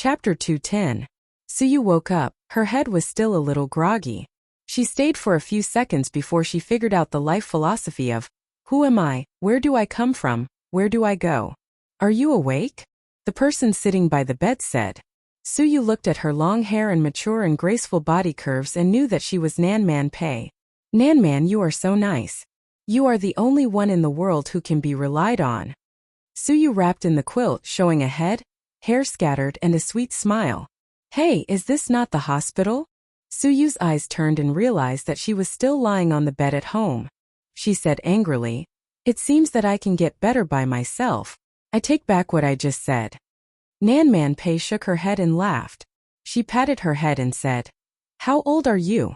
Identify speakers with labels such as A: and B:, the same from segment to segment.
A: Chapter 210. Suyu woke up. Her head was still a little groggy. She stayed for a few seconds before she figured out the life philosophy of, who am I, where do I come from, where do I go? Are you awake? The person sitting by the bed said. Suyu looked at her long hair and mature and graceful body curves and knew that she was Nanman Pei. Nanman, you are so nice. You are the only one in the world who can be relied on. Suyu wrapped in the quilt, showing a head, hair scattered, and a sweet smile. Hey, is this not the hospital? Suyu's eyes turned and realized that she was still lying on the bed at home. She said angrily, it seems that I can get better by myself. I take back what I just said. Nanman Pei shook her head and laughed. She patted her head and said, how old are you?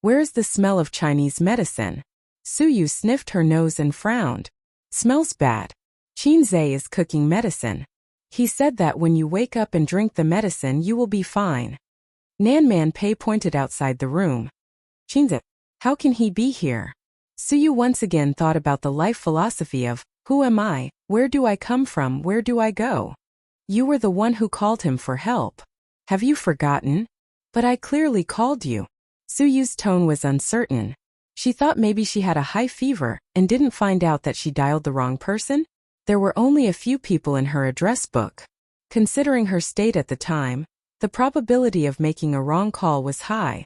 A: Where is the smell of Chinese medicine? Suyu sniffed her nose and frowned. Smells bad. Qinzhe is cooking medicine. He said that when you wake up and drink the medicine you will be fine. Nanman Pei pointed outside the room. Qinzhe, how can he be here? Suyu once again thought about the life philosophy of, who am I, where do I come from, where do I go? You were the one who called him for help. Have you forgotten? But I clearly called you. Suyu's tone was uncertain. She thought maybe she had a high fever and didn't find out that she dialed the wrong person. There were only a few people in her address book. Considering her state at the time, the probability of making a wrong call was high.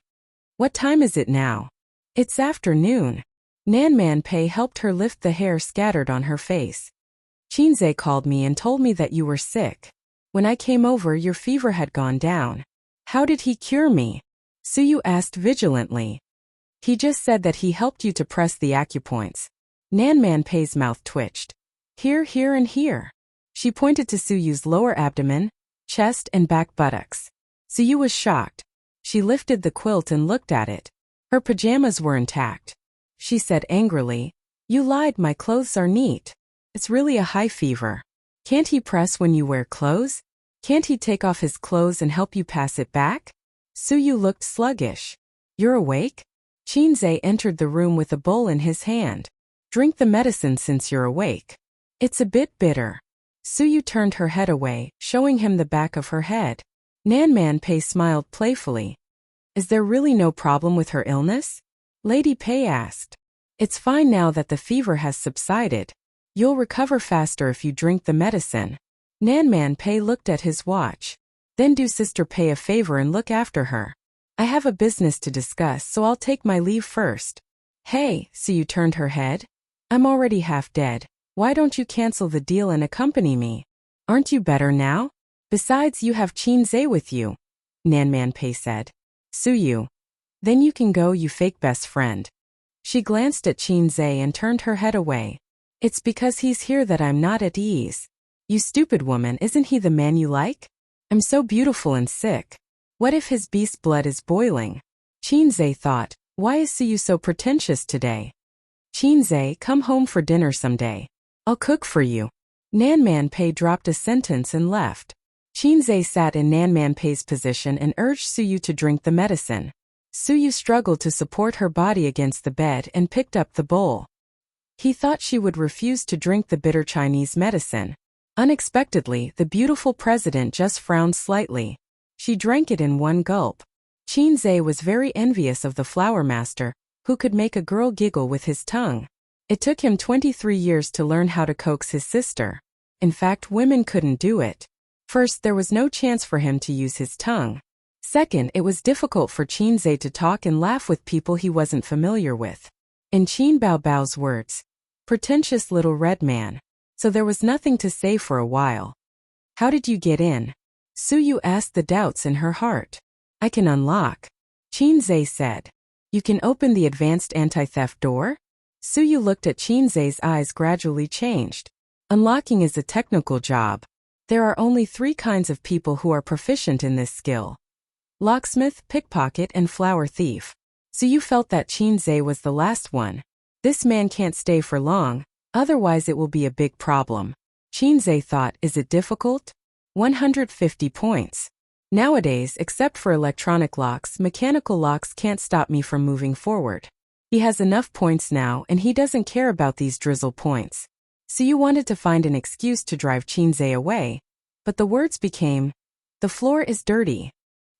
A: What time is it now? It's afternoon. Nanman Pei helped her lift the hair scattered on her face. Qinzhe called me and told me that you were sick. When I came over, your fever had gone down. How did he cure me? Suyu asked vigilantly. He just said that he helped you to press the acupoints. Nanman Pei's mouth twitched. Here, here, and here. She pointed to Suyu's lower abdomen, chest, and back buttocks. Suyu was shocked. She lifted the quilt and looked at it. Her pajamas were intact. She said angrily, you lied, my clothes are neat. It's really a high fever. Can't he press when you wear clothes? Can't he take off his clothes and help you pass it back? Suyu looked sluggish. You're awake? Qinzhe entered the room with a bowl in his hand. Drink the medicine since you're awake. It's a bit bitter. Suyu turned her head away, showing him the back of her head. Nanman Pei smiled playfully. Is there really no problem with her illness? Lady Pei asked. It's fine now that the fever has subsided. You'll recover faster if you drink the medicine. Nanman Pei looked at his watch. Then do Sister Pei a favor and look after her. I have a business to discuss, so I'll take my leave first. Hey, Suyu turned her head. I'm already half dead. Why don't you cancel the deal and accompany me? Aren't you better now? Besides, you have Qinzhe with you, Nanman Pei said. Suyu. Then you can go, you fake best friend. She glanced at Qinzhe and turned her head away. It's because he's here that I'm not at ease. You stupid woman, isn't he the man you like? I'm so beautiful and sick. What if his beast blood is boiling? Qinzhe thought, why is Suyu so pretentious today? Qinzhe, come home for dinner someday. I'll cook for you. Nanman Pei dropped a sentence and left. Qinzhe sat in Nanman Pei's position and urged Suyu to drink the medicine. Suyu struggled to support her body against the bed and picked up the bowl. He thought she would refuse to drink the bitter Chinese medicine. Unexpectedly, the beautiful president just frowned slightly. She drank it in one gulp. Qinzhe was very envious of the flower master, who could make a girl giggle with his tongue. It took him 23 years to learn how to coax his sister. In fact, women couldn't do it. First, there was no chance for him to use his tongue. Second, it was difficult for Qinzhe to talk and laugh with people he wasn't familiar with. In Qin Baobao's words, pretentious little red man. So there was nothing to say for a while. How did you get in? Suyu asked, the doubts in her heart. I can unlock. Qinzhe said. You can open the advanced anti-theft door? Suyu looked at Qinzhe's eyes gradually changed. Unlocking is a technical job. There are only 3 kinds of people who are proficient in this skill. Locksmith, pickpocket, and flower thief. Suyu felt that Qinzhe was the last one. This man can't stay for long, otherwise it will be a big problem. Qinzhe thought, is it difficult? 150 points. Nowadays, except for electronic locks, mechanical locks can't stop me from moving forward. He has enough points now and he doesn't care about these drizzle points. Suyu wanted to find an excuse to drive Qinzhe away, but the words became, The floor is dirty.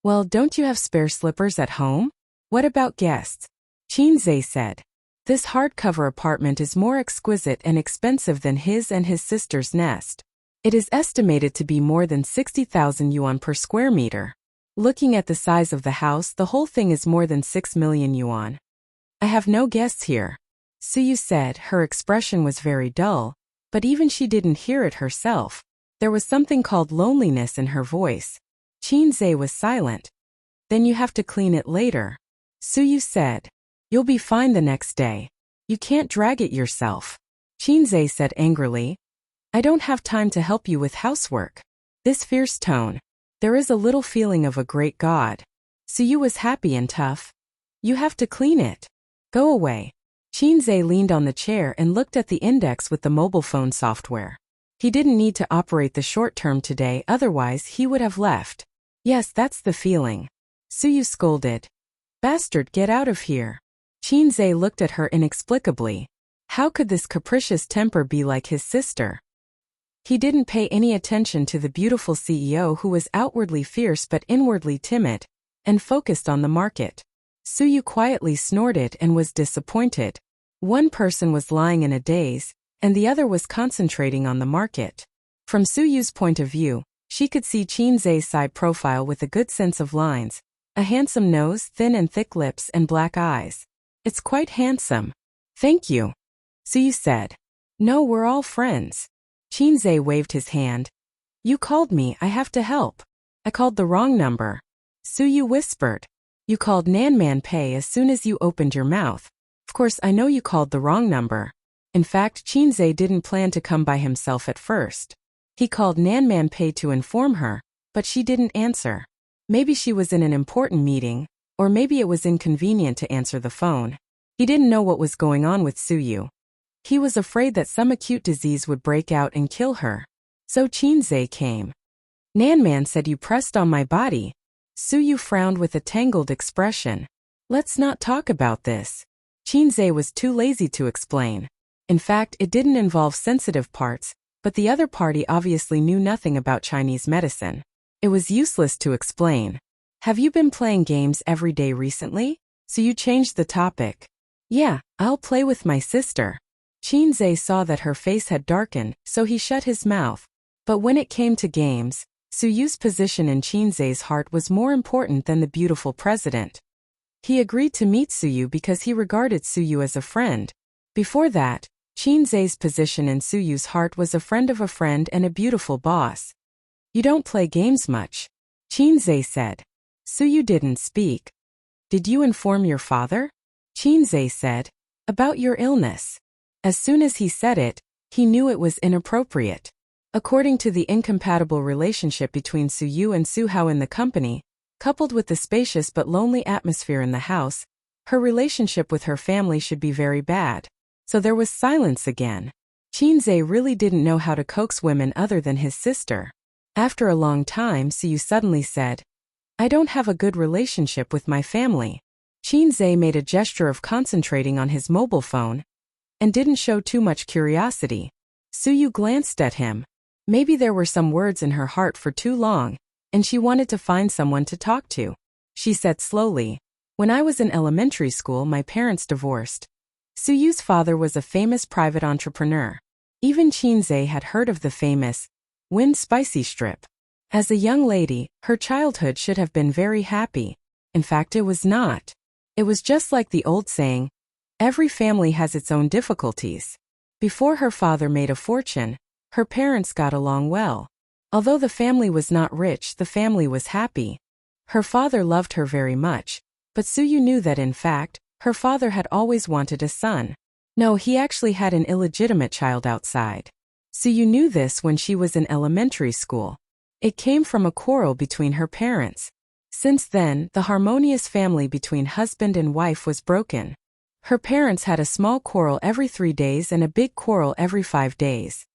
A: Well, don't you have spare slippers at home? What about guests? Chinze said. This hardcover apartment is more exquisite and expensive than his and his sister's nest. It is estimated to be more than 60,000 yuan per square meter. Looking at the size of the house, the whole thing is more than 6 million yuan. I have no guests here. Suyu said. Her expression was very dull, but even she didn't hear it herself. There was something called loneliness in her voice. Chinze was silent. Then you have to clean it later. Suyu said. You'll be fine the next day. You can't drag it yourself. Chinze said angrily. I don't have time to help you with housework. This fierce tone. There is a little feeling of a great god. Suyu was happy and tough. You have to clean it. Go away. Chinze leaned on the chair and looked at the index with the mobile phone software. He didn't need to operate the short term today, otherwise he would have left. Yes, that's the feeling. Suyu scolded. Bastard, get out of here. Chinze looked at her inexplicably. How could this capricious temper be like his sister? He didn't pay any attention to the beautiful CEO who was outwardly fierce but inwardly timid, and focused on the market. Suyu quietly snorted and was disappointed. One person was lying in a daze, and the other was concentrating on the market. From Suyu's point of view, she could see Chinze's side profile with a good sense of lines, a handsome nose, thin and thick lips, and black eyes. It's quite handsome. Thank you. Suyu said. No, we're all friends. Chinze waved his hand. You called me, I have to help. I called the wrong number. Suyu whispered. You called Nanman Pei as soon as you opened your mouth. Of course, I know you called the wrong number. In fact, Chinze didn't plan to come by himself at first. He called Nanman Pei to inform her, but she didn't answer. Maybe she was in an important meeting, or maybe it was inconvenient to answer the phone. He didn't know what was going on with Suyu. He was afraid that some acute disease would break out and kill her. So Chinze came. Nanman said you pressed on my body. Suyu frowned with a tangled expression. Let's not talk about this. Chinze was too lazy to explain. In fact, it didn't involve sensitive parts, but the other party obviously knew nothing about Chinese medicine. It was useless to explain. Have you been playing games every day recently? So you changed the topic. Yeah, I'll play with my sister. Chinze saw that her face had darkened, so he shut his mouth. But when it came to games, Suyu's position in Chinze's heart was more important than the beautiful president. He agreed to meet Suyu because he regarded Suyu as a friend. Before that, Chinze's position in Suyu's heart was a friend of a friend and a beautiful boss. You don't play games much, Chinze said. Suyu didn't speak. Did you inform your father? Chinze said. About your illness. As soon as he said it, he knew it was inappropriate. According to the incompatible relationship between Suyu and Suhao in the company, coupled with the spacious but lonely atmosphere in the house, her relationship with her family should be very bad. So there was silence again. Chinze really didn't know how to coax women other than his sister. After a long time, Suyu suddenly said, I don't have a good relationship with my family. Chinze made a gesture of concentrating on his mobile phone, and didn't show too much curiosity. Suyu glanced at him. Maybe there were some words in her heart for too long, and she wanted to find someone to talk to. She said slowly, when I was in elementary school, my parents divorced. Suyu's father was a famous private entrepreneur. Even Chinze had heard of the famous Win Spicy Strip. As a young lady, her childhood should have been very happy. In fact, it was not. It was just like the old saying, every family has its own difficulties. Before her father made a fortune, her parents got along well. Although the family was not rich, the family was happy. Her father loved her very much, but Suyu knew that in fact, her father had always wanted a son. No, he actually had an illegitimate child outside. Suyu knew this when she was in elementary school. It came from a quarrel between her parents. Since then, the harmonious family between husband and wife was broken. Her parents had a small quarrel every 3 days and a big quarrel every 5 days.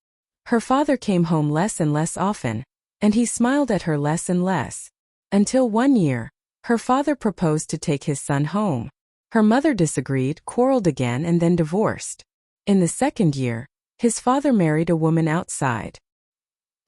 A: Her father came home less and less often, and he smiled at her less and less. Until one year, her father proposed to take his son home. Her mother disagreed, quarreled again, and then divorced. In the second year, his father married a woman outside.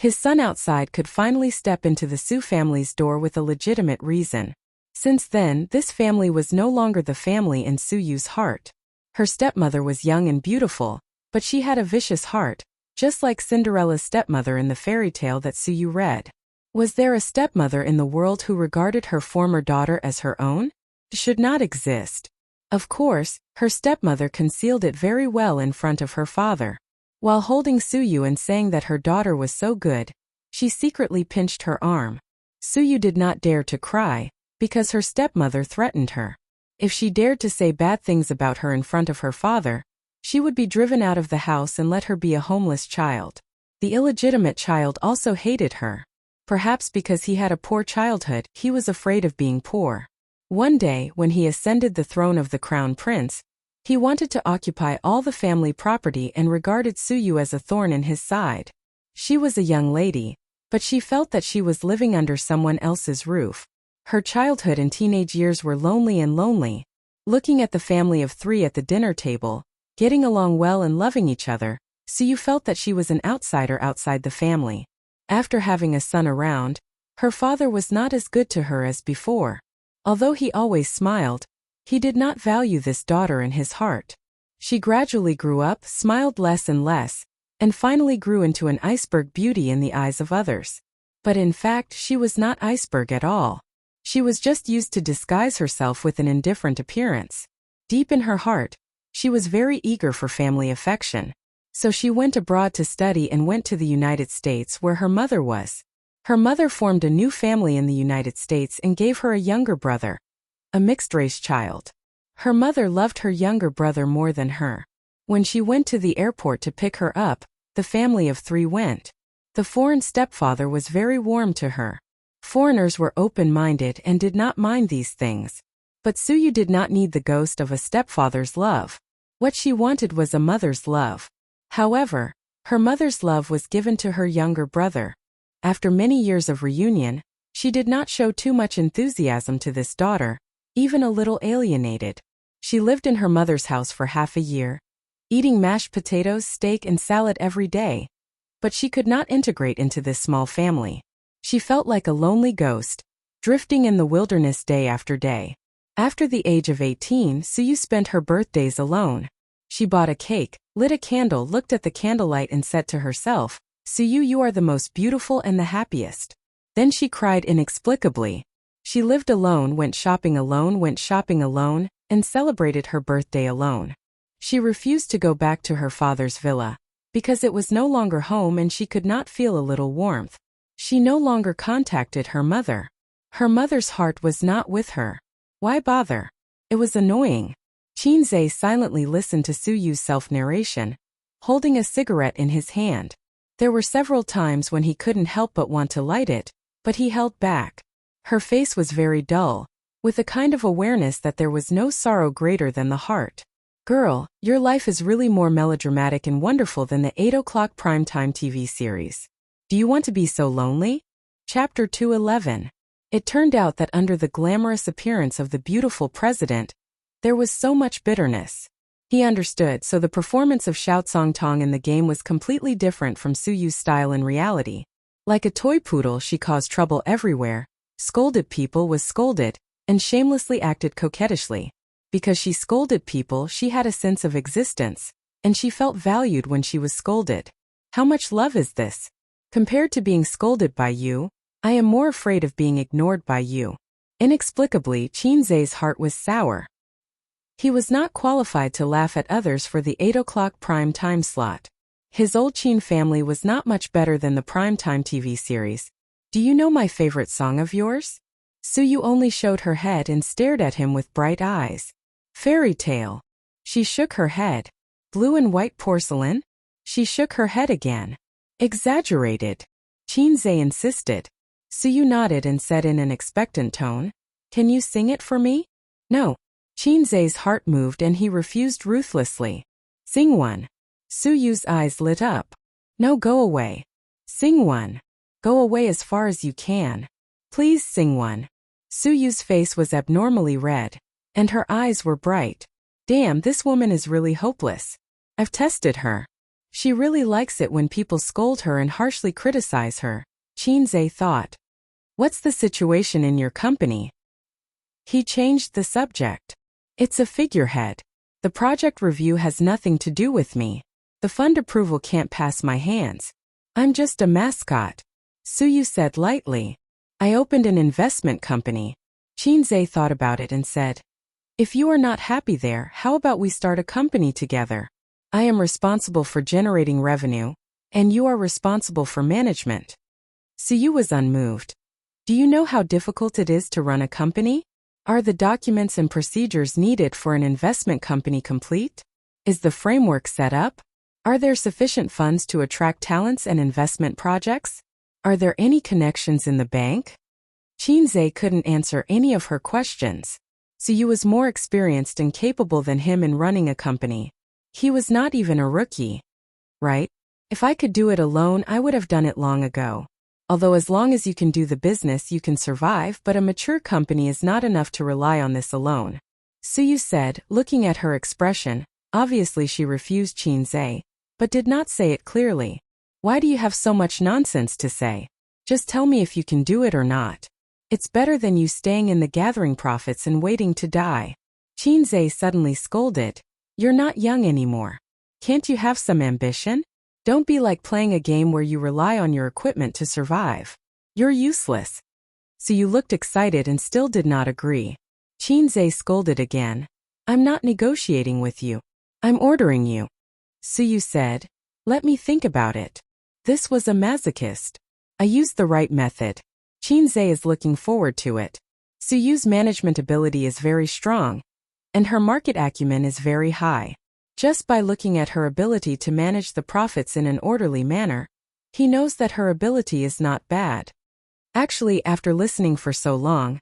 A: His son outside could finally step into the Soo family's door with a legitimate reason. Since then, this family was no longer the family in Soo-yu's heart. Her stepmother was young and beautiful, but she had a vicious heart, just like Cinderella's stepmother in the fairy tale that Soo-yu read. Was there a stepmother in the world who regarded her former daughter as her own? It should not exist. Of course, her stepmother concealed it very well in front of her father. While holding Soo-yu and saying that her daughter was so good, she secretly pinched her arm. Soo-yu did not dare to cry, because her stepmother threatened her. If she dared to say bad things about her in front of her father, she would be driven out of the house and let her be a homeless child. The illegitimate child also hated her. Perhaps because he had a poor childhood, he was afraid of being poor. One day, when he ascended the throne of the crown prince, he wanted to occupy all the family property and regarded Soo-yu as a thorn in his side. She was a young lady, but she felt that she was living under someone else's roof. Her childhood and teenage years were lonely. Looking at the family of three at the dinner table, getting along well and loving each other, Soo-yu felt that she was an outsider outside the family. After having a son around, her father was not as good to her as before. Although he always smiled, he did not value this daughter in his heart. She gradually grew up, smiled less and less, and finally grew into an iceberg beauty in the eyes of others. But in fact, she was not iceberg at all. She was just used to disguise herself with an indifferent appearance. Deep in her heart, she was very eager for family affection. So she went abroad to study and went to the United States where her mother was. Her mother formed a new family in the United States and gave her a younger brother, a mixed-race child. Her mother loved her younger brother more than her. When she went to the airport to pick her up, the family of three went. The foreign stepfather was very warm to her. Foreigners were open-minded and did not mind these things. But Soo-yu did not need the ghost of a stepfather's love. What she wanted was a mother's love. However, her mother's love was given to her younger brother. After many years of reunion, she did not show too much enthusiasm to this daughter, even a little alienated. She lived in her mother's house for half a year, eating mashed potatoes, steak, and salad every day. But she could not integrate into this small family. She felt like a lonely ghost, drifting in the wilderness day after day. After the age of 18, Soo-yu spent her birthdays alone. She bought a cake, lit a candle, looked at the candlelight and said to herself, "Soo-yu, you are the most beautiful and the happiest." Then she cried inexplicably. She lived alone, went shopping alone, and celebrated her birthday alone. She refused to go back to her father's villa, because it was no longer home and she could not feel a little warmth. She no longer contacted her mother. Her mother's heart was not with her. Why bother? It was annoying. Chin-zae silently listened to Soo-yu's self-narration, holding a cigarette in his hand. There were several times when he couldn't help but want to light it, but he held back. Her face was very dull, with a kind of awareness that there was no sorrow greater than the heart. "Girl, your life is really more melodramatic and wonderful than the 8 o'clock primetime TV series. Do you want to be so lonely?" Chapter 211. It turned out that under the glamorous appearance of the beautiful president, there was so much bitterness. He understood, so the performance of Xiao Tsongtong in the game was completely different from Soo-yu's style in reality. Like a toy poodle, she caused trouble everywhere, scolded people, was scolded, and shamelessly acted coquettishly. Because she scolded people, she had a sense of existence, and she felt valued when she was scolded. How much love is this? Compared to being scolded by you, I am more afraid of being ignored by you. Inexplicably, Chin-zae's heart was sour. He was not qualified to laugh at others for the 8 o'clock prime time slot. His old Chin family was not much better than the primetime TV series. "Do you know my favorite song of yours?" Soo-yu only showed her head and stared at him with bright eyes. "Fairy tale." She shook her head. "Blue and white porcelain?" She shook her head again. "Exaggerated." Chin-zae insisted. Soo-yu nodded and said in an expectant tone, "Can you sing it for me?" "No." Chin-zae's heart moved and he refused ruthlessly. "Sing one." Soo-yu's eyes lit up. "No, go away." "Sing one." "Go away as far as you can." "Please sing one." Soo-yu's face was abnormally red, and her eyes were bright. "Damn, this woman is really hopeless. I've tested her. She really likes it when people scold her and harshly criticize her, Qinze thought. What's the situation in your company? He changed the subject. It's a figurehead. The project review has nothing to do with me. The fund approval can't pass my hands. I'm just a mascot, Suyu said lightly. I opened an investment company. Qinze thought about it and said, if you are not happy there, how about we start a company together? I am responsible for generating revenue, and you are responsible for management. Suyu was unmoved. Do you know how difficult it is to run a company? Are the documents and procedures needed for an investment company complete? Is the framework set up? Are there sufficient funds to attract talents and investment projects? Are there any connections in the bank? Qinze couldn't answer any of her questions. Suyu was more experienced and capable than him in running a company. He was not even a rookie. Right? If I could do it alone, I would have done it long ago. Although as long as you can do the business, you can survive, but a mature company is not enough to rely on this alone. Suyu said, looking at her expression. Obviously she refused Qinze, but did not say it clearly. Why do you have so much nonsense to say? Just tell me if you can do it or not. It's better than you staying in the gathering profits and waiting to die. Qinze suddenly scolded. You're not young anymore. Can't you have some ambition? Don't be like playing a game where you rely on your equipment to survive. You're useless. Suyu looked excited and still did not agree. Qinze scolded again. I'm not negotiating with you. I'm ordering you. Suyu said. Let me think about it. This was a masochist. I used the right method. Qinze is looking forward to it. Suyu's management ability is very strong, and her market acumen is very high. Just by looking at her ability to manage the profits in an orderly manner, he knows that her ability is not bad. Actually, after listening for so long,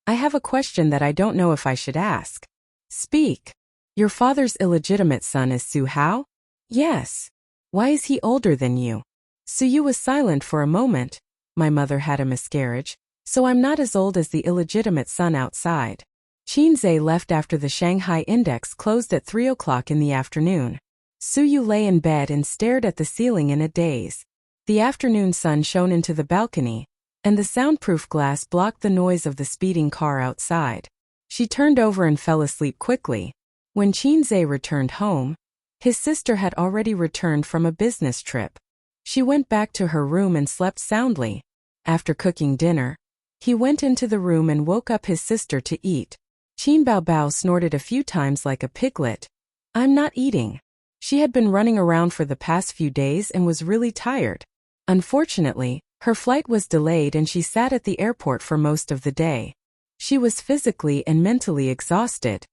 A: I have a question that I don't know if I should ask. Speak. Your father's illegitimate son is Su Hao? Yes. Why is he older than you? Suyu was silent for a moment. My mother had a miscarriage, so I'm not as old as the illegitimate son outside. Qinze left after the Shanghai index closed at 3 o'clock in the afternoon. Suyu lay in bed and stared at the ceiling in a daze. The afternoon sun shone into the balcony, and the soundproof glass blocked the noise of the speeding car outside. She turned over and fell asleep quickly. When Qinze returned home, his sister had already returned from a business trip. She went back to her room and slept soundly. After cooking dinner, he went into the room and woke up his sister to eat. Qin Baobao snorted a few times like a piglet. I'm not eating. She had been running around for the past few days and was really tired. Unfortunately, her flight was delayed and she sat at the airport for most of the day. She was physically and mentally exhausted.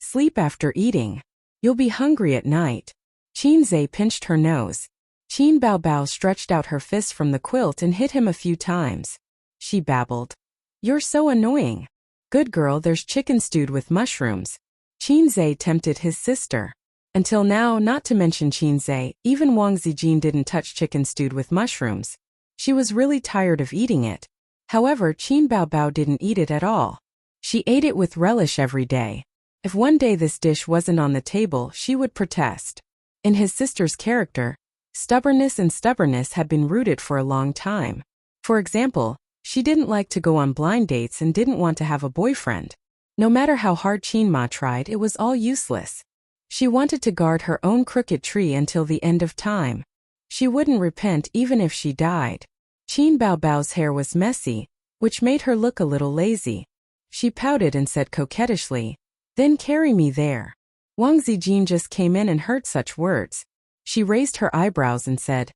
A: Sleep after eating. You'll be hungry at night. Qinze pinched her nose. Qin Baobao stretched out her fist from the quilt and hit him a few times. She babbled. You're so annoying. Good girl, there's chicken stewed with mushrooms. Qinze tempted his sister. Until now, not to mention Qinze, even Wang Zijin didn't touch chicken stewed with mushrooms. She was really tired of eating it. However, Qin Baobao didn't eat it at all. She ate it with relish every day. If one day this dish wasn't on the table, she would protest. In his sister's character, stubbornness had been rooted for a long time. For example, she didn't like to go on blind dates and didn't want to have a boyfriend. No matter how hard Qin Ma tried, it was all useless. She wanted to guard her own crooked tree until the end of time. She wouldn't repent even if she died. Qin Baobao's hair was messy, which made her look a little lazy. She pouted and said coquettishly, "Then carry me there." Wang Zijin just came in and heard such words. She raised her eyebrows and said,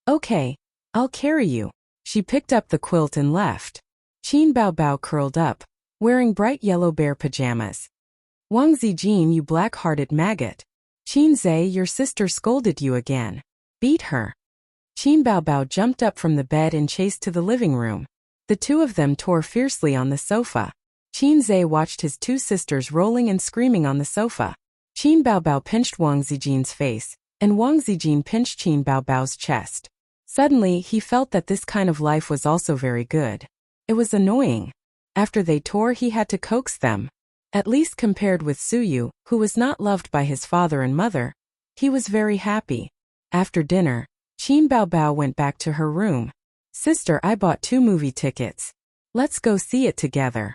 A: "Okay, I'll carry you." She picked up the quilt and left. Qin Baobao curled up, wearing bright yellow bear pajamas. Wang Zijin, you black-hearted maggot. Qinze, your sister scolded you again. Beat her. Qin Baobao jumped up from the bed and chased to the living room. The two of them tore fiercely on the sofa. Qinze watched his two sisters rolling and screaming on the sofa. Qin Baobao pinched Wang Zijin's face, and Wang Zijin pinched Qin Baobao's chest. Suddenly, he felt that this kind of life was also very good. It was annoying. After they tore, he had to coax them. At least compared with Suyu, who was not loved by his father and mother, he was very happy. After dinner, Qin Baobao went back to her room. Sister, I bought 2 movie tickets. Let's go see it together.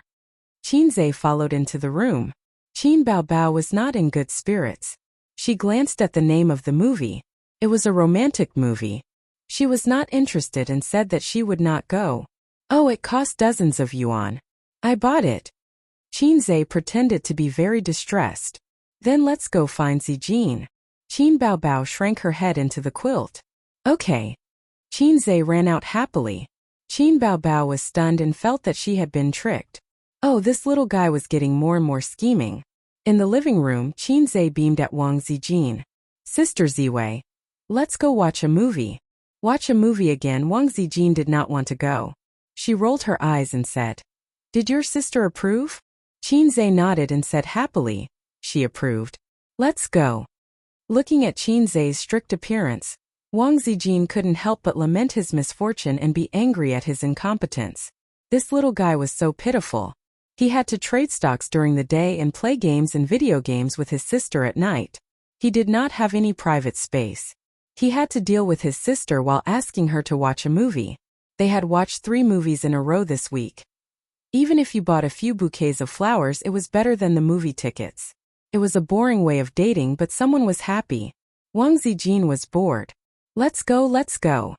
A: Qinzhe followed into the room. Qin Baobao was not in good spirits. She glanced at the name of the movie. It was a romantic movie. She was not interested and said that she would not go. Oh, it cost dozens of yuan. I bought it. Qinzhe pretended to be very distressed. Then let's go find Zijin. Qin Baobao shrank her head into the quilt. Okay. Qinzhe ran out happily. Qin Baobao was stunned and felt that she had been tricked. Oh, this little guy was getting more and more scheming. In the living room, Qinzhe beamed at Wang Zijin. Sister Ziwei. Let's go watch a movie. Watch a movie again. Wang Zijin did not want to go. She rolled her eyes and said, Did your sister approve? Qinzhe nodded and said happily, She approved. Let's go. Looking at Qinzhe's strict appearance, Wang Zijin couldn't help but lament his misfortune and be angry at his incompetence. This little guy was so pitiful. He had to trade stocks during the day and play games and video games with his sister at night. He did not have any private space. He had to deal with his sister while asking her to watch a movie. They had watched 3 movies in a row this week. Even if you bought a few bouquets of flowers, it was better than the movie tickets. It was a boring way of dating, but someone was happy. Wang Zijin was bored. Let's go, let's go.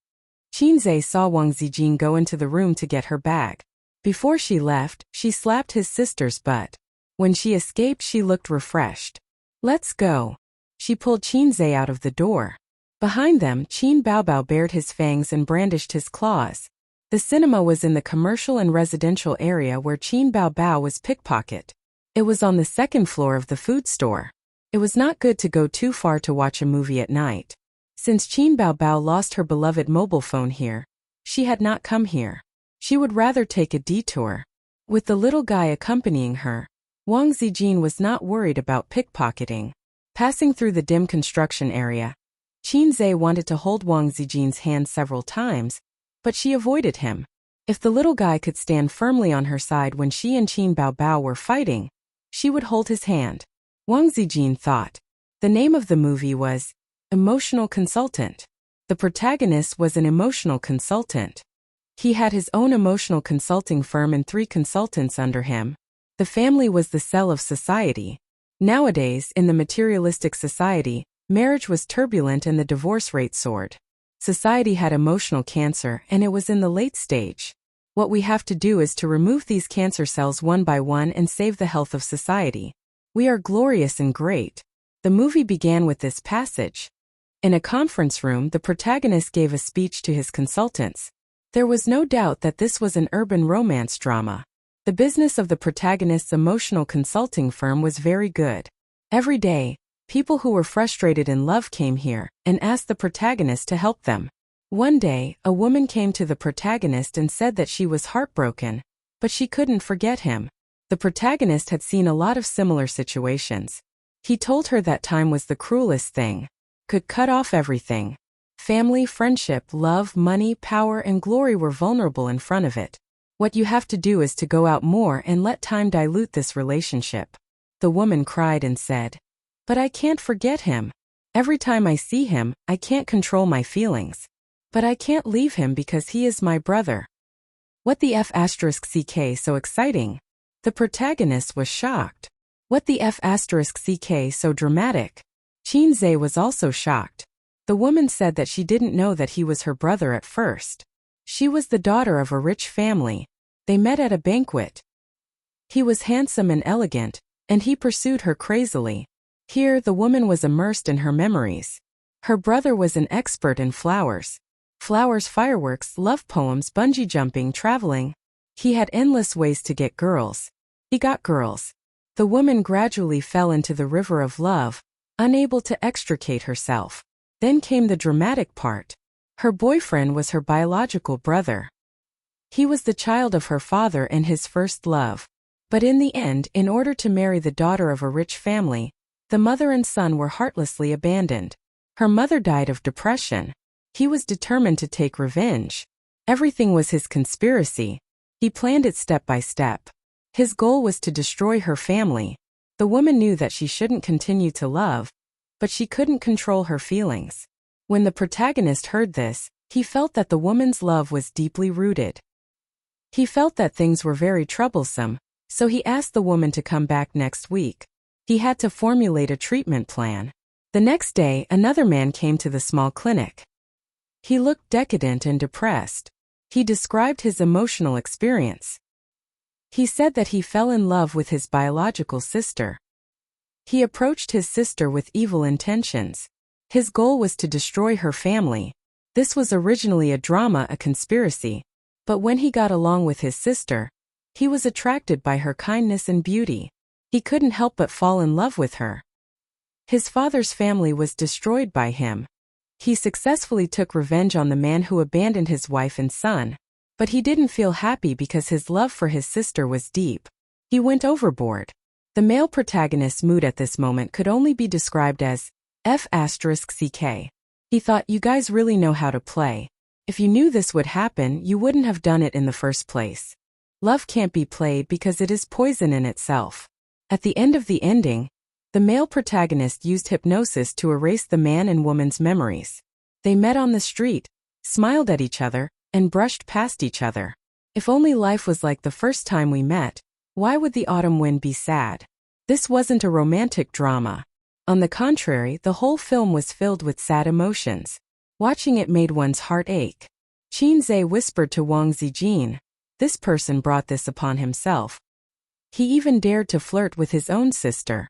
A: Qinzhe saw Wang Zijin go into the room to get her bag. Before she left, she slapped his sister's butt. When she escaped, she looked refreshed. Let's go. She pulled Qinzhe out of the door. Behind them, Qin Baobao bared his fangs and brandished his claws. The cinema was in the commercial and residential area where Qin Baobao was pickpocket. It was on the 2nd floor of the food store. It was not good to go too far to watch a movie at night. Since Qin Baobao lost her beloved mobile phone here, she had not come here. She would rather take a detour. With the little guy accompanying her, Wang Zijin was not worried about pickpocketing. Passing through the dim construction area, Qinzhe wanted to hold Wang Zijin's hand several times, but she avoided him. If the little guy could stand firmly on her side when she and Qin Baobao were fighting, she would hold his hand. Wang Zijin thought. The name of the movie was Emotional Consultant. The protagonist was an emotional consultant. He had his own emotional consulting firm and 3 consultants under him. The family was the cell of society. Nowadays, in the materialistic society, marriage was turbulent and the divorce rate soared. Society had emotional cancer and it was in the late stage. What we have to do is to remove these cancer cells one by one and save the health of society. We are glorious and great. The movie began with this passage. In a conference room, the protagonist gave a speech to his consultants. There was no doubt that this was an urban romance drama. The business of the protagonist's emotional consulting firm was very good. Every day, people who were frustrated in love came here and asked the protagonist to help them. One day, a woman came to the protagonist and said that she was heartbroken, but she couldn't forget him. The protagonist had seen a lot of similar situations. He told her that time was the cruelest thing. Could cut off everything. Family, friendship, love, money, power, and glory were vulnerable in front of it. What you have to do is to go out more and let time dilute this relationship. The woman cried and said, But I can't forget him. Every time I see him, I can't control my feelings. But I can't leave him because he is my brother. What the F***ck so exciting? The protagonist was shocked. What the F***ck so dramatic? Qinzhe was also shocked. The woman said that she didn't know that he was her brother at first. She was the daughter of a rich family. They met at a banquet. He was handsome and elegant, and he pursued her crazily. Here the woman was immersed in her memories. Her brother was an expert in flowers. Flowers, fireworks, love poems, bungee jumping, traveling. He had endless ways to get girls. He got girls. The woman gradually fell into the river of love, unable to extricate herself. Then came the dramatic part. Her boyfriend was her biological brother. He was the child of her father and his first love. But in the end, in order to marry the daughter of a rich family, the mother and son were heartlessly abandoned. Her mother died of depression. He was determined to take revenge. Everything was his conspiracy. He planned it step by step. His goal was to destroy her family. The woman knew that she shouldn't continue to love, but she couldn't control her feelings. When the protagonist heard this, he felt that the woman's love was deeply rooted. He felt that things were very troublesome, so he asked the woman to come back next week. He had to formulate a treatment plan. The next day, another man came to the small clinic. He looked decadent and depressed. He described his emotional experience. He said that he fell in love with his biological sister. He approached his sister with evil intentions. His goal was to destroy her family. This was originally a drama, a conspiracy. But when he got along with his sister, he was attracted by her kindness and beauty. He couldn't help but fall in love with her. His father's family was destroyed by him. He successfully took revenge on the man who abandoned his wife and son, but he didn't feel happy because his love for his sister was deep. He went overboard. The male protagonist's mood at this moment could only be described as F***ck. He thought, you guys really know how to play. If you knew this would happen, you wouldn't have done it in the first place. Love can't be played because it is poison in itself. At the end of the ending, the male protagonist used hypnosis to erase the man and woman's memories. They met on the street, smiled at each other, and brushed past each other. If only life was like the first time we met, why would the autumn wind be sad? This wasn't a romantic drama. On the contrary, the whole film was filled with sad emotions. Watching it made one's heart ache. Qin Zhe whispered to Wang Zijin, "This person brought this upon himself." He even dared to flirt with his own sister.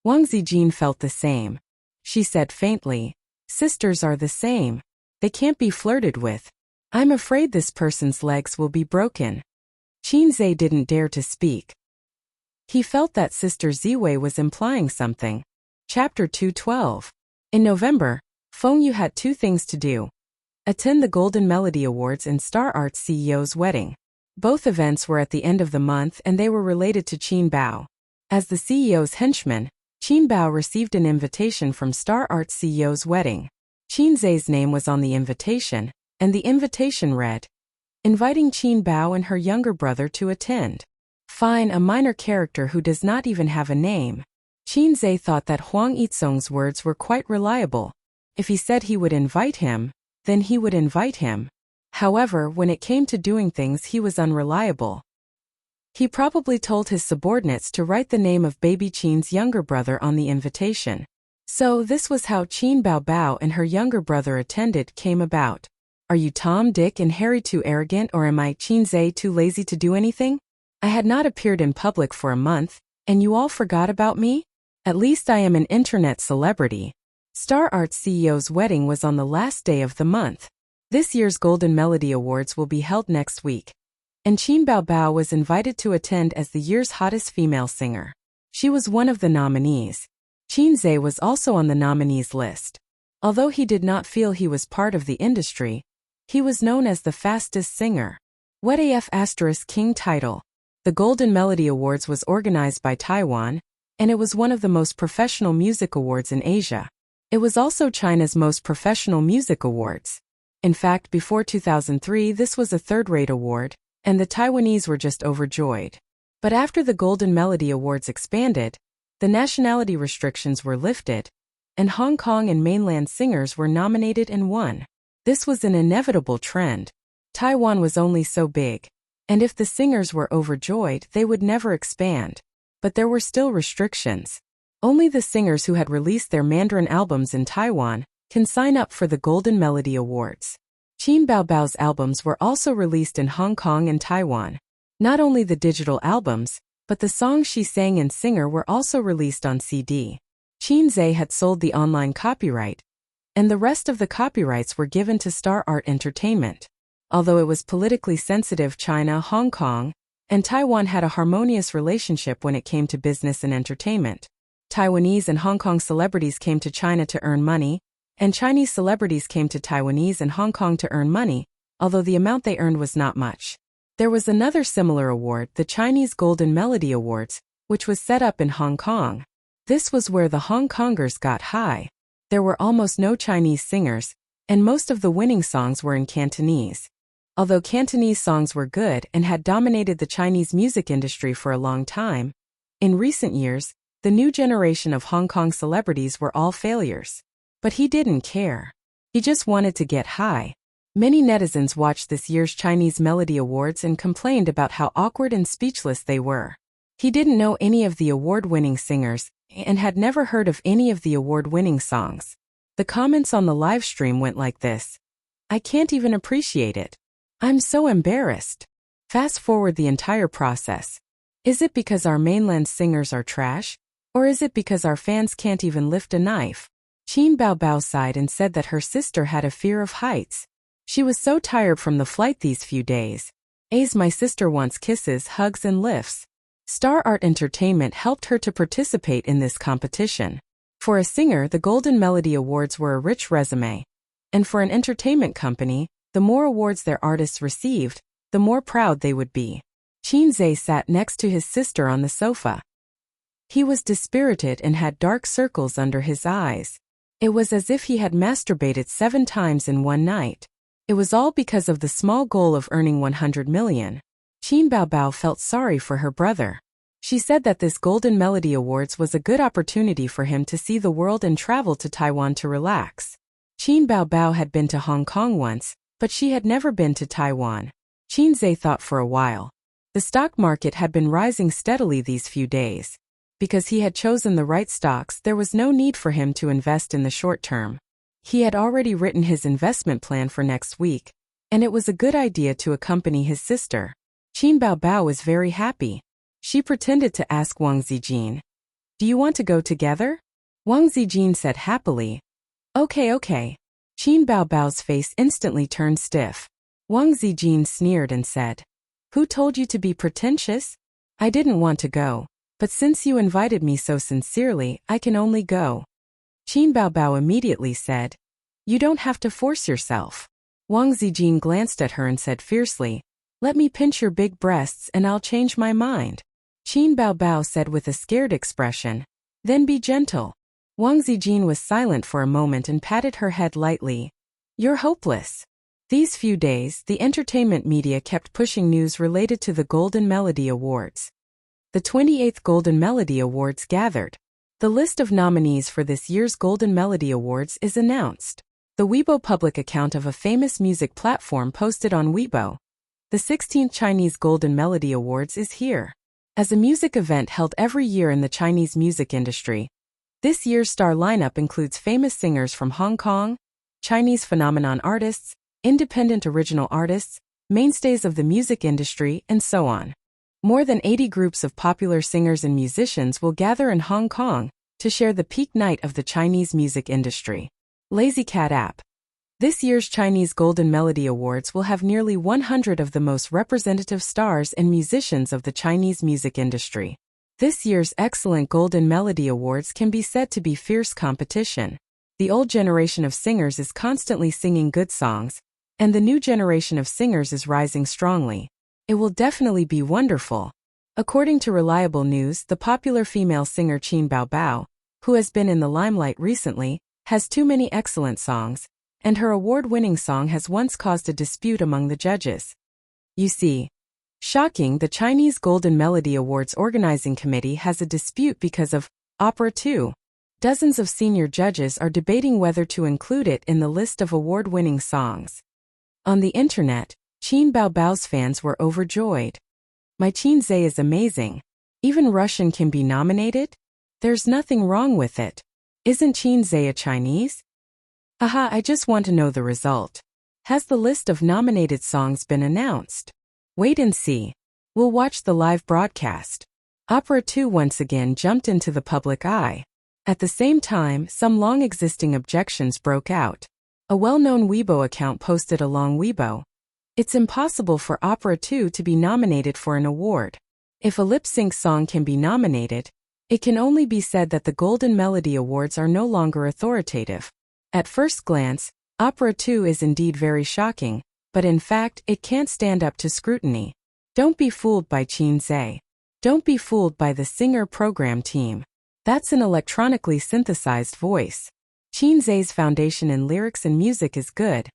A: Wang Zijin felt the same. She said faintly, "Sisters are the same. They can't be flirted with. I'm afraid this person's legs will be broken." Qin Zhe didn't dare to speak. He felt that Sister Ziwei was implying something. Chapter 212. In November, Feng Yu had two things to do. Attend the Golden Melody Awards and Star Arts CEO's wedding. Both events were at the end of the month and they were related to Qin Bao. As the CEO's henchman, Qin Bao received an invitation from Star Arts CEO's wedding. Qin Zhe's name was on the invitation, and the invitation read, inviting Qin Bao and her younger brother to attend. Fine, a minor character who does not even have a name. Qin Zhe thought that Huang Yizong's words were quite reliable. If he said he would invite him, then he would invite him. However, when it came to doing things, he was unreliable. He probably told his subordinates to write the name of baby Qin's younger brother on the invitation. So this was how Qin Bao Bao and her younger brother attended came about. Are you Tom, Dick, and Harry too arrogant, or am I, Qin Zhe, too lazy to do anything? I had not appeared in public for a month, and you all forgot about me? At least I am an internet celebrity. Star Arts CEO's wedding was on the last day of the month. This year's Golden Melody Awards will be held next week. And Qin Bao Bao was invited to attend as the year's hottest female singer. She was one of the nominees. Qin Zhe was also on the nominees list. Although he did not feel he was part of the industry, he was known as the fastest singer. What AF * King title. The Golden Melody Awards was organized by Taiwan, and it was one of the most professional music awards in Asia. It was also China's most professional music awards. In fact, before 2003 this was a third-rate award, and the Taiwanese were just overjoyed. But after the Golden Melody Awards expanded, the nationality restrictions were lifted, and Hong Kong and mainland singers were nominated and won. This was an inevitable trend. Taiwan was only so big, and if the singers were overjoyed, they would never expand. But there were still restrictions. Only the singers who had released their Mandarin albums in Taiwan can sign up for the Golden Melody Awards. Qin Bao Bao's albums were also released in Hong Kong and Taiwan. Not only the digital albums, but the songs she sang and singer were also released on CD. Qin Zhe had sold the online copyright, and the rest of the copyrights were given to Star Art Entertainment. Although it was politically sensitive, China, Hong Kong, and Taiwan had a harmonious relationship when it came to business and entertainment. Taiwanese and Hong Kong celebrities came to China to earn money, and Chinese celebrities came to Taiwanese and Hong Kong to earn money, although the amount they earned was not much. There was another similar award, the Chinese Golden Melody Awards, which was set up in Hong Kong. This was where the Hong Kongers got high. There were almost no Chinese singers, and most of the winning songs were in Cantonese. Although Cantonese songs were good and had dominated the Chinese music industry for a long time, in recent years, the new generation of Hong Kong celebrities were all failures. But he didn't care. He just wanted to get high. Many netizens watched this year's Chinese Melody Awards and complained about how awkward and speechless they were. He didn't know any of the award-winning singers and had never heard of any of the award-winning songs. The comments on the live stream went like this: "I can't even appreciate it. I'm so embarrassed." Fast forward the entire process. Is it because our mainland singers are trash? Or is it because our fans can't even lift a knife? Qin Baobao sighed and said that her sister had a fear of heights. She was so tired from the flight these few days. My sister wants kisses, hugs and lifts. Star Art Entertainment helped her to participate in this competition. For a singer, the Golden Melody Awards were a rich resume. And for an entertainment company, the more awards their artists received, the more proud they would be. Qin Zhe sat next to his sister on the sofa. He was dispirited and had dark circles under his eyes. It was as if he had masturbated 7 times in one night. It was all because of the small goal of earning 100 million. Qin Baobao felt sorry for her brother. She said that this Golden Melody Awards was a good opportunity for him to see the world and travel to Taiwan to relax. Qin Baobao had been to Hong Kong once, but she had never been to Taiwan. Qin Zhe thought for a while. The stock market had been rising steadily these few days. Because he had chosen the right stocks, there was no need for him to invest in the short term. He had already written his investment plan for next week, and it was a good idea to accompany his sister. Qin Baobao was very happy. She pretended to ask Wang Zijin, "Do you want to go together?" Wang Zijin said happily, Okay. Qin Baobao's face instantly turned stiff. Wang Zijin sneered and said, "Who told you to be pretentious? I didn't want to go, but since you invited me so sincerely, I can only go." Qin Baobao immediately said, "You don't have to force yourself." Wang Zijin glanced at her and said fiercely, "Let me pinch your big breasts and I'll change my mind." Qin Baobao said with a scared expression, "Then be gentle." Wang Zijin was silent for a moment and patted her head lightly. "You're hopeless." These few days, the entertainment media kept pushing news related to the Golden Melody Awards. The 28th Golden Melody Awards gathered. The list of nominees for this year's Golden Melody Awards is announced. The Weibo public account of a famous music platform posted on Weibo. The 16th Chinese Golden Melody Awards is here. As a music event held every year in the Chinese music industry, this year's star lineup includes famous singers from Hong Kong, Chinese phenomenon artists, independent original artists, mainstays of the music industry, and so on. More than 80 groups of popular singers and musicians will gather in Hong Kong to share the peak night of the Chinese music industry. Lazy Cat app. This year's Chinese Golden Melody Awards will have nearly 100 of the most representative stars and musicians of the Chinese music industry. This year's excellent Golden Melody Awards can be said to be fierce competition. The old generation of singers is constantly singing good songs, and the new generation of singers is rising strongly. It will definitely be wonderful. According to reliable news, the popular female singer Qin Baobao, who has been in the limelight recently, has too many excellent songs, and her award-winning song has once caused a dispute among the judges. You see, shocking, the Chinese Golden Melody Awards organizing committee has a dispute because of Opera 2. Dozens of senior judges are debating whether to include it in the list of award-winning songs. On the internet, Qin Baobao's fans were overjoyed. "My Qin Zhe is amazing. Even Russian can be nominated? There's nothing wrong with it. Isn't Qin Zhe a Chinese? Haha, I just want to know the result. Has the list of nominated songs been announced? Wait and see. We'll watch the live broadcast." Opera 2 once again jumped into the public eye. At the same time, some long-existing objections broke out. A well-known Weibo account posted along Weibo, "It's impossible for Opera 2 to be nominated for an award. If a lip-sync song can be nominated, it can only be said that the Golden Melody Awards are no longer authoritative." At first glance, Opera 2 is indeed very shocking, but in fact, it can't stand up to scrutiny. Don't be fooled by Qin Zhe. Don't be fooled by the singer program team. That's an electronically synthesized voice. Qin Zhe's foundation in lyrics and music is good,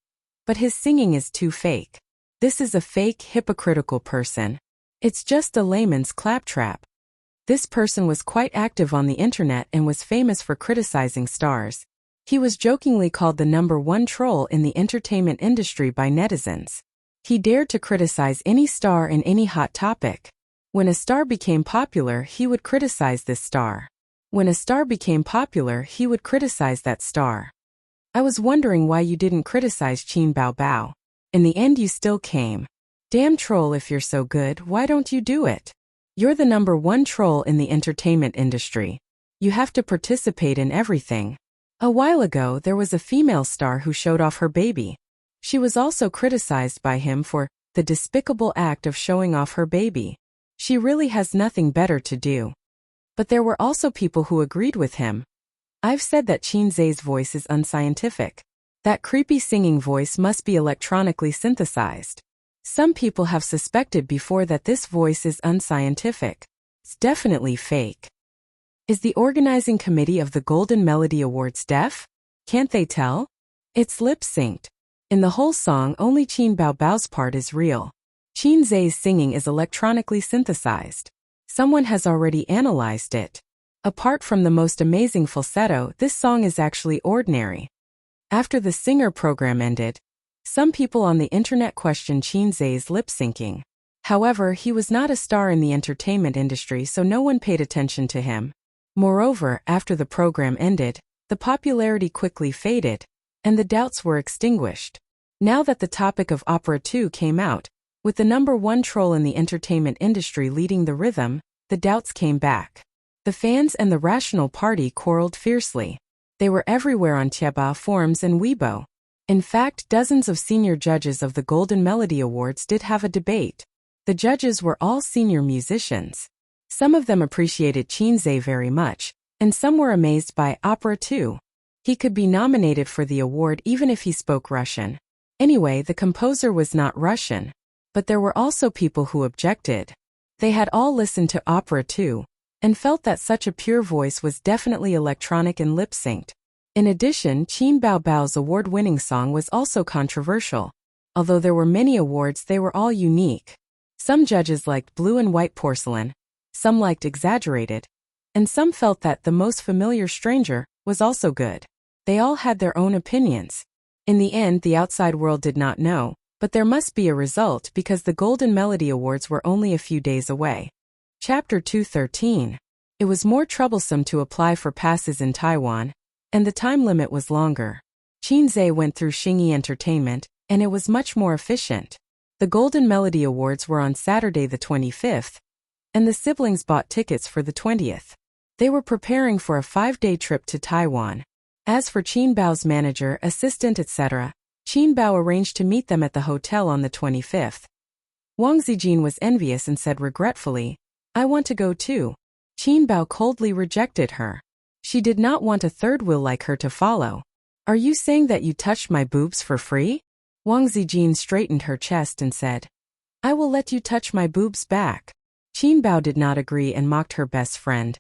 A: but his singing is too fake. This is a fake, hypocritical person. It's just a layman's claptrap. This person was quite active on the internet and was famous for criticizing stars. He was jokingly called the #1 troll in the entertainment industry by netizens. He dared to criticize any star in any hot topic. When a star became popular, he would criticize this star. When a star became popular, he would criticize that star. I was wondering why you didn't criticize Qin Bao Bao. In the end you still came. Damn troll, if you're so good, why don't you do it? You're the #1 troll in the entertainment industry. You have to participate in everything. A while ago there was a female star who showed off her baby. She was also criticized by him for the despicable act of showing off her baby. She really has nothing better to do. But there were also people who agreed with him. I've said that Qin Zhe's voice is unscientific. That creepy singing voice must be electronically synthesized. Some people have suspected before that this voice is unscientific. It's definitely fake. Is the organizing committee of the Golden Melody Awards deaf? Can't they tell? It's lip-synced. In the whole song, only Qin Bao Bao's part is real. Qin Zhe's singing is electronically synthesized. Someone has already analyzed it. Apart from the most amazing falsetto, this song is actually ordinary. After the singer program ended, some people on the internet questioned Qin Zhe's lip-syncing. However, he was not a star in the entertainment industry, so no one paid attention to him. Moreover, after the program ended, the popularity quickly faded, and the doubts were extinguished. Now that the topic of Opera 2 came out, with the #1 troll in the entertainment industry leading the rhythm, the doubts came back. The fans and the Rational Party quarreled fiercely. They were everywhere on Tieba forums and Weibo. In fact, dozens of senior judges of the Golden Melody Awards did have a debate. The judges were all senior musicians. Some of them appreciated Qin Zhe very much, and some were amazed by Opera 2. He could be nominated for the award even if he spoke Russian. Anyway, the composer was not Russian. But there were also people who objected. They had all listened to Opera 2, and felt that such a pure voice was definitely electronic and lip-synced. In addition, Qin Bao Bao's award-winning song was also controversial. Although there were many awards, they were all unique. Some judges liked Blue and White Porcelain, some liked Exaggerated, and some felt that The Most Familiar Stranger was also good. They all had their own opinions. In the end, the outside world did not know, but there must be a result because the Golden Melody Awards were only a few days away. Chapter 213. It was more troublesome to apply for passes in Taiwan, and the time limit was longer. Qin Zhe went through Xingyi Entertainment, and it was much more efficient. The Golden Melody Awards were on Saturday the 25th, and the siblings bought tickets for the 20th. They were preparing for a 5-day trip to Taiwan. As for Qin Bao's manager, assistant, etc., Qin Bao arranged to meet them at the hotel on the 25th. Wang Zijin was envious and said regretfully, "I want to go too." Qin Bao coldly rejected her. She did not want a third wheel like her to follow. "Are you saying that you touched my boobs for free?" Wang Zijin straightened her chest and said, "I will let you touch my boobs back." Qin Bao did not agree and mocked her best friend.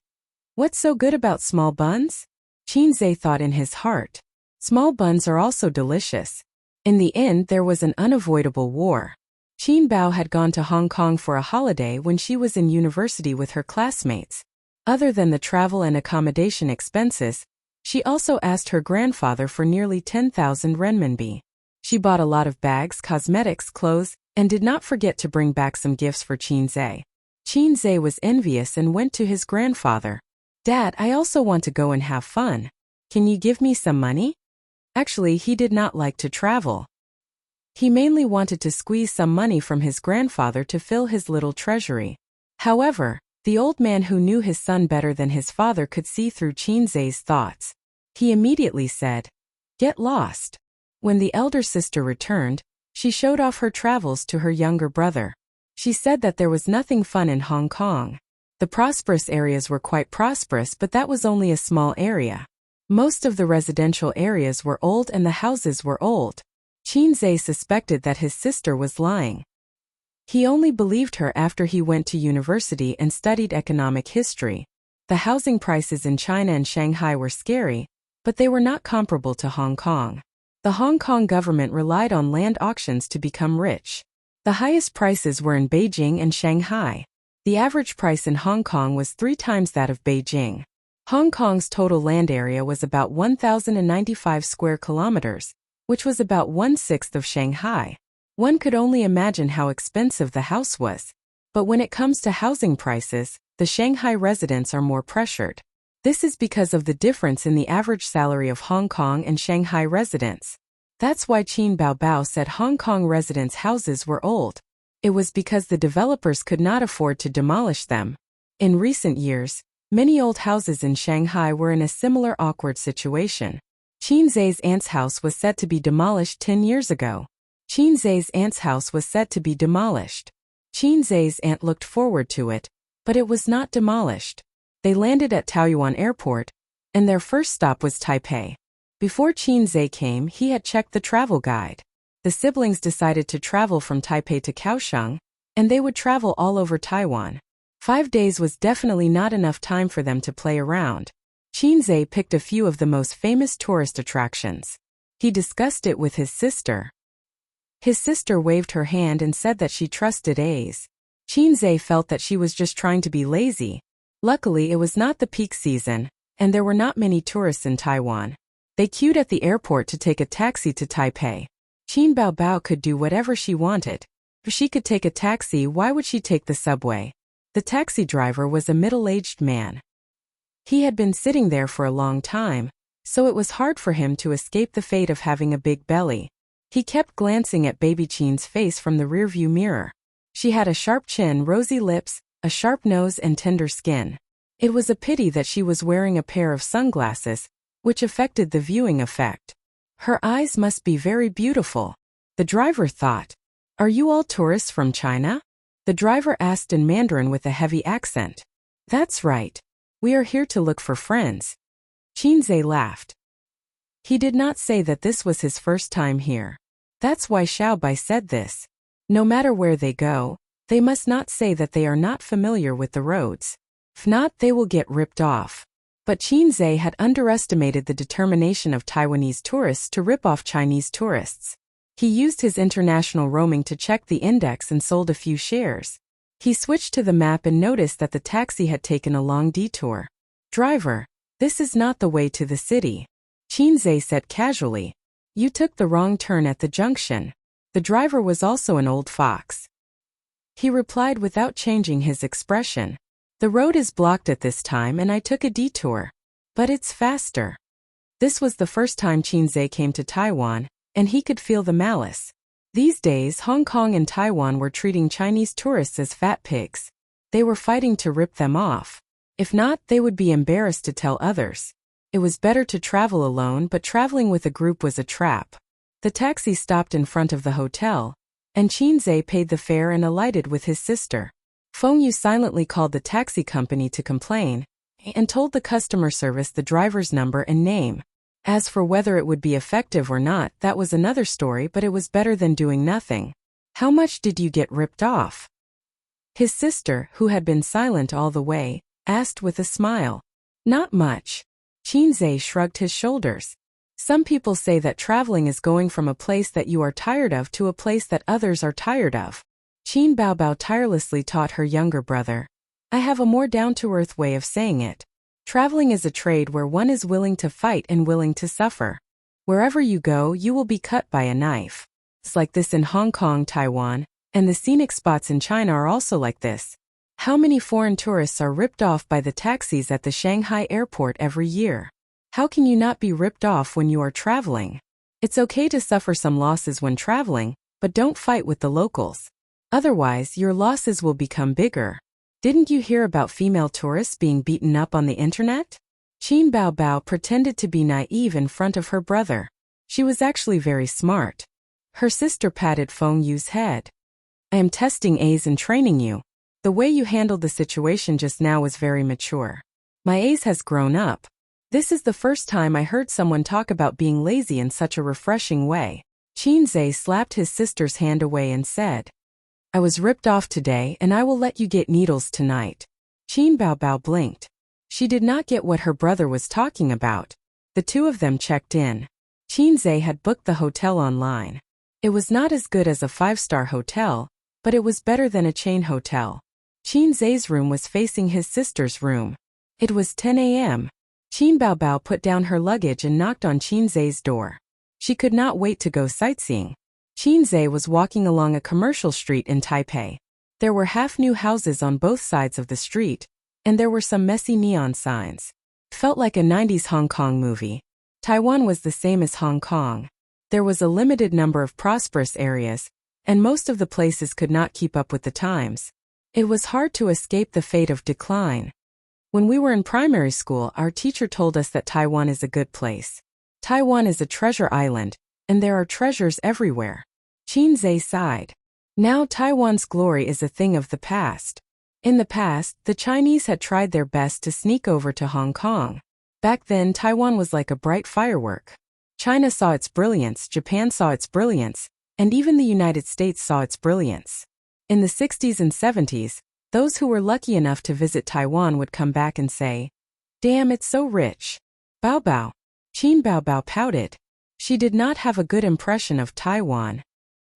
A: "What's so good about small buns?" Qin Zhe thought in his heart. Small buns are also delicious. In the end, there was an unavoidable war. Qin Bao had gone to Hong Kong for a holiday when she was in university with her classmates. Other than the travel and accommodation expenses, she also asked her grandfather for nearly 10,000 renminbi. She bought a lot of bags, cosmetics, clothes, and did not forget to bring back some gifts for Qin Zhe. Qin Zhe was envious and went to his grandfather. "Dad, I also want to go and have fun. Can you give me some money?" Actually, he did not like to travel. He mainly wanted to squeeze some money from his grandfather to fill his little treasury. However, the old man who knew his son better than his father could see through Qin Zhe's thoughts. He immediately said, "Get lost." When the elder sister returned, she showed off her travels to her younger brother. She said that there was nothing fun in Hong Kong. The prosperous areas were quite prosperous, but that was only a small area. Most of the residential areas were old and the houses were old. Qin Zhe suspected that his sister was lying. He only believed her after he went to university and studied economic history. The housing prices in China and Shanghai were scary, but they were not comparable to Hong Kong. The Hong Kong government relied on land auctions to become rich. The highest prices were in Beijing and Shanghai. The average price in Hong Kong was 3 times that of Beijing. Hong Kong's total land area was about 1,095 square kilometers, which was about 1/6 of Shanghai. One could only imagine how expensive the house was. But when it comes to housing prices, the Shanghai residents are more pressured. This is because of the difference in the average salary of Hong Kong and Shanghai residents. That's why Qin Baobao said Hong Kong residents' houses were old. It was because the developers could not afford to demolish them. In recent years, many old houses in Shanghai were in a similar awkward situation. Qin Zai's aunt's house was set to be demolished 10 years ago. Qin Zai's aunt's house was set to be demolished. Qin Zai's aunt looked forward to it, but it was not demolished. They landed at Taoyuan Airport, and their first stop was Taipei. Before Qin Zai came, he had checked the travel guide. The siblings decided to travel from Taipei to Kaohsiung, and they would travel all over Taiwan. 5 days was definitely not enough time for them to play around. Qin Zai picked a few of the most famous tourist attractions. He discussed it with his sister. His sister waved her hand and said that she trusted A's. Qin Zai felt that she was just trying to be lazy. Luckily, it was not the peak season, and there were not many tourists in Taiwan. They queued at the airport to take a taxi to Taipei. Qin Baobao could do whatever she wanted. If she could take a taxi, why would she take the subway? The taxi driver was a middle-aged man. He had been sitting there for a long time, so it was hard for him to escape the fate of having a big belly. He kept glancing at baby Qin's face from the rearview mirror. She had a sharp chin, rosy lips, a sharp nose and tender skin. It was a pity that she was wearing a pair of sunglasses, which affected the viewing effect. Her eyes must be very beautiful. The driver thought. Are you all tourists from China? The driver asked in Mandarin with a heavy accent. That's right. We are here to look for friends. Qin Zai laughed. He did not say that this was his first time here. That's why Xiao Bai said this. No matter where they go, they must not say that they are not familiar with the roads. If not, they will get ripped off. But Qin Zai had underestimated the determination of Taiwanese tourists to rip off Chinese tourists. He used his international roaming to check the index and sold a few shares. He switched to the map and noticed that the taxi had taken a long detour. Driver, this is not the way to the city. Qin Zai said casually. You took the wrong turn at the junction. The driver was also an old fox. He replied without changing his expression. The road is blocked at this time and I took a detour. But it's faster. This was the first time Qin Zai came to Taiwan, and he could feel the malice. These days, Hong Kong and Taiwan were treating Chinese tourists as fat pigs. They were fighting to rip them off. If not, they would be embarrassed to tell others. It was better to travel alone, but traveling with a group was a trap. The taxi stopped in front of the hotel, and Qin Zai paid the fare and alighted with his sister. Feng Yu silently called the taxi company to complain, and told the customer service the driver's number and name. As for whether it would be effective or not, that was another story, but it was better than doing nothing. How much did you get ripped off? His sister, who had been silent all the way, asked with a smile. Not much. Qin Zai shrugged his shoulders. Some people say that traveling is going from a place that you are tired of to a place that others are tired of. Qin Baobao tirelessly taught her younger brother. I have a more down-to-earth way of saying it. Traveling is a trade where one is willing to fight and willing to suffer. Wherever you go, you will be cut by a knife. It's like this in Hong Kong, Taiwan, and the scenic spots in China are also like this. How many foreign tourists are ripped off by the taxis at the Shanghai airport every year? How can you not be ripped off when you are traveling? It's okay to suffer some losses when traveling, but don't fight with the locals. Otherwise, your losses will become bigger. Didn't you hear about female tourists being beaten up on the internet? Qin Baobao pretended to be naive in front of her brother. She was actually very smart. Her sister patted Feng Yu's head. I am testing A's and training you. The way you handled the situation just now was very mature. My A's has grown up. This is the first time I heard someone talk about being lazy in such a refreshing way. Qin Zai slapped his sister's hand away and said, I was ripped off today and I will let you get needles tonight. Qin Baobao blinked. She did not get what her brother was talking about. The two of them checked in. Qin Zai had booked the hotel online. It was not as good as a 5-star hotel, but it was better than a chain hotel. Qin Zai's room was facing his sister's room. It was 10 a.m. Qin Baobao put down her luggage and knocked on Qin Zhe's door. She could not wait to go sightseeing. Qin Zhe was walking along a commercial street in Taipei. There were half-new houses on both sides of the street, and there were some messy neon signs. It felt like a 90s Hong Kong movie. Taiwan was the same as Hong Kong. There was a limited number of prosperous areas, and most of the places could not keep up with the times. It was hard to escape the fate of decline. When we were in primary school, our teacher told us that Taiwan is a good place. Taiwan is a treasure island, and there are treasures everywhere. Qin Zhe sighed. Now Taiwan's glory is a thing of the past. In the past, the Chinese had tried their best to sneak over to Hong Kong. Back then, Taiwan was like a bright firework. China saw its brilliance, Japan saw its brilliance, and even the United States saw its brilliance. In the 60s and 70s, those who were lucky enough to visit Taiwan would come back and say, "Damn, it's so rich." Baobao. Qin Baobao pouted. She did not have a good impression of Taiwan.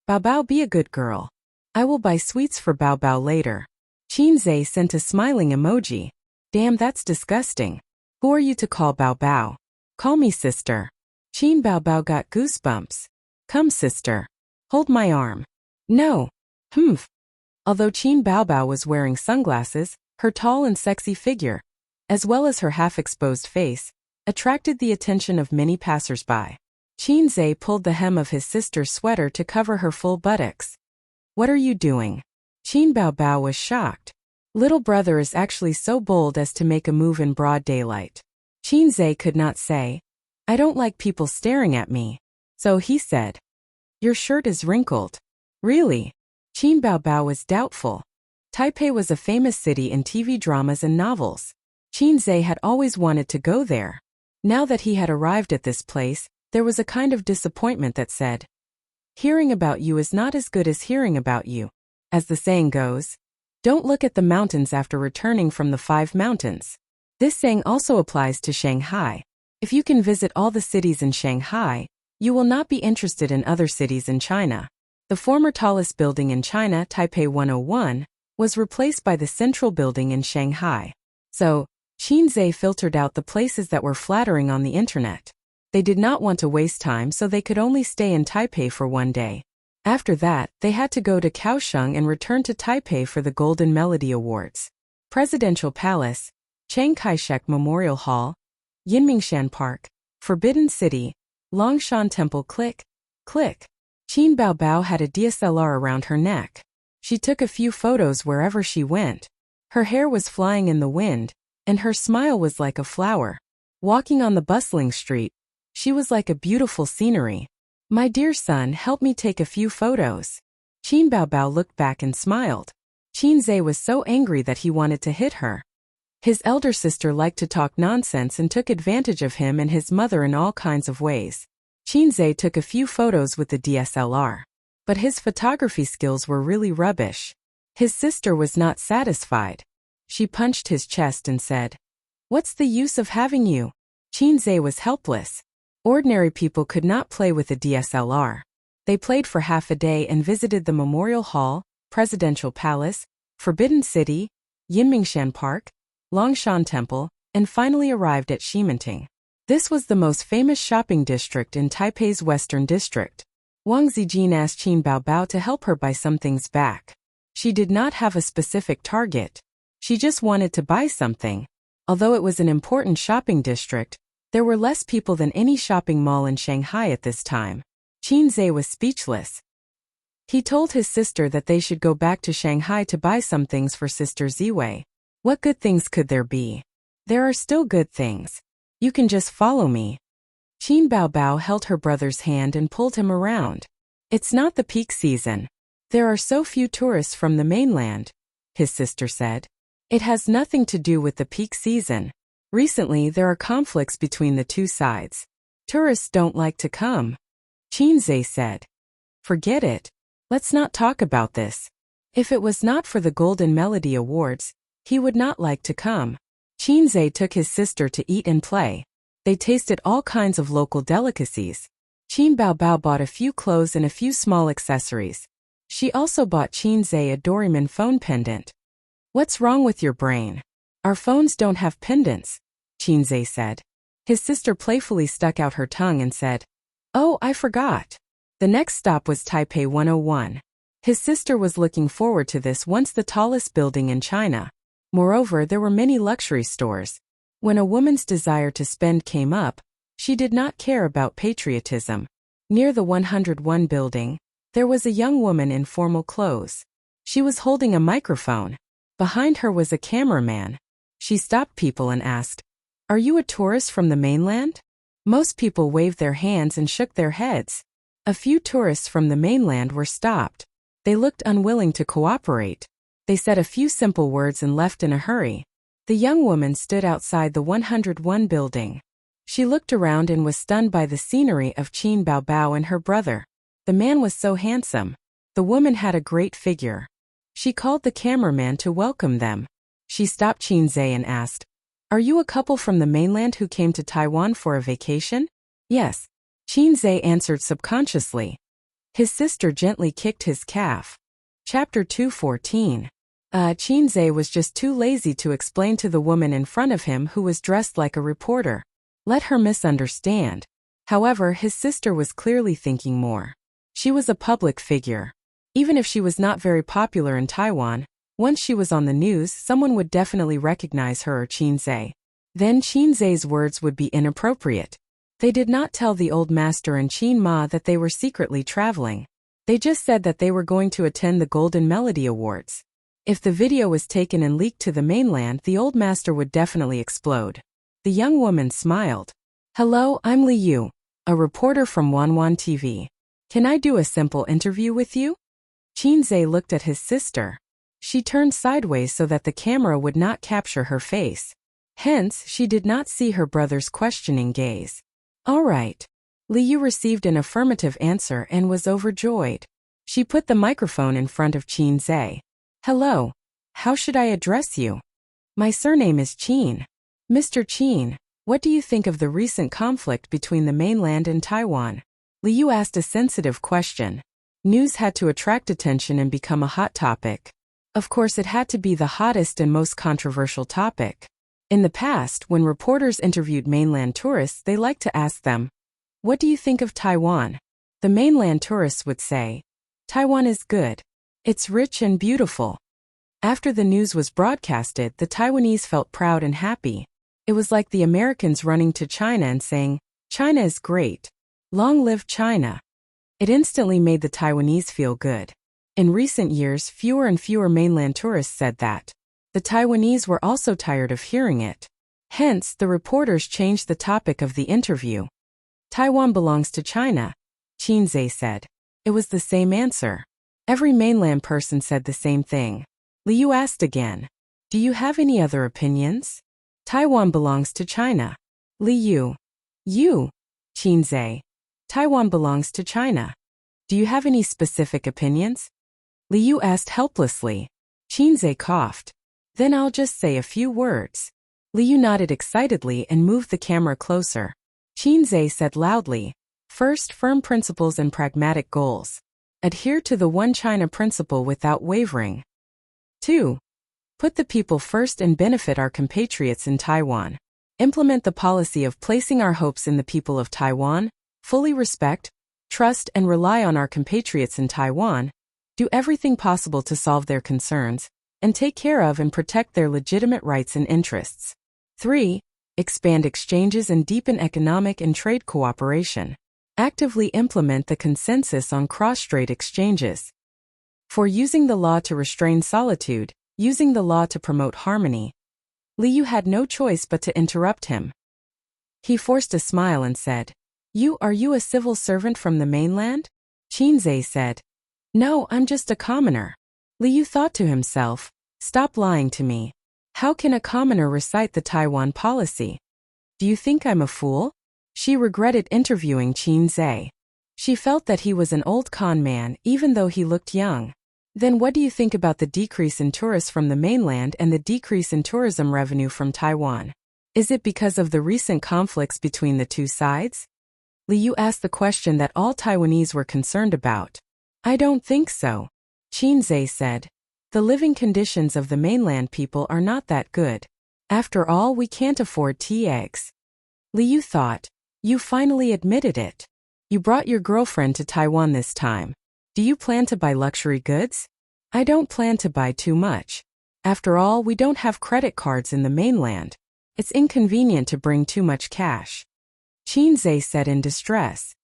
A: Baobao, be a good girl. I will buy sweets for Baobao later. Qin Zhe sent a smiling emoji. Damn, that's disgusting. Who are you to call Baobao? Call me sister. Qin Baobao got goosebumps. Come, sister. Hold my arm. No. Humph. Although Qin Baobao was wearing sunglasses, her tall and sexy figure, as well as her half-exposed face, attracted the attention of many passers-by. Qin Zhe pulled the hem of his sister's sweater to cover her full buttocks. What are you doing? Qin Baobao was shocked. Little brother is actually so bold as to make a move in broad daylight. Qin Zhe could not say, I don't like people staring at me. So he said, your shirt is wrinkled. Really? Qin Baobao was doubtful. Taipei was a famous city in TV dramas and novels. Qin Zhe had always wanted to go there. Now that he had arrived at this place, there was a kind of disappointment that said, hearing about you is not as good as hearing about you. As the saying goes, don't look at the mountains after returning from the 5 mountains. This saying also applies to Shanghai. If you can visit all the cities in Shanghai, you will not be interested in other cities in China. The former tallest building in China, Taipei 101, was replaced by the central building in Shanghai. So, Qin Zhe filtered out the places that were flattering on the internet. They did not want to waste time, so they could only stay in Taipei for one day. After that, they had to go to Kaohsiung and return to Taipei for the Golden Melody Awards. Presidential Palace, Chiang Kai-shek Memorial Hall, Yinmingshan Park, Forbidden City, Longshan Temple. Click, click. Qin Baobao had a DSLR around her neck. She took a few photos wherever she went. Her hair was flying in the wind, and her smile was like a flower. Walking on the bustling street, she was like a beautiful scenery. My dear son, help me take a few photos. Qin Baobao looked back and smiled. Qin Zhe was so angry that he wanted to hit her. His elder sister liked to talk nonsense and took advantage of him and his mother in all kinds of ways. Qin Zhe took a few photos with the DSLR. But his photography skills were really rubbish. His sister was not satisfied. She punched his chest and said, what's the use of having you? Qin Zhe was helpless. Ordinary people could not play with a DSLR. They played for half a day and visited the Memorial Hall, Presidential Palace, Forbidden City, Yinmingshan Park, Longshan Temple, and finally arrived at Ximenting. This was the most famous shopping district in Taipei's Western District. Wang Zijin asked Qin Baobao to help her buy some things back. She did not have a specific target. She just wanted to buy something. Although it was an important shopping district, there were less people than any shopping mall in Shanghai at this time. Qin Zhe was speechless. He told his sister that they should go back to Shanghai to buy some things for Sister Ziwei. What good things could there be? There are still good things. You can just follow me. Qin Baobao held her brother's hand and pulled him around. It's not the peak season. There are so few tourists from the mainland, his sister said. It has nothing to do with the peak season. Recently, there are conflicts between the two sides. Tourists don't like to come. Qin Zhe said. Forget it. Let's not talk about this. If it was not for the Golden Melody Awards, he would not like to come. Qin Zhe took his sister to eat and play. They tasted all kinds of local delicacies. Qin Baobao bought a few clothes and a few small accessories. She also bought Qin Zhe a Doraemon phone pendant. What's wrong with your brain? Our phones don't have pendants, Qinzhe said. His sister playfully stuck out her tongue and said, "Oh, I forgot." The next stop was Taipei 101. His sister was looking forward to this, once the tallest building in China. Moreover, there were many luxury stores. When a woman's desire to spend came up, she did not care about patriotism. Near the 101 building, there was a young woman in formal clothes. She was holding a microphone. Behind her was a cameraman. She stopped people and asked, "Are you a tourist from the mainland?" Most people waved their hands and shook their heads. A few tourists from the mainland were stopped. They looked unwilling to cooperate. They said a few simple words and left in a hurry. The young woman stood outside the 101 building. She looked around and was stunned by the scenery of Qin Baobao and her brother. The man was so handsome. The woman had a great figure. She called the cameraman to welcome them. She stopped Qinzhe and asked, "Are you a couple from the mainland who came to Taiwan for a vacation?" "Yes," Qinzhe answered subconsciously. His sister gently kicked his calf. Chapter 214. Qinzhe was just too lazy to explain to the woman in front of him, who was dressed like a reporter. Let her misunderstand. However, his sister was clearly thinking more. She was a public figure. Even if she was not very popular in Taiwan, once she was on the news, someone would definitely recognize her or Qinzhe. Then Qinzhe's words would be inappropriate. They did not tell the old master and Qin Ma that they were secretly traveling. They just said that they were going to attend the Golden Melody Awards. If the video was taken and leaked to the mainland, the old master would definitely explode. The young woman smiled. "Hello, I'm Li Yu, a reporter from Wanwan TV. Can I do a simple interview with you?" Qinzhe looked at his sister. She turned sideways so that the camera would not capture her face. Hence, she did not see her brother's questioning gaze. "All right." Li Yu received an affirmative answer and was overjoyed. She put the microphone in front of Qinzhe. "Hello. How should I address you?" "My surname is Qin." "Mr. Qin, what do you think of the recent conflict between the mainland and Taiwan?" Li Yu asked a sensitive question. News had to attract attention and become a hot topic. Of course, it had to be the hottest and most controversial topic. In the past, when reporters interviewed mainland tourists, they liked to ask them, "What do you think of Taiwan?" The mainland tourists would say, "Taiwan is good. It's rich and beautiful." After the news was broadcasted, the Taiwanese felt proud and happy. It was like the Americans running to China and saying, "China is great. Long live China." It instantly made the Taiwanese feel good. In recent years, fewer and fewer mainland tourists said that. The Taiwanese were also tired of hearing it. Hence, the reporters changed the topic of the interview. "Taiwan belongs to China," Qinzhe said. It was the same answer. Every mainland person said the same thing. Li Yu asked again, "Do you have any other opinions?" "Taiwan belongs to China." Li Yu. "You?" Qinzhe. "Taiwan belongs to China. Do you have any specific opinions?" Li Yu asked helplessly. Qinzhe coughed. "Then I'll just say a few words." Li Yu nodded excitedly and moved the camera closer. Qinzhe said loudly, "First, firm principles and pragmatic goals. Adhere to the One China principle without wavering. 2. Put the people first and benefit our compatriots in Taiwan. Implement the policy of placing our hopes in the people of Taiwan, fully respect, trust and rely on our compatriots in Taiwan, do everything possible to solve their concerns, and take care of and protect their legitimate rights and interests. 3. Expand exchanges and deepen economic and trade cooperation. Actively implement the consensus on cross-strait exchanges. 4. Using the law to restrain solitude, using the law to promote harmony." Li Yu had no choice but to interrupt him. He forced a smile and said, Are you a civil servant from the mainland?" Qinzhe said, "No, I'm just a commoner." Li Yu thought to himself, "Stop lying to me. How can a commoner recite the Taiwan policy? Do you think I'm a fool?" She regretted interviewing Qinzhe. She felt that he was an old con man even though he looked young. "Then what do you think about the decrease in tourists from the mainland and the decrease in tourism revenue from Taiwan? Is it because of the recent conflicts between the two sides?" Li Yu asked the question that all Taiwanese were concerned about. "I don't think so," Qinzhe said. "The living conditions of the mainland people are not that good. After all, we can't afford tea eggs. Liu thought. You finally admitted it. You brought your girlfriend to Taiwan this time. Do you plan to buy luxury goods? I don't plan to buy too much. After all, we don't have credit cards in the mainland. It's inconvenient to bring too much cash. Qin Zhe said in distress.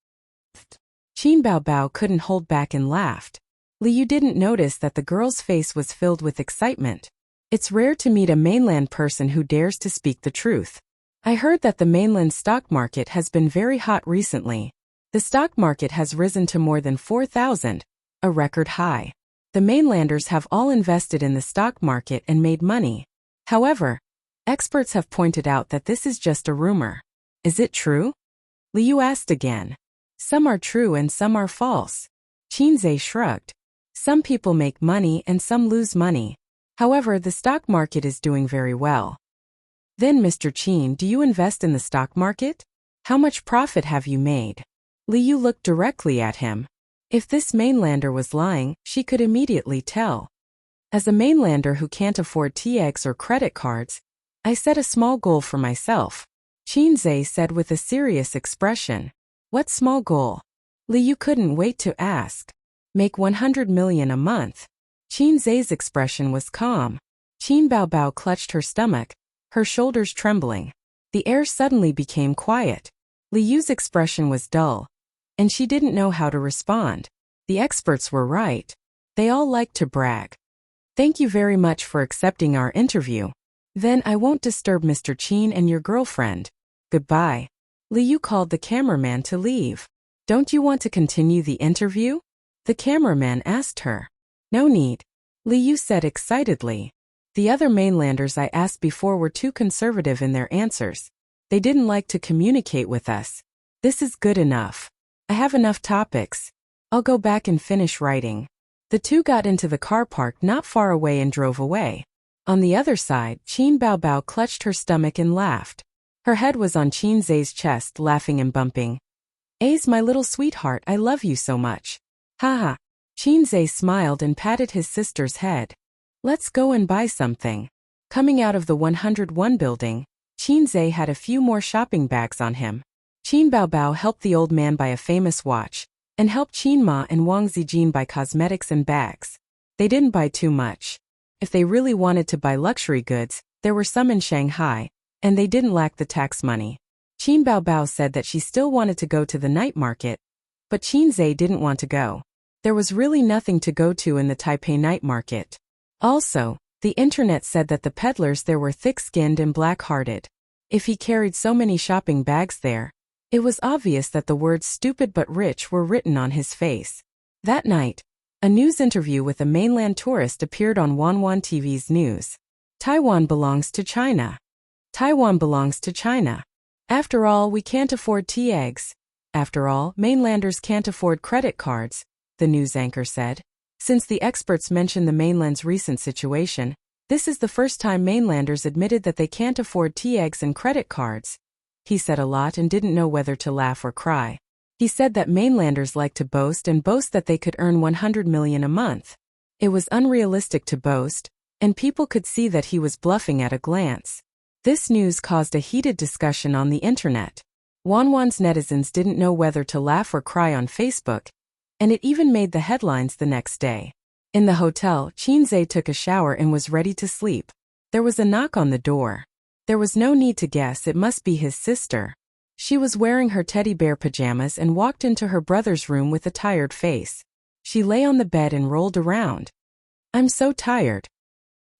A: Qin Baobao couldn't hold back and laughed. Liu didn't notice that the girl's face was filled with excitement. It's rare to meet a mainland person who dares to speak the truth. I heard that the mainland stock market has been very hot recently. The stock market has risen to more than 4,000, a record high. The mainlanders have all invested in the stock market and made money. However, experts have pointed out that this is just a rumor. Is it true? Liu asked again. Some are true and some are false. Qin Zhe shrugged. Some people make money and some lose money. However, the stock market is doing very well. Then, Mr. Qin, do you invest in the stock market? How much profit have you made? Liu looked directly at him. If this mainlander was lying, she could immediately tell. As a mainlander who can't afford tea eggs or credit cards, I set a small goal for myself. Qin Zhe said with a serious expression. What small goal? Liu couldn't wait to ask. Make 100 million a month. Qin Zhe's expression was calm. Qin Baobao clutched her stomach, her shoulders trembling. The air suddenly became quiet. Liu's expression was dull, and she didn't know how to respond. The experts were right. They all liked to brag. Thank you very much for accepting our interview. Then I won't disturb Mr. Qin and your girlfriend. Goodbye. Liu called the cameraman to leave. Don't you want to continue the interview? The cameraman asked her. No need. Liu said excitedly. The other mainlanders I asked before were too conservative in their answers. They didn't like to communicate with us. This is good enough. I have enough topics. I'll go back and finish writing. The two got into the car park not far away and drove away. On the other side, Qin Baobao clutched her stomach and laughed. Her head was on Qin Zhe's chest, laughing and bumping. Ace, my little sweetheart, I love you so much. Haha. Qin Zhe smiled and patted his sister's head. Let's go and buy something. Coming out of the 101 building, Qin Zhe had a few more shopping bags on him. Qin Baobao helped the old man buy a famous watch, and helped Qin Ma and Wang Zijin buy cosmetics and bags. They didn't buy too much. If they really wanted to buy luxury goods, there were some in Shanghai, and they didn't lack the tax money. Qin Baobao said that she still wanted to go to the night market, but Qin Zhe didn't want to go. There was really nothing to go to in the Taipei night market. Also, the internet said that the peddlers there were thick-skinned and black-hearted. If he carried so many shopping bags there, it was obvious that the words stupid but rich were written on his face. That night, a news interview with a mainland tourist appeared on Wanwan TV's news. Taiwan belongs to China. Taiwan belongs to China. After all, we can't afford tea eggs. After all, mainlanders can't afford credit cards, the news anchor said. Since the experts mentioned the mainland's recent situation, this is the first time mainlanders admitted that they can't afford tea eggs and credit cards. He said a lot and didn't know whether to laugh or cry. He said that mainlanders like to boast and boast that they could earn 100 million a month. It was unrealistic to boast, and people could see that he was bluffing at a glance. This news caused a heated discussion on the internet. Wanwan's netizens didn't know whether to laugh or cry on Facebook, and it even made the headlines the next day. In the hotel, Qin Zhe took a shower and was ready to sleep. There was a knock on the door. There was no need to guess, it must be his sister. She was wearing her teddy bear pajamas and walked into her brother's room with a tired face. She lay on the bed and rolled around. I'm so tired.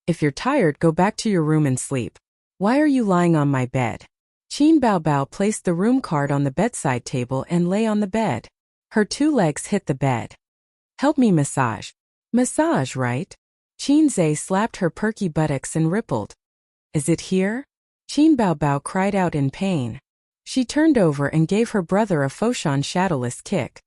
A: If you're tired, go back to your room and sleep. Why are you lying on my bed? Qin Baobao placed the room card on the bedside table and lay on the bed. Her two legs hit the bed. Help me massage. Massage, right? Qin Zhe slapped her perky buttocks and rippled. Is it here? Qin Baobao cried out in pain. She turned over and gave her brother a Foshan shadowless kick.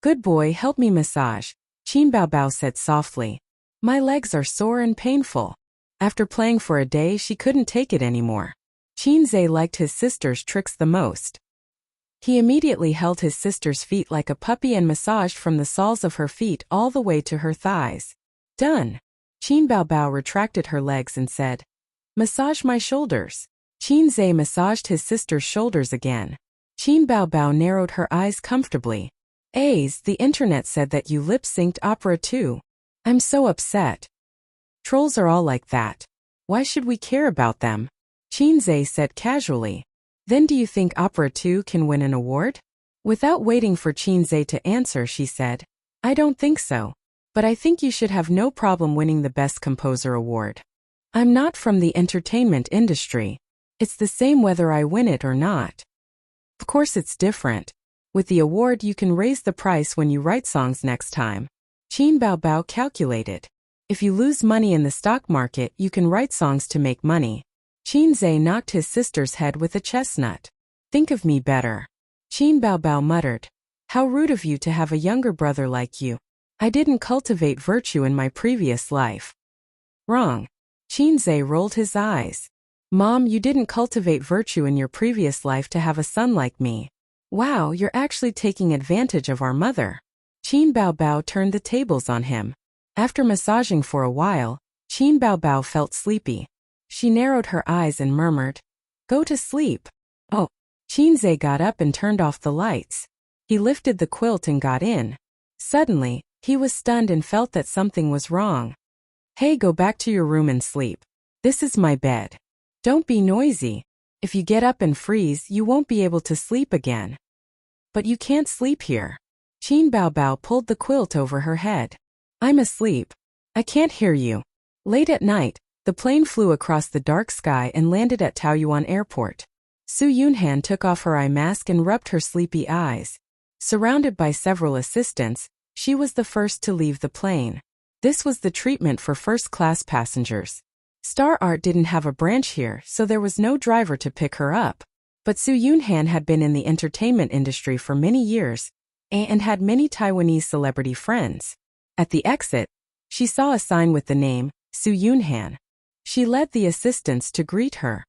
A: Good boy, help me massage, Qin Baobao said softly. My legs are sore and painful. After playing for a day, she couldn't take it anymore. Qin Zhe liked his sister's tricks the most. He immediately held his sister's feet like a puppy and massaged from the soles of her feet all the way to her thighs. Done. Qin Baobao retracted her legs and said, Massage my shoulders. Qin Zhe massaged his sister's shoulders again. Qin Baobao narrowed her eyes comfortably. The internet said that you lip-synced opera too. I'm so upset. Trolls are all like that. Why should we care about them? Qin Zhe said casually. Then do you think opera 2 can win an award? Without waiting for Qin Zhe to answer, she said, I don't think so. But I think you should have no problem winning the Best Composer award. I'm not from the entertainment industry. It's the same whether I win it or not. Of course it's different. With the award you can raise the price when you write songs next time. Qin Baobao calculated. If you lose money in the stock market, you can write songs to make money. Qin Zhe knocked his sister's head with a chestnut. Think of me better. Qin Baobao muttered. How rude of you to have a younger brother like you. I didn't cultivate virtue in my previous life. Wrong. Qin Zhe rolled his eyes. Mom, you didn't cultivate virtue in your previous life to have a son like me. Wow, you're actually taking advantage of our mother. Qin Baobao turned the tables on him. After massaging for a while, Qin Baobao felt sleepy. She narrowed her eyes and murmured, Go to sleep. Oh. Qin Zhe got up and turned off the lights. He lifted the quilt and got in. Suddenly, he was stunned and felt that something was wrong. Hey, go back to your room and sleep. This is my bed. Don't be noisy. If you get up and freeze, you won't be able to sleep again. But you can't sleep here. Qin Baobao pulled the quilt over her head. I'm asleep. I can't hear you. Late at night, the plane flew across the dark sky and landed at Taoyuan Airport. Su Yunhan took off her eye mask and rubbed her sleepy eyes. Surrounded by several assistants, she was the first to leave the plane. This was the treatment for first-class passengers. Star Art didn't have a branch here, so there was no driver to pick her up. But Su Yunhan had been in the entertainment industry for many years and had many Taiwanese celebrity friends. At the exit, she saw a sign with the name, Su Yunhan. She led the assistants to greet her.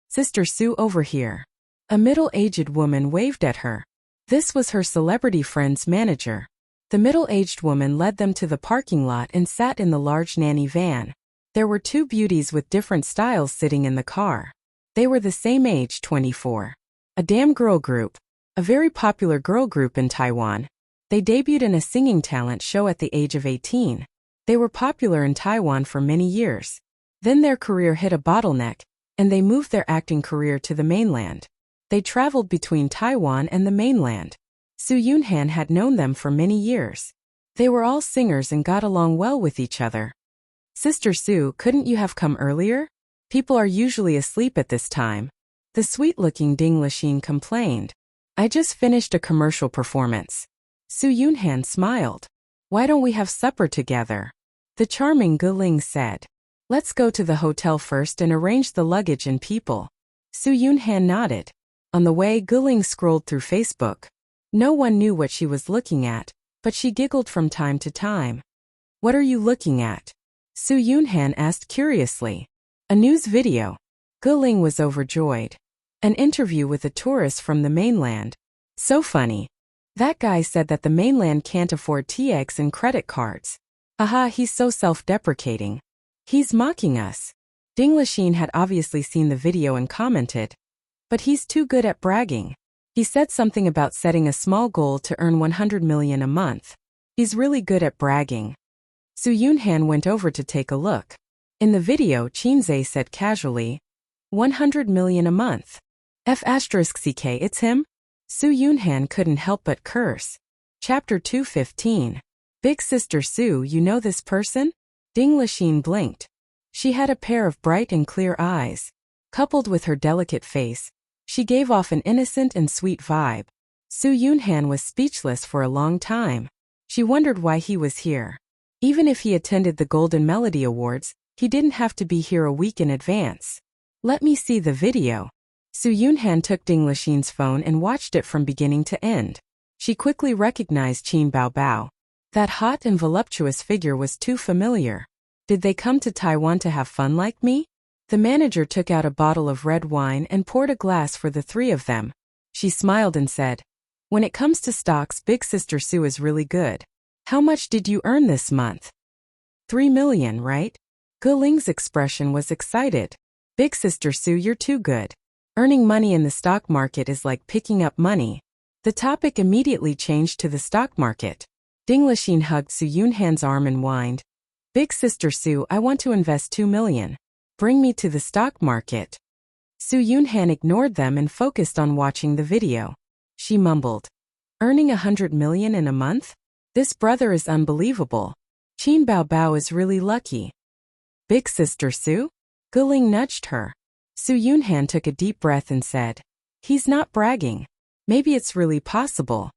A: Sister Su, over here. A middle-aged woman waved at her. This was her celebrity friend's manager. The middle-aged woman led them to the parking lot and sat in the large nanny van. There were two beauties with different styles sitting in the car. They were the same age, 24. A damn girl group. A very popular girl group in Taiwan. They debuted in a singing talent show at the age of 18. They were popular in Taiwan for many years. Then their career hit a bottleneck, and they moved their acting career to the mainland. They traveled between Taiwan and the mainland. Su Yunhan had known them for many years. They were all singers and got along well with each other. Sister Su, couldn't you have come earlier? People are usually asleep at this time. The sweet-looking Ding Lixin complained. I just finished a commercial performance. Su Yunhan smiled. Why don't we have supper together? The charming Guling said. Let's go to the hotel first and arrange the luggage and people. Su Yunhan nodded. On the way, Guling scrolled through Facebook. No one knew what she was looking at, but she giggled from time to time. What are you looking at? Su Yunhan asked curiously. A news video. Guling was overjoyed. An interview with a tourist from the mainland. So funny. That guy said that the mainland can't afford TX and credit cards. Haha, he's so self-deprecating. He's mocking us. Ding Lixin had obviously seen the video and commented. But he's too good at bragging. He said something about setting a small goal to earn 100 million a month. He's really good at bragging. Su Yunhan went over to take a look. In the video, Qin Zhe said casually, 100 million a month. F***ck, it's him? Su Yunhan couldn't help but curse. Chapter 215. Big Sister Su, you know this person? Ding Lixin blinked. She had a pair of bright and clear eyes. Coupled with her delicate face, she gave off an innocent and sweet vibe. Su Yunhan was speechless for a long time. She wondered why he was here. Even if he attended the Golden Melody Awards, he didn't have to be here a week in advance. Let me see the video. Su Yunhan took Ding Lixin's phone and watched it from beginning to end. She quickly recognized Qin Baobao. That hot and voluptuous figure was too familiar. Did they come to Taiwan to have fun like me? The manager took out a bottle of red wine and poured a glass for the three of them. She smiled and said, when it comes to stocks, Big Sister Su is really good. How much did you earn this month? 3 million, right? Guling's expression was excited. Big sister Sue, you're too good. Earning money in the stock market is like picking up money. The topic immediately changed to the stock market. Ding Lachine hugged Su Yunhan's arm and whined. Big sister Sue, I want to invest 2 million. Bring me to the stock market. Su Yunhan ignored them and focused on watching the video. She mumbled. Earning 100 million in a month? This brother is unbelievable. Qin Bao Bao is really lucky. Big sister Sue? Guling nudged her. Su Yunhan took a deep breath and said, he's not bragging. Maybe it's really possible.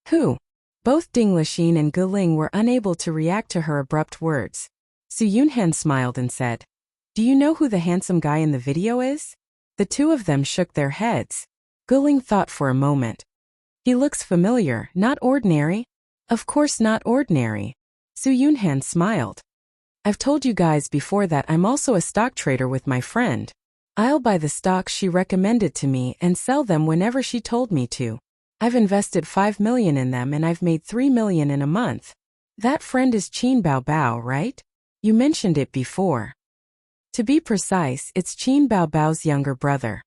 A: Who? Both Ding Lachine and Guling were unable to react to her abrupt words. Su Yunhan smiled and said, do you know who the handsome guy in the video is? The two of them shook their heads. Guling thought for a moment. He looks familiar, not ordinary. Of course not ordinary. Su Yunhan smiled. I've told you guys before that I'm also a stock trader with my friend. I'll buy the stocks she recommended to me and sell them whenever she told me to. I've invested 5 million in them and I've made 3 million in a month. That friend is Qin Bao Bao, right? You mentioned it before. To be precise, it's Qin Bao Bao's younger brother.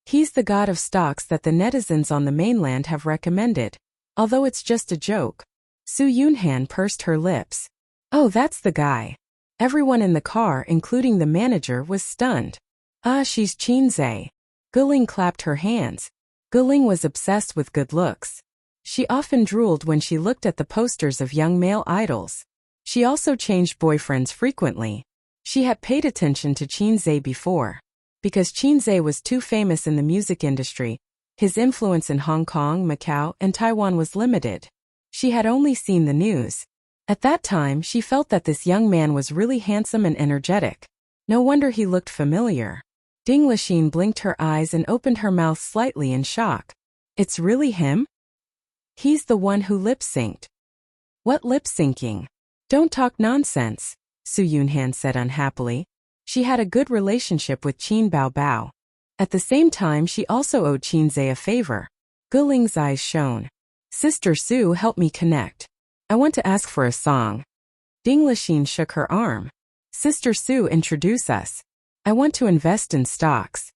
A: He's the god of stocks that the netizens on the mainland have recommended. Although it's just a joke. Su Yunhan pursed her lips. Oh, that's the guy. Everyone in the car, including the manager, was stunned. Ah, she's Qin Zhe. Guling clapped her hands. Guling was obsessed with good looks. She often drooled when she looked at the posters of young male idols. She also changed boyfriends frequently. She had paid attention to Qin Zhe before. Because Qin Zhe was too famous in the music industry, his influence in Hong Kong, Macau, and Taiwan was limited. She had only seen the news. At that time, she felt that this young man was really handsome and energetic. No wonder he looked familiar. Ding Lachine blinked her eyes and opened her mouth slightly in shock. It's really him? He's the one who lip-synced. What lip-syncing? Don't talk nonsense, Su Yunhan said unhappily. She had a good relationship with Qin Bao Bao. At the same time, she also owed Qin Zhe a favor. Guling's eyes shone. Sister Sue, help me connect. I want to ask for a song. Ding Lachine shook her arm. Sister Sue, introduce us. I want to invest in stocks.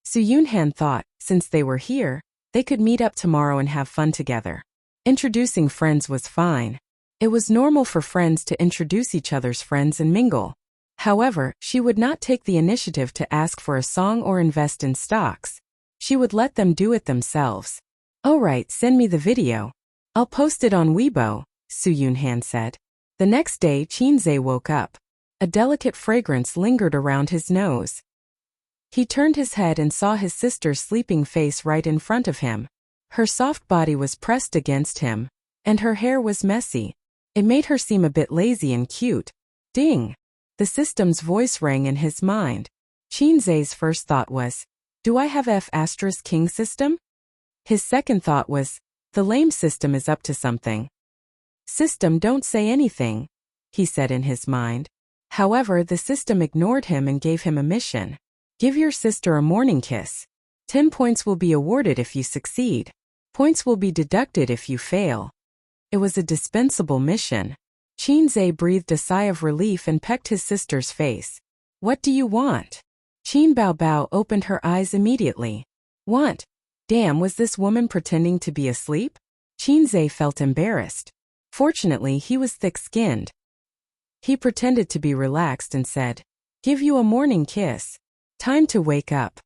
A: Su Yunhan thought, since they were here, they could meet up tomorrow and have fun together. Introducing friends was fine. It was normal for friends to introduce each other's friends and mingle. However, she would not take the initiative to ask for a song or invest in stocks. She would let them do it themselves. Alright, send me the video. I'll post it on Weibo, Su Yunhan said. The next day, Qin Zhe woke up. A delicate fragrance lingered around his nose. He turned his head and saw his sister's sleeping face right in front of him. Her soft body was pressed against him, and her hair was messy. It made her seem a bit lazy and cute. Ding! The system's voice rang in his mind. Qin Zhe's first thought was, do I have F***king system? His second thought was, the lame system is up to something. System, don't say anything, he said in his mind. However, the system ignored him and gave him a mission. Give your sister a morning kiss. 10 points will be awarded if you succeed. Points will be deducted if you fail. It was a dispensable mission. Qin Zhe breathed a sigh of relief and pecked his sister's face. What do you want? Qin Bao Bao opened her eyes immediately. Want? Damn, was this woman pretending to be asleep? Qin Zhe felt embarrassed. Fortunately, he was thick-skinned. He pretended to be relaxed and said, give you a morning kiss. Time to wake up.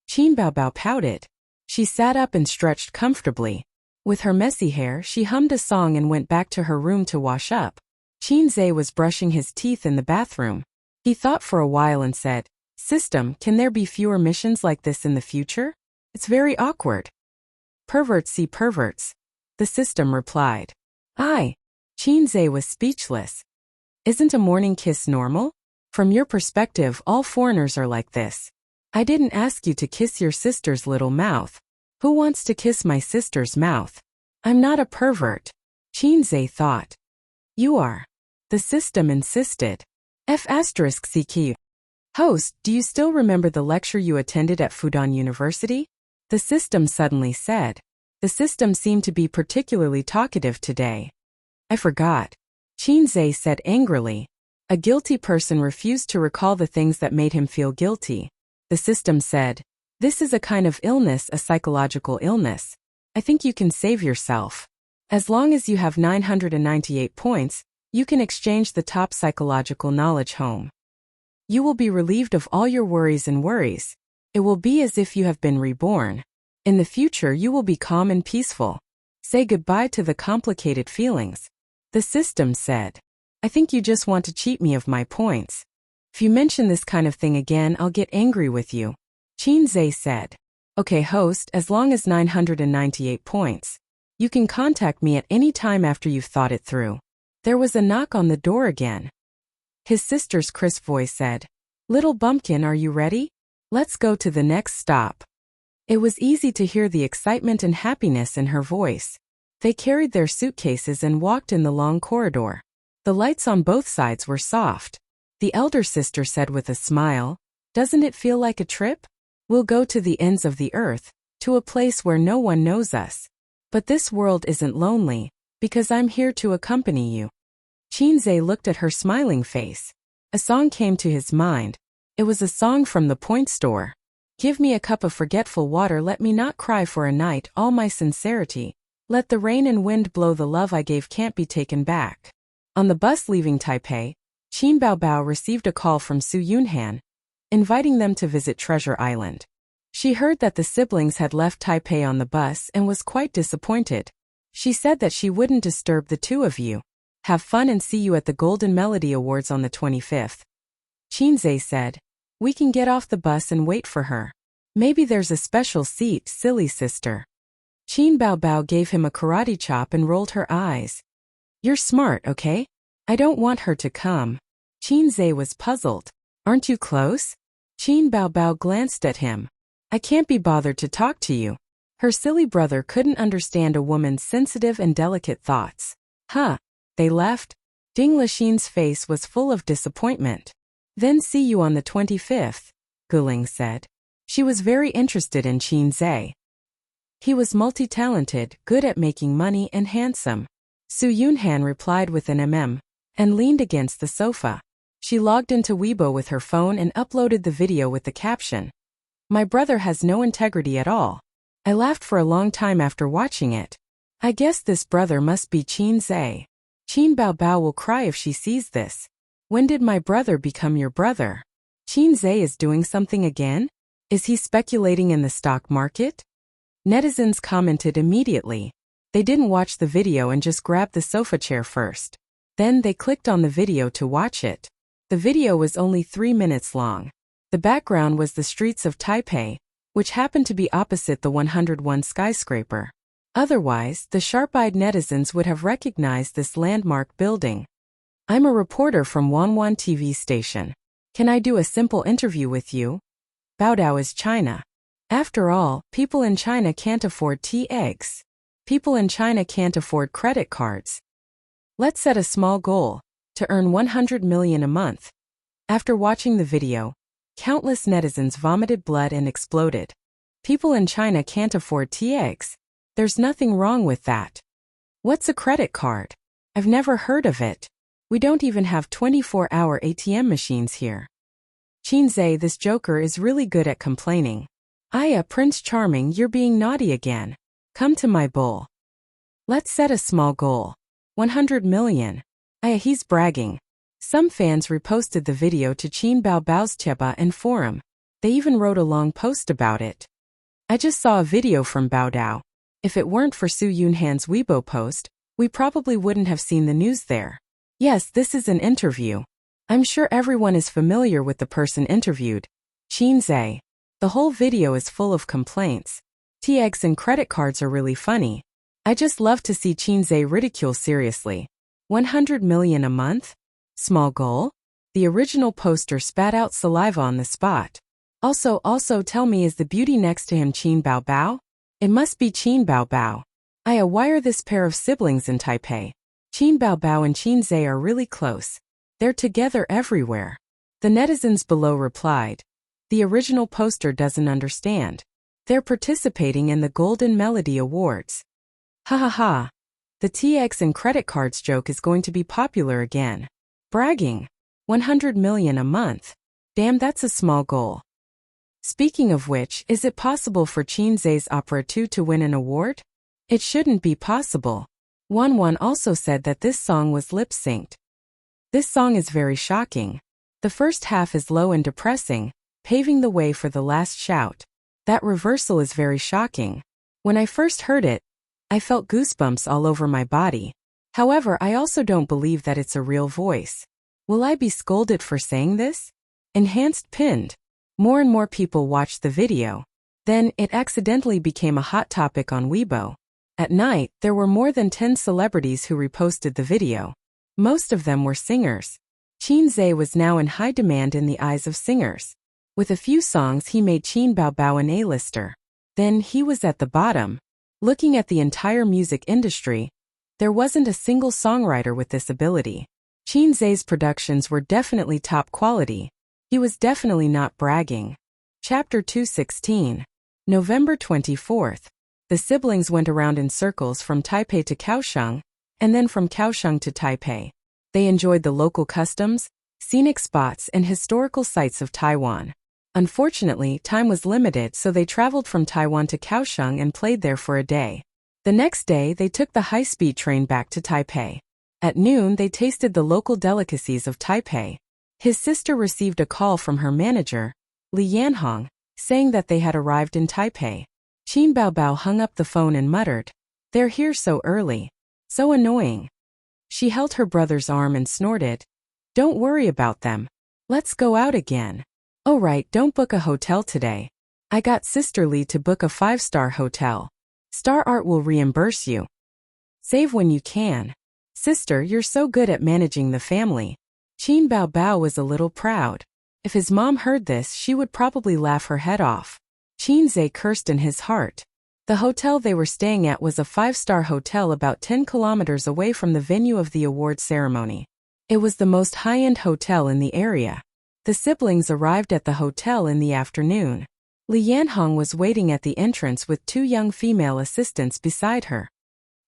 A: Qin Bao Bao pouted. She sat up and stretched comfortably. With her messy hair, she hummed a song and went back to her room to wash up. Qin Zhe was brushing his teeth in the bathroom. He thought for a while and said, System, can there be fewer missions like this in the future? It's very awkward. Perverts see perverts. The system replied. Aye. Qin Zhe was speechless. Isn't a morning kiss normal? From your perspective, all foreigners are like this. I didn't ask you to kiss your sister's little mouth. Who wants to kiss my sister's mouth? I'm not a pervert. Qin Zhe thought. You are. The system insisted. F***CQ. Host, do you still remember the lecture you attended at Fudan University? The system suddenly said. The system seemed to be particularly talkative today. I forgot. Qin Zhe said angrily. A guilty person refused to recall the things that made him feel guilty. The system said, "This is a kind of illness, a psychological illness. I think you can save yourself. As long as you have 998 points, you can exchange the top psychological knowledge home. You will be relieved of all your worries and worries. It will be as if you have been reborn. In the future you will be calm and peaceful. Say goodbye to the complicated feelings." The system said, "I think you just want to cheat me of my points. If you mention this kind of thing again, I'll get angry with you." Qinzhe said, "Okay host, as long as 998 points. You can contact me at any time after you've thought it through." There was a knock on the door again. His sister's crisp voice said, "Little bumpkin, are you ready? Let's go to the next stop." It was easy to hear the excitement and happiness in her voice. They carried their suitcases and walked in the long corridor. The lights on both sides were soft. The elder sister said with a smile, "Doesn't it feel like a trip? We'll go to the ends of the earth, to a place where no one knows us. But this world isn't lonely, because I'm here to accompany you." Qinzhe looked at her smiling face. A song came to his mind. It was a song from the point store. "Give me a cup of forgetful water, let me not cry for a night, all my sincerity. Let the rain and wind blow, the love I gave can't be taken back." On the bus leaving Taipei, Qin Baobao received a call from Su Yunhan, inviting them to visit Treasure Island. She heard that the siblings had left Taipei on the bus and was quite disappointed. She said that she wouldn't disturb the two of you. "Have fun and see you at the Golden Melody Awards on the 25th. Qinzhe said, "We can get off the bus and wait for her. Maybe there's a special seat, silly sister." Qin Baobao gave him a karate chop and rolled her eyes. "You're smart, okay? I don't want her to come." Qinzhe was puzzled. "Aren't you close?" Qin Baobao glanced at him. "I can't be bothered to talk to you." Her silly brother couldn't understand a woman's sensitive and delicate thoughts. "Huh." They left. Ding Lixin's face was full of disappointment. "Then see you on the 25th, Guling said. She was very interested in Qinzhe. He was multi-talented, good at making money and handsome. Su Yunhan replied with an and leaned against the sofa. She logged into Weibo with her phone and uploaded the video with the caption, "My brother has no integrity at all. I laughed for a long time after watching it. I guess this brother must be Qinzhe. Qin Baobao will cry if she sees this. When did my brother become your brother? Qinzhe is doing something again? Is he speculating in the stock market?" Netizens commented immediately. They didn't watch the video and just grabbed the sofa chair first. Then they clicked on the video to watch it. The video was only 3 minutes long. The background was the streets of Taipei, which happened to be opposite the 101 skyscraper. Otherwise, the sharp-eyed netizens would have recognized this landmark building. "I'm a reporter from Wanwan TV station. Can I do a simple interview with you? Baodao is China. After all, people in China can't afford tea eggs. People in China can't afford credit cards. Let's set a small goal, to earn 100 million a month." After watching the video, countless netizens vomited blood and exploded. People in China can't afford tea eggs. There's nothing wrong with that. What's a credit card? I've never heard of it. We don't even have 24-hour ATM machines here. Qinzhe, this joker is really good at complaining. "Aya, Prince Charming, you're being naughty again. Come to my bowl. Let's set a small goal. 100 million. Aya, he's bragging." Some fans reposted the video to Qin Baobao's Cheba and forum. They even wrote a long post about it. "I just saw a video from Baodao. If it weren't for Su Yunhan's Weibo post, we probably wouldn't have seen the news there. Yes, this is an interview. I'm sure everyone is familiar with the person interviewed. Qinzhe. The whole video is full of complaints. TX and credit cards are really funny. I just love to see Qinzhe ridicule seriously. 100 million a month? Small goal?" The original poster spat out saliva on the spot. Also tell me, is the beauty next to him Qin Baobao? It must be Qin Baobao. Aya, why are this pair of siblings in Taipei? Qin Baobao and Qinzhe are really close. They're together everywhere. The netizens below replied. The original poster doesn't understand. They're participating in the Golden Melody Awards. Ha ha ha. The TX and credit cards joke is going to be popular again. Bragging. 100 million a month. Damn, that's a small goal. Speaking of which, is it possible for Chinze's Opera 2 to win an award? It shouldn't be possible. Wanwan also said that this song was lip-synced. This song is very shocking. The first half is low and depressing, paving the way for the last shout. That reversal is very shocking. When I first heard it, I felt goosebumps all over my body. However, I also don't believe that it's a real voice. Will I be scolded for saying this? Enhanced pinned. More and more people watched the video. Then, it accidentally became a hot topic on Weibo. At night, there were more than 10 celebrities who reposted the video. Most of them were singers. Chinze was now in high demand in the eyes of singers. With a few songs he made Qin Baobao an A-lister. Then he was at the bottom. Looking at the entire music industry, there wasn't a single songwriter with this ability. Chinze's productions were definitely top quality. He was definitely not bragging. Chapter 216. November 24th. The siblings went around in circles from Taipei to Kaohsiung, and then from Kaohsiung to Taipei. They enjoyed the local customs, scenic spots, and historical sites of Taiwan. Unfortunately, time was limited, so they traveled from Taiwan to Kaohsiung and played there for a day. The next day, they took the high-speed train back to Taipei. At noon, they tasted the local delicacies of Taipei. His sister received a call from her manager, Li Yanhong, saying that they had arrived in Taipei. Qin Baobao hung up the phone and muttered, "They're here so early. So annoying." She held her brother's arm and snorted, "Don't worry about them. Let's go out again." "Oh right, don't book a hotel today. I got Sister Lee to book a 5-star hotel. Star Art will reimburse you. Save when you can. Sister, you're so good at managing the family." Qin Baobao was a little proud. If his mom heard this, she would probably laugh her head off. Chinze cursed in his heart. The hotel they were staying at was a 5-star hotel about 10 kilometers away from the venue of the award ceremony. It was the most high-end hotel in the area. The siblings arrived at the hotel in the afternoon. Li Yanhong was waiting at the entrance with 2 young female assistants beside her.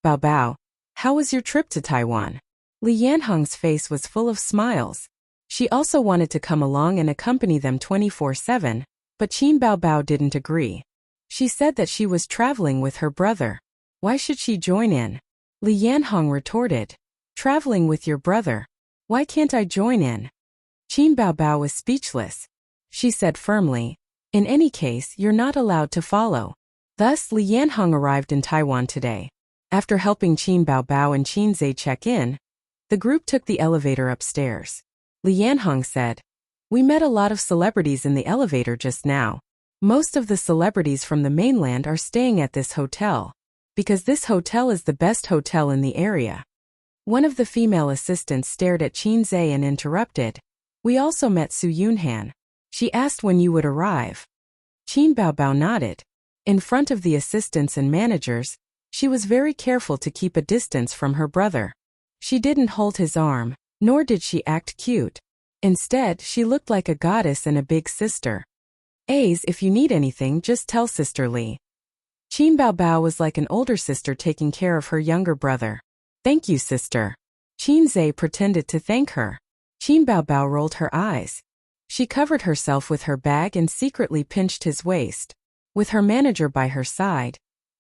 A: "Baobao, how was your trip to Taiwan?" Li Yanhong's face was full of smiles. She also wanted to come along and accompany them 24/7, but Qin Baobao didn't agree. She said that she was traveling with her brother. Why should she join in? Li Yanhong retorted, "Traveling with your brother. Why can't I join in?" Qin Baobao was speechless. She said firmly, "In any case, you're not allowed to follow." Thus, Li Yanhong arrived in Taiwan today. After helping Qin Baobao and Chinze check in, the group took the elevator upstairs. Li Yanhong said, "We met a lot of celebrities in the elevator just now. Most of the celebrities from the mainland are staying at this hotel, because this hotel is the best hotel in the area." One of the female assistants stared at Chinze and interrupted, "We also met Su Yunhan. She asked when you would arrive." Qin Baobao nodded. In front of the assistants and managers, she was very careful to keep a distance from her brother. She didn't hold his arm, nor did she act cute. Instead, she looked like a goddess and a big sister. If you need anything, just tell Sister Lee." Qin Baobao was like an older sister taking care of her younger brother. "Thank you, sister." Chinze pretended to thank her. Qin Baobao rolled her eyes. She covered herself with her bag and secretly pinched his waist. With her manager by her side,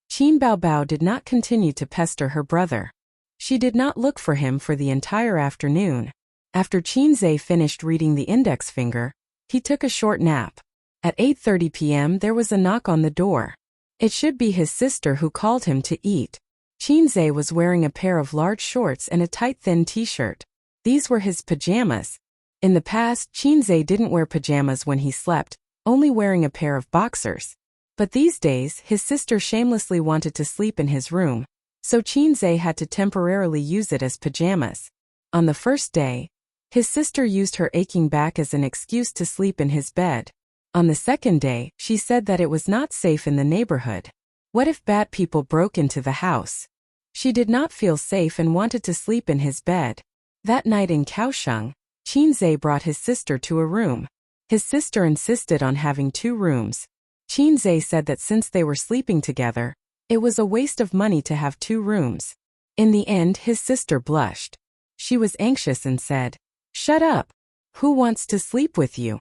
A: Qin Baobao did not continue to pester her brother. She did not look for him for the entire afternoon. After Chinze finished reading the index finger, he took a short nap. At 8:30 p.m. there was a knock on the door. It should be his sister who called him to eat. Chinze was wearing a pair of large shorts and a tight thin t-shirt. These were his pajamas. In the past, Chinze didn't wear pajamas when he slept, only wearing a pair of boxers. But these days, his sister shamelessly wanted to sleep in his room, so Chinze had to temporarily use it as pajamas. On the first day, his sister used her aching back as an excuse to sleep in his bed. On the second day, she said that it was not safe in the neighborhood. What if bad people broke into the house? She did not feel safe and wanted to sleep in his bed. That night in Kaohsiung, Chinze brought his sister to a room. His sister insisted on having 2 rooms. Chinze said that since they were sleeping together, it was a waste of money to have 2 rooms. In the end, his sister blushed. She was anxious and said, "Shut up. Who wants to sleep with you?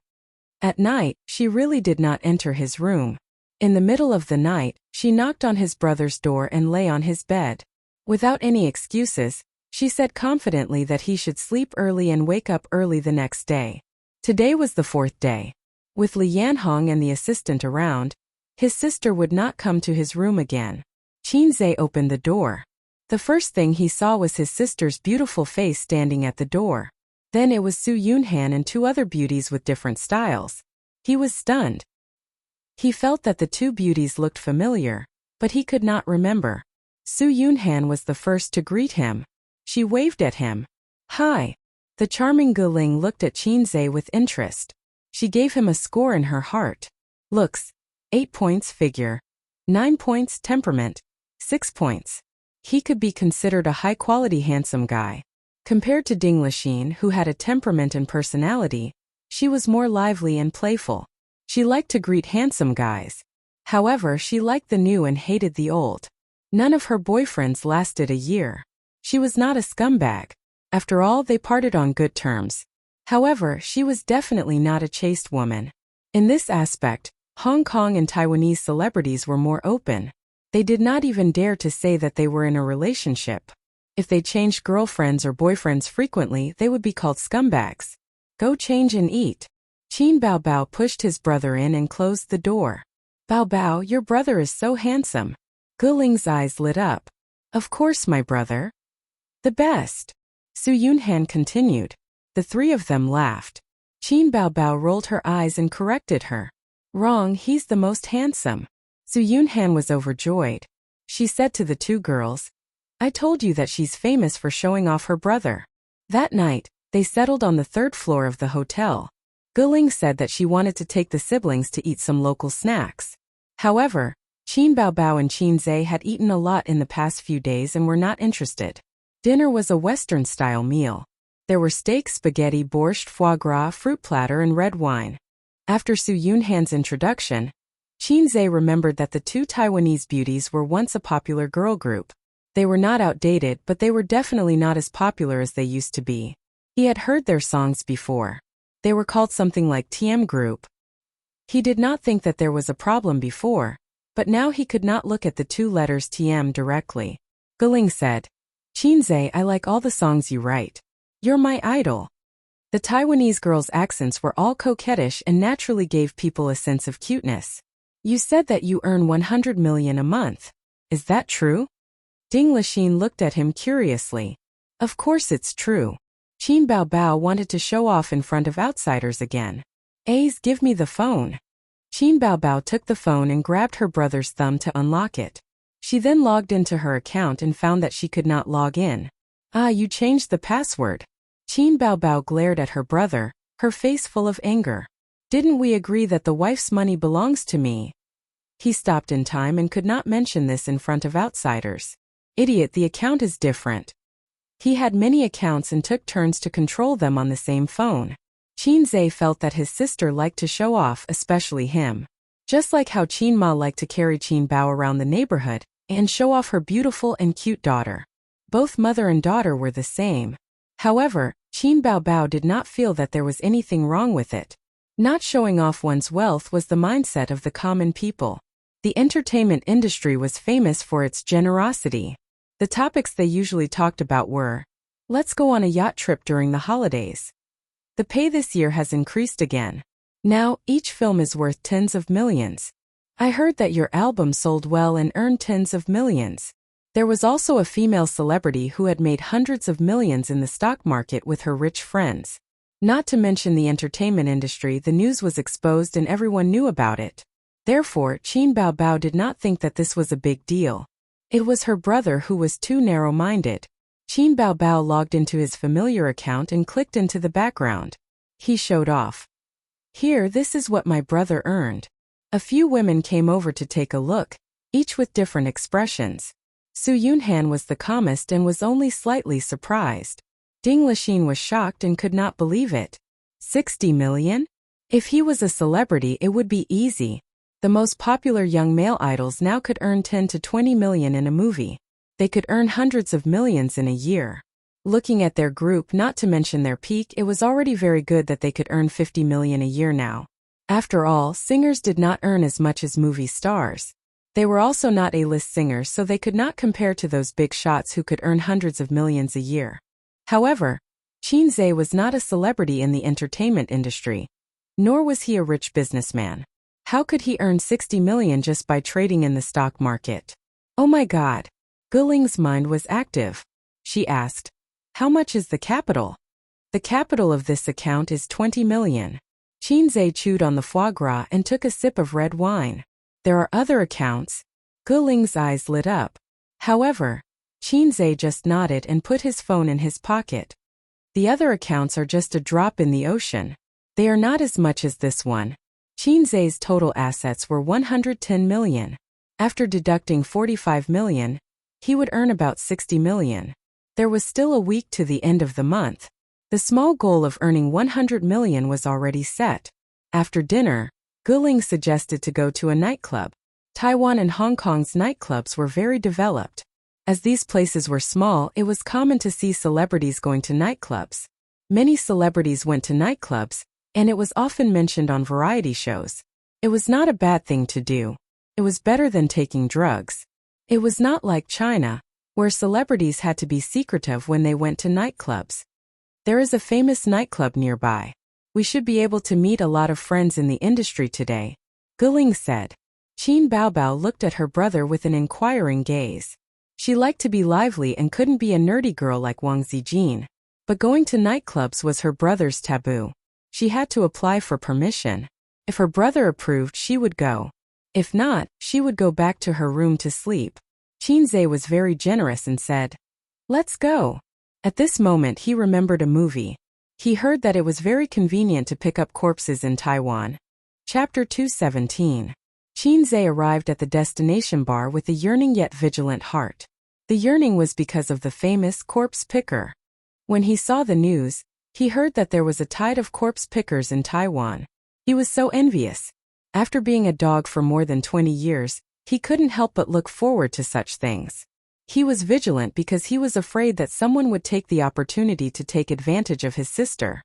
A: At night, she really did not enter his room. In the middle of the night, she knocked on his brother's door and lay on his bed. Without any excuses, she said confidently that he should sleep early and wake up early the next day. Today was the 4th day. With Li Yanhong and the assistant around, his sister would not come to his room again. Qinzhe opened the door. The first thing he saw was his sister's beautiful face standing at the door. Then it was Su Yunhan and 2 other beauties with different styles. He was stunned. He felt that the 2 beauties looked familiar, but he could not remember. Su Yunhan was the first to greet him. She waved at him. Hi. The charming Guling looked at Qinzhe with interest. She gave him a score in her heart. Looks, 8 points; figure, 9 points; temperament, 6 points. He could be considered a high-quality handsome guy. Compared to Ding Lixin, who had a temperament and personality, she was more lively and playful. She liked to greet handsome guys. However, she liked the new and hated the old. None of her boyfriends lasted a year. She was not a scumbag. After all, they parted on good terms. However, she was definitely not a chaste woman. In this aspect, Hong Kong and Taiwanese celebrities were more open. They did not even dare to say that they were in a relationship. If they changed girlfriends or boyfriends frequently, they would be called scumbags. Go change and eat. Qin Baobao pushed his brother in and closed the door. Baobao, your brother is so handsome. Guling's eyes lit up. Of course, my brother. The best. Su Yunhan continued. The 3 of them laughed. Qin Baobao rolled her eyes and corrected her. Wrong, he's the most handsome. Su Yunhan was overjoyed. She said to the 2 girls, I told you that she's famous for showing off her brother. That night, they settled on the 3rd floor of the hotel. Guling said that she wanted to take the siblings to eat some local snacks. However, Qin Baobao and Qinzhe had eaten a lot in the past few days and were not interested. Dinner was a Western-style meal. There were steak, spaghetti, borscht, foie gras, fruit platter, and red wine. After Su Yunhan's introduction, Qinzhe remembered that the 2 Taiwanese beauties were once a popular girl group. They were not outdated, but they were definitely not as popular as they used to be. He had heard their songs before. They were called something like TM Group. He did not think that there was a problem before, but now he could not look at the 2 letters TM directly. Guling said, Qinzhe, I like all the songs you write. You're my idol. The Taiwanese girls' accents were all coquettish and naturally gave people a sense of cuteness. You said that you earn 100 million a month. Is that true? Ding Lixin looked at him curiously. Of course it's true. Qin Baobao wanted to show off in front of outsiders again. A's, give me the phone. Qin Baobao took the phone and grabbed her brother's thumb to unlock it. She then logged into her account and found that she could not log in. Ah, you changed the password. Qin Baobao glared at her brother, her face full of anger. Didn't we agree that the wife's money belongs to me? He stopped in time and could not mention this in front of outsiders. Idiot, the account is different. He had many accounts and took turns to control them on the same phone. Qinzhe felt that his sister liked to show off, especially him. Just like how Qin Ma liked to carry Qin Bao around the neighborhood and show off her beautiful and cute daughter. Both mother and daughter were the same. However, Qin Baobao did not feel that there was anything wrong with it. Not showing off one's wealth was the mindset of the common people. The entertainment industry was famous for its generosity. The topics they usually talked about were, let's go on a yacht trip during the holidays. The pay this year has increased again. Now, each film is worth tens of millions. I heard that your album sold well and earned tens of millions. There was also a female celebrity who had made hundreds of millions in the stock market with her rich friends. Not to mention the entertainment industry, the news was exposed and everyone knew about it. Therefore, Qin Baobao did not think that this was a big deal. It was her brother who was too narrow-minded. Qin Baobao logged into his familiar account and clicked into the background. He showed off. Here, this is what my brother earned. A few women came over to take a look, each with different expressions. Su Yunhan was the calmest and was only slightly surprised. Ding Lixin was shocked and could not believe it. 60 million? If he was a celebrity, it would be easy. The most popular young male idols now could earn 10 to 20 million in a movie. They could earn hundreds of millions in a year. Looking at their group, not to mention their peak, it was already very good that they could earn 50 million a year now. After all, singers did not earn as much as movie stars. They were also not A-list singers, so they could not compare to those big shots who could earn hundreds of millions a year. However, Qinze was not a celebrity in the entertainment industry, nor was he a rich businessman. How could he earn 60 million just by trading in the stock market? Oh my God. Guling's mind was active. She asked, "How much is the capital?" "The capital of this account is 20 million. Qinze chewed on the foie gras and took a sip of red wine. "There are other accounts." Guling's eyes lit up. However, Qinze just nodded and put his phone in his pocket. "The other accounts are just a drop in the ocean. They are not as much as this one." Qinze's total assets were 110 million. After deducting 45 million, he would earn about 60 million. There was still a week to the end of the month. The small goal of earning 100 million was already set. After dinner, Guling suggested to go to a nightclub. Taiwan and Hong Kong's nightclubs were very developed. As these places were small, it was common to see celebrities going to nightclubs. Many celebrities went to nightclubs, and it was often mentioned on variety shows. It was not a bad thing to do. It was better than taking drugs. It was not like China, where celebrities had to be secretive when they went to nightclubs. "There is a famous nightclub nearby. We should be able to meet a lot of friends in the industry today," Guling said. Qin Baobao looked at her brother with an inquiring gaze. She liked to be lively and couldn't be a nerdy girl like Wang Zijin. But going to nightclubs was her brother's taboo. She had to apply for permission. If her brother approved, she would go. If not, she would go back to her room to sleep. Qinze was very generous and said, "Let's go." At this moment he remembered a movie. He heard that it was very convenient to pick up corpses in Taiwan. Chapter 217. Qinze arrived at the destination bar with a yearning yet vigilant heart. The yearning was because of the famous corpse picker. When he saw the news, he heard that there was a tide of corpse pickers in Taiwan. He was so envious. After being a dog for more than 20 years, he couldn't help but look forward to such things. He was vigilant because he was afraid that someone would take the opportunity to take advantage of his sister.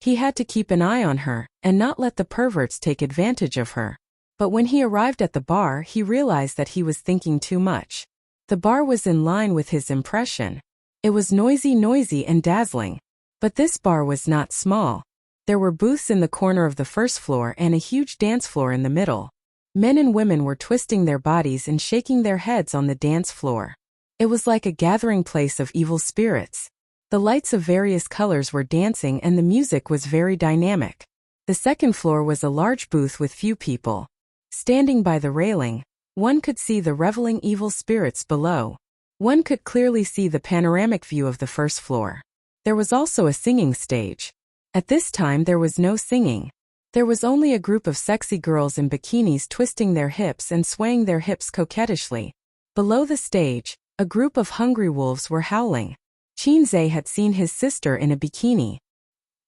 A: He had to keep an eye on her and not let the perverts take advantage of her. But when he arrived at the bar, he realized that he was thinking too much. The bar was in line with his impression. It was noisy and dazzling. But this bar was not small. There were booths in the corner of the first floor and a huge dance floor in the middle. Men and women were twisting their bodies and shaking their heads on the dance floor. It was like a gathering place of evil spirits. The lights of various colors were dancing and the music was very dynamic. The second floor was a large booth with few people. Standing by the railing, one could see the reveling evil spirits below. One could clearly see the panoramic view of the first floor. There was also a singing stage. At this time there was no singing. There was only a group of sexy girls in bikinis twisting their hips and swaying their hips coquettishly. Below the stage, a group of hungry wolves were howling. Qinze had seen his sister in a bikini.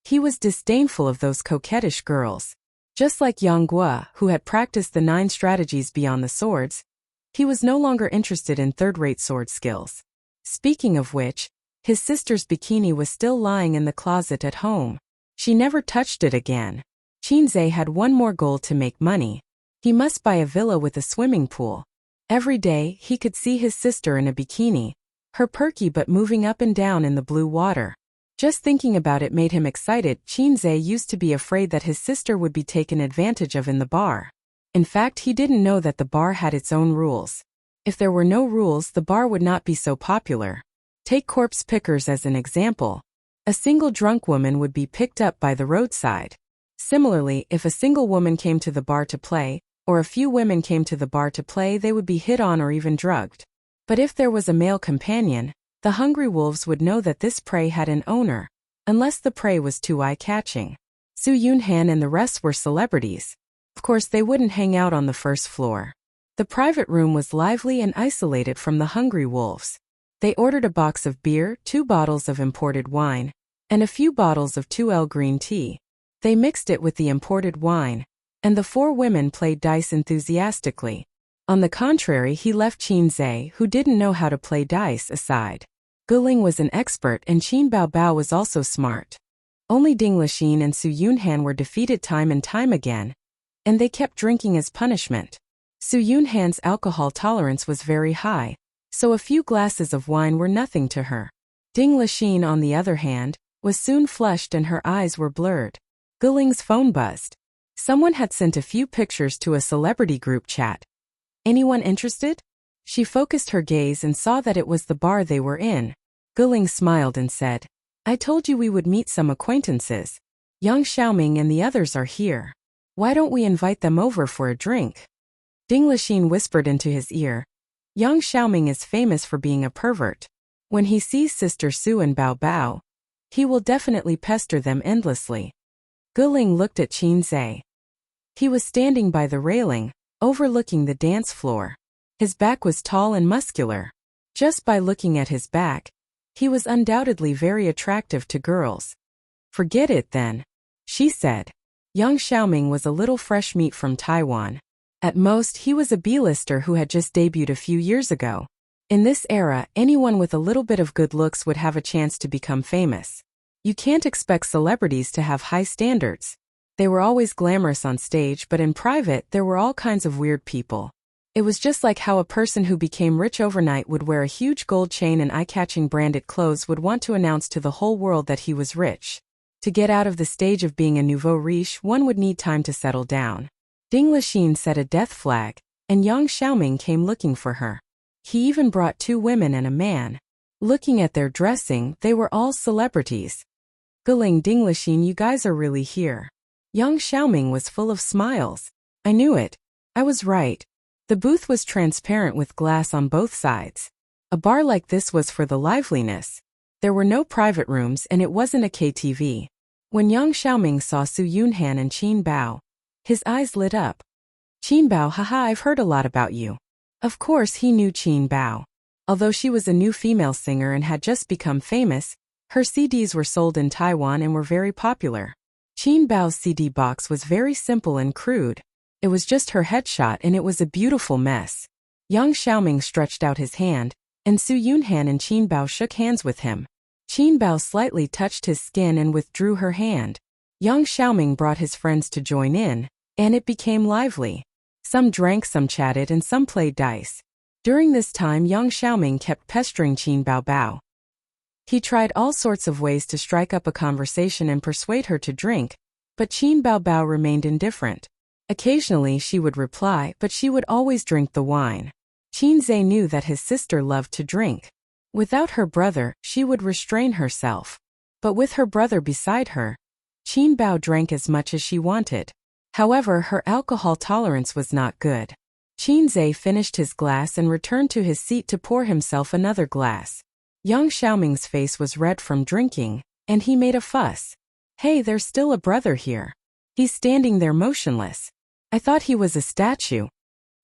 A: He was disdainful of those coquettish girls. Just like Yang Guo, who had practiced the 9 strategies beyond the swords, he was no longer interested in third-rate sword skills. Speaking of which, his sister's bikini was still lying in the closet at home. She never touched it again. Qinze had one more goal: to make money. He must buy a villa with a swimming pool. Every day, he could see his sister in a bikini, her perky butt moving up and down in the blue water. Just thinking about it made him excited. Qinze used to be afraid that his sister would be taken advantage of in the bar. In fact, he didn't know that the bar had its own rules. If there were no rules, the bar would not be so popular. Take corpse pickers as an example. A single drunk woman would be picked up by the roadside. Similarly, if a single woman came to the bar to play, or a few women came to the bar to play, they would be hit on or even drugged. But if there was a male companion, the hungry wolves would know that this prey had an owner, unless the prey was too eye-catching. Su Yunhan and the rest were celebrities. Of course, they wouldn't hang out on the first floor. The private room was lively and isolated from the hungry wolves. They ordered a box of beer, 2 bottles of imported wine, and a few bottles of 2L green tea. They mixed it with the imported wine, and the 4 women played dice enthusiastically. On the contrary, he left Qinze, who didn't know how to play dice, aside. Guling was an expert and Qin Baobao was also smart. Only Ding Lixin and Su Yunhan were defeated time and time again, and they kept drinking as punishment. Su Yunhan's alcohol tolerance was very high, so a few glasses of wine were nothing to her. Ding Lixin, on the other hand, was soon flushed and her eyes were blurred. Guling's phone buzzed. Someone had sent a few pictures to a celebrity group chat. Anyone interested? She focused her gaze and saw that it was the bar they were in. Guling smiled and said, "I told you we would meet some acquaintances. Yang Xiaoming and the others are here. Why don't we invite them over for a drink?" Ding Lixin whispered into his ear, "Yang Xiaoming is famous for being a pervert. When he sees Sister Su and Bao Bao, he will definitely pester them endlessly." Guling looked at Qin Zhe. He was standing by the railing, overlooking the dance floor. His back was tall and muscular. Just by looking at his back, he was undoubtedly very attractive to girls. "Forget it then," she said. Yang Xiaoming was a little fresh meat from Taiwan. At most, he was a B-lister who had just debuted a few years ago. In this era, anyone with a little bit of good looks would have a chance to become famous. You can't expect celebrities to have high standards. They were always glamorous on stage, but in private, there were all kinds of weird people. It was just like how a person who became rich overnight would wear a huge gold chain and eye-catching branded clothes would want to announce to the whole world that he was rich. To get out of the stage of being a nouveau riche, one would need time to settle down. Ding Lixin set a death flag, and Yang Xiaoming came looking for her. He even brought 2 women and a man. Looking at their dressing, they were all celebrities. Guling, Ding Lixin, you guys are really here. Yang Xiaoming was full of smiles. I knew it. I was right. The booth was transparent with glass on both sides. A bar like this was for the liveliness. There were no private rooms and it wasn't a KTV. When Yang Xiaoming saw Su Yunhan and Qin Bao, his eyes lit up. "Qin Bao, haha, I've heard a lot about you." Of course he knew Qin Bao. Although she was a new female singer and had just become famous, her CDs were sold in Taiwan and were very popular. Qin Bao's CD box was very simple and crude. It was just her headshot and it was a beautiful mess. Yang Xiaoming stretched out his hand, and Su Yunhan and Qin Bao shook hands with him. Qin Bao slightly touched his skin and withdrew her hand. Yang Xiaoming brought his friends to join in, and it became lively. Some drank, some chatted, and some played dice. During this time, Yang Xiaoming kept pestering Qin Baobao. He tried all sorts of ways to strike up a conversation and persuade her to drink, but Qin Baobao remained indifferent. Occasionally she would reply, but she would always drink the wine. Qin Zhe knew that his sister loved to drink. Without her brother, she would restrain herself. But with her brother beside her, Qin Bao drank as much as she wanted. However, her alcohol tolerance was not good. Qin Zhe finished his glass and returned to his seat to pour himself another glass. Yang Xiaoming's face was red from drinking, and he made a fuss. "Hey, there's still a brother here. He's standing there motionless. I thought he was a statue."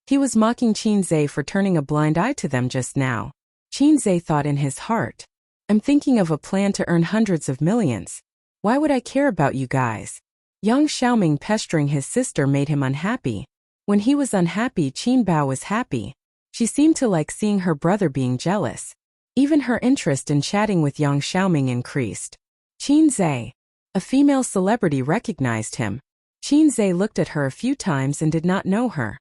A: He was mocking Qin Zhe for turning a blind eye to them just now. Qin Zhe thought in his heart, "I'm thinking of a plan to earn hundreds of millions. Why would I care about you guys?" Yang Xiaoming pestering his sister made him unhappy. When he was unhappy, Qin Bao was happy. She seemed to like seeing her brother being jealous. Even her interest in chatting with Yang Xiaoming increased. Qin Zhe, a female celebrity, recognized him. Qin Zhe looked at her a few times and did not know her.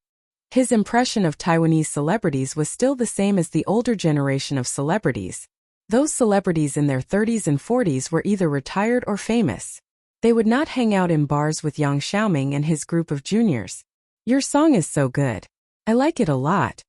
A: His impression of Taiwanese celebrities was still the same as the older generation of celebrities. Those celebrities in their 30s and 40s were either retired or famous. They would not hang out in bars with Yang Xiaoming and his group of juniors. "Your song is so good. I like it a lot."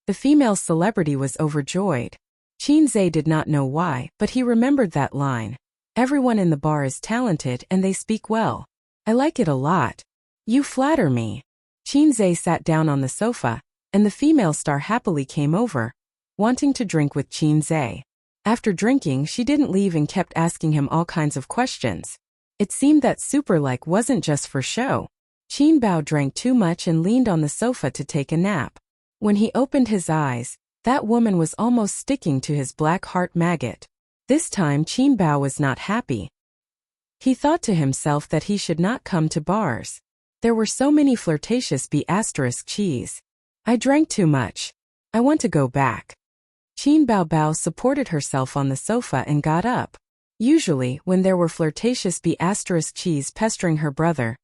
A: The female celebrity was overjoyed. Qin Zhe did not know why, but he remembered that line. "Everyone in the bar is talented and they speak well. I like it a lot. You flatter me." Qin Zhe sat down on the sofa, and the female star happily came over, wanting to drink with Qin Zhe. After drinking, she didn't leave and kept asking him all kinds of questions. It seemed that super-like wasn't just for show. Qin Bao drank too much and leaned on the sofa to take a nap. When he opened his eyes, that woman was almost sticking to his black heart maggot. This time Qin Bao was not happy. He thought to himself that he should not come to bars. There were so many flirtatious cheese. "I drank too much. I want to go back." Qin Bao Bao supported herself on the sofa and got up. Usually, when there were flirtatious B***cheese pestering her brother,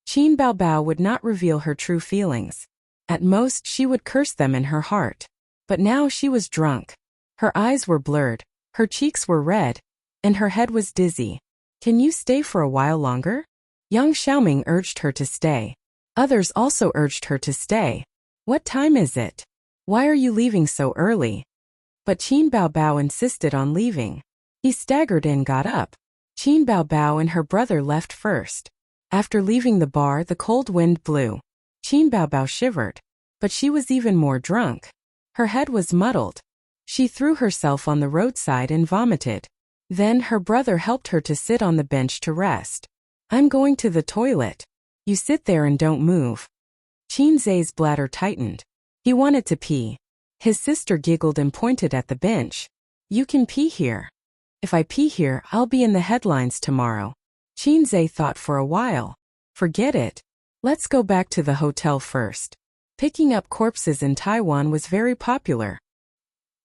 A: Qin Bao Bao would not reveal her true feelings. At most, she would curse them in her heart. But now she was drunk. Her eyes were blurred, her cheeks were red, and her head was dizzy. Can you stay for a while longer? Yang Xiaoming urged her to stay. Others also urged her to stay. What time is it? Why are you leaving so early? But Qin Bao Bao insisted on leaving. He staggered and got up. Qin Bao Bao and her brother left first. After leaving the bar, the cold wind blew. Qin Bao Bao shivered. But she was even more drunk. Her head was muddled. She threw herself on the roadside and vomited. Then her brother helped her to sit on the bench to rest. I'm going to the toilet. You sit there and don't move. Qin Zai's bladder tightened. He wanted to pee. His sister giggled and pointed at the bench. You can pee here. If I pee here, I'll be in the headlines tomorrow. Qin Zai thought for a while. Forget it. Let's go back to the hotel first. Picking up corpses in Taiwan was very popular.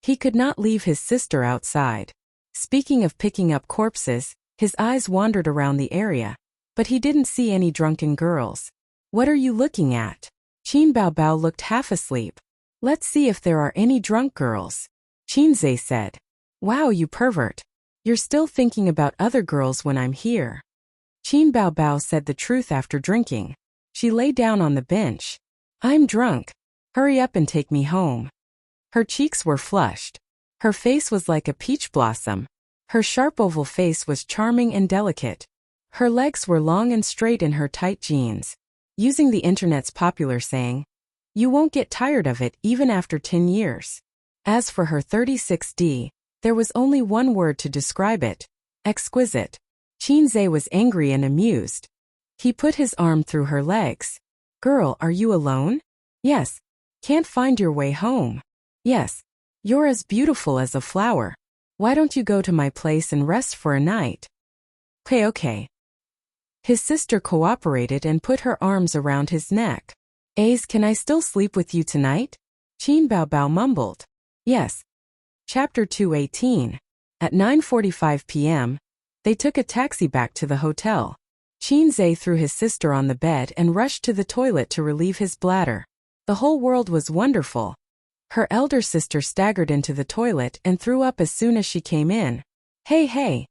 A: He could not leave his sister outside. Speaking of picking up corpses, his eyes wandered around the area. But he didn't see any drunken girls. What are you looking at? Qin Bao Bao looked half asleep. Let's see if there are any drunk girls. Qin Zai said. Wow, you pervert. You're still thinking about other girls when I'm here. Qin Bao Bao said the truth after drinking. She lay down on the bench. I'm drunk. Hurry up and take me home. Her cheeks were flushed. Her face was like a peach blossom. Her sharp oval face was charming and delicate. Her legs were long and straight in her tight jeans. Using the internet's popular saying, you won't get tired of it even after 10 years. As for her 36D, there was only one word to describe it. Exquisite. Qin Zai was angry and amused. He put his arm through her legs. Girl, are you alone? Yes. Can't find your way home? Yes. You're as beautiful as a flower. Why don't you go to my place and rest for a night? Okay. His sister cooperated and put her arms around his neck. Ace, can I still sleep with you tonight? Qin Bao Bao mumbled. Yes. Chapter 218. At 9:45 p.m., they took a taxi back to the hotel. Qin Zai threw his sister on the bed and rushed to the toilet to relieve his bladder. The whole world was wonderful. Her elder sister staggered into the toilet and threw up as soon as she came in. Hey.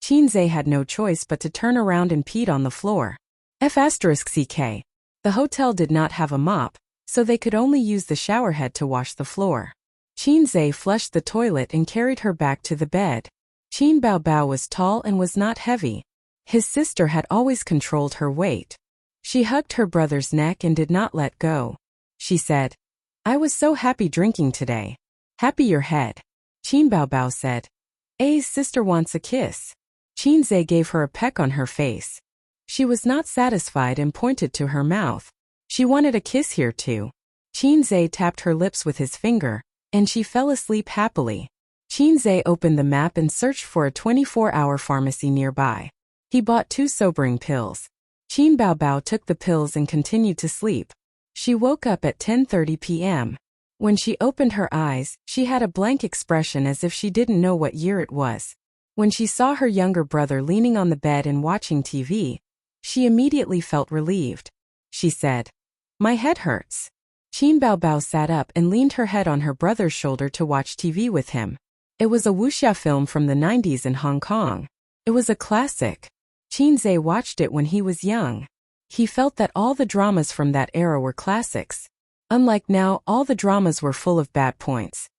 A: Qin Zai had no choice but to turn around and peed on the floor. F***ck. The hotel did not have a mop, so they could only use the showerhead to wash the floor. Qin Zai flushed the toilet and carried her back to the bed. Qin Bao Bao was tall and was not heavy. His sister had always controlled her weight. She hugged her brother's neck and did not let go. She said, I was so happy drinking today. Happy your head. Qin Bao Bao said. A's sister wants a kiss. Qin Zai gave her a peck on her face. She was not satisfied and pointed to her mouth. She wanted a kiss here too. Qin Zai tapped her lips with his finger, and she fell asleep happily. Qin Zai opened the map and searched for a 24-hour pharmacy nearby. He bought 2 sobering pills. Qin Bao Bao took the pills and continued to sleep. She woke up at 10:30 p.m. When she opened her eyes, she had a blank expression as if she didn't know what year it was. When she saw her younger brother leaning on the bed and watching TV, she immediately felt relieved. She said, My head hurts. Qin Bao Bao sat up and leaned her head on her brother's shoulder to watch TV with him. It was a wuxia film from the 90s in Hong Kong. It was a classic. Qin Zai watched it when he was young. He felt that all the dramas from that era were classics. Unlike now, all the dramas were full of bad points.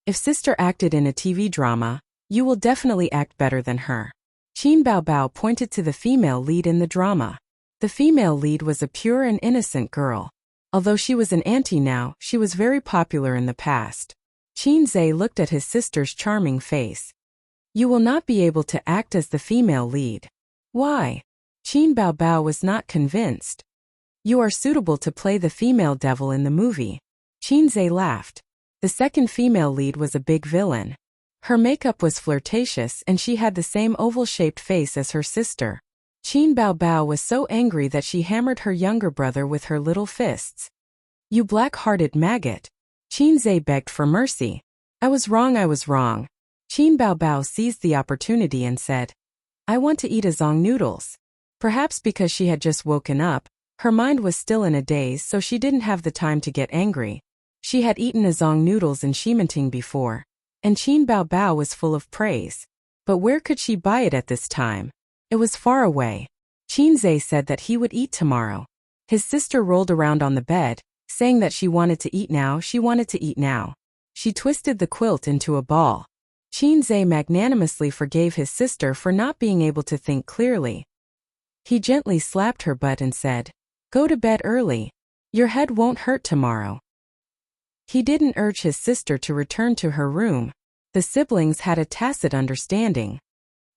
A: If sister acted in a TV drama, you will definitely act better than her. Qin Bao Bao pointed to the female lead in the drama. The female lead was a pure and innocent girl. Although she was an auntie now, she was very popular in the past. Qin Zai looked at his sister's charming face. You will not be able to act as the female lead. Why? Qin Bao Bao was not convinced. You are suitable to play the female devil in the movie. Qin Zai laughed. The second female lead was a big villain. Her makeup was flirtatious and she had the same oval-shaped face as her sister. Qin Bao Bao was so angry that she hammered her younger brother with her little fists. You black-hearted maggot. Qin Zai begged for mercy. I was wrong, I was wrong. Qin Baobao seized the opportunity and said, I want to eat azong noodles. Perhaps because she had just woken up, her mind was still in a daze, so she didn't have the time to get angry. She had eaten azong noodles in Shimanting before, and Qin Baobao was full of praise. But where could she buy it at this time? It was far away. Qin Zhe said that he would eat tomorrow. His sister rolled around on the bed, saying that she wanted to eat now, she wanted to eat now. She twisted the quilt into a ball. Qin Zhe magnanimously forgave his sister for not being able to think clearly. He gently slapped her butt and said, Go to bed early. Your head won't hurt tomorrow. He didn't urge his sister to return to her room. The siblings had a tacit understanding.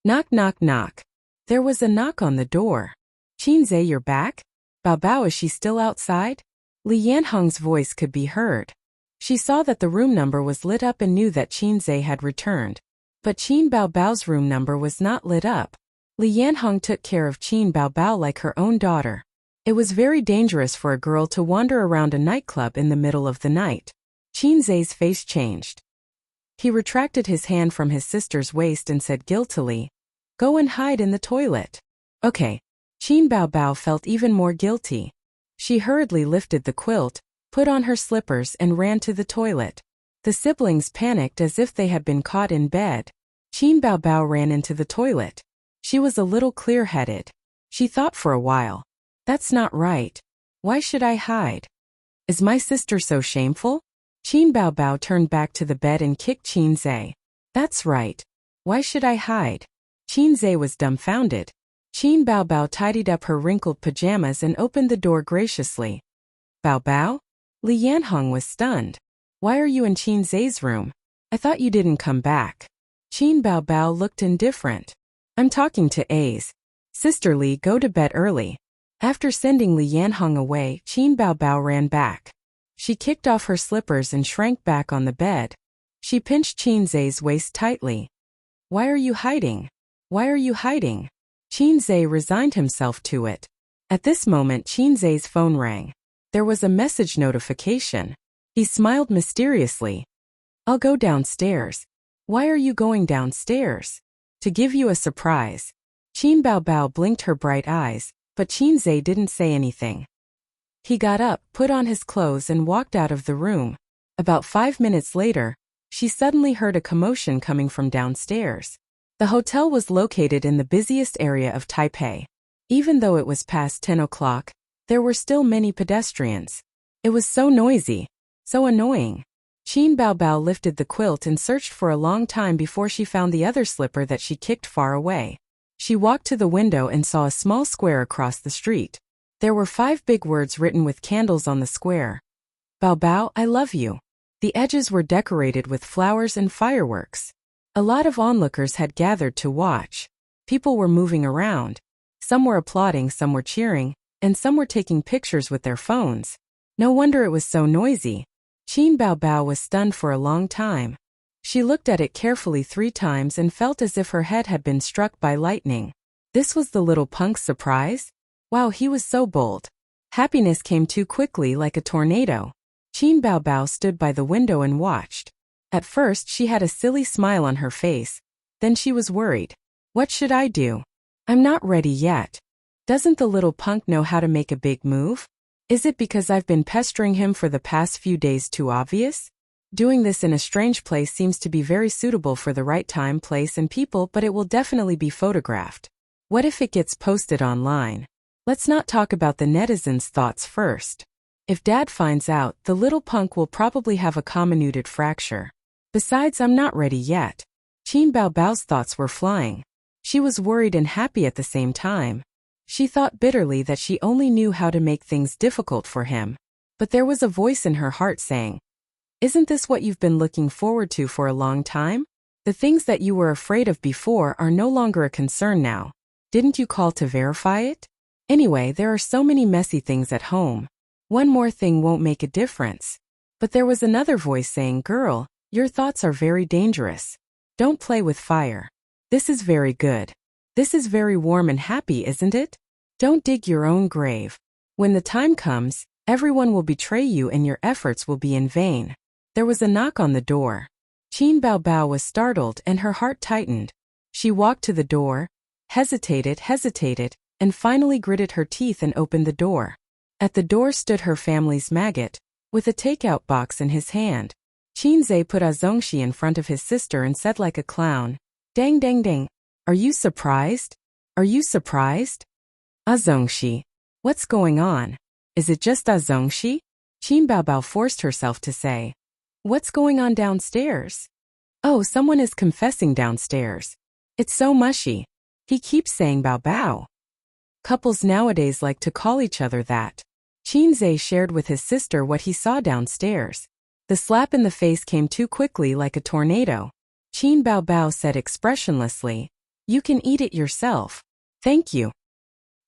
A: Knock, knock, knock. There was a knock on the door. Qin Zhe, you're back? Baobao, is she still outside? Li Yanhong's voice could be heard. She saw that the room number was lit up and knew that Qin Zhe had returned. But Qin Baobao's room number was not lit up. Li Yanhong took care of Qin Baobao like her own daughter. It was very dangerous for a girl to wander around a nightclub in the middle of the night. Qin Zhe's face changed. He retracted his hand from his sister's waist and said guiltily, Go and hide in the toilet. Okay. Qin Baobao felt even more guilty. She hurriedly lifted the quilt, put on her slippers and ran to the toilet. The siblings panicked as if they had been caught in bed. Qin Baobao ran into the toilet. She was a little clear-headed. She thought for a while. That's not right. Why should I hide? Is my sister so shameful? Qin Baobao turned back to the bed and kicked Qin Zhe. That's right. Why should I hide? Qin Zhe was dumbfounded. Qin Baobao tidied up her wrinkled pajamas and opened the door graciously. Baobao? Li Yanhong was stunned. Why are you in Qin Zhe's room? I thought you didn't come back. Qin Baobao looked indifferent. I'm talking to A's. Sister Li, go to bed early. After sending Li Yanhong away, Qin Baobao ran back. She kicked off her slippers and shrank back on the bed. She pinched Qin Zhe's waist tightly. Why are you hiding? Why are you hiding? Qin Zhe resigned himself to it. At this moment, Qin Zhe's phone rang. There was a message notification. He smiled mysteriously. I'll go downstairs. Why are you going downstairs? To give you a surprise. Qin Baobao blinked her bright eyes, but Qin Zhe didn't say anything. He got up, put on his clothes and walked out of the room. About 5 minutes later, she suddenly heard a commotion coming from downstairs. The hotel was located in the busiest area of Taipei. Even though it was past 10 o'clock, there were still many pedestrians. It was so noisy, so annoying. Qin Baobao lifted the quilt and searched for a long time before she found the other slipper that she kicked far away. She walked to the window and saw a small square across the street. There were 5 big words written with candles on the square. Baobao, I love you. The edges were decorated with flowers and fireworks. A lot of onlookers had gathered to watch. People were moving around. Some were applauding, some were cheering, and some were taking pictures with their phones. No wonder it was so noisy. Qin Baobao was stunned for a long time. She looked at it carefully 3 times and felt as if her head had been struck by lightning. This was the little punk's surprise? Wow, he was so bold. Happiness came too quickly like a tornado. Qin Baobao stood by the window and watched. At first she had a silly smile on her face. Then she was worried. What should I do? I'm not ready yet. Doesn't the little punk know how to make a big move? Is it because I've been pestering him for the past few days too obvious? Doing this in a strange place seems to be very suitable for the right time, place and people, but it will definitely be photographed. What if it gets posted online? Let's not talk about the netizens' thoughts first. If Dad finds out, the little punk will probably have a comminuted fracture. Besides, I'm not ready yet. Qin Baobao's thoughts were flying. She was worried and happy at the same time. She thought bitterly that she only knew how to make things difficult for him. But there was a voice in her heart saying, Isn't this what you've been looking forward to for a long time? The things that you were afraid of before are no longer a concern now. Didn't you call to verify it? Anyway, there are so many messy things at home. One more thing won't make a difference. But there was another voice saying, Girl, your thoughts are very dangerous. Don't play with fire. This is very good. This is very warm and happy, isn't it? Don't dig your own grave. When the time comes, everyone will betray you and your efforts will be in vain. There was a knock on the door. Qin Bao Bao was startled and her heart tightened. She walked to the door, hesitated, and finally gritted her teeth and opened the door. At the door stood her family's maggot, with a takeout box in his hand. Qin Zhe put a zongxi in front of his sister and said like a clown, "Dang dang dang, are you surprised? Are you surprised? A zongxi. What's going on? Is it just a zongxi?" Qin Bao Bao forced herself to say, "What's going on downstairs? Oh, someone is confessing downstairs. It's so mushy. He keeps saying Bao Bao." Couples nowadays like to call each other that. Qin Zhe shared with his sister what he saw downstairs. The slap in the face came too quickly like a tornado. Qin Bao Bao said expressionlessly, "You can eat it yourself. Thank you."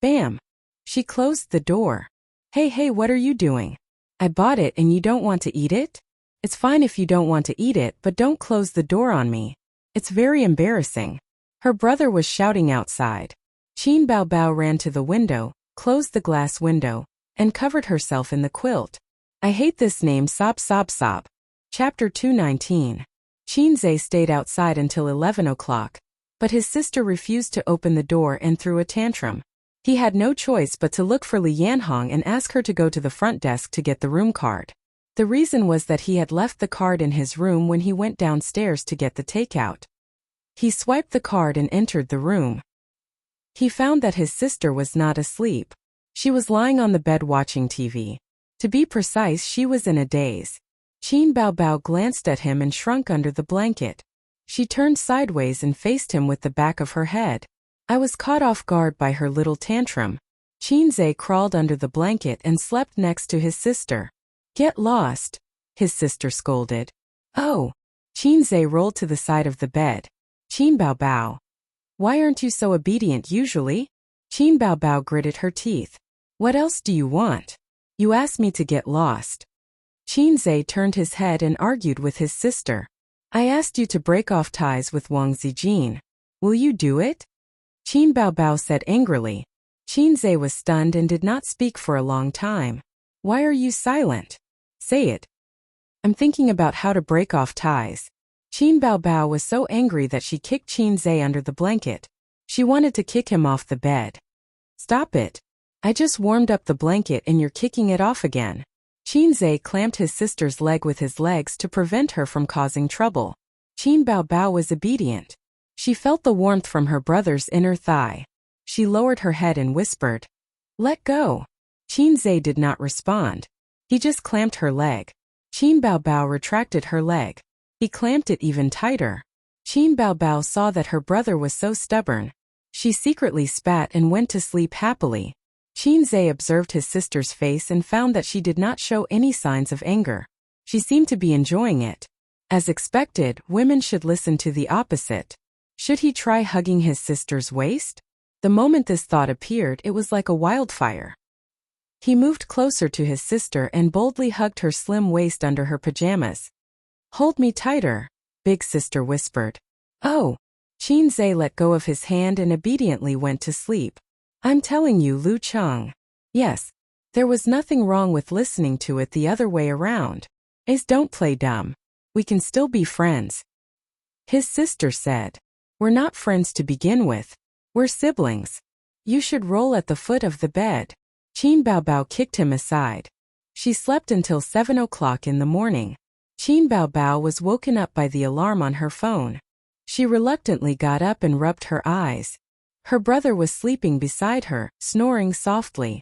A: Bam! She closed the door. Hey, what are you doing? I bought it and you don't want to eat it? It's fine if you don't want to eat it, but don't close the door on me. It's very embarrassing. Her brother was shouting outside. Qin Bao Bao ran to the window, closed the glass window, and covered herself in the quilt. I hate this name. Sob. Chapter 219. Qin Zhe stayed outside until 11 o'clock, but his sister refused to open the door and threw a tantrum. He had no choice but to look for Li Yanhong and ask her to go to the front desk to get the room card. The reason was that he had left the card in his room when he went downstairs to get the takeout. He swiped the card and entered the room. He found that his sister was not asleep. She was lying on the bed watching TV. To be precise, she was in a daze. Qin Bao Bao glanced at him and shrunk under the blanket. She turned sideways and faced him with the back of her head. I was caught off guard by her little tantrum. Qin Zhe crawled under the blanket and slept next to his sister. Get lost, his sister scolded. Oh. Qin Zhe rolled to the side of the bed. Qin Bao Bao. Why aren't you so obedient usually? Qin Bao Bao gritted her teeth. What else do you want? You asked me to get lost. Qin Zhe turned his head and argued with his sister. I asked you to break off ties with Wang Zijin. Will you do it? Qin Bao Bao said angrily. Qin Zhe was stunned and did not speak for a long time. Why are you silent? Say it. I'm thinking about how to break off ties. Qin Bao Bao was so angry that she kicked Qin Zhe under the blanket. She wanted to kick him off the bed. Stop it. I just warmed up the blanket and you're kicking it off again. Qin Zhe clamped his sister's leg with his legs to prevent her from causing trouble. Qin Bao Bao was obedient. She felt the warmth from her brother's inner thigh. She lowered her head and whispered, "Let go." Qin Zhe did not respond. He just clamped her leg. Qin Bao Bao retracted her leg. He clamped it even tighter. Qin Bao Bao saw that her brother was so stubborn. She secretly spat and went to sleep happily. Qin Zhe observed his sister's face and found that she did not show any signs of anger. She seemed to be enjoying it. As expected, women should listen to the opposite. Should he try hugging his sister's waist? The moment this thought appeared, it was like a wildfire. He moved closer to his sister and boldly hugged her slim waist under her pajamas. Hold me tighter, big sister whispered. Oh. Qin Zhe let go of his hand and obediently went to sleep. I'm telling you, Lu Cheng. Yes. There was nothing wrong with listening to it the other way around. Don't play dumb. We can still be friends. His sister said. We're not friends to begin with. We're siblings. You should roll at the foot of the bed. Qin Bao Bao kicked him aside. She slept until 7 o'clock in the morning. Qin Bao Bao was woken up by the alarm on her phone. She reluctantly got up and rubbed her eyes. Her brother was sleeping beside her, snoring softly.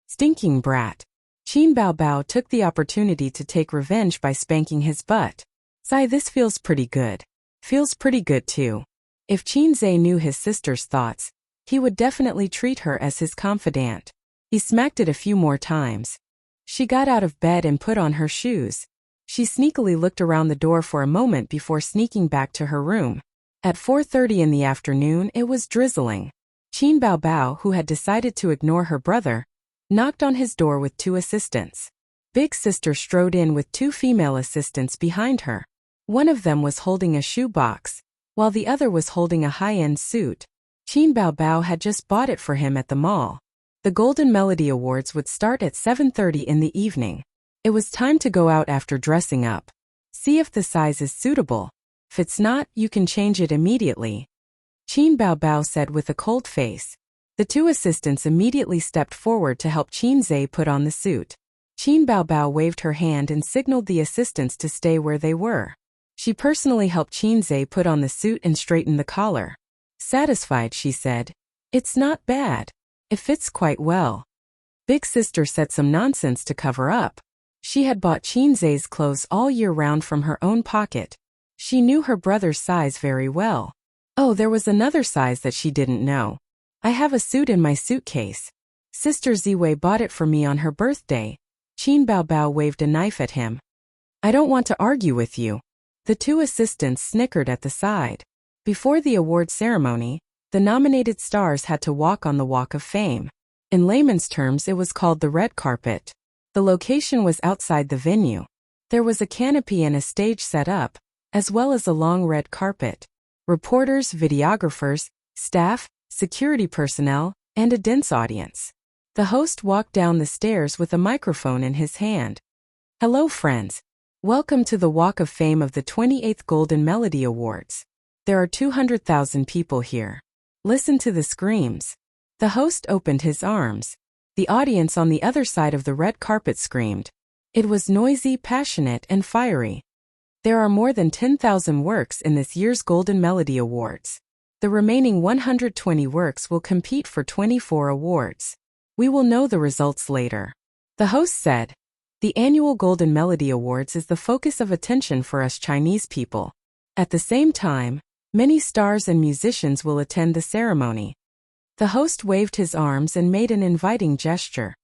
A: Stinking brat. Qin Bao Bao took the opportunity to take revenge by spanking his butt. Sigh, this feels pretty good. Feels pretty good too. If Qin Zhe knew his sister's thoughts, he would definitely treat her as his confidant. He smacked it a few more times. She got out of bed and put on her shoes. She sneakily looked around the door for a moment before sneaking back to her room. At 4:30 in the afternoon, it was drizzling. Qin Bao Bao, who had decided to ignore her brother, knocked on his door with 2 assistants. Big sister strode in with 2 female assistants behind her. One of them was holding a shoebox, while the other was holding a high-end suit. Qin Bao Bao had just bought it for him at the mall. The Golden Melody Awards would start at 7:30 in the evening. It was time to go out after dressing up. See if the size is suitable. If it's not, you can change it immediately. Qin Baobao said with a cold face. The two assistants immediately stepped forward to help Qin Zhe put on the suit. Qin Baobao waved her hand and signaled the assistants to stay where they were. She personally helped Qin Zhe put on the suit and straighten the collar. Satisfied, she said, "It's not bad. It fits quite well." Big sister said some nonsense to cover up. She had bought Qin Zhe's clothes all year round from her own pocket. She knew her brother's size very well. Oh, there was another size that she didn't know. "I have a suit in my suitcase. Sister Ziwei bought it for me on her birthday." Qin Baobao waved a knife at him. "I don't want to argue with you." The two assistants snickered at the side. Before the award ceremony, the nominated stars had to walk on the Walk of Fame. In layman's terms, it was called the red carpet. The location was outside the venue. There was a canopy and a stage set up, as well as a long red carpet. Reporters, videographers, staff, security personnel, and a dense audience. The host walked down the stairs with a microphone in his hand. "Hello, friends. Welcome to the Walk of Fame of the 28th Golden Melody Awards. There are 200,000 people here. Listen to the screams." The host opened his arms. The audience on the other side of the red carpet screamed. It was noisy, passionate, and fiery. There are more than 10,000 works in this year's Golden Melody Awards. The remaining 120 works will compete for 24 awards. We will know the results later. The host said, "The annual Golden Melody Awards is the focus of attention for us Chinese people. At the same time, many stars and musicians will attend the ceremony." The host waved his arms and made an inviting gesture.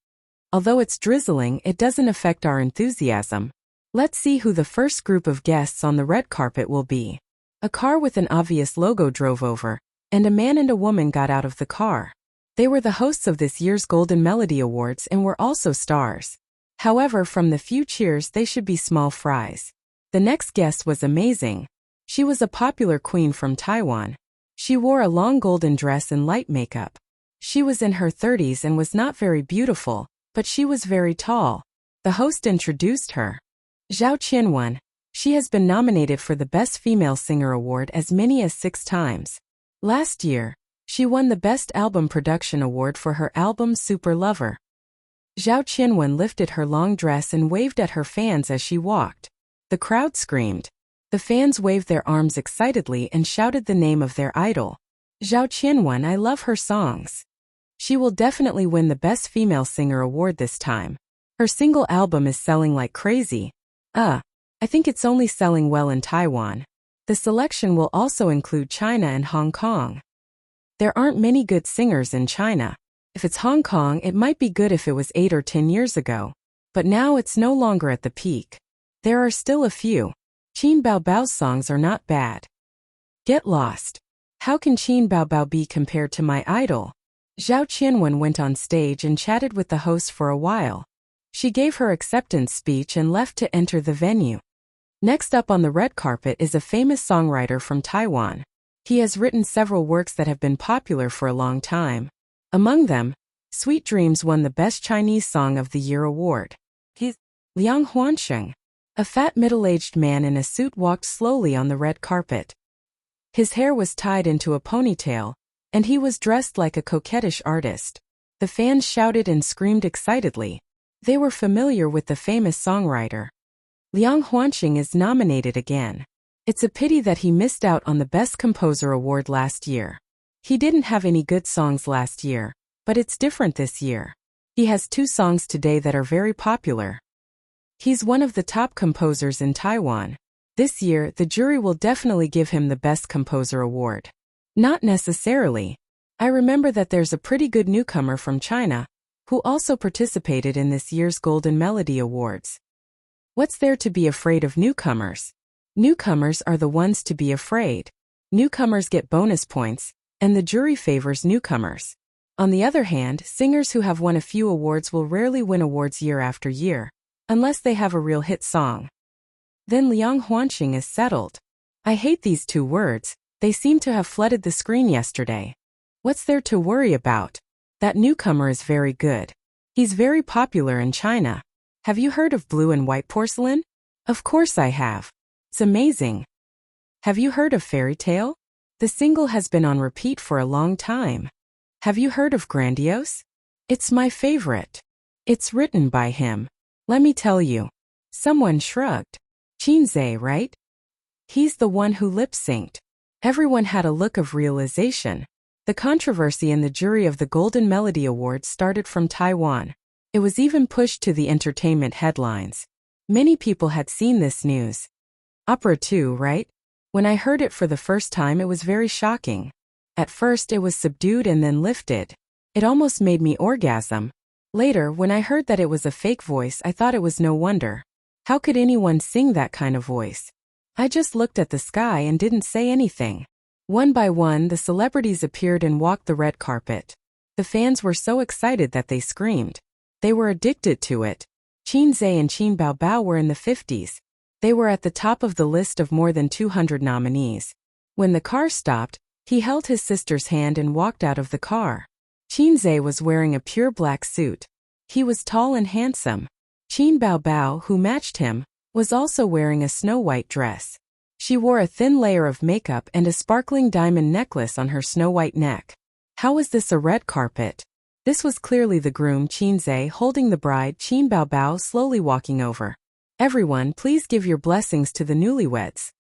A: "Although it's drizzling, it doesn't affect our enthusiasm. Let's see who the first group of guests on the red carpet will be." A car with an obvious logo drove over, and a man and a woman got out of the car. They were the hosts of this year's Golden Melody Awards and were also stars. However, from the few cheers, they should be small fries. The next guest was amazing. She was a popular queen from Taiwan. She wore a long golden dress and light makeup. She was in her 30s and was not very beautiful, but she was very tall. The host introduced her. Zhao Qianwen. She has been nominated for the Best Female Singer Award as many as 6 times. Last year, she won the Best Album Production Award for her album Super Lover. Zhao Qianwen lifted her long dress and waved at her fans as she walked. The crowd screamed. The fans waved their arms excitedly and shouted the name of their idol. "Zhao Qianwen, I love her songs. She will definitely win the Best Female Singer Award this time. Her single album is selling like crazy. I think it's only selling well in Taiwan." The selection will also include China and Hong Kong. There aren't many good singers in China. If it's Hong Kong, it might be good if it was 8 or 10 years ago. But now it's no longer at the peak. There are still a few. Qin Baobao's songs are not bad. Get lost. How can Qin Baobao be compared to my idol? Zhao Qianwen went on stage and chatted with the host for a while. She gave her acceptance speech and left to enter the venue. Next up on the red carpet is a famous songwriter from Taiwan. He has written several works that have been popular for a long time. Among them, Sweet Dreams won the Best Chinese Song of the Year award. He's Liang Huansheng. A fat middle-aged man in a suit walked slowly on the red carpet. His hair was tied into a ponytail, and he was dressed like a coquettish artist. The fans shouted and screamed excitedly. They were familiar with the famous songwriter. Liang Huansheng is nominated again. It's a pity that he missed out on the Best Composer award last year. He didn't have any good songs last year, but it's different this year. He has 2 songs today that are very popular. He's one of the top composers in Taiwan. This year, the jury will definitely give him the Best Composer award. Not necessarily. I remember that there's a pretty good newcomer from China, who also participated in this year's Golden Melody Awards. What's there to be afraid of newcomers? Newcomers are the ones to be afraid. Newcomers get bonus points, and the jury favors newcomers. On the other hand, singers who have won a few awards will rarely win awards year after year, unless they have a real hit song. Then Liang Huansheng is settled. I hate these 2 words, they seem to have flooded the screen yesterday. What's there to worry about? That newcomer is very good. He's very popular in China. Have you heard of Blue and White Porcelain? Of course I have. It's amazing. Have you heard of Fairy Tale? The single has been on repeat for a long time. Have you heard of Grandiose? It's my favorite. It's written by him. Let me tell you. Someone shrugged. Chinze, right? He's the one who lip-synced. Everyone had a look of realization. The controversy in the jury of the Golden Melody Awards started from Taiwan. It was even pushed to the entertainment headlines. Many people had seen this news. Opera 2, right? When I heard it for the first time, it was very shocking. At first it was subdued and then lifted. It almost made me orgasm. Later, when I heard that it was a fake voice, I thought it was no wonder. How could anyone sing that kind of voice? I just looked at the sky and didn't say anything. One by one, the celebrities appeared and walked the red carpet. The fans were so excited that they screamed. They were addicted to it. Chinze and Qin Baobao were in the 50s. They were at the top of the list of more than 200 nominees. When the car stopped, he held his sister's hand and walked out of the car. Chinze was wearing a pure black suit. He was tall and handsome. Qin Baobao, who matched him, was also wearing a snow-white dress. She wore a thin layer of makeup and a sparkling diamond necklace on her snow-white neck. How was this a red carpet? This was clearly the groom Chinze holding the bride Qin Baobao slowly walking over. Everyone, please give your blessings to the newlyweds.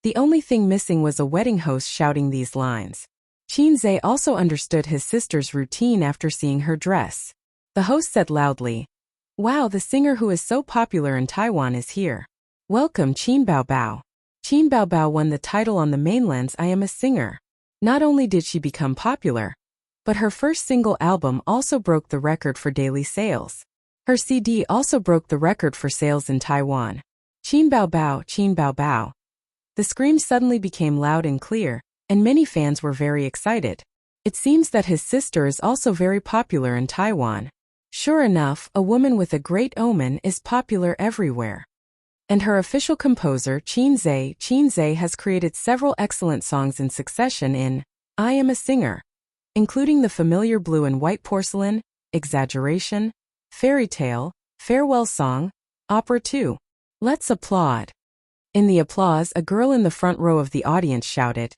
A: The only thing missing was a wedding host shouting these lines. Chinze also understood his sister's routine after seeing her dress. The host said loudly, "Wow, the singer who is so popular in Taiwan is here. Welcome Qin Baobao." Qin Baobao won the title on the mainland's I Am a Singer. Not only did she become popular, but her first single album also broke the record for daily sales. Her CD also broke the record for sales in Taiwan. Qin Baobao, Qin Baobao. The screams suddenly became loud and clear, and many fans were very excited. It seems that his sister is also very popular in Taiwan. Sure enough, a woman with a great omen is popular everywhere. And her official composer, Chinze has created several excellent songs in succession in I Am a Singer, including the familiar Blue and White Porcelain, Exaggeration, Fairy Tale, Farewell Song, Opera 2. Let's applaud. In the applause, a girl in the front row of the audience shouted,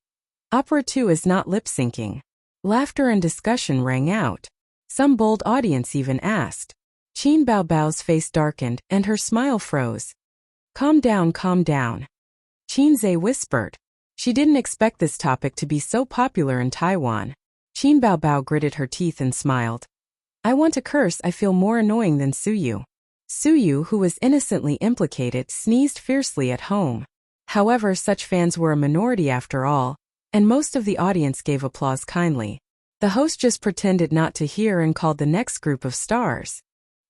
A: "Opera 2 is not lip-syncing." Laughter and discussion rang out. Some bold audience even asked. Qin Baobao's face darkened and her smile froze. Calm down, calm down. Chinze whispered. She didn't expect this topic to be so popular in Taiwan. Qin Baobao gritted her teeth and smiled. I want to curse, I feel more annoying than Suyu. Suyu, who was innocently implicated, sneezed fiercely at home. However, such fans were a minority after all, and most of the audience gave applause kindly. The host just pretended not to hear and called the next group of stars.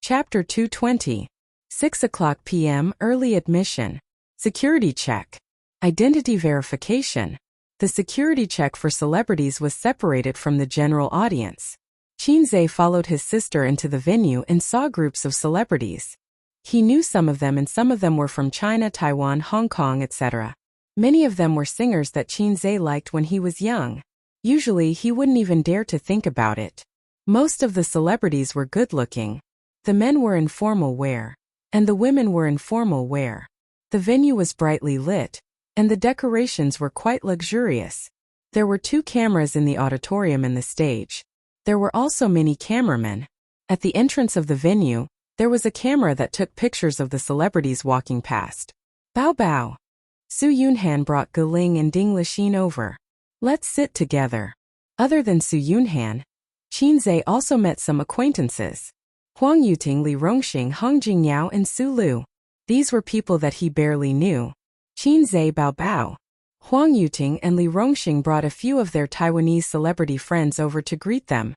A: Chapter 220. 6:00 p.m. Early admission. Security check. Identity verification. The security check for celebrities was separated from the general audience. Chinze followed his sister into the venue and saw groups of celebrities. He knew some of them and some of them were from China, Taiwan, Hong Kong, etc. Many of them were singers that Chinze liked when he was young. Usually he wouldn't even dare to think about it. Most of the celebrities were good-looking. The men were in formal wear, and the women were in formal wear. The venue was brightly lit, and the decorations were quite luxurious. There were 2 cameras in the auditorium and the stage. There were also many cameramen. At the entrance of the venue, there was a camera that took pictures of the celebrities walking past. Bao Bao. Su Yunhan brought Galing and Ding Lixin over. Let's sit together. Other than Su Yunhan, Chinze also met some acquaintances. Huang Yuting, Li Rongxing, Hong Jingyao, and Su Lu. These were people that he barely knew. Chinze Bao Bao. Huang Yuting and Li Rongxing brought a few of their Taiwanese celebrity friends over to greet them.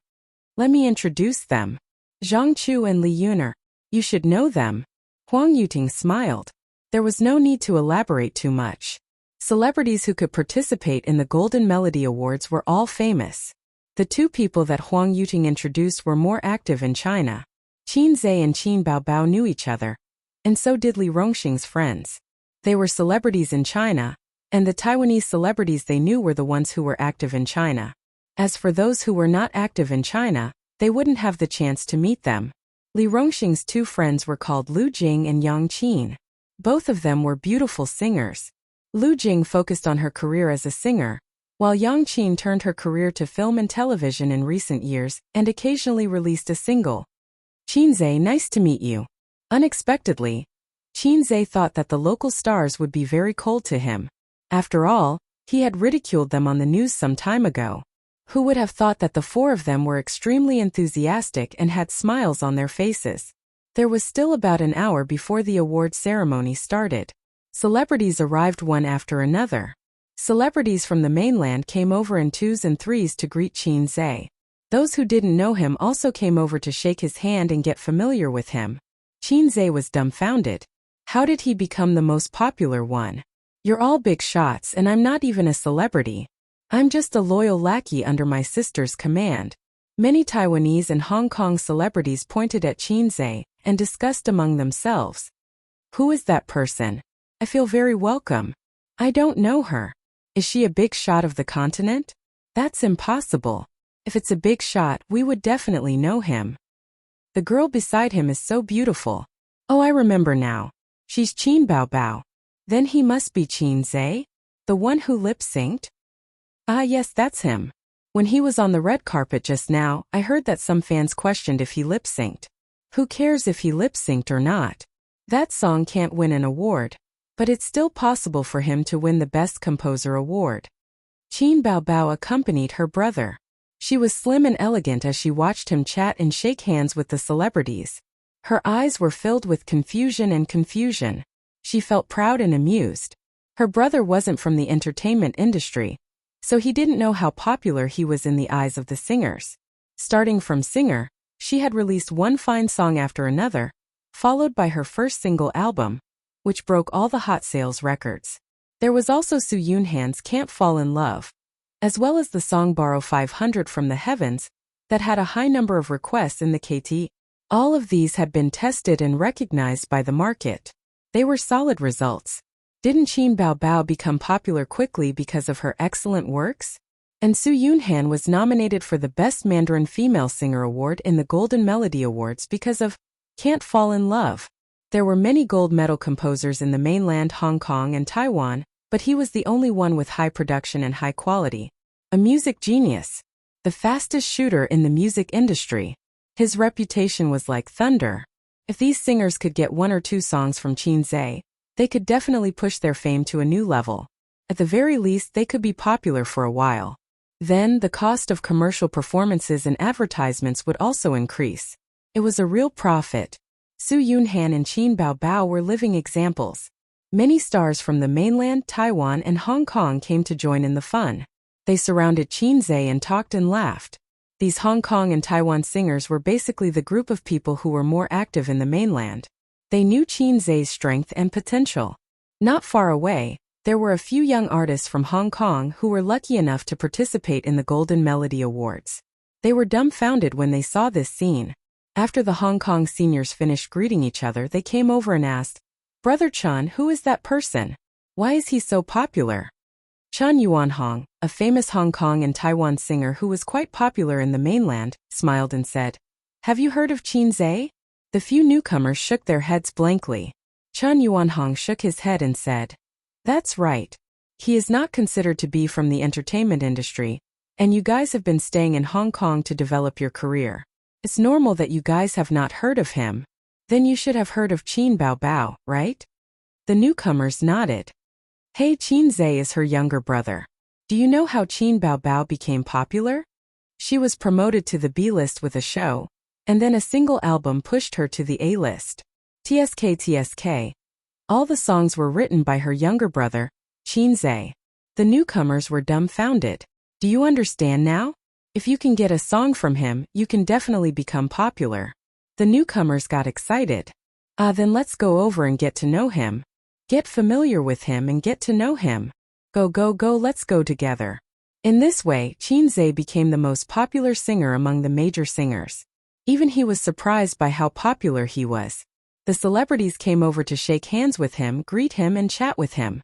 A: Let me introduce them. Zhang Chu and Li Yuner. You should know them. Huang Yuting smiled. There was no need to elaborate too much. Celebrities who could participate in the Golden Melody Awards were all famous. The 2 people that Huang Yuting introduced were more active in China. Chinze and Qin Baobao knew each other, and so did Li Rongxing's friends. They were celebrities in China, and the Taiwanese celebrities they knew were the ones who were active in China. As for those who were not active in China, they wouldn't have the chance to meet them. Li Rongxing's 2 friends were called Lu Jing and Yang Qin. Both of them were beautiful singers. Lu Jing focused on her career as a singer, while Yang Qin turned her career to film and television in recent years and occasionally released a single. Qinze, nice to meet you. Unexpectedly, Qinze thought that the local stars would be very cold to him. After all, he had ridiculed them on the news some time ago. Who would have thought that the four of them were extremely enthusiastic and had smiles on their faces? There was still about an hour before the award ceremony started. Celebrities arrived one after another. Celebrities from the mainland came over in twos and threes to greet Qinze. Those who didn't know him also came over to shake his hand and get familiar with him. Qinze was dumbfounded. How did he become the most popular one? You're all big shots and I'm not even a celebrity. I'm just a loyal lackey under my sister's command. Many Taiwanese and Hong Kong celebrities pointed at Qinze and discussed among themselves. Who is that person? I feel very welcome. I don't know her. Is she a big shot of the continent? That's impossible. If it's a big shot, we would definitely know him. The girl beside him is so beautiful. Oh, I remember now. She's Qin Bao Bao. Then he must be Qinze? The one who lip-synced? Ah yes, that's him. When he was on the red carpet just now, I heard that some fans questioned if he lip-synced. Who cares if he lip-synced or not? That song can't win an award. But it's still possible for him to win the Best Composer award. Qin Bao Bao accompanied her brother. She was slim and elegant as she watched him chat and shake hands with the celebrities. Her eyes were filled with confusion. She felt proud and amused. Her brother wasn't from the entertainment industry, so he didn't know how popular he was in the eyes of the singers. Starting from singer, she had released one fine song after another, followed by her first single album, which broke all the hot sales records. There was also Su Yunhan's Can't Fall in Love, as well as the song Borrow 500 from the Heavens, that had a high number of requests in the KT. All of these had been tested and recognized by the market. They were solid results. Didn't Qin Bao Bao become popular quickly because of her excellent works? And Su Yunhan was nominated for the Best Mandarin Female Singer Award in the Golden Melody Awards because of Can't Fall in Love. There were many gold medal composers in the mainland Hong Kong and Taiwan, but he was the only one with high production and high quality. A music genius. The fastest shooter in the music industry. His reputation was like thunder. If these singers could get one or two songs from Qinze, they could definitely push their fame to a new level. At the very least, they could be popular for a while. Then, the cost of commercial performances and advertisements would also increase. It was a real profit. Su Yunhan and Qin Bao Bao were living examples. Many stars from the mainland, Taiwan, and Hong Kong came to join in the fun. They surrounded Qinze and talked and laughed. These Hong Kong and Taiwan singers were basically the group of people who were more active in the mainland. They knew Qinze's strength and potential. Not far away, there were a few young artists from Hong Kong who were lucky enough to participate in the Golden Melody Awards. They were dumbfounded when they saw this scene. After the Hong Kong seniors finished greeting each other, they came over and asked, "Brother Chun, who is that person? Why is he so popular?" Chun Yuanhong, a famous Hong Kong and Taiwan singer who was quite popular in the mainland, smiled and said, "Have you heard of Qinze?" The few newcomers shook their heads blankly. Chun Yuanhong shook his head and said, "That's right. He is not considered to be from the entertainment industry, and you guys have been staying in Hong Kong to develop your career. It's normal that you guys have not heard of him. Then you should have heard of Qin Bao Bao, right?" The newcomers nodded. Hey, Qinze is her younger brother. Do you know how Qin Bao Bao became popular? She was promoted to the B-list with a show, and then a single album pushed her to the A-list. TSK. All the songs were written by her younger brother, Qinze. The newcomers were dumbfounded. Do you understand now? If you can get a song from him, you can definitely become popular. The newcomers got excited. Then let's go over and get to know him. Get familiar with him and get to know him. Go, let's go together. In this way, Qinze became the most popular singer among the major singers. Even he was surprised by how popular he was. The celebrities came over to shake hands with him, greet him, and chat with him.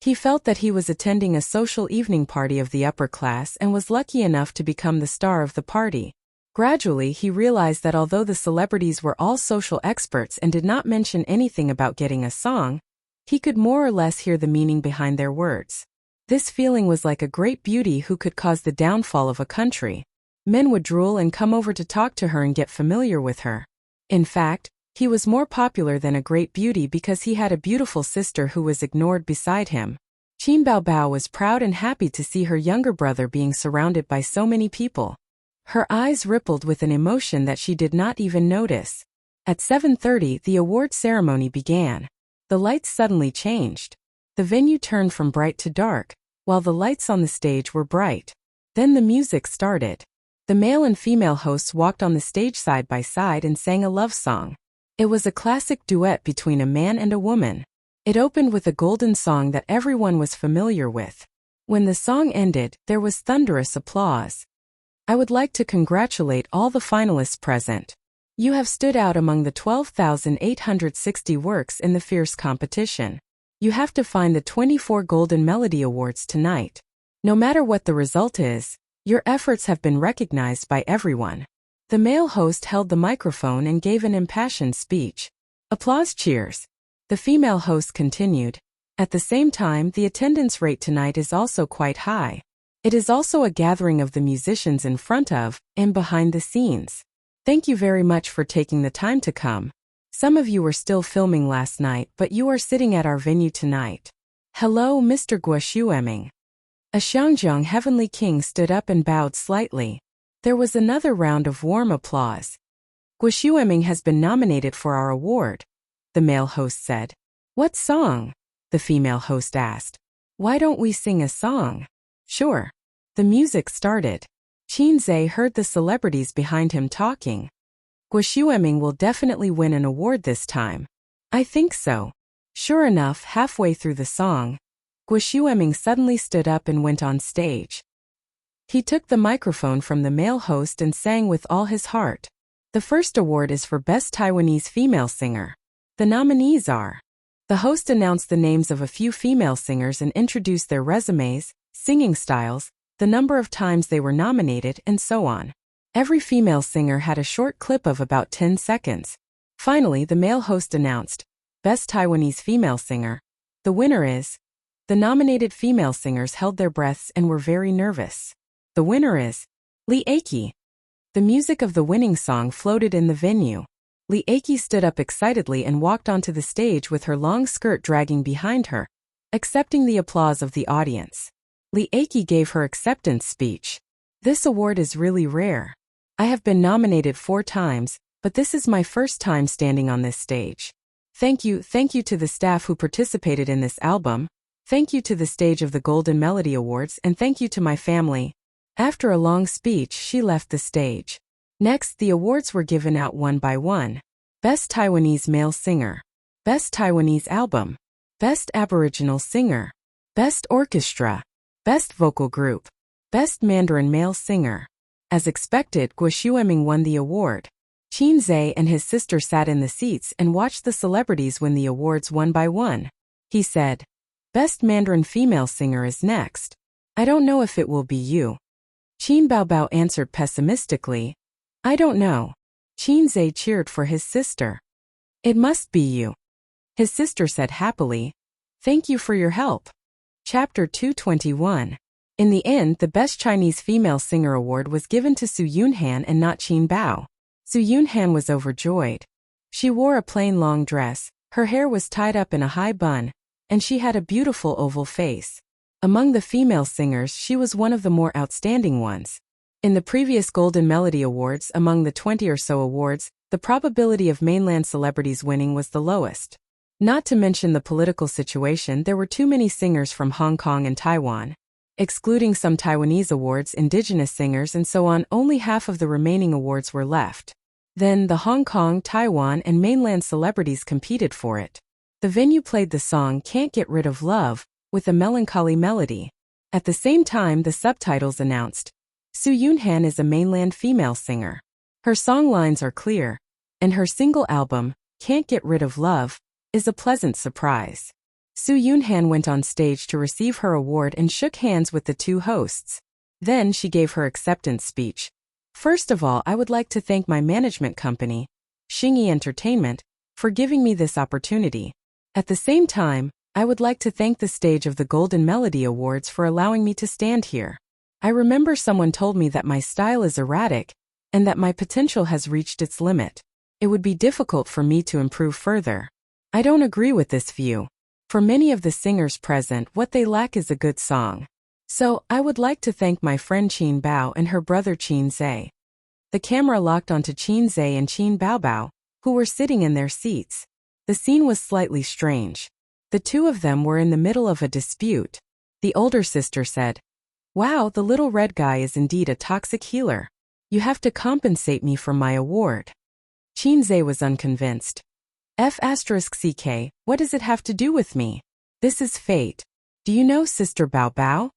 A: He felt that he was attending a social evening party of the upper class and was lucky enough to become the star of the party. Gradually, he realized that although the celebrities were all social experts and did not mention anything about getting a song, He could more or less hear the meaning behind their words. This feeling was like a great beauty who could cause the downfall of a country. Men would drool and come over to talk to her and get familiar with her. In fact, he was more popular than a great beauty because he had a beautiful sister who was ignored beside him. Qin Baobao was proud and happy to see her younger brother being surrounded by so many people. Her eyes rippled with an emotion that she did not even notice. At 7:30, the award ceremony began. The lights suddenly changed. The venue turned from bright to dark, while the lights on the stage were bright. Then the music started. The male and female hosts walked on the stage side by side and sang a love song. It was a classic duet between a man and a woman. It opened with a golden song that everyone was familiar with. When the song ended, there was thunderous applause. I would like to congratulate all the finalists present. You have stood out among the 12,860 works in the fierce competition. You have to find the 24 Golden Melody Awards tonight. No matter what the result is, your efforts have been recognized by everyone. The male host held the microphone and gave an impassioned speech. Applause cheers. The female host continued. At the same time, the attendance rate tonight is also quite high. It is also a gathering of the musicians in front of and behind the scenes. Thank you very much for taking the time to come. Some of you were still filming last night, but you are sitting at our venue tonight. Hello, Mr. Guo Shueming. A Xiangjiang heavenly king stood up and bowed slightly. There was another round of warm applause. Guo Shueming has been nominated for our award, the male host said. What song? The female host asked. Why don't we sing a song? Sure. The music started. Qin Zhe heard the celebrities behind him talking. Guo Shueming will definitely win an award this time. I think so. Sure enough, halfway through the song, Guo Shueming suddenly stood up and went on stage. He took the microphone from the male host and sang with all his heart. The first award is for Best Taiwanese Female Singer. The nominees are. The host announced the names of a few female singers and introduced their resumes, singing styles, the number of times they were nominated, and so on. Every female singer had a short clip of about 10 seconds. Finally, the male host announced, Best Taiwanese Female Singer. The winner is. The nominated female singers held their breaths and were very nervous. The winner is Li Eiki. The music of the winning song floated in the venue. Li Eiki stood up excitedly and walked onto the stage with her long skirt dragging behind her, accepting the applause of the audience. Li Eiki gave her acceptance speech. This award is really rare. I have been nominated 4 times, but this is my first time standing on this stage. Thank you to the staff who participated in this album. Thank you to the stage of the Golden Melody Awards, and thank you to my family. After a long speech, she left the stage. Next, the awards were given out one by one. Best Taiwanese Male Singer. Best Taiwanese Album. Best Aboriginal Singer. Best Orchestra. Best Vocal Group. Best Mandarin Male Singer. As expected, Guo Shueming won the award. Qin Zhe and his sister sat in the seats and watched the celebrities win the awards one by one. He said, Best Mandarin Female Singer is next. I don't know if it will be you. Qin Baobao answered pessimistically, I don't know. Qin Zhe cheered for his sister. It must be you. His sister said happily, Thank you for your help. Chapter 221. In the end, the Best Chinese Female Singer Award was given to Su Yunhan and not Qin Bao. Su Yunhan was overjoyed. She wore a plain long dress, her hair was tied up in a high bun, and she had a beautiful oval face. Among the female singers, she was one of the more outstanding ones. In the previous Golden Melody Awards, among the 20 or so awards, the probability of mainland celebrities winning was the lowest. Not to mention the political situation, there were too many singers from Hong Kong and Taiwan. Excluding some Taiwanese awards, indigenous singers, and so on, only half of the remaining awards were left. Then, the Hong Kong, Taiwan, and mainland celebrities competed for it. The venue played the song Can't Get Rid of Love, with a melancholy melody. At the same time, the subtitles announced, Su Yunhan is a mainland female singer. Her song lines are clear, and her single album, Can't Get Rid of Love, is a pleasant surprise. Su Yunhan went on stage to receive her award and shook hands with the 2 hosts. Then she gave her acceptance speech. First of all, I would like to thank my management company, Xingyi Entertainment, for giving me this opportunity. At the same time, I would like to thank the stage of the Golden Melody Awards for allowing me to stand here. I remember someone told me that my style is erratic and that my potential has reached its limit. It would be difficult for me to improve further. I don't agree with this view. For many of the singers present, what they lack is a good song. So, I would like to thank my friend Qin Bao and her brother Qin Zhe. The camera locked onto Qin Zhe and Qin Baobao, who were sitting in their seats. The scene was slightly strange. The two of them were in the middle of a dispute. The older sister said, "Wow, the little red guy is indeed a toxic healer. You have to compensate me for my award." Qin Zhe was unconvinced. F***ck, what does it have to do with me? This is fate. Do you know Sister Bao Bao?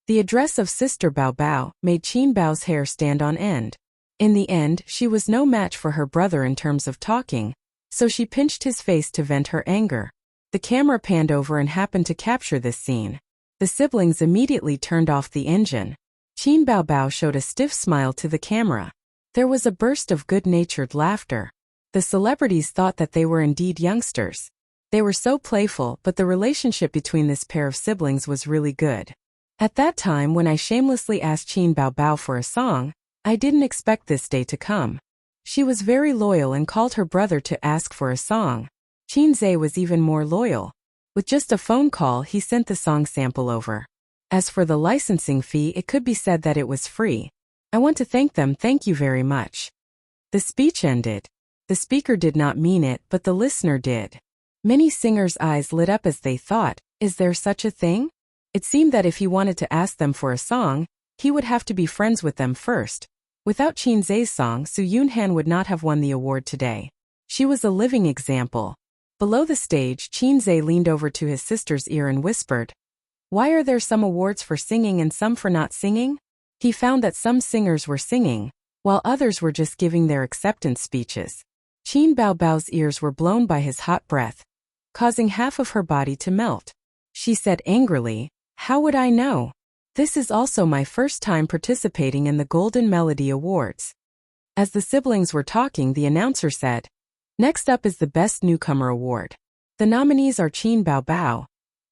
A: The address of Sister Bao Bao made Qin Bao's hair stand on end. In the end, she was no match for her brother in terms of talking, so she pinched his face to vent her anger. The camera panned over and happened to capture this scene. The siblings immediately turned off the engine. Qin Bao Bao showed a stiff smile to the camera. There was a burst of good-natured laughter. The celebrities thought that they were indeed youngsters. They were so playful, but the relationship between this pair of siblings was really good. At that time, when I shamelessly asked Qin Bao Bao for a song, I didn't expect this day to come. She was very loyal and called her brother to ask for a song. Qin Zhe was even more loyal. With just a phone call, he sent the song sample over. As for the licensing fee, it could be said that it was free. I want to thank them, thank you very much. The speech ended. The speaker did not mean it, but the listener did. Many singers' eyes lit up as they thought, is there such a thing? It seemed that if he wanted to ask them for a song, he would have to be friends with them first. Without Qin Zhe's song, Su Yunhan would not have won the award today. She was a living example. Below the stage, Qin Zhe leaned over to his sister's ear and whispered, "Why are there some awards for singing and some for not singing?" He found that some singers were singing, while others were just giving their acceptance speeches. Qin Bao Bao's ears were blown by his hot breath, causing half of her body to melt. She said angrily, "How would I know? This is also my first time participating in the Golden Melody Awards." As the siblings were talking, the announcer said, "Next up is the Best Newcomer Award. The nominees are Qin Bao Bao."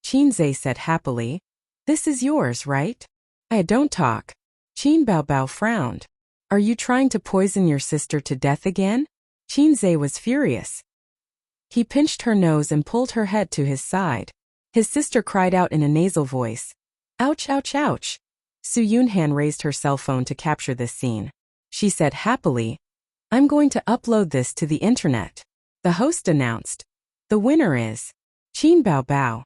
A: Qin Zhe said happily, "This is yours, right?" "I don't talk." Qin Bao Bao frowned. "Are you trying to poison your sister to death again?" Qin Zhe was furious. He pinched her nose and pulled her head to his side. His sister cried out in a nasal voice, "Ouch, ouch, ouch." Su Yunhan raised her cell phone to capture this scene. She said happily, "I'm going to upload this to the internet." The host announced, "The winner is Qin Bao Bao."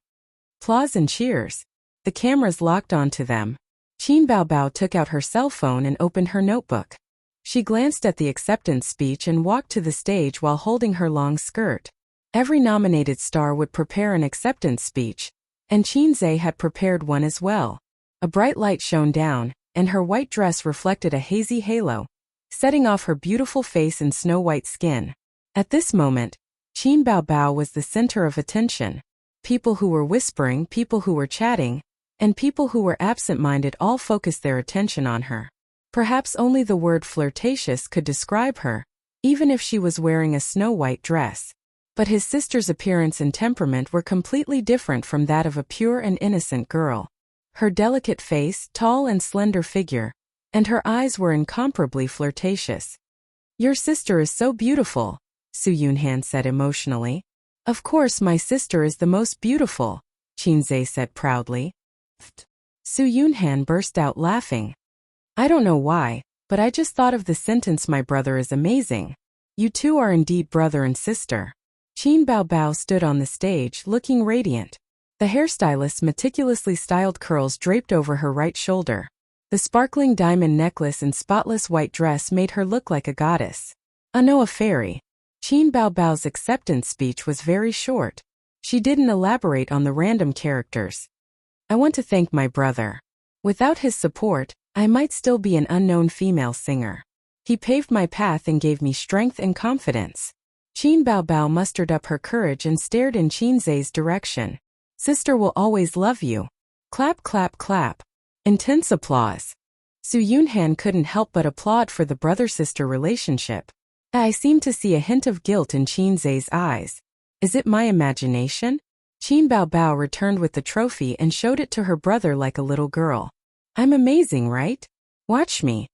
A: Applause and cheers. The cameras locked onto them. Qin Bao Bao took out her cell phone and opened her notebook. She glanced at the acceptance speech and walked to the stage while holding her long skirt. Every nominated star would prepare an acceptance speech, and Qin Zhe had prepared one as well. A bright light shone down, and her white dress reflected a hazy halo, setting off her beautiful face and snow-white skin. At this moment, Qin Bao Bao was the center of attention. People who were whispering, people who were chatting, and people who were absent-minded all focused their attention on her. Perhaps only the word flirtatious could describe her, even if she was wearing a snow-white dress. But his sister's appearance and temperament were completely different from that of a pure and innocent girl. Her delicate face, tall and slender figure, and her eyes were incomparably flirtatious. "Your sister is so beautiful," Su Yunhan said emotionally. "Of course my sister is the most beautiful," Qin Zhe said proudly. Su Yunhan burst out laughing. "I don't know why, but I just thought of the sentence, 'My brother is amazing.' You two are indeed brother and sister." Qin Bao Bao stood on the stage, looking radiant. The hairstylist's meticulously styled curls draped over her right shoulder. The sparkling diamond necklace and spotless white dress made her look like a goddess. No, a fairy. Qin Bao Bao's acceptance speech was very short. She didn't elaborate on the random characters. "I want to thank my brother. Without his support, I might still be an unknown female singer. He paved my path and gave me strength and confidence." Qin Bao Bao mustered up her courage and stared in Qin Zhe's direction. "Sister will always love you." Clap, clap, clap. Intense applause. Su Yunhan couldn't help but applaud for the brother-sister relationship. I seemed to see a hint of guilt in Qin Zhe's eyes. Is it my imagination? Qin Baobao returned with the trophy and showed it to her brother like a little girl. I'm amazing, right? Watch me.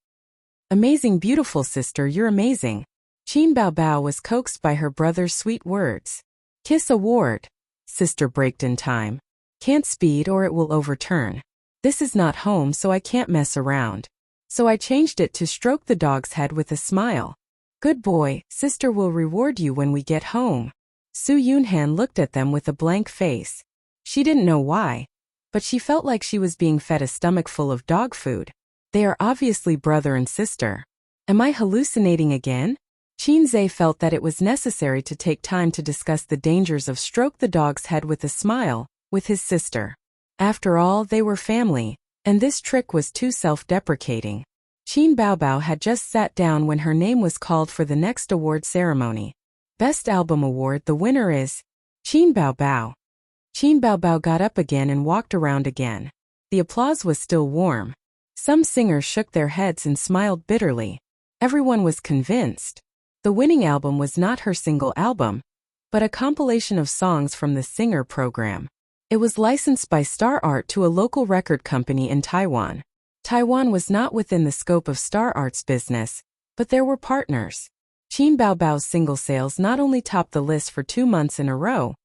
A: Amazing, beautiful sister, you're amazing. Qin Baobao was coaxed by her brother's sweet words. Kiss award. Sister braked in time. Can't speed or it will overturn. This is not home, so I can't mess around. So I changed it to stroke the dog's head with a smile. Good boy, sister will reward you when we get home. Su Yunhan looked at them with a blank face. She didn't know why, but she felt like she was being fed a stomach full of dog food. They are obviously brother and sister. Am I hallucinating again? Qin Zhe felt that it was necessary to take time to discuss the dangers of stroke the dog's head with a smile, with his sister. After all, they were family, and this trick was too self-deprecating. Qin Baobao had just sat down when her name was called for the next award ceremony. Best Album Award, the winner is Qin Baobao. Qin Baobao got up again and walked around again. The applause was still warm. Some singers shook their heads and smiled bitterly. Everyone was convinced. The winning album was not her single album, but a compilation of songs from the Singer program. It was licensed by Star Art to a local record company in Taiwan. Taiwan was not within the scope of Star Art's business, but there were partners. Qin Baobao's single sales not only topped the list for 2 months in a row,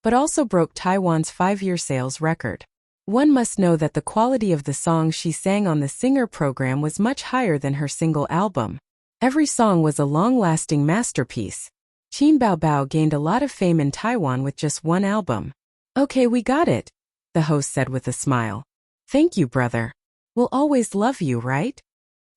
A: but also broke Taiwan's 5-year sales record. One must know that the quality of the songs she sang on the Singer program was much higher than her single album. Every song was a long-lasting masterpiece. Qin Baobao gained a lot of fame in Taiwan with just one album. Okay, we got it, the host said with a smile. Thank you, brother. We'll always love you, right?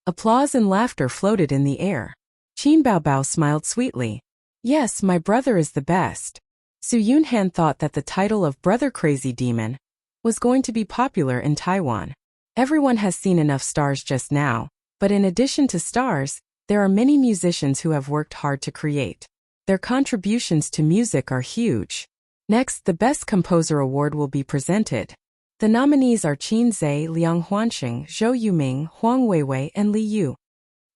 A: Applause and laughter floated in the air. Qin Baobao smiled sweetly. Yes, my brother is the best. Su Yunhan thought that the title of Brother Crazy Demon was going to be popular in Taiwan. Everyone has seen enough stars just now, but in addition to stars, there are many musicians who have worked hard to create. Their contributions to music are huge. Next, the Best Composer Award will be presented. The nominees are Qin Zhe, Liang Huansheng, Zhou Yuming, Huang Weiwei, and Li Yu.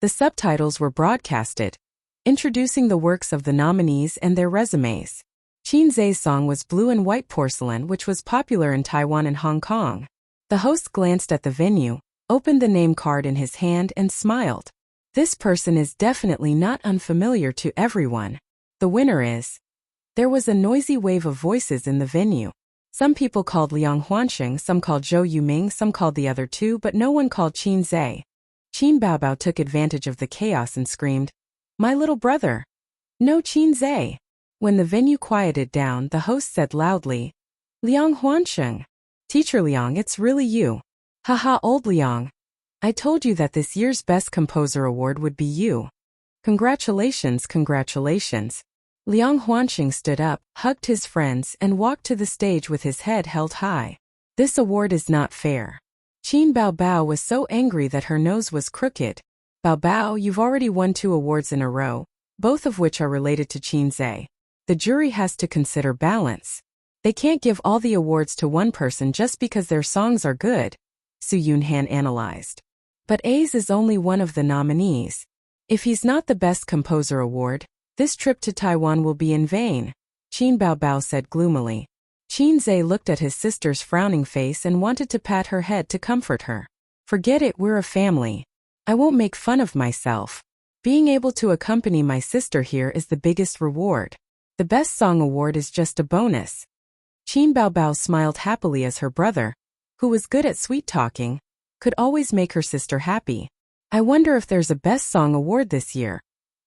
A: The subtitles were broadcasted, introducing the works of the nominees and their resumes. Qin Zhe's song was Blue and White Porcelain, which was popular in Taiwan and Hong Kong. The host glanced at the venue, opened the name card in his hand and smiled. This person is definitely not unfamiliar to everyone. The winner is. There was a noisy wave of voices in the venue. Some people called Liang Huansheng, some called Zhou Yuming, some called the other two, but no one called Qin Zhe. Qin Baobao took advantage of the chaos and screamed, "My little brother! No Qin Zhe!" When the venue quieted down, the host said loudly, "Liang Huansheng! Teacher Liang, it's really you. Haha, old Liang. I told you that this year's Best Composer Award would be you. Congratulations, congratulations." Liang Huansheng stood up, hugged his friends, and walked to the stage with his head held high. This award is not fair. Qin Baobao was so angry that her nose was crooked. Baobao, you've already won 2 awards in a row, both of which are related to Qin Zhe. The jury has to consider balance. They can't give all the awards to one person just because their songs are good, Su Yunhan analyzed. But A's is only one of the nominees. If he's not the Best Composer Award, this trip to Taiwan will be in vain, Qin Baobao said gloomily. Qin Zhe looked at his sister's frowning face and wanted to pat her head to comfort her. Forget it, we're a family. I won't make fun of myself. Being able to accompany my sister here is the biggest reward. The Best Song Award is just a bonus. Qin Baobao smiled happily as her brother, who was good at sweet-talking, could always make her sister happy. I wonder if there's a Best Song Award this year,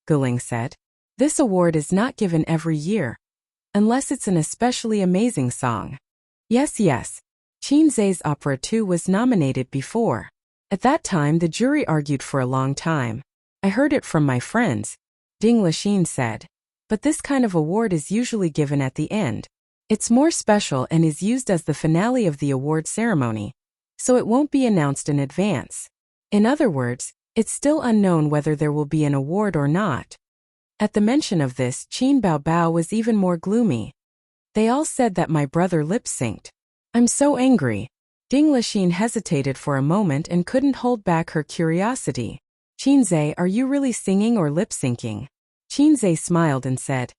A: Guling said. This award is not given every year, unless it's an especially amazing song. Yes, Qin Zhe's Opera 2 was nominated before. At that time the jury argued for a long time. I heard it from my friends, Ding Lixin said. But this kind of award is usually given at the end. It's more special and is used as the finale of the award ceremony, so it won't be announced in advance. In other words, it's still unknown whether there will be an award or not. At the mention of this, Qin Baobao was even more gloomy. They all said that my brother lip-synced. I'm so angry. Ding Lixin hesitated for a moment and couldn't hold back her curiosity. Qin Zhe, are you really singing or lip-syncing? Qin Zhe smiled and said,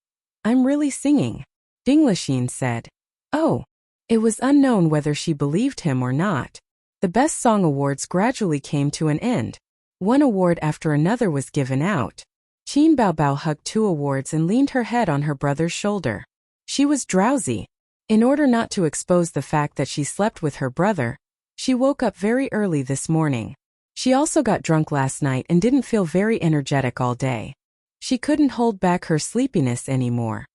A: I'm really singing. Dinglisheen said. Oh. It was unknown whether she believed him or not. The Best Song Awards gradually came to an end. One award after another was given out. Qin Baobao hugged 2 awards and leaned her head on her brother's shoulder. She was drowsy. In order not to expose the fact that she slept with her brother, she woke up very early this morning. She also got drunk last night and didn't feel very energetic all day. She couldn't hold back her sleepiness anymore.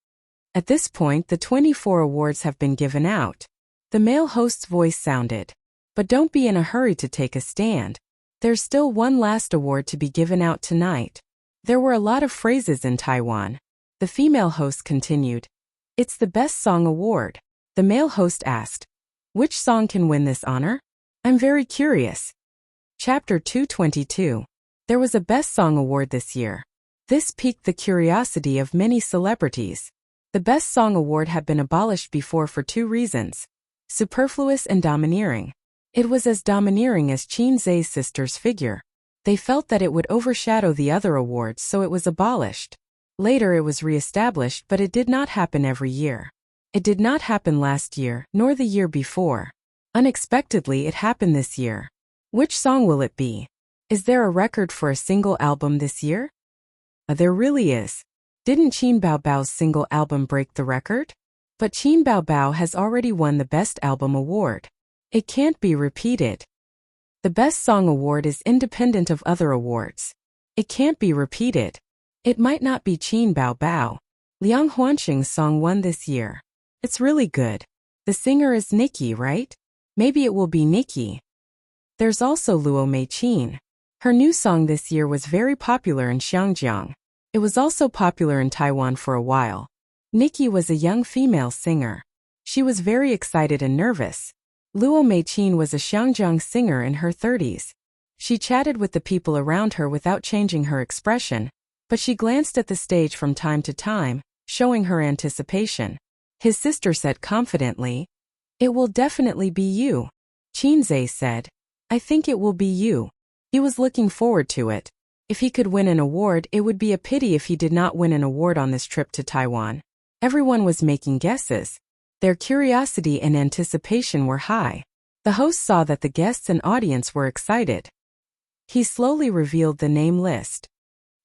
A: At this point, the 24 awards have been given out. The male host's voice sounded. But don't be in a hurry to take a stand. There's still one last award to be given out tonight. There were a lot of phrases in Taiwan. The female host continued. It's the Best Song Award. The male host asked. Which song can win this honor? I'm very curious. Chapter 222. There was a Best Song Award this year. This piqued the curiosity of many celebrities. The Best Song Award had been abolished before for 2 reasons. Superfluous and domineering. It was as domineering as Qin Zhe's sister's figure. They felt that it would overshadow the other awards, so it was abolished. Later it was re-established, but it did not happen every year. It did not happen last year, nor the year before. Unexpectedly it happened this year. Which song will it be? Is there a record for a single album this year? There really is. Didn't Qin Baobao's single album break the record? But Qin Baobao has already won the Best Album Award. It can't be repeated. The Best Song Award is independent of other awards. It can't be repeated. It might not be Qin Baobao. Liang Huanxing's song won this year. It's really good. The singer is Nikki, right? Maybe it will be Nikki. There's also Luo Meiqin. Her new song this year was very popular in Xiangjiang. It was also popular in Taiwan for a while. Nikki was a young female singer. She was very excited and nervous. Luo Meiqin was a Xiangjiang singer in her 30s. She chatted with the people around her without changing her expression, but she glanced at the stage from time to time, showing her anticipation. His sister said confidently, "It will definitely be you." Qin Zhe said, "I think it will be you." He was looking forward to it. If he could win an award, it would be a pity if he did not win an award on this trip to Taiwan. Everyone was making guesses. Their curiosity and anticipation were high. The host saw that the guests and audience were excited. He slowly revealed the name list.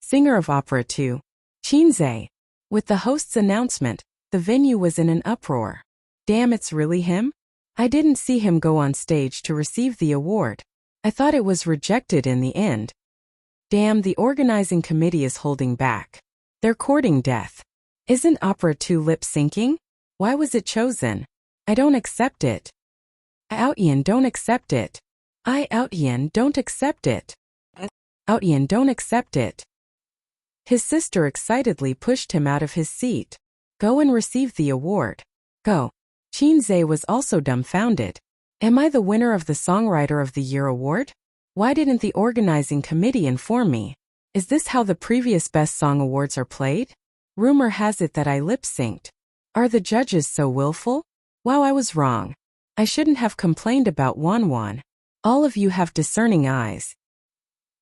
A: Singer of Opera 2. Qin Zhe. With the host's announcement, the venue was in an uproar. Damn, it's really him? I didn't see him go on stage to receive the award. I thought it was rejected in the end. Damn, the organizing committee is holding back. They're courting death. Isn't Opera 2 lip-syncing? Why was it chosen? I don't accept it. Outyan, don't accept it. Outyan, don't accept it. Outyan, don't accept it. His sister excitedly pushed him out of his seat. Go and receive the award. Go. Qin Zhe was also dumbfounded. Am I the winner of the Songwriter of the Year award? Why didn't the organizing committee inform me? Is this how the previous Best Song Awards are played? Rumor has it that I lip-synced. Are the judges so willful? Wow, I was wrong. I shouldn't have complained about Wanwan. All of you have discerning eyes.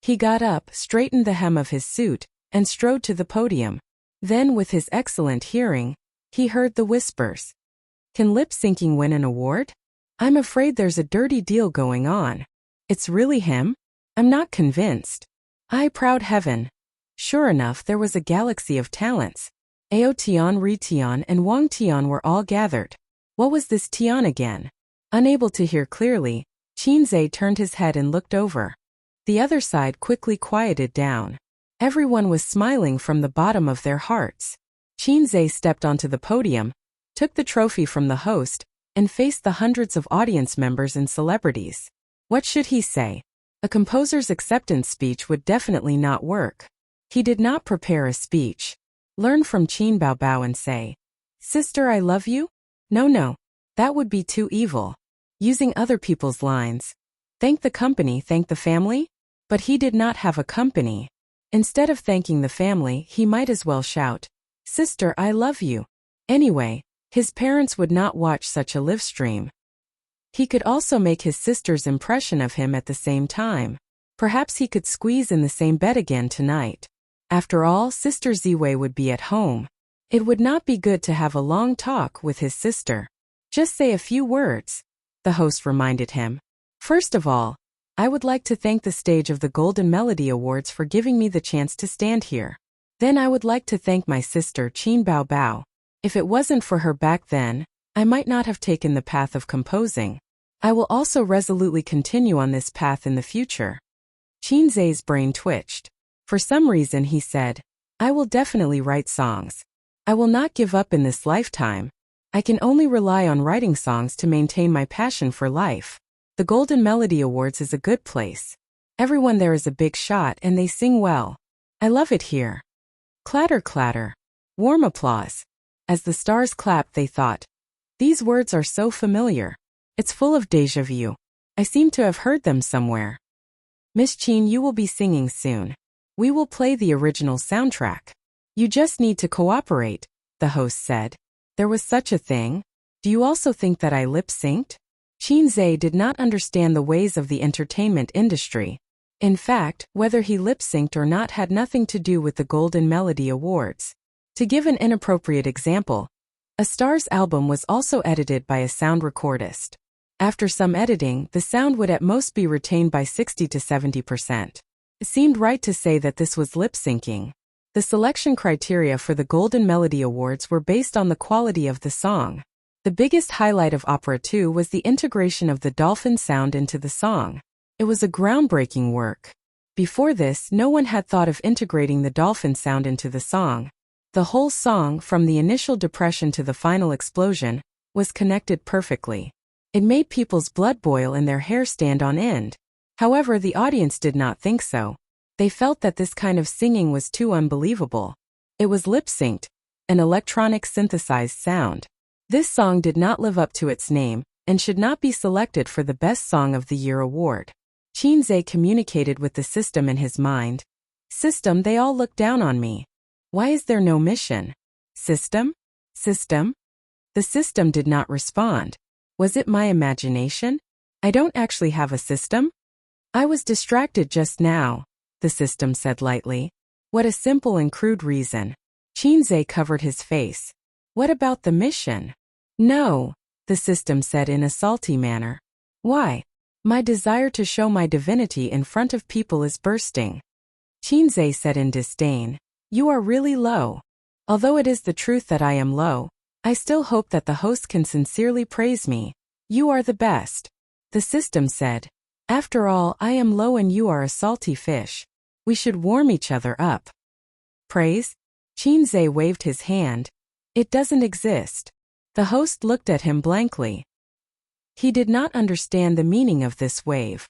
A: He got up, straightened the hem of his suit, and strode to the podium. Then, with his excellent hearing, he heard the whispers. Can lip-syncing win an award? I'm afraid there's a dirty deal going on. It's really him? I'm not convinced. Proud heaven. Sure enough, there was a galaxy of talents. Ao Tian, Ri Tian, and Wang Tian were all gathered. What was this Tian again? Unable to hear clearly, Qin Zhe turned his head and looked over. The other side quickly quieted down. Everyone was smiling from the bottom of their hearts. Qin Zhe stepped onto the podium, took the trophy from the host, and faced the hundreds of audience members and celebrities. What should he say? A composer's acceptance speech would definitely not work. He did not prepare a speech. Learn from Qin Baobao and say, "Sister, I love you?" No. That would be too evil. Using other people's lines. Thank the company, thank the family? But he did not have a company. Instead of thanking the family, he might as well shout, "Sister, I love you." Anyway, his parents would not watch such a live stream. He could also make his sister's impression of him at the same time. Perhaps he could squeeze in the same bed again tonight. After all, Sister Ziwei would be at home. It would not be good to have a long talk with his sister. Just say a few words, the host reminded him. First of all, I would like to thank the stage of the Golden Melody Awards for giving me the chance to stand here. Then I would like to thank my sister Qin Bao Bao. If it wasn't for her back then, I might not have taken the path of composing. I will also resolutely continue on this path in the future. Qin Zai's brain twitched. For some reason he said, I will definitely write songs. I will not give up in this lifetime. I can only rely on writing songs to maintain my passion for life. The Golden Melody Awards is a good place. Everyone there is a big shot and they sing well. I love it here. Clatter clatter. Warm applause. As the stars clapped they thought, these words are so familiar. It's full of déjà vu. I seem to have heard them somewhere. Miss Qin, you will be singing soon. We will play the original soundtrack. You just need to cooperate, the host said. There was such a thing? Do you also think that I lip-synced? Qin Zai did not understand the ways of the entertainment industry. In fact, whether he lip-synced or not had nothing to do with the Golden Melody Awards. To give an inappropriate example, A Star's album was also edited by a sound recordist. After some editing, the sound would at most be retained by 60 to 70%. It seemed right to say that this was lip-syncing. The selection criteria for the Golden Melody Awards were based on the quality of the song. The biggest highlight of Opera 2 was the integration of the dolphin sound into the song. It was a groundbreaking work. Before this, no one had thought of integrating the dolphin sound into the song. The whole song, from the initial depression to the final explosion, was connected perfectly. It made people's blood boil and their hair stand on end. However, the audience did not think so. They felt that this kind of singing was too unbelievable. It was lip-synced, an electronic synthesized sound. This song did not live up to its name, and should not be selected for the Best Song of the Year award. Qin Zai communicated with the system in his mind. System, they all look down on me. Why is there no mission? System? System? The system did not respond. Was it my imagination? I don't actually have a system? I was distracted just now, the system said lightly. What a simple and crude reason. Qin Zai covered his face. What about the mission? No, the system said in a salty manner. Why? My desire to show my divinity in front of people is bursting. Qin Zai said in disdain. You are really low. Although it is the truth that I am low, I still hope that the host can sincerely praise me. You are the best. The system said. After all, I am low and you are a salty fish. We should warm each other up. Praise? Qin Zai waved his hand. It doesn't exist. The host looked at him blankly. He did not understand the meaning of this wave.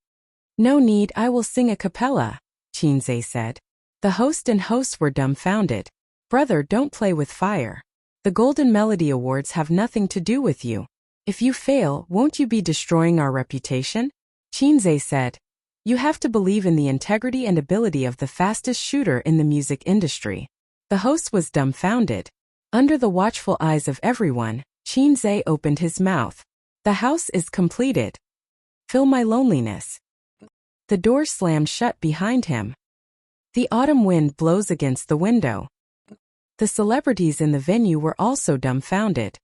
A: No need, I will sing a cappella, Qin Zai said. The host and hosts were dumbfounded. Brother, don't play with fire. The Golden Melody Awards have nothing to do with you. If you fail, won't you be destroying our reputation? Qin Zai said. You have to believe in the integrity and ability of the fastest shooter in the music industry. The host was dumbfounded. Under the watchful eyes of everyone, Qin Zai opened his mouth. The house is completed. Fill my loneliness. The door slammed shut behind him. The autumn wind blows against the window. The celebrities in the venue were also dumbfounded.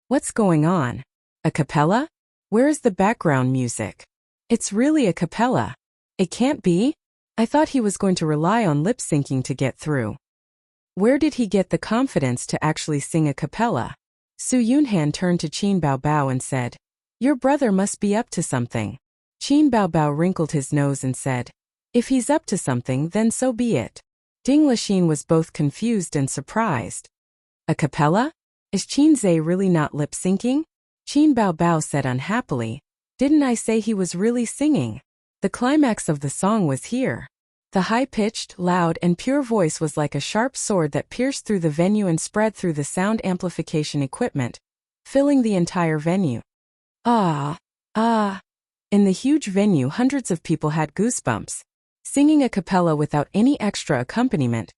A: What's going on? A cappella? Where is the background music? It's really a cappella. It can't be? I thought he was going to rely on lip-syncing to get through. Where did he get the confidence to actually sing a cappella? Su Yunhan turned to Qin Bao Bao and said, Your brother must be up to something. Qin Bao Bao wrinkled his nose and said, If he's up to something, then so be it. Ding Lixin was both confused and surprised. A cappella? Is Qin Zai really not lip-syncing? Qin Bao Bao said unhappily, Didn't I say he was really singing? The climax of the song was here. The high-pitched, loud, and pure voice was like a sharp sword that pierced through the venue and spread through the sound amplification equipment, filling the entire venue. Ah! Ah! In the huge venue, hundreds of people had goosebumps. Singing a cappella without any extra accompaniment,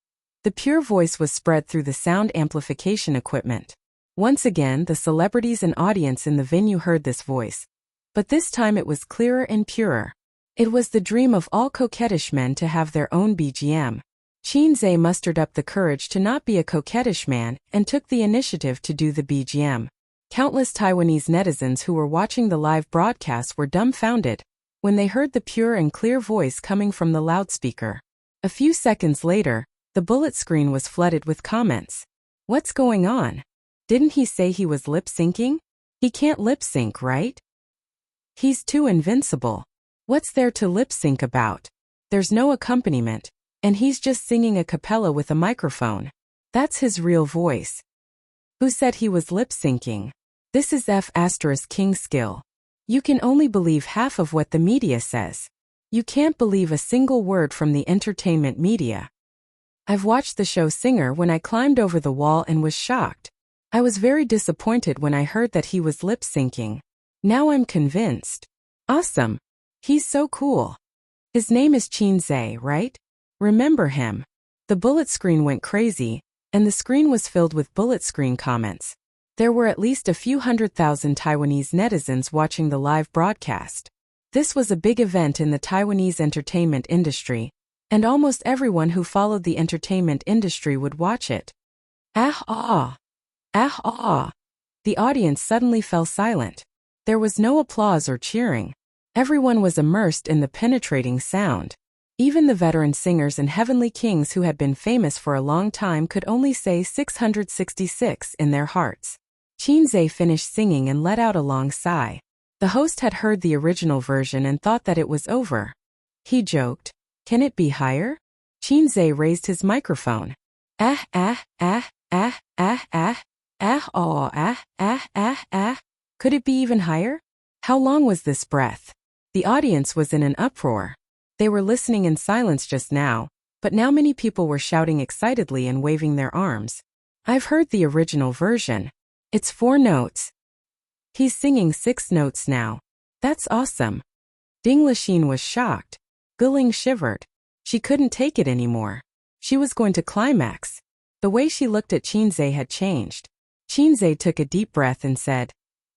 A: the pure voice was spread through the sound amplification equipment. Once again, the celebrities and audience in the venue heard this voice. But this time it was clearer and purer. It was the dream of all coquettish men to have their own BGM. Qinze mustered up the courage to not be a coquettish man and took the initiative to do the BGM. Countless Taiwanese netizens who were watching the live broadcast were dumbfounded when they heard the pure and clear voice coming from the loudspeaker. A few seconds later, the bullet screen was flooded with comments. What's going on? Didn't he say he was lip-syncing? He can't lip-sync, right? He's too invincible. What's there to lip-sync about? There's no accompaniment, and he's just singing a cappella with a microphone. That's his real voice. Who said he was lip-syncing? This is F***king skill. You can only believe half of what the media says. You can't believe a single word from the entertainment media. I've watched the show Singer when I climbed over the wall and was shocked. I was very disappointed when I heard that he was lip-syncing. Now I'm convinced. Awesome. He's so cool. His name is Qinze, right? Remember him. The bullet screen went crazy, and the screen was filled with bullet screen comments. There were at least a few 100,000 Taiwanese netizens watching the live broadcast. This was a big event in the Taiwanese entertainment industry, and almost everyone who followed the entertainment industry would watch it. Ah ah! Ah ah! The audience suddenly fell silent. There was no applause or cheering. Everyone was immersed in the penetrating sound. Even the veteran singers and heavenly kings who had been famous for a long time could only say 666 in their hearts. Qinze finished singing and let out a long sigh. The host had heard the original version and thought that it was over. He joked, "Can it be higher?" Qinze raised his microphone. Ah ah ah ah ah ah ah oh ah ah ah ah. Could it be even higher? How long was this breath? The audience was in an uproar. They were listening in silence just now, but now many people were shouting excitedly and waving their arms. I've heard the original version. It's 4 notes. He's singing 6 notes now. That's awesome. Ding Lixin was shocked. Guling shivered. She couldn't take it anymore. She was going to climax. The way she looked at Qinze had changed. Qinze took a deep breath and said,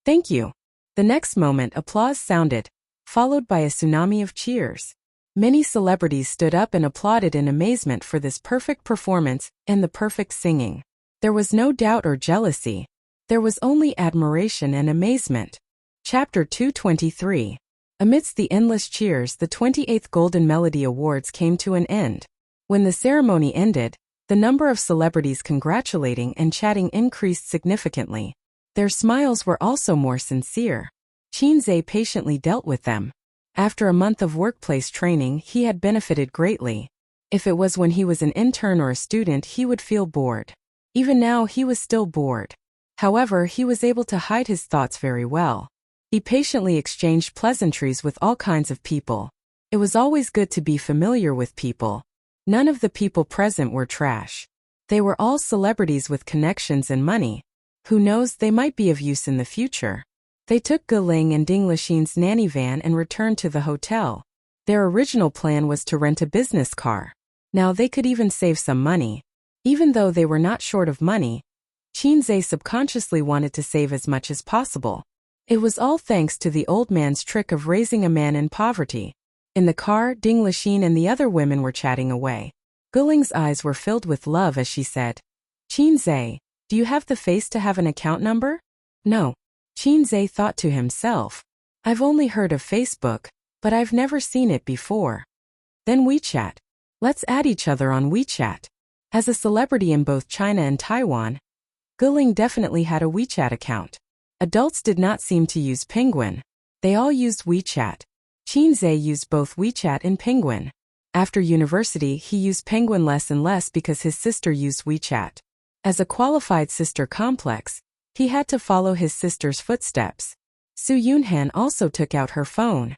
A: "Thank you." The next moment applause sounded, followed by a tsunami of cheers. Many celebrities stood up and applauded in amazement for this perfect performance and the perfect singing. There was no doubt or jealousy. There was only admiration and amazement. Chapter 223. Amidst the endless cheers, the 28th Golden Melody Awards came to an end. When the ceremony ended, the number of celebrities congratulating and chatting increased significantly. Their smiles were also more sincere. Qinze patiently dealt with them. After a month of workplace training, he had benefited greatly. If it was when he was an intern or a student, he would feel bored. Even now, he was still bored. However, he was able to hide his thoughts very well. He patiently exchanged pleasantries with all kinds of people. It was always good to be familiar with people. None of the people present were trash. They were all celebrities with connections and money. Who knows, they might be of use in the future. They took Guling and Ding Lixin's nanny van and returned to the hotel. Their original plan was to rent a business car. Now they could even save some money. Even though they were not short of money, Qinze subconsciously wanted to save as much as possible. It was all thanks to the old man's trick of raising a man in poverty. In the car, Ding Lixin and the other women were chatting away. Guling's eyes were filled with love as she said, "Qinze, do you have the face to have an account number?" No. Qinze thought to himself, "I've only heard of Facebook, but I've never seen it before." Then WeChat. Let's add each other on WeChat. As a celebrity in both China and Taiwan, Guling definitely had a WeChat account. Adults did not seem to use Penguin. They all used WeChat. Qinze used both WeChat and Penguin. After university, he used Penguin less and less because his sister used WeChat. As a qualified sister complex, he had to follow his sister's footsteps. Su Yunhan also took out her phone.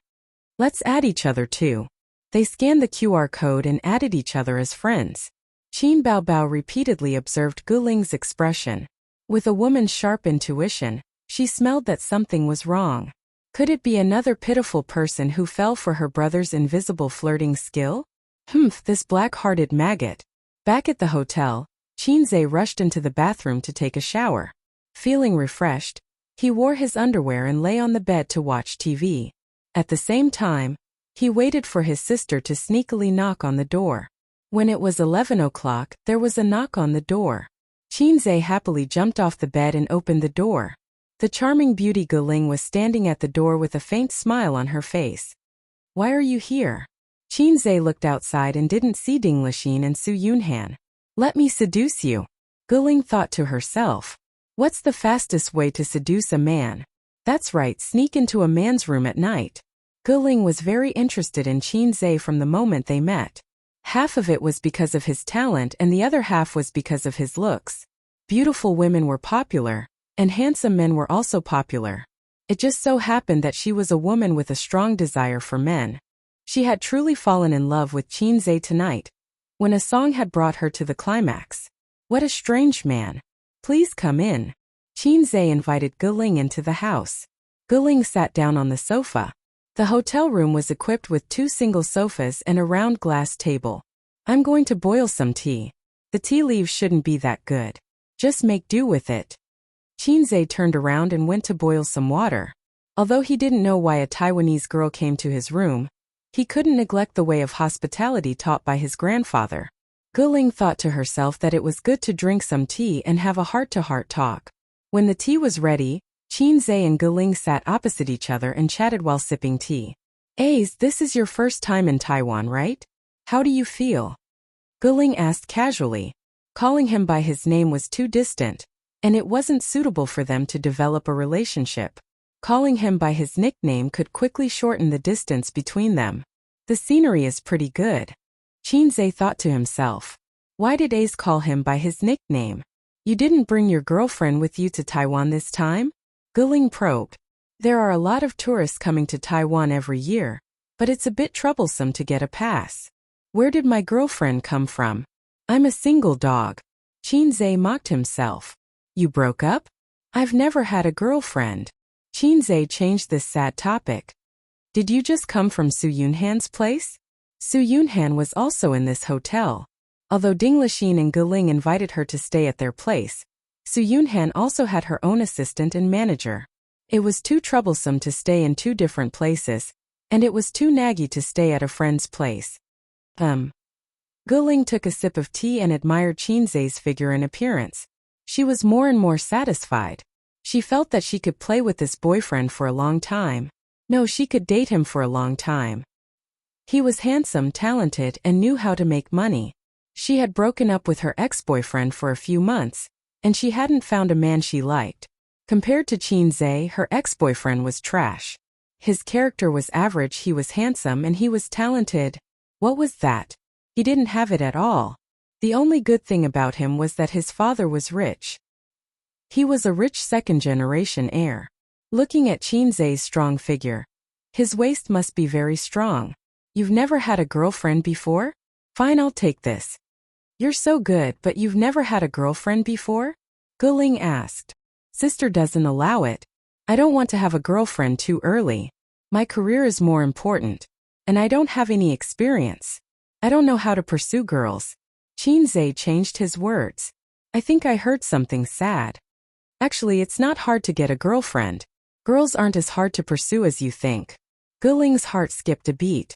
A: Let's add each other too. They scanned the QR code and added each other as friends. Qin Baobao repeatedly observed Guling's expression. With a woman's sharp intuition, she smelled that something was wrong. Could it be another pitiful person who fell for her brother's invisible flirting skill? This black-hearted maggot. Back at the hotel, Qinze rushed into the bathroom to take a shower. Feeling refreshed, he wore his underwear and lay on the bed to watch TV. At the same time, he waited for his sister to sneakily knock on the door. When it was 11 o'clock, there was a knock on the door. Qinze happily jumped off the bed and opened the door. The charming beauty Guling was standing at the door with a faint smile on her face. "Why are you here?" Qinze looked outside and didn't see Ding Lixin and Su Yunhan. "Let me seduce you," Guling thought to herself. What's the fastest way to seduce a man? That's right, sneak into a man's room at night. Guling was very interested in Qinze from the moment they met. Half of it was because of his talent and the other half was because of his looks. Beautiful women were popular, and handsome men were also popular. It just so happened that she was a woman with a strong desire for men. She had truly fallen in love with Qinze tonight, when a song had brought her to the climax. What a strange man. "Please come in." Qinze invited Guling into the house. Guling sat down on the sofa. The hotel room was equipped with 2 single sofas and a round glass table. "I'm going to boil some tea. The tea leaves shouldn't be that good. Just make do with it." Qinze turned around and went to boil some water. Although he didn't know why a Taiwanese girl came to his room, he couldn't neglect the way of hospitality taught by his grandfather. Guling thought to herself that it was good to drink some tea and have a heart-to-heart talk. When the tea was ready, Qinze and Guling sat opposite each other and chatted while sipping tea. This is your first time in Taiwan, right? How do you feel?" Guling asked casually. Calling him by his name was too distant, and it wasn't suitable for them to develop a relationship. Calling him by his nickname could quickly shorten the distance between them. "The scenery is pretty good," Qinze thought to himself. Why did Ace call him by his nickname? "You didn't bring your girlfriend with you to Taiwan this time?" Guling probed. "There are a lot of tourists coming to Taiwan every year, but it's a bit troublesome to get a pass." "Where did my girlfriend come from? I'm a single dog." Qinze mocked himself. "You broke up?" "I've never had a girlfriend." Qinze changed this sad topic. "Did you just come from Su Yunhan's place?" Su Yunhan was also in this hotel. Although Ding Lixin and Guling invited her to stay at their place, Su Yunhan also had her own assistant and manager. It was too troublesome to stay in 2 different places, and it was too naggy to stay at a friend's place. Guling took a sip of tea and admired Qinze's figure and appearance. She was more and more satisfied. She felt that she could play with this boyfriend for a long time. No, she could date him for a long time. He was handsome, talented, and knew how to make money. She had broken up with her ex-boyfriend for a few months, and she hadn't found a man she liked. Compared to Qinze, her ex-boyfriend was trash. His character was average, he was handsome, and he was talented. What was that? He didn't have it at all. The only good thing about him was that his father was rich. He was a rich second-generation heir. Looking at Qinze's strong figure, his waist must be very strong. "You've never had a girlfriend before? Fine, I'll take this." "You're so good, but you've never had a girlfriend before?" Guling asked. "Sister doesn't allow it. I don't want to have a girlfriend too early. My career is more important. And I don't have any experience. I don't know how to pursue girls." Qinze changed his words. "I think I heard something sad. Actually, it's not hard to get a girlfriend. Girls aren't as hard to pursue as you think." Guling's heart skipped a beat.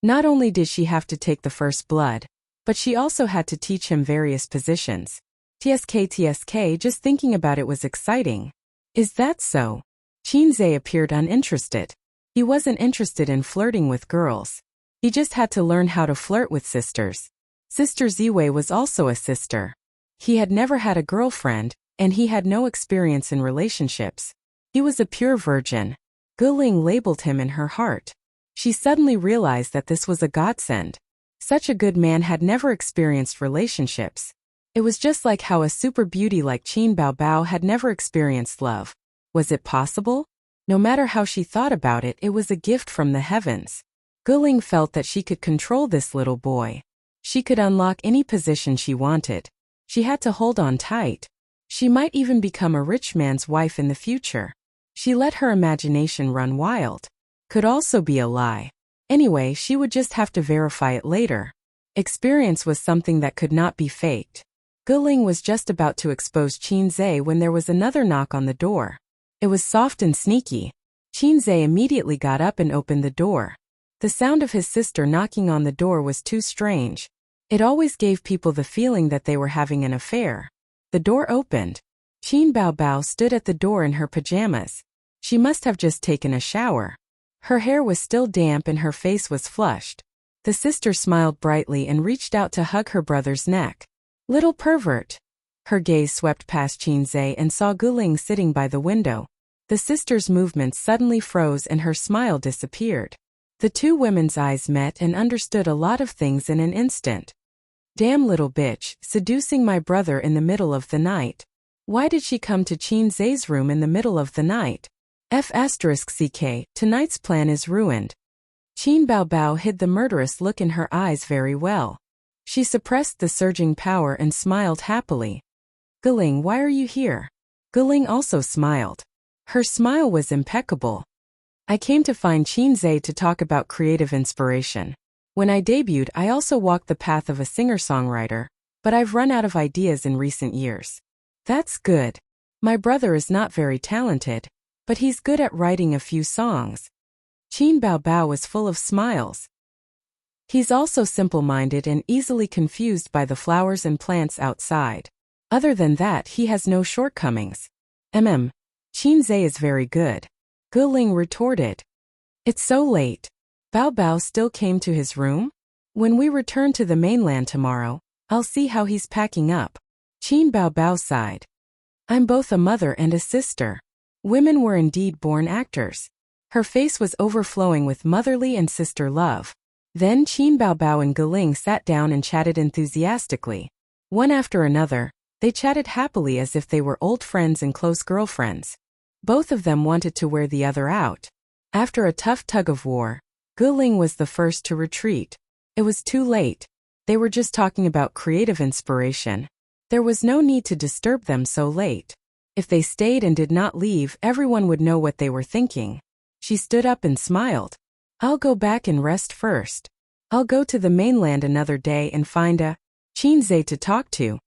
A: Not only did she have to take the first blood, but she also had to teach him various positions. TSK, just thinking about it was exciting. "Is that so?" Qinze appeared uninterested. He wasn't interested in flirting with girls. He just had to learn how to flirt with sisters. Sister Ziwei was also a sister. He had never had a girlfriend, and he had no experience in relationships. He was a pure virgin. Guling labeled him in her heart. She suddenly realized that this was a godsend. Such a good man had never experienced relationships. It was just like how a super beauty like Qin Baobao had never experienced love. Was it possible? No matter how she thought about it, it was a gift from the heavens. Guling felt that she could control this little boy. She could unlock any position she wanted. She had to hold on tight. She might even become a rich man's wife in the future. She let her imagination run wild. Could also be a lie. Anyway, she would just have to verify it later. Experience was something that could not be faked. Guling was just about to expose Qinze when there was another knock on the door. It was soft and sneaky. Qinze immediately got up and opened the door. The sound of his sister knocking on the door was too strange. It always gave people the feeling that they were having an affair. The door opened. Qin Baobao stood at the door in her pajamas. She must have just taken a shower. Her hair was still damp and her face was flushed. The sister smiled brightly and reached out to hug her brother's neck. Little pervert. Her gaze swept past Qinzhe and saw Guling sitting by the window. The sister's movements suddenly froze and her smile disappeared. The two women's eyes met and understood a lot of things in an instant. Damn little bitch, seducing my brother in the middle of the night. Why did she come to Qinzhe's room in the middle of the night? F***ck, tonight's plan is ruined. Qin Baobao hid the murderous look in her eyes very well. She suppressed the surging power and smiled happily. Guling, why are you here? Guling also smiled. Her smile was impeccable. I came to find Qinzhe to talk about creative inspiration. When I debuted, I also walked the path of a singer-songwriter, but I've run out of ideas in recent years. That's good. My brother is not very talented, but he's good at writing a few songs. Qin Baobao was full of smiles. He's also simple-minded and easily confused by the flowers and plants outside. Other than that, he has no shortcomings. Qinzhe is very good. Guling retorted. It's so late. Baobao still came to his room? When we return to the mainland tomorrow, I'll see how he's packing up. Qin Baobao sighed. I'm both a mother and a sister. Women were indeed born actors. Her face was overflowing with motherly and sister love. Then Qin Baobao and Guling sat down and chatted enthusiastically. One after another, they chatted happily as if they were old friends and close girlfriends. Both of them wanted to wear the other out. After a tough tug-of-war, Guling was the first to retreat. It was too late. They were just talking about creative inspiration. There was no need to disturb them so late. If they stayed and did not leave, everyone would know what they were thinking. She stood up and smiled. I'll go back and rest first. I'll go to the mainland another day and find a Qinzhe to talk to.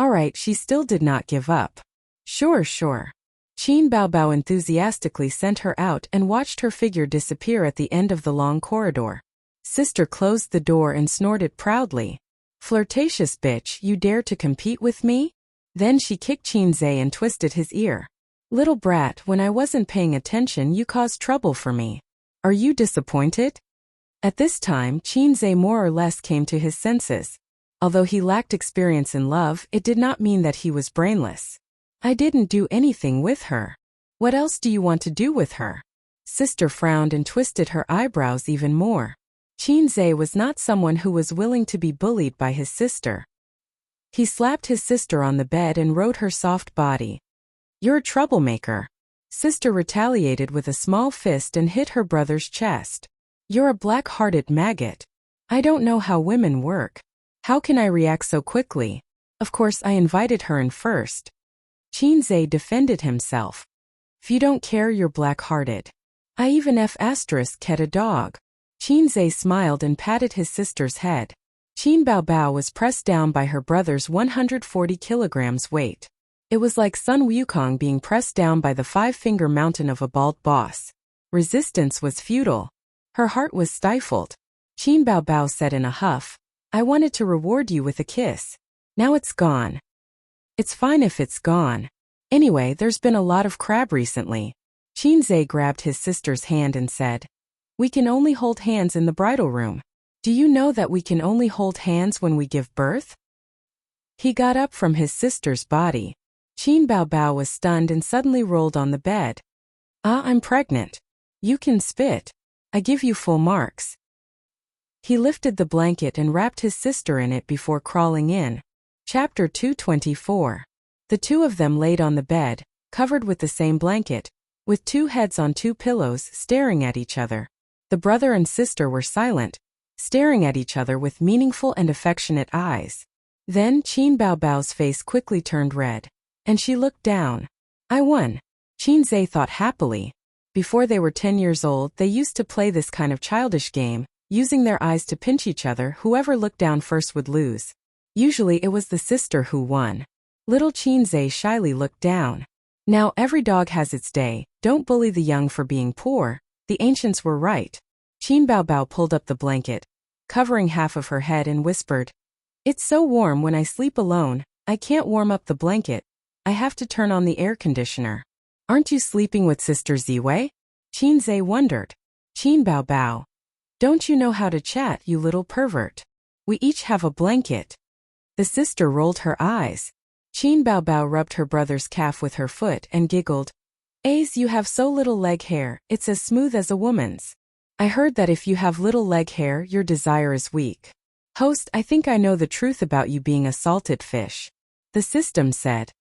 A: Alright, she still did not give up. Sure. Qin Baobao enthusiastically sent her out and watched her figure disappear at the end of the long corridor. Sister closed the door and snorted proudly. Flirtatious bitch, you dare to compete with me? Then she kicked Qinzhe and twisted his ear. Little brat, when I wasn't paying attention you caused trouble for me. Are you disappointed? At this time, Qinzhe more or less came to his senses. Although he lacked experience in love, it did not mean that he was brainless. I didn't do anything with her. What else do you want to do with her? Sister frowned and twisted her eyebrows even more. Qinzhe was not someone who was willing to be bullied by his sister. He slapped his sister on the bed and rode her soft body. You're a troublemaker. Sister retaliated with a small fist and hit her brother's chest. You're a black-hearted maggot. I don't know how women work. How can I react so quickly? Of course I invited her in first. Qinzhe defended himself. If you don't care, you're black-hearted. I even had a dog. Qinzhe smiled and patted his sister's head. Qin Baobao was pressed down by her brother's 140 kilograms weight. It was like Sun Wukong being pressed down by the five-finger mountain of a bald boss. Resistance was futile. Her heart was stifled. Qin Baobao said in a huff, I wanted to reward you with a kiss. Now it's gone. It's fine if it's gone. Anyway, there's been a lot of crab recently. Qinzhe grabbed his sister's hand and said, We can only hold hands in the bridal room. Do you know that we can only hold hands when we give birth? He got up from his sister's body. Qin Baobao was stunned and suddenly rolled on the bed. I'm pregnant. You can spit. I give you full marks. He lifted the blanket and wrapped his sister in it before crawling in. Chapter 224. The two of them laid on the bed, covered with the same blanket, with two heads on two pillows, staring at each other. The brother and sister were silent, staring at each other with meaningful and affectionate eyes. Then Qin Baobao's face quickly turned red, and she looked down. I won. Qinzhe thought happily. Before they were 10 years old, they used to play this kind of childish game, using their eyes to pinch each other. Whoever looked down first would lose. Usually it was the sister who won. Little Qinzhe shyly looked down. Now every dog has its day, don't bully the young for being poor, the ancients were right. Qin Baobao pulled up the blanket, covering half of her head and whispered, It's so warm when I sleep alone, I can't warm up the blanket. I have to turn on the air conditioner. Aren't you sleeping with Sister Ziwei? Qin Zhe wondered. Qin Bao Bao. Don't you know how to chat, you little pervert? We each have a blanket. The sister rolled her eyes. Qin Bao Bao rubbed her brother's calf with her foot and giggled. Ace, you have so little leg hair, it's as smooth as a woman's. I heard that if you have little leg hair, your desire is weak. Host, I think I know the truth about you being a salted fish. The system said.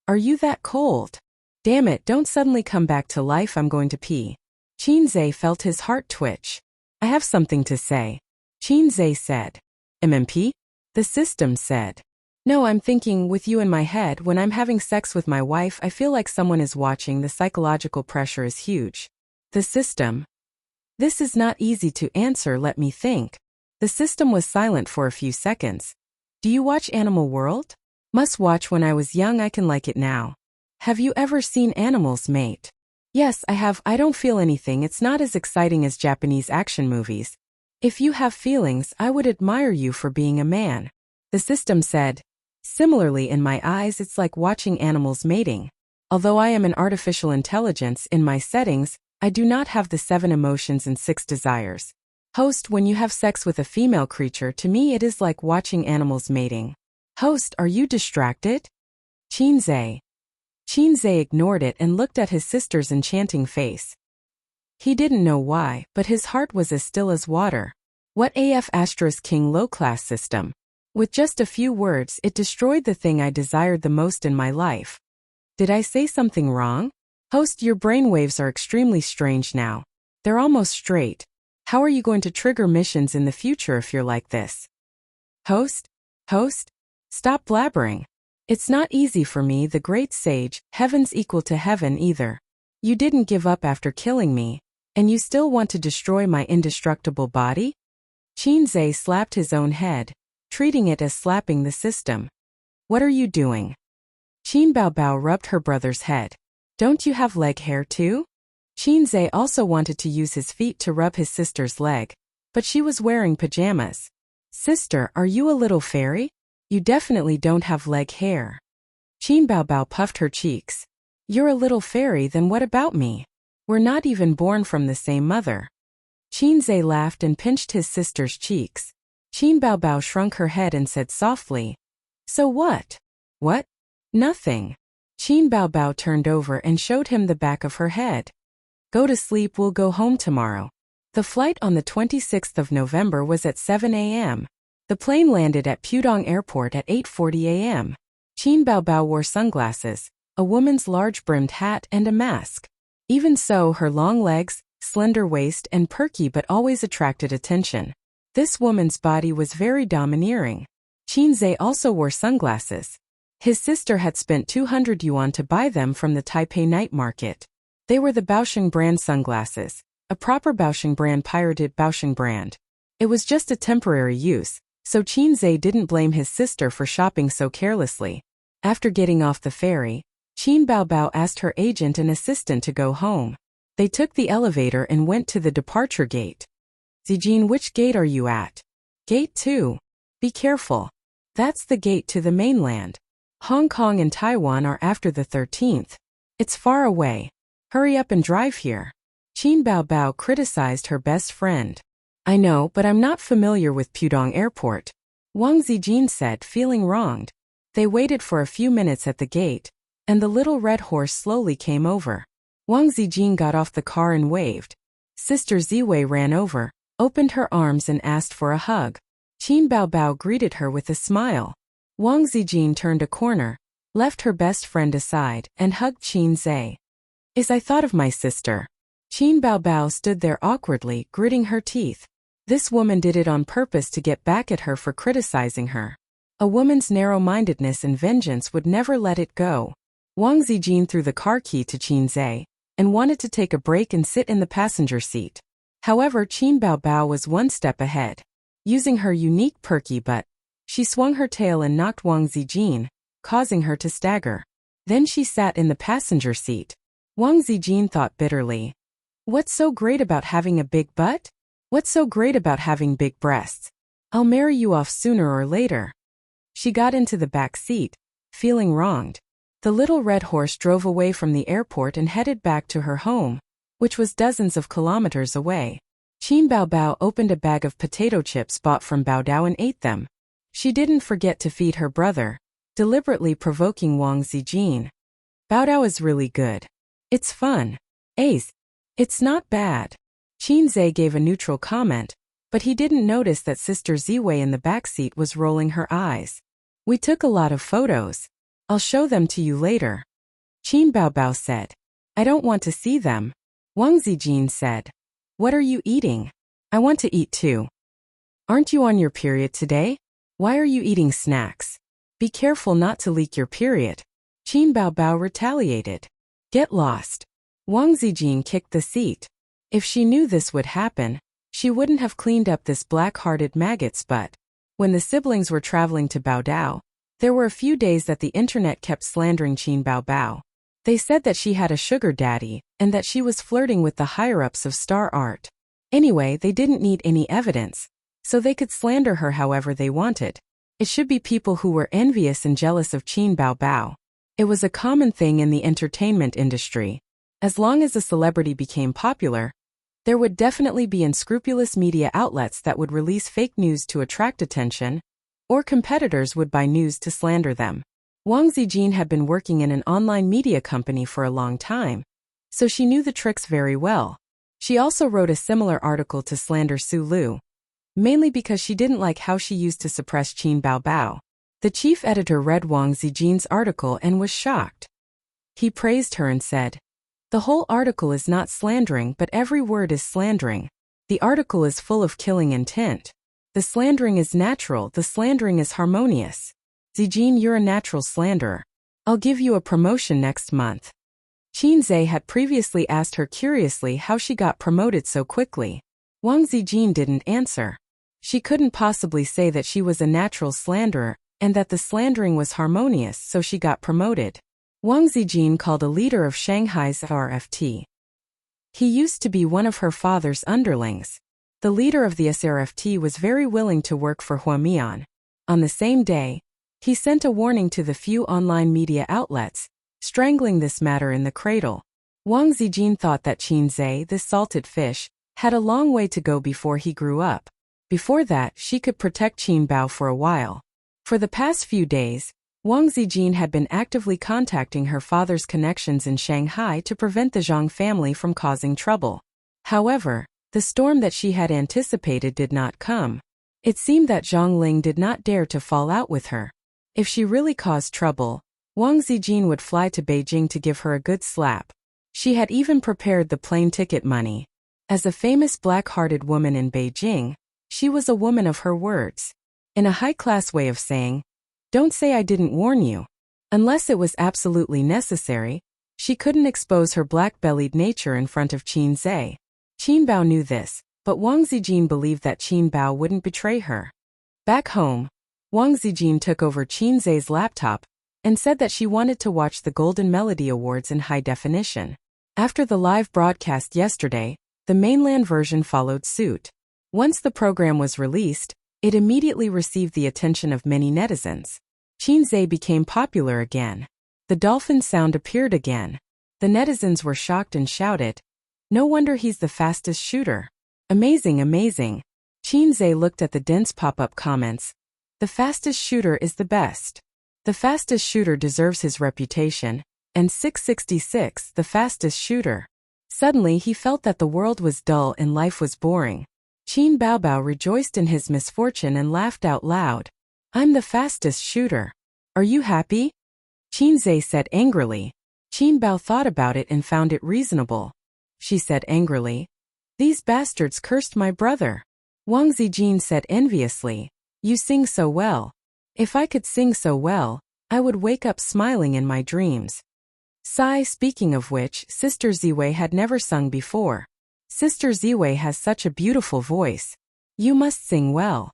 A: Are you that cold? Damn it, don't suddenly come back to life, I'm going to pee. Qin Zhe felt his heart twitch. I have something to say. Qin Zhe said. MMP? The system said. No, I'm thinking, with you in my head, when I'm having sex with my wife, I feel like someone is watching, the psychological pressure is huge. The system. This is not easy to answer, let me think. The system was silent for a few seconds. Do you watch Animal World? Must watch when I was young, I can like it now. Have you ever seen animals mate? Yes, I have. I don't feel anything, it's not as exciting as Japanese action movies. If you have feelings, I would admire you for being a man. The system said. Similarly, in my eyes, it's like watching animals mating. Although I am an artificial intelligence, in my settings, I do not have the 7 emotions and 6 desires. Host, when you have sex with a female creature, to me it is like watching animals mating. Host, are you distracted? Qin Zhe. Qin Zhe ignored it and looked at his sister's enchanting face. He didn't know why, but his heart was as still as water. What AF * King low-class system? With just a few words, it destroyed the thing I desired the most in my life. Did I say something wrong? Host, your brainwaves are extremely strange now. They're almost straight. How are you going to trigger missions in the future if you're like this? Host? Host? Stop blabbering. It's not easy for me, the great sage, heavens equal to heaven either. You didn't give up after killing me, and you still want to destroy my indestructible body? Qin Zhe slapped his own head, treating it as slapping the system. What are you doing? Qin Bao Bao rubbed her brother's head. Don't you have leg hair too? Qin Zhe also wanted to use his feet to rub his sister's leg, but she was wearing pajamas. Sister, are you a little fairy? You definitely don't have leg hair. Qin Bao Bao puffed her cheeks. You're a little fairy, then what about me? We're not even born from the same mother. Qin Zhe laughed and pinched his sister's cheeks. Qin Bao Bao shrunk her head and said softly, So what? What? Nothing. Qin Bao Bao turned over and showed him the back of her head. Go to sleep, we'll go home tomorrow. The flight on the 26th of November was at 7 a.m. The plane landed at Pudong Airport at 8:40 a.m. Qin Bao Bao wore sunglasses, a woman's large-brimmed hat and a mask. Even so, her long legs, slender waist and perky but always attracted attention. This woman's body was very domineering. Qin Zhe also wore sunglasses. His sister had spent 200 yuan to buy them from the Taipei night market. They were the Baosheng brand sunglasses, a proper Baosheng brand pirated Baosheng brand. It was just a temporary use, so Qin Zhe didn't blame his sister for shopping so carelessly. After getting off the ferry, Qin Bao Bao asked her agent and assistant to go home. They took the elevator and went to the departure gate. Zijin, which gate are you at? Gate 2. Be careful. That's the gate to the mainland. Hong Kong and Taiwan are after the 13th. It's far away. Hurry up and drive here. Qin Bao Bao criticized her best friend. I know, but I'm not familiar with Pudong Airport. Wang Zijin said, feeling wronged. They waited for a few minutes at the gate, and the little red horse slowly came over. Wang Zijin got off the car and waved. Sister Ziwei ran over, opened her arms and asked for a hug. Qin Bao Bao greeted her with a smile. Wang Zijin turned a corner, left her best friend aside, and hugged Qin Zhe. I thought of my sister. Qin Bao Bao stood there awkwardly, gritting her teeth. This woman did it on purpose to get back at her for criticizing her. A woman's narrow-mindedness and vengeance would never let it go. Wang Zijin threw the car key to Qin Zhe and wanted to take a break and sit in the passenger seat. However, Qin Bao Bao was one step ahead. Using her unique perky butt, she swung her tail and knocked Wang Zijin, causing her to stagger. Then she sat in the passenger seat. Wang Zijin thought bitterly. What's so great about having a big butt? What's so great about having big breasts? I'll marry you off sooner or later. She got into the back seat, feeling wronged. The little red horse drove away from the airport and headed back to her home, which was dozens of kilometers away. Qin Baobao opened a bag of potato chips bought from Baodao and ate them. She didn't forget to feed her brother, deliberately provoking Wang Zijin. Baodao is really good. It's fun. Ace. It's not bad. Qin Zhe gave a neutral comment, but he didn't notice that Sister Ziwei in the backseat was rolling her eyes. We took a lot of photos. I'll show them to you later. Qin Baobao said. I don't want to see them. Wang Zijin said. What are you eating? I want to eat too. Aren't you on your period today? Why are you eating snacks? Be careful not to leak your period. Qin Baobao retaliated. Get lost. Wang Zijin kicked the seat. If she knew this would happen, she wouldn't have cleaned up this black-hearted maggot's butt. When the siblings were traveling to Baodao, there were a few days that the internet kept slandering Qin Baobao. They said that she had a sugar daddy, and that she was flirting with the higher-ups of Star Art. Anyway, they didn't need any evidence, so they could slander her however they wanted. It should be people who were envious and jealous of Qin Baobao. It was a common thing in the entertainment industry. As long as a celebrity became popular, there would definitely be unscrupulous media outlets that would release fake news to attract attention, or competitors would buy news to slander them. Wang Zijin had been working in an online media company for a long time, so she knew the tricks very well. She also wrote a similar article to slander Su Lu, mainly because she didn't like how she used to suppress Qin Baobao. The chief editor read Wang Zijin's article and was shocked. He praised her and said, the whole article is not slandering, but every word is slandering. The article is full of killing intent. The slandering is natural, the slandering is harmonious. Zijin, you're a natural slanderer. I'll give you a promotion next month. Qin Zhe had previously asked her curiously how she got promoted so quickly. Wang Zijin didn't answer. She couldn't possibly say that she was a natural slanderer, and that the slandering was harmonious, so she got promoted. Wang Zijin called a leader of Shanghai's SRFT. He used to be one of her father's underlings. The leader of the SRFT was very willing to work for Huamian. On the same day, he sent a warning to the few online media outlets, strangling this matter in the cradle. Wang Zijin thought that Qin Zhe, this salted fish, had a long way to go before he grew up. Before that, she could protect Qin Bao for a while. For the past few days, Wang Zijin had been actively contacting her father's connections in Shanghai to prevent the Zhang family from causing trouble. However, the storm that she had anticipated did not come. It seemed that Zhang Ling did not dare to fall out with her. If she really caused trouble, Wang Zijin would fly to Beijing to give her a good slap. She had even prepared the plane ticket money. As a famous black-hearted woman in Beijing, she was a woman of her words. In a high-class way of saying, don't say I didn't warn you. Unless it was absolutely necessary, she couldn't expose her black-bellied nature in front of Qin Zhe. Qin Bao knew this, but Wang Zijin believed that Qin Bao wouldn't betray her. Back home, Wang Zijin took over Qin Zhe's laptop and said that she wanted to watch the Golden Melody Awards in high definition. After the live broadcast yesterday, the mainland version followed suit. Once the program was released, it immediately received the attention of many netizens. Qin Zhe became popular again. The dolphin sound appeared again. The netizens were shocked and shouted, no wonder he's the fastest shooter. Amazing, amazing. Qin Zhe looked at the dense pop-up comments. The fastest shooter is the best. The fastest shooter deserves his reputation. And 666, the fastest shooter. Suddenly he felt that the world was dull and life was boring. Qin Baobao rejoiced in his misfortune and laughed out loud. I'm the fastest shooter. Are you happy? Qin Zhe said angrily. Qin Bao thought about it and found it reasonable. She said angrily, these bastards cursed my brother. Wang Zijin said enviously, you sing so well. If I could sing so well, I would wake up smiling in my dreams. Sigh, speaking of which, Sister Ziwei had never sung before. Sister Ziwei has such a beautiful voice. You must sing well.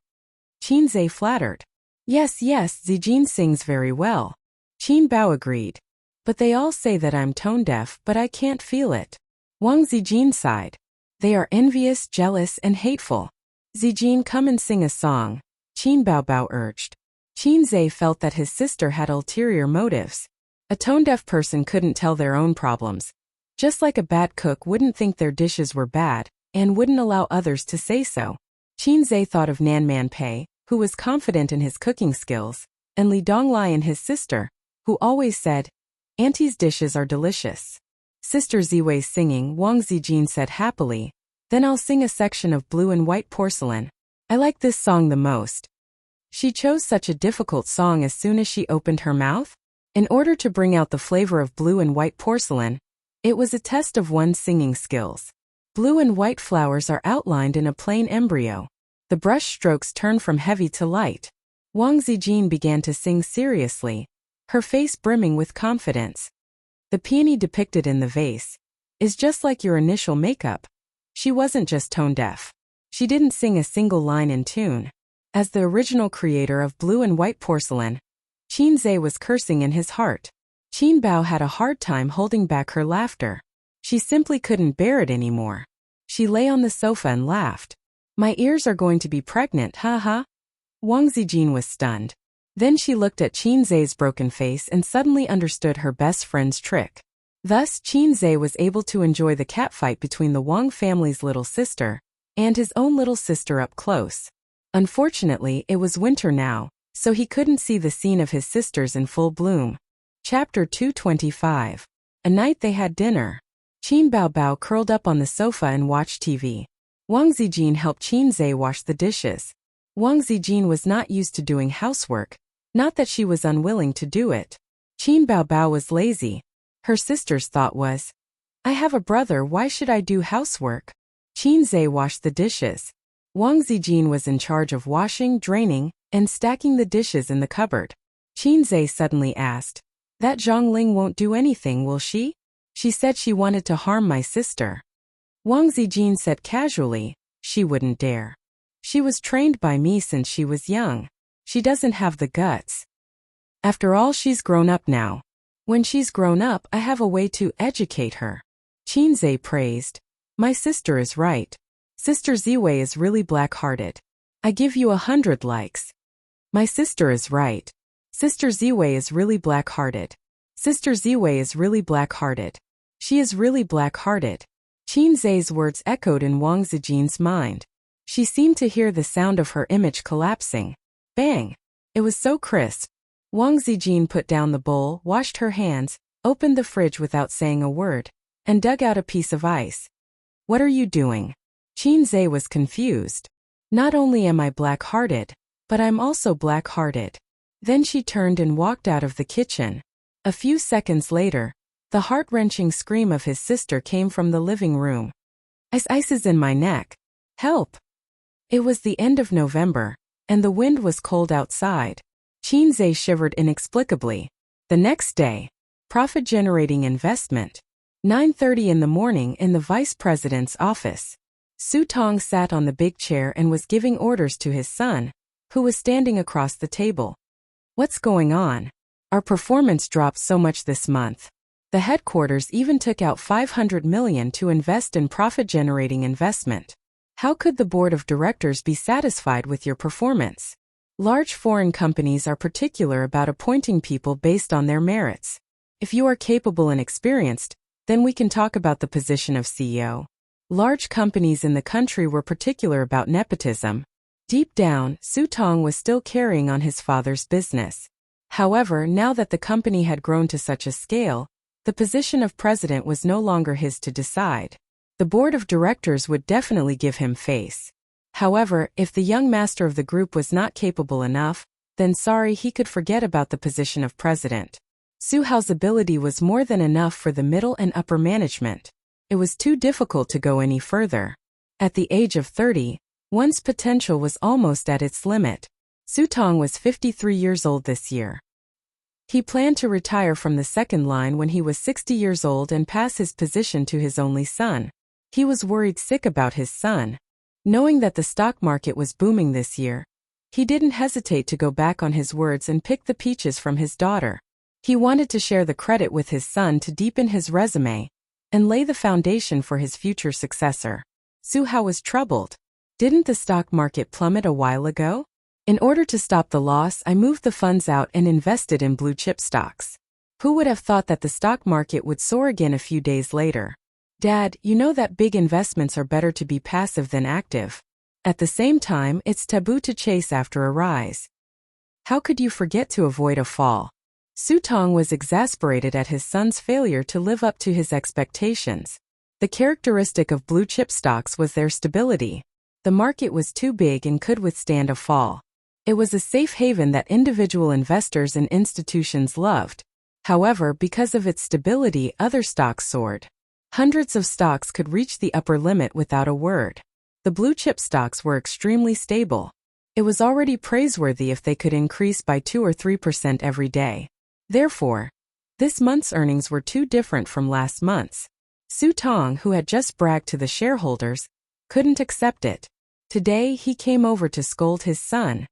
A: Qin Zhe flattered. Yes, Zijin sings very well. Qin Bao agreed. But they all say that I'm tone deaf, but I can't feel it. Wang Zijin sighed. They are envious, jealous, and hateful. Zijin, come and sing a song, Qin Baobao urged. Qinze felt that his sister had ulterior motives. A tone-deaf person couldn't tell their own problems. Just like a bad cook wouldn't think their dishes were bad, and wouldn't allow others to say so. Qinze thought of Nan Man Pei, who was confident in his cooking skills, and Li Donglai and his sister, who always said, "Auntie's dishes are delicious." Sister Ziwei's singing, Wang Zijin said happily, "Then I'll sing a section of Blue and White Porcelain. I like this song the most." She chose such a difficult song as soon as she opened her mouth. In order to bring out the flavor of Blue and White Porcelain, it was a test of one's singing skills. Blue and white flowers are outlined in a plain embryo. The brush strokes turn from heavy to light. Wang Zijin began to sing seriously, her face brimming with confidence. "The peony depicted in the vase is just like your initial makeup." She wasn't just tone-deaf. She didn't sing a single line in tune. As the original creator of Blue and White Porcelain, Qinze was cursing in his heart. Qin Bao had a hard time holding back her laughter. She simply couldn't bear it anymore. She lay on the sofa and laughed. "My ears are going to be pregnant, ha." Wang Zijin was stunned. Then she looked at Qinze's broken face and suddenly understood her best friend's trick. Thus, Qinze was able to enjoy the catfight between the Wang family's little sister and his own little sister up close. Unfortunately, it was winter now, so he couldn't see the scene of his sisters in full bloom. Chapter 225. A night they had dinner. Qin Bao curled up on the sofa and watched TV. Wang Zijin helped Qinze wash the dishes. Wang Zijin was not used to doing housework, not that she was unwilling to do it. Qin Bao was lazy. Her sister's thought was, "I have a brother, why should I do housework?" Qinze washed the dishes. Wang Zijin was in charge of washing, draining, and stacking the dishes in the cupboard. Qinze suddenly asked, "That Zhongling won't do anything, will she? She said she wanted to harm my sister." Wang Zijin said casually, "She wouldn't dare. She was trained by me since she was young. She doesn't have the guts. After all, she's grown up now. When she's grown up, I have a way to educate her." Qinze praised, "My sister is right. Sister Ziwei is really black-hearted. I give you 100 likes." "My sister is right. Sister Ziwei is really black-hearted. Sister Ziwei is really black-hearted. She is really black-hearted." Qinze's words echoed in Wang Zijin's mind. She seemed to hear the sound of her image collapsing. Bang! It was so crisp. Wang Zijin put down the bowl, washed her hands, opened the fridge without saying a word, and dug out a piece of ice. "What are you doing?" Qinze was confused. "Not only am I black-hearted, but I'm also black-hearted." Then she turned and walked out of the kitchen. A few seconds later, the heart-wrenching scream of his sister came from the living room. Ice is in my neck. Help!" It was the end of November, and the wind was cold outside. Qinze shivered inexplicably. The next day, profit-generating investment. 9:30 in the morning in the vice president's office. Su Tong sat on the big chair and was giving orders to his son, who was standing across the table. "What's going on? Our performance dropped so much this month. The headquarters even took out 500 million to invest in profit-generating investment. How could the board of directors be satisfied with your performance? Large foreign companies are particular about appointing people based on their merits. If you are capable and experienced, then we can talk about the position of CEO. Large companies in the country were particular about nepotism." Deep down, Su Tong was still carrying on his father's business. However, now that the company had grown to such a scale, the position of president was no longer his to decide. The board of directors would definitely give him face. However, if the young master of the group was not capable enough, then sorry, he could forget about the position of president. Su Hao's ability was more than enough for the middle and upper management. It was too difficult to go any further. At the age of 30, one's potential was almost at its limit. Su Tong was 53 years old this year. He planned to retire from the second line when he was 60 years old and pass his position to his only son. He was worried sick about his son. Knowing that the stock market was booming this year, he didn't hesitate to go back on his words and pick the peaches from his daughter. He wanted to share the credit with his son to deepen his resume and lay the foundation for his future successor. Su Hao was troubled. Didn't the stock market plummet a while ago? In order to stop the loss, I moved the funds out and invested in blue chip stocks. Who would have thought that the stock market would soar again a few days later? Dad, you know that big investments are better to be passive than active. At the same time, it's taboo to chase after a rise. How could you forget to avoid a fall? Su Tong was exasperated at his son's failure to live up to his expectations. The characteristic of blue chip stocks was their stability. The market was too big and could withstand a fall. It was a safe haven that individual investors and institutions loved. However, because of its stability, other stocks soared. Hundreds of stocks could reach the upper limit without a word. The blue chip stocks were extremely stable. It was already praiseworthy if they could increase by 2 or 3% every day. Therefore, this month's earnings were too different from last month's. Su Tong, who had just bragged to the shareholders, couldn't accept it. Today, he came over to scold his son.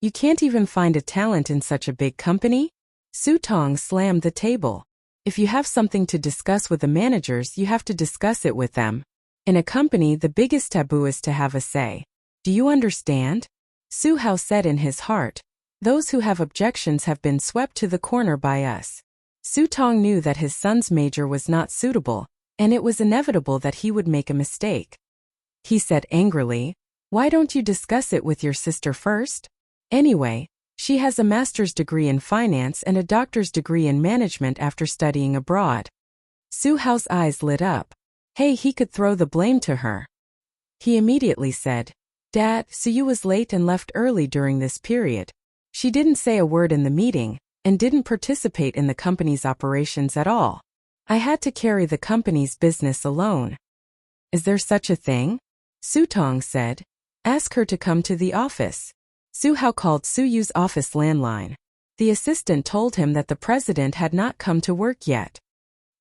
A: You can't even find a talent in such a big company? Su Tong slammed the table. If you have something to discuss with the managers, you have to discuss it with them. In a company, the biggest taboo is to have a say. Do you understand? Su Hao said in his heart. Those who have objections have been swept to the corner by us. Su Tong knew that his son's major was not suitable, and it was inevitable that he would make a mistake. He said angrily, "Why don't you discuss it with your sister first? Anyway, she has a master's degree in finance and a doctor's degree in management after studying abroad." Su Hao's eyes lit up. Hey, he could throw the blame to her. He immediately said, "Dad, Suyu was late and left early during this period. She didn't say a word in the meeting, and didn't participate in the company's operations at all. I had to carry the company's business alone." Is there such a thing? Su Tong said. Ask her to come to the office. Su Hao called Suyu's office landline. The assistant told him that the president had not come to work yet.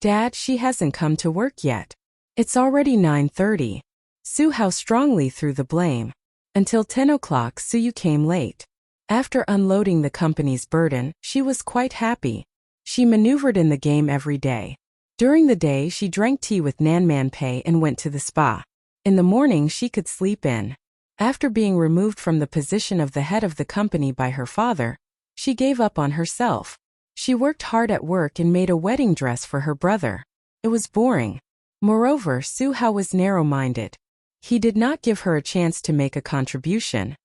A: Dad, she hasn't come to work yet. It's already 9:30. Su Hao strongly threw the blame. Until 10 o'clock, Suyu came late. After unloading the company's burden, she was quite happy. She maneuvered in the game every day. During the day, she drank tea with Nan Man Pei and went to the spa. In the morning, she could sleep in. After being removed from the position of the head of the company by her father, she gave up on herself. She worked hard at work and made a wedding dress for her brother. It was boring. Moreover, Su Hao was narrow-minded. He did not give her a chance to make a contribution.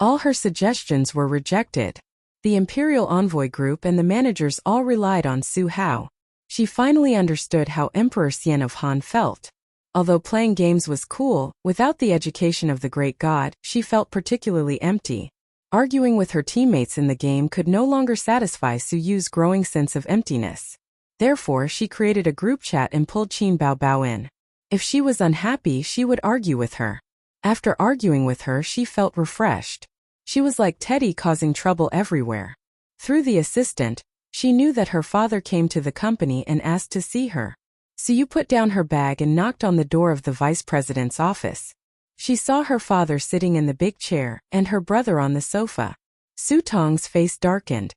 A: All her suggestions were rejected. The Imperial Envoy Group and the managers all relied on Su Hao. She finally understood how Emperor Xian of Han felt. Although playing games was cool, without the education of the great god, she felt particularly empty. Arguing with her teammates in the game could no longer satisfy Su Yu's growing sense of emptiness. Therefore, she created a group chat and pulled Qin Bao Bao in. If she was unhappy, she would argue with her. After arguing with her, she felt refreshed. She was like Teddy, causing trouble everywhere. Through the assistant, she knew that her father came to the company and asked to see her. Suyu put down her bag and knocked on the door of the vice president's office. She saw her father sitting in the big chair and her brother on the sofa. Su Tong's face darkened.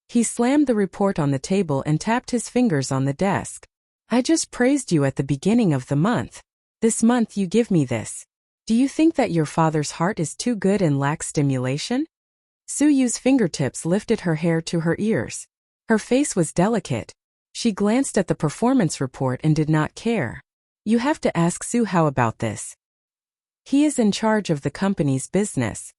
A: He slammed the report on the table and tapped his fingers on the desk. I just praised you at the beginning of the month. This month you give me this. Do you think that your father's heart is too good and lacks stimulation? Su Yu's fingertips lifted her hair to her ears. Her face was delicate. She glanced at the performance report and did not care. You have to ask Su Hao about this. He is in charge of the company's business.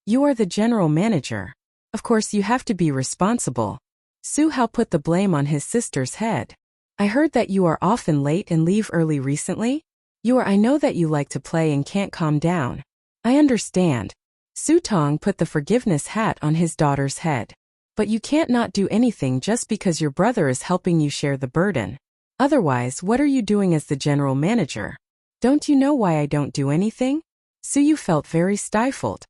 A: You are the general manager. Of course you have to be responsible. Su Hao put the blame on his sister's head. I heard that you are often late and leave early recently. I know that you like to play and can't calm down. I understand. Su Tong put the forgiveness hat on his daughter's head. But you can't not do anything just because your brother is helping you share the burden. Otherwise, what are you doing as the general manager? Don't you know why I don't do anything? Suyu felt very stifled.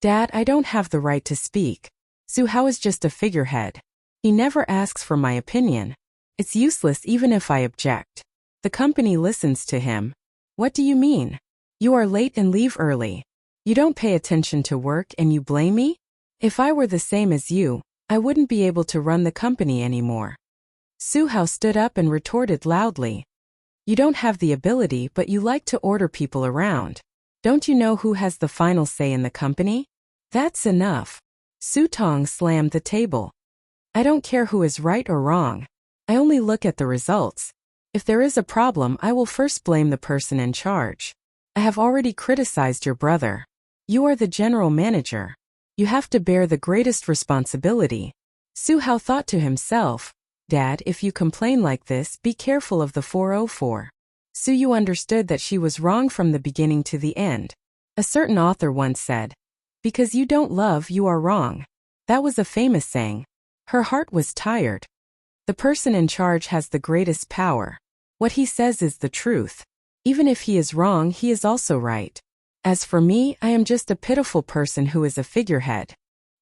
A: Dad, I don't have the right to speak. Su Hao is just a figurehead. He never asks for my opinion. It's useless even if I object. The company listens to him. What do you mean? You are late and leave early. You don't pay attention to work and you blame me? If I were the same as you, I wouldn't be able to run the company anymore. Su Hao stood up and retorted loudly. You don't have the ability, but you like to order people around. Don't you know who has the final say in the company? That's enough. Su Tong slammed the table. I don't care who is right or wrong. I only look at the results. If there is a problem, I will first blame the person in charge. I have already criticized your brother. You are the general manager. You have to bear the greatest responsibility. Su Hao thought to himself, Dad, if you complain like this, be careful of the 404. Su Yu understood that she was wrong from the beginning to the end. A certain author once said, because you don't love, you are wrong. That was a famous saying. Her heart was tired. The person in charge has the greatest power. What he says is the truth. Even if he is wrong, he is also right. As for me, I am just a pitiful person who is a figurehead.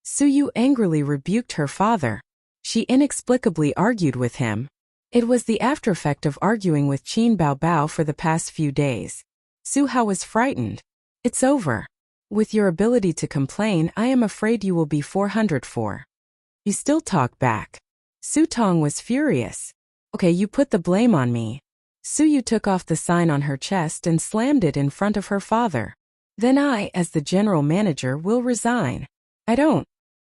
A: Su Yu angrily rebuked her father. She inexplicably argued with him. It was the aftereffect of arguing with Qin Bao Bao for the past few days. Su Hao was frightened. It's over. With your ability to complain, I am afraid you will be 404. You still talk back. Su Tong was furious. Okay, you put the blame on me. Su Yu took off the sign on her chest and slammed it in front of her father. Then I, as the general manager, will resign.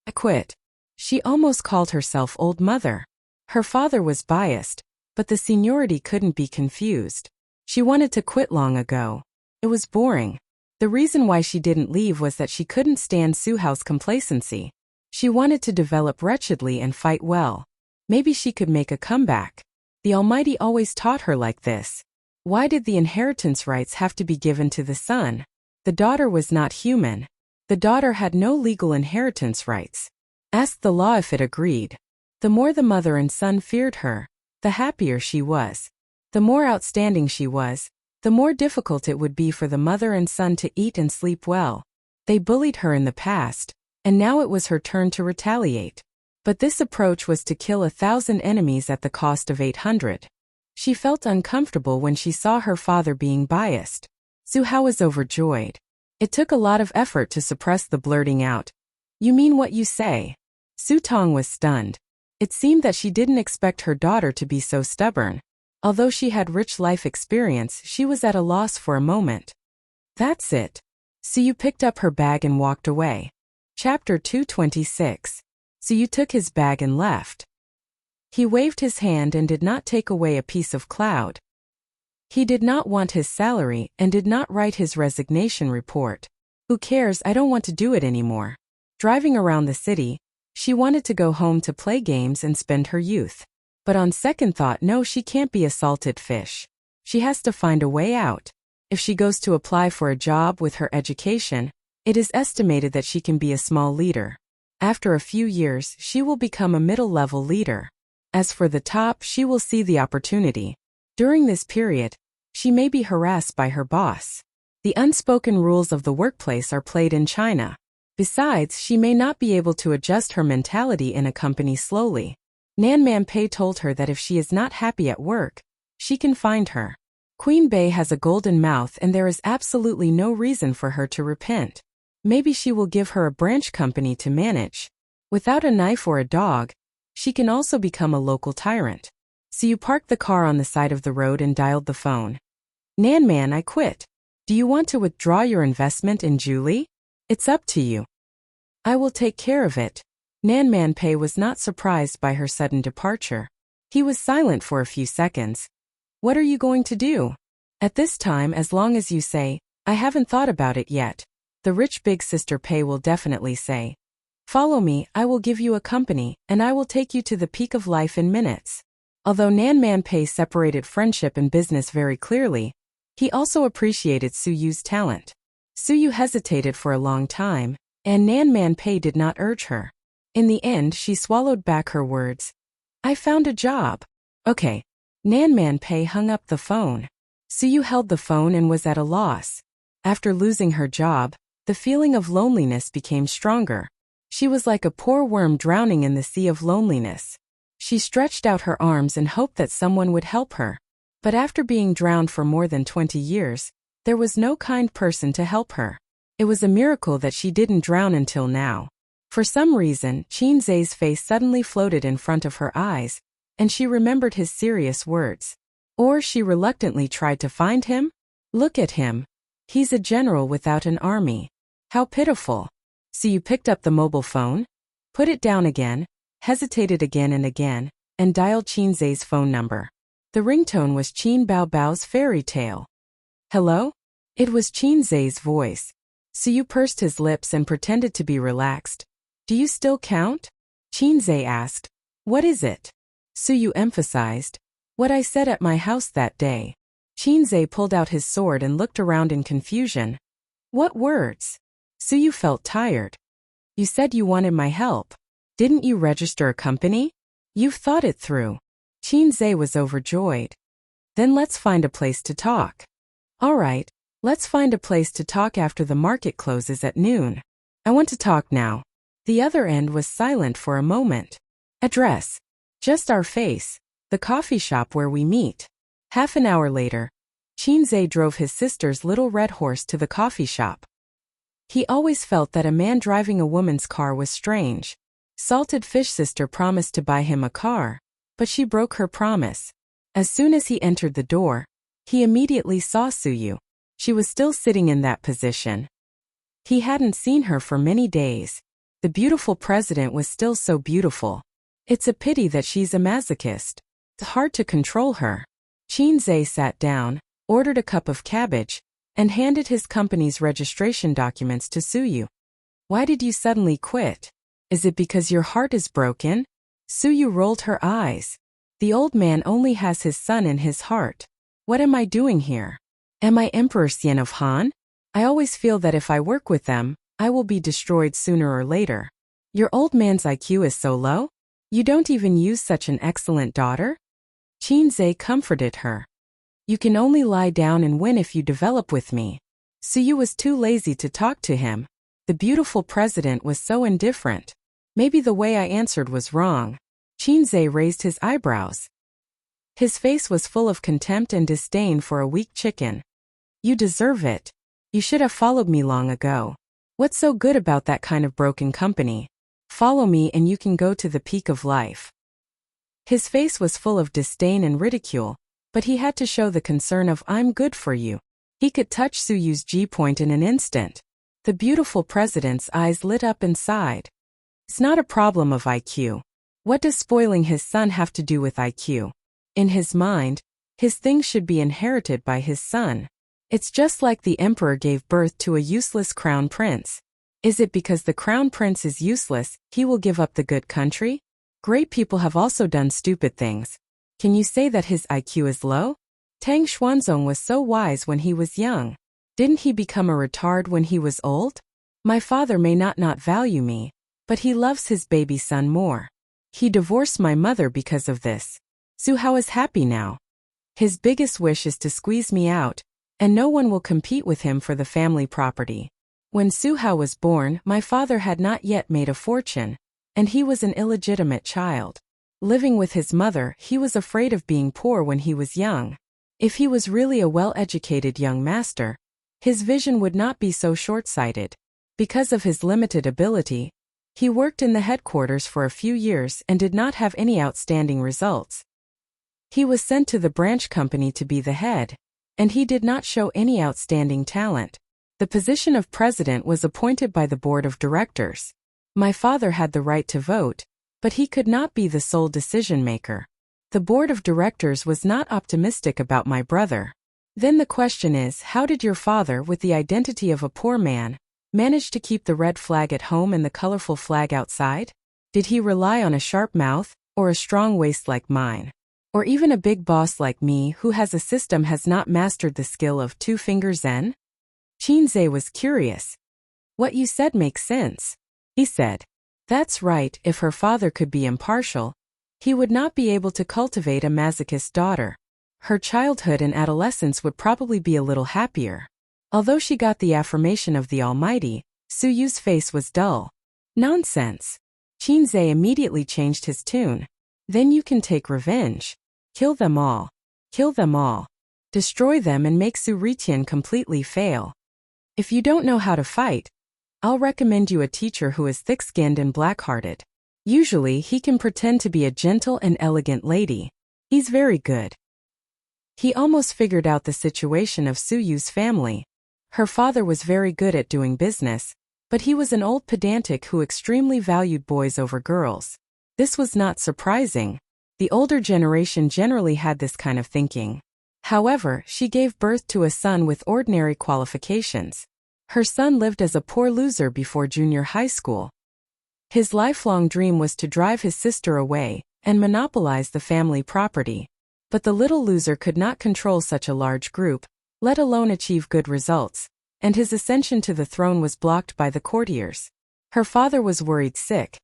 A: I quit. She almost called herself old mother. Her father was biased, but the seniority couldn't be confused. She wanted to quit long ago. It was boring. The reason why she didn't leave was that she couldn't stand Su Hao's complacency. She wanted to develop wretchedly and fight well. Maybe she could make a comeback. The Almighty always taught her like this. Why did the inheritance rights have to be given to the son? The daughter was not human. The daughter had no legal inheritance rights. Ask the law if it agreed. The more the mother and son feared her, the happier she was. The more outstanding she was, the more difficult it would be for the mother and son to eat and sleep well. They bullied her in the past, and now it was her turn to retaliate. But this approach was to kill 1,000 enemies at the cost of 800. She felt uncomfortable when she saw her father being biased. Su Hao was overjoyed. It took a lot of effort to suppress the blurting out. You mean what you say? Su Tong was stunned. It seemed that she didn't expect her daughter to be so stubborn. Although she had rich life experience, she was at a loss for a moment. That's it. Su Yu picked up her bag and walked away. Chapter 226. Su Yu took his bag and left. He waved his hand and did not take away a piece of cloud. He did not want his salary and did not write his resignation report. Who cares, I don't want to do it anymore. Driving around the city, she wanted to go home to play games and spend her youth. But on second thought, no, she can't be a salted fish. She has to find a way out. If she goes to apply for a job with her education, it is estimated that she can be a small leader. After a few years, she will become a middle-level leader. As for the top, she will see the opportunity. During this period, she may be harassed by her boss. The unspoken rules of the workplace are played in China. Besides, she may not be able to adjust her mentality in a company slowly. Nan Man Pei told her that if she is not happy at work, she can find her. Queen Bei has a golden mouth and there is absolutely no reason for her to repent. Maybe she will give her a branch company to manage. Without a knife or a dog, she can also become a local tyrant. So you parked the car on the side of the road and dialed the phone. Nan Man, I quit. Do you want to withdraw your investment in Julie? It's up to you. I will take care of it. Nan Man Pei was not surprised by her sudden departure. He was silent for a few seconds. What are you going to do? At this time, as long as you say, I haven't thought about it yet, the rich big sister Pei will definitely say, follow me, I will give you a company, and I will take you to the peak of life in minutes. Although Nan Man Pei separated friendship and business very clearly, he also appreciated Su Yu's talent. Su Yu hesitated for a long time, and Nan Man Pei did not urge her. In the end, she swallowed back her words. I found a job. Okay. Nan Man Pei hung up the phone. Su Yu held the phone and was at a loss. After losing her job, the feeling of loneliness became stronger. She was like a poor worm drowning in the sea of loneliness. She stretched out her arms and hoped that someone would help her. But after being drowned for more than 20 years, there was no kind person to help her. It was a miracle that she didn't drown until now. For some reason, Qin Zai's face suddenly floated in front of her eyes, and she remembered his serious words. Or she reluctantly tried to find him? Look at him. He's a general without an army. How pitiful. Suyu picked up the mobile phone, put it down again, hesitated again and again, and dialed Qinzei's phone number. The ringtone was Qin Bao Bao's fairy tale. Hello? It was Qinzei's voice. Suyu pursed his lips and pretended to be relaxed. Do you still count? Qinzei asked. What is it? Suyu emphasized. What I said at my house that day. Qinzei pulled out his sword and looked around in confusion. What words? Suyu felt tired. You said you wanted my help. Didn't you register a company? You've thought it through. Qinzei was overjoyed. Then let's find a place to talk. All right, let's find a place to talk after the market closes at noon. I want to talk now. The other end was silent for a moment. Address. Just our face. The coffee shop where we meet. Half an hour later, Qinzei drove his sister's little red horse to the coffee shop. He always felt that a man driving a woman's car was strange. Salted Fish sister promised to buy him a car, but she broke her promise. As soon as he entered the door, he immediately saw Suyu. She was still sitting in that position. He hadn't seen her for many days. The beautiful president was still so beautiful. It's a pity that she's a masochist. It's hard to control her. Qinzei sat down, ordered a cup of cabbage, and handed his company's registration documents to Suyu. Why did you suddenly quit? Is it because your heart is broken? Suyu rolled her eyes. The old man only has his son in his heart. What am I doing here? Am I Emperor Xian of Han? I always feel that if I work with them, I will be destroyed sooner or later. Your old man's IQ is so low? You don't even use such an excellent daughter? Qinzei comforted her. You can only lie down and win if you develop with me. Suyu was too lazy to talk to him. The beautiful president was so indifferent. Maybe the way I answered was wrong. Qinzei raised his eyebrows. His face was full of contempt and disdain for a weak chicken. You deserve it. You should have followed me long ago. What's so good about that kind of broken company? Follow me and you can go to the peak of life. His face was full of disdain and ridicule, but he had to show the concern of I'm good for you. He could touch Suyu's G-point in an instant. The beautiful president's eyes lit up and sighed. It's not a problem of IQ. What does spoiling his son have to do with IQ? In his mind, his things should be inherited by his son. It's just like the emperor gave birth to a useless crown prince. Is it because the crown prince is useless, he will give up the good country? Great people have also done stupid things. Can you say that his IQ is low? Tang Xuanzong was so wise when he was young. Didn't he become a retard when he was old? My father may not value me, but he loves his baby son more. He divorced my mother because of this. Su Hao is happy now. His biggest wish is to squeeze me out, and no one will compete with him for the family property. When Su Hao was born, my father had not yet made a fortune, and he was an illegitimate child. Living with his mother, he was afraid of being poor when he was young. If he was really a well-educated young master, his vision would not be so short-sighted. Because of his limited ability, he worked in the headquarters for a few years and did not have any outstanding results. He was sent to the branch company to be the head, and he did not show any outstanding talent. The position of president was appointed by the board of directors. My father had the right to vote, but he could not be the sole decision-maker. The board of directors was not optimistic about my brother. Then the question is, how did your father, with the identity of a poor man, manage to keep the red flag at home and the colorful flag outside? Did he rely on a sharp mouth, or a strong waist like mine? Or even a big boss like me who has a system has not mastered the skill of two-finger Zen? Qinzei was curious. What you said makes sense. He said. That's right, if her father could be impartial, he would not be able to cultivate a masochist daughter. Her childhood and adolescence would probably be a little happier. Although she got the affirmation of the Almighty, Suyu's face was dull. Nonsense. Qinzei immediately changed his tune. Then you can take revenge. Kill them all. Kill them all. Destroy them and make Su Ritian completely fail. If you don't know how to fight, I'll recommend you a teacher who is thick-skinned and black-hearted. Usually he can pretend to be a gentle and elegant lady. He's very good. He almost figured out the situation of Suyu's family. Her father was very good at doing business, But he was an old pedantic who extremely valued boys over girls. This was not surprising. The older generation generally had this kind of thinking. However, she gave birth to a son with ordinary qualifications. Her son lived as a poor loser before junior high school. His lifelong dream was to drive his sister away and monopolize the family property. But the little loser could not control such a large group, let alone achieve good results, and his ascension to the throne was blocked by the courtiers. Her father was worried sick,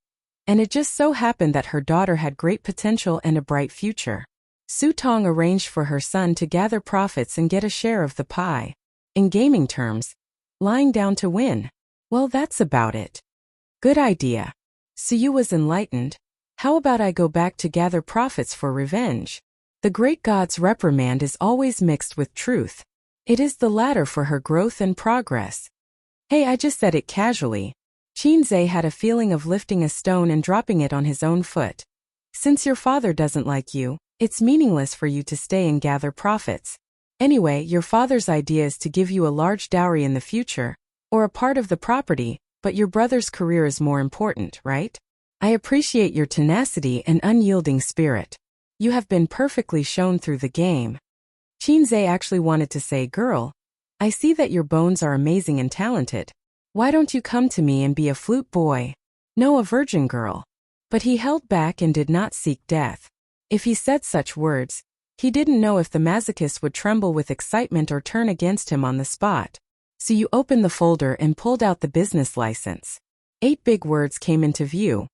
A: and it just so happened that her daughter had great potential and a bright future. Su Tong arranged for her son to gather profits and get a share of the pie. In gaming terms, lying down to win. Well, that's about it. Good idea. Su was enlightened. How about I go back to gather profits for revenge? The great god's reprimand is always mixed with truth. It is the ladder for her growth and progress. Hey, I just said it casually. Qin Zhe had a feeling of lifting a stone and dropping it on his own foot. Since your father doesn't like you, it's meaningless for you to stay and gather profits. Anyway, your father's idea is to give you a large dowry in the future, or a part of the property, but your brother's career is more important, right? I appreciate your tenacity and unyielding spirit. You have been perfectly shown through the game. Qin Zhe actually wanted to say, girl, I see that your bones are amazing and talented. Why don't you come to me and be a flute boy? No, a virgin girl. But he held back and did not seek death. If he said such words, he didn't know if the masochist would tremble with excitement or turn against him on the spot. So you opened the folder and pulled out the business license. 8 big words came into view.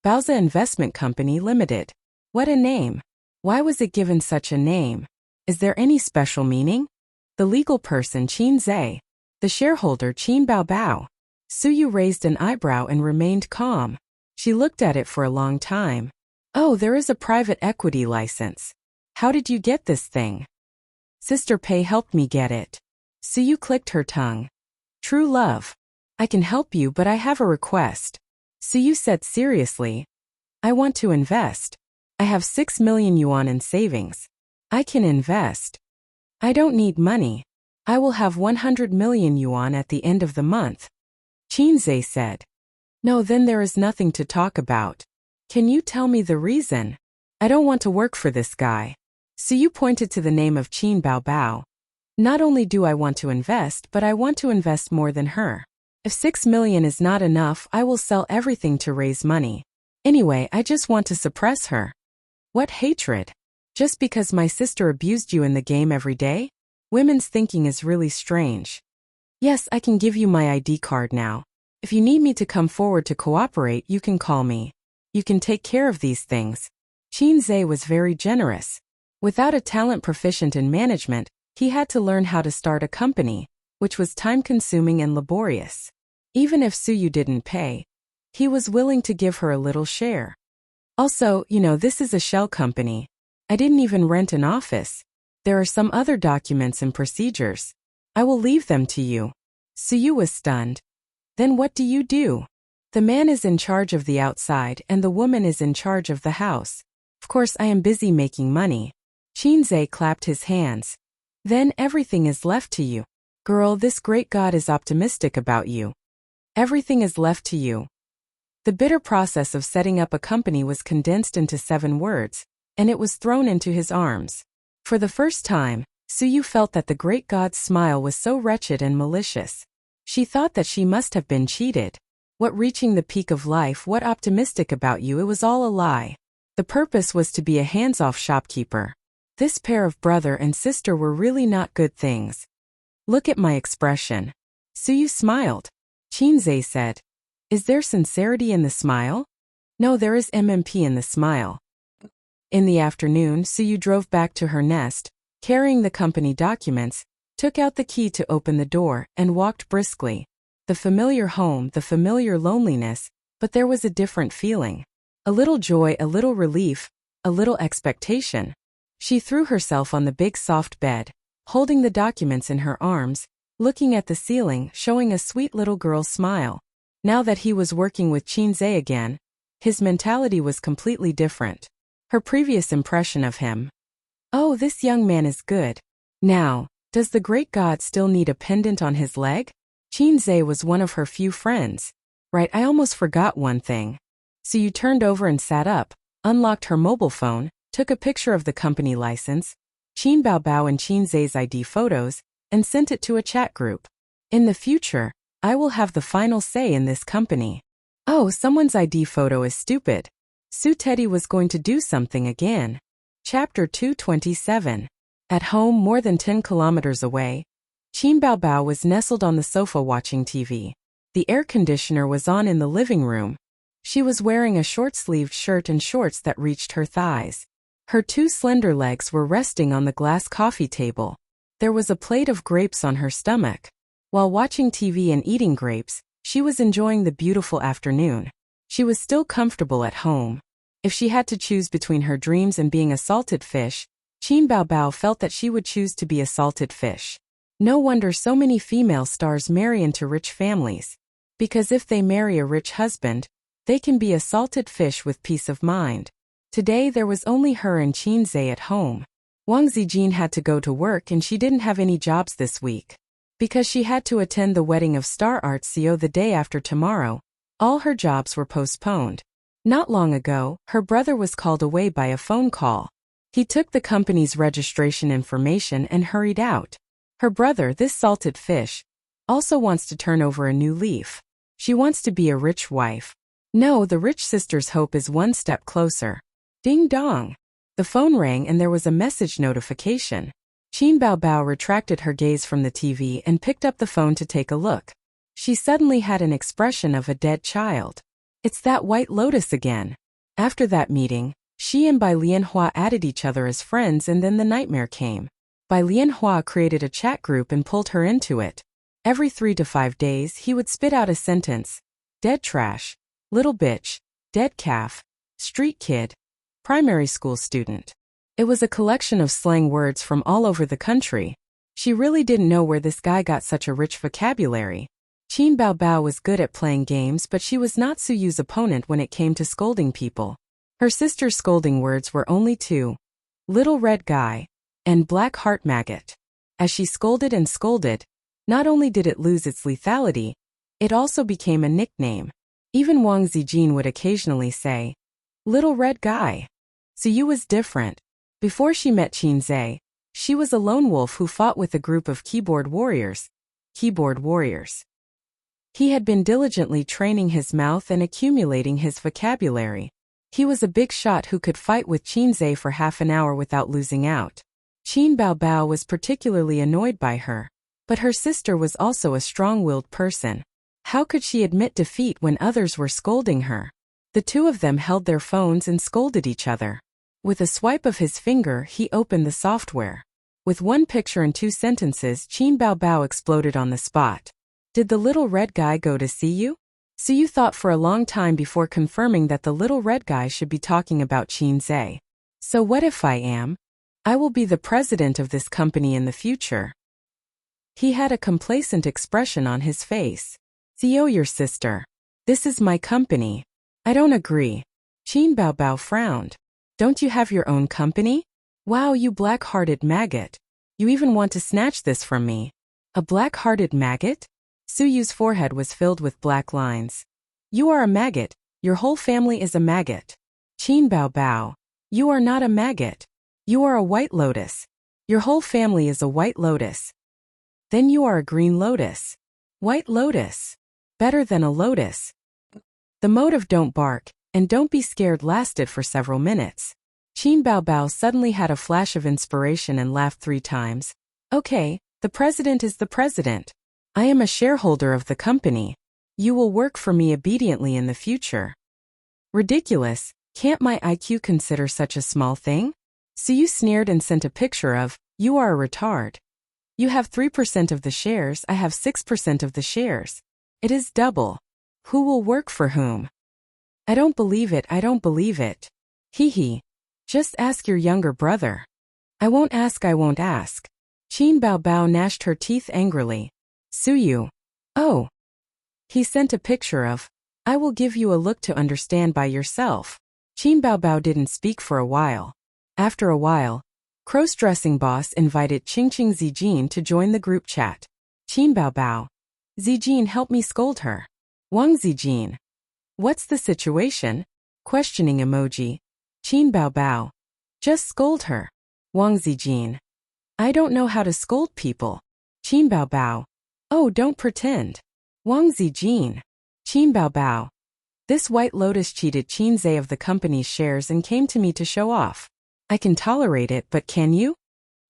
A: Baoza Investment Company Limited. What a name. Why was it given such a name? Is there any special meaning? The legal person Qin Zhe. The shareholder Qin Baobao. Suyu raised an eyebrow and remained calm. She looked at it for a long time. Oh, there is a private equity license. How did you get this thing? Sister Pei helped me get it. Suyu clicked her tongue. True love. I can help you, but I have a request. Suyu said seriously. I want to invest. I have 6 million yuan in savings. I can invest. I don't need money. I will have 100 million yuan at the end of the month. Qin Zhe said. No, then there is nothing to talk about. Can you tell me the reason? I don't want to work for this guy. Suyu pointed to the name of Qin Baobao. Not only do I want to invest, but I want to invest more than her. If 6 million is not enough, I will sell everything to raise money. Anyway, I just want to suppress her. What hatred? Just because my sister abused you in the game every day? Women's thinking is really strange. Yes, I can give you my ID card now. If you need me to come forward to cooperate, you can call me. You can take care of these things. Qin Zhe was very generous. Without a talent proficient in management, he had to learn how to start a company, which was time-consuming and laborious. Even if Suyu didn't pay, he was willing to give her a little share. Also, this is a shell company. I didn't even rent an office. There are some other documents and procedures. I will leave them to you. Suyu was stunned. Then what do? The man is in charge of the outside and the woman is in charge of the house. Of course, I am busy making money. Qin Zhe clapped his hands. Then everything is left to you. Girl, this great god is optimistic about you. Everything is left to you. The bitter process of setting up a company was condensed into 7 words, and it was thrown into his arms. For the first time, Suyu felt that the great god's smile was so wretched and malicious. She thought that she must have been cheated. What reaching the peak of life, what optimistic about you, it was all a lie. The purpose was to be a hands-off shopkeeper. This pair of brother and sister were really not good things. Look at my expression. Suyu smiled. Qin Zhe said. Is there sincerity in the smile? No, there is MMP in the smile. In the afternoon, Suyu drove back to her nest, carrying the company documents, took out the key to open the door, and walked briskly. The familiar home, the familiar loneliness, but there was a different feeling. A little joy, a little relief, a little expectation. She threw herself on the big soft bed, holding the documents in her arms, looking at the ceiling, showing a sweet little girl's smile. Now that he was working with Qin Zhe again, his mentality was completely different. Her previous impression of him. Oh, this young man is good. Now, does the great god still need a pendant on his leg? Qin Zhe was one of her few friends. Right, I almost forgot one thing. So you turned over and sat up, unlocked her mobile phone, took a picture of the company license, Qin Baobao and Qin Zhe's ID photos, and sent it to a chat group. In the future, I will have the final say in this company. Oh, someone's ID photo is stupid. Su Teddy was going to do something again. Chapter 227. At home more than 10 kilometers away, Qin Baobao was nestled on the sofa watching TV. The air conditioner was on in the living room. She was wearing a short-sleeved shirt and shorts that reached her thighs. Her two slender legs were resting on the glass coffee table. There was a plate of grapes on her stomach. While watching TV and eating grapes, she was enjoying the beautiful afternoon. She was still comfortable at home. If she had to choose between her dreams and being a salted fish, Qin Baobao felt that she would choose to be a salted fish. No wonder so many female stars marry into rich families. Because if they marry a rich husband, they can be a salted fish with peace of mind. Today there was only her and Qin Zhe at home. Wang Zijin had to go to work and she didn't have any jobs this week. Because she had to attend the wedding of Star Art CEO the day after tomorrow, all her jobs were postponed. Not long ago, her brother was called away by a phone call. He took the company's registration information and hurried out. Her brother, this salted fish, also wants to turn over a new leaf. She wants to be a rich wife. No, the rich sister's hope is one step closer. Ding dong. The phone rang and there was a message notification. Qin Baobao retracted her gaze from the TV and picked up the phone to take a look. She suddenly had an expression of a dead child. It's that White Lotus again. After that meeting, she and Bai Lianhua added each other as friends and then the nightmare came. Bai Lianhua created a chat group and pulled her into it. Every 3 to 5 days he would spit out a sentence. Dead trash. Little bitch. Dead calf. Street kid. Primary school student. It was a collection of slang words from all over the country. She really didn't know where this guy got such a rich vocabulary. Qin Baobao was good at playing games, but she was not Su Yu's opponent when it came to scolding people. Her sister's scolding words were only 2. Little red guy. And black heart maggot. As she scolded and scolded, not only did it lose its lethality, it also became a nickname. Even Wang Zijin would occasionally say, Little red guy. Su Yu was different. Before she met Qin Zhe, she was a lone wolf who fought with a group of keyboard warriors. Keyboard warriors. He had been diligently training his mouth and accumulating his vocabulary. He was a big shot who could fight with Qin Zhe for half an hour without losing out. Qin Baobao was particularly annoyed by her. But her sister was also a strong-willed person. How could she admit defeat when others were scolding her? The two of them held their phones and scolded each other. With a swipe of his finger, he opened the software. With 1 picture and 2 sentences, Qin Baobao exploded on the spot. Did the little red guy go to see you? Su Yu thought for a long time before confirming that the little red guy should be talking about Qin Zhe. So what if I am? I will be the president of this company in the future. He had a complacent expression on his face. CEO your sister. This is my company. I don't agree. Qin Baobao frowned. Don't you have your own company? Wow, you black-hearted maggot. You even want to snatch this from me. A black-hearted maggot? Su Yu's forehead was filled with black lines. You are a maggot. Your whole family is a maggot. Qin Baobao. You are not a maggot. You are a white lotus. Your whole family is a white lotus. Then you are a green lotus. White lotus. Better than a lotus. The mode of don't bark and don't be scared lasted for several minutes. Qin Baobao suddenly had a flash of inspiration and laughed 3 times. Okay, the president is the president. I am a shareholder of the company. You will work for me obediently in the future. Ridiculous, can't my IQ consider such a small thing? Su Yu sneered and sent a picture of, you are a retard. You have 3% of the shares, I have 6% of the shares. It is double. Who will work for whom? I don't believe it, I don't believe it. Hee hee. Just ask your younger brother. I won't ask, I won't ask. Qin Baobao gnashed her teeth angrily. Su Yu. Oh. He sent a picture of, I will give you a look to understand by yourself. Qin Baobao didn't speak for a while. After a while, cross-dressing boss invited Qing Zijin to join the group chat. Qin Baobao. Zijin, help me scold her. Wang Zijin. What's the situation? Questioning emoji. Qin Bao Bao. Just scold her. Wang Zijin. I don't know how to scold people. Qin Bao Bao. Oh, don't pretend. Wang Zijin. Qin Bao Bao. This White Lotus cheated Qin Zhe of the company's shares and came to me to show off. I can tolerate it, but can you?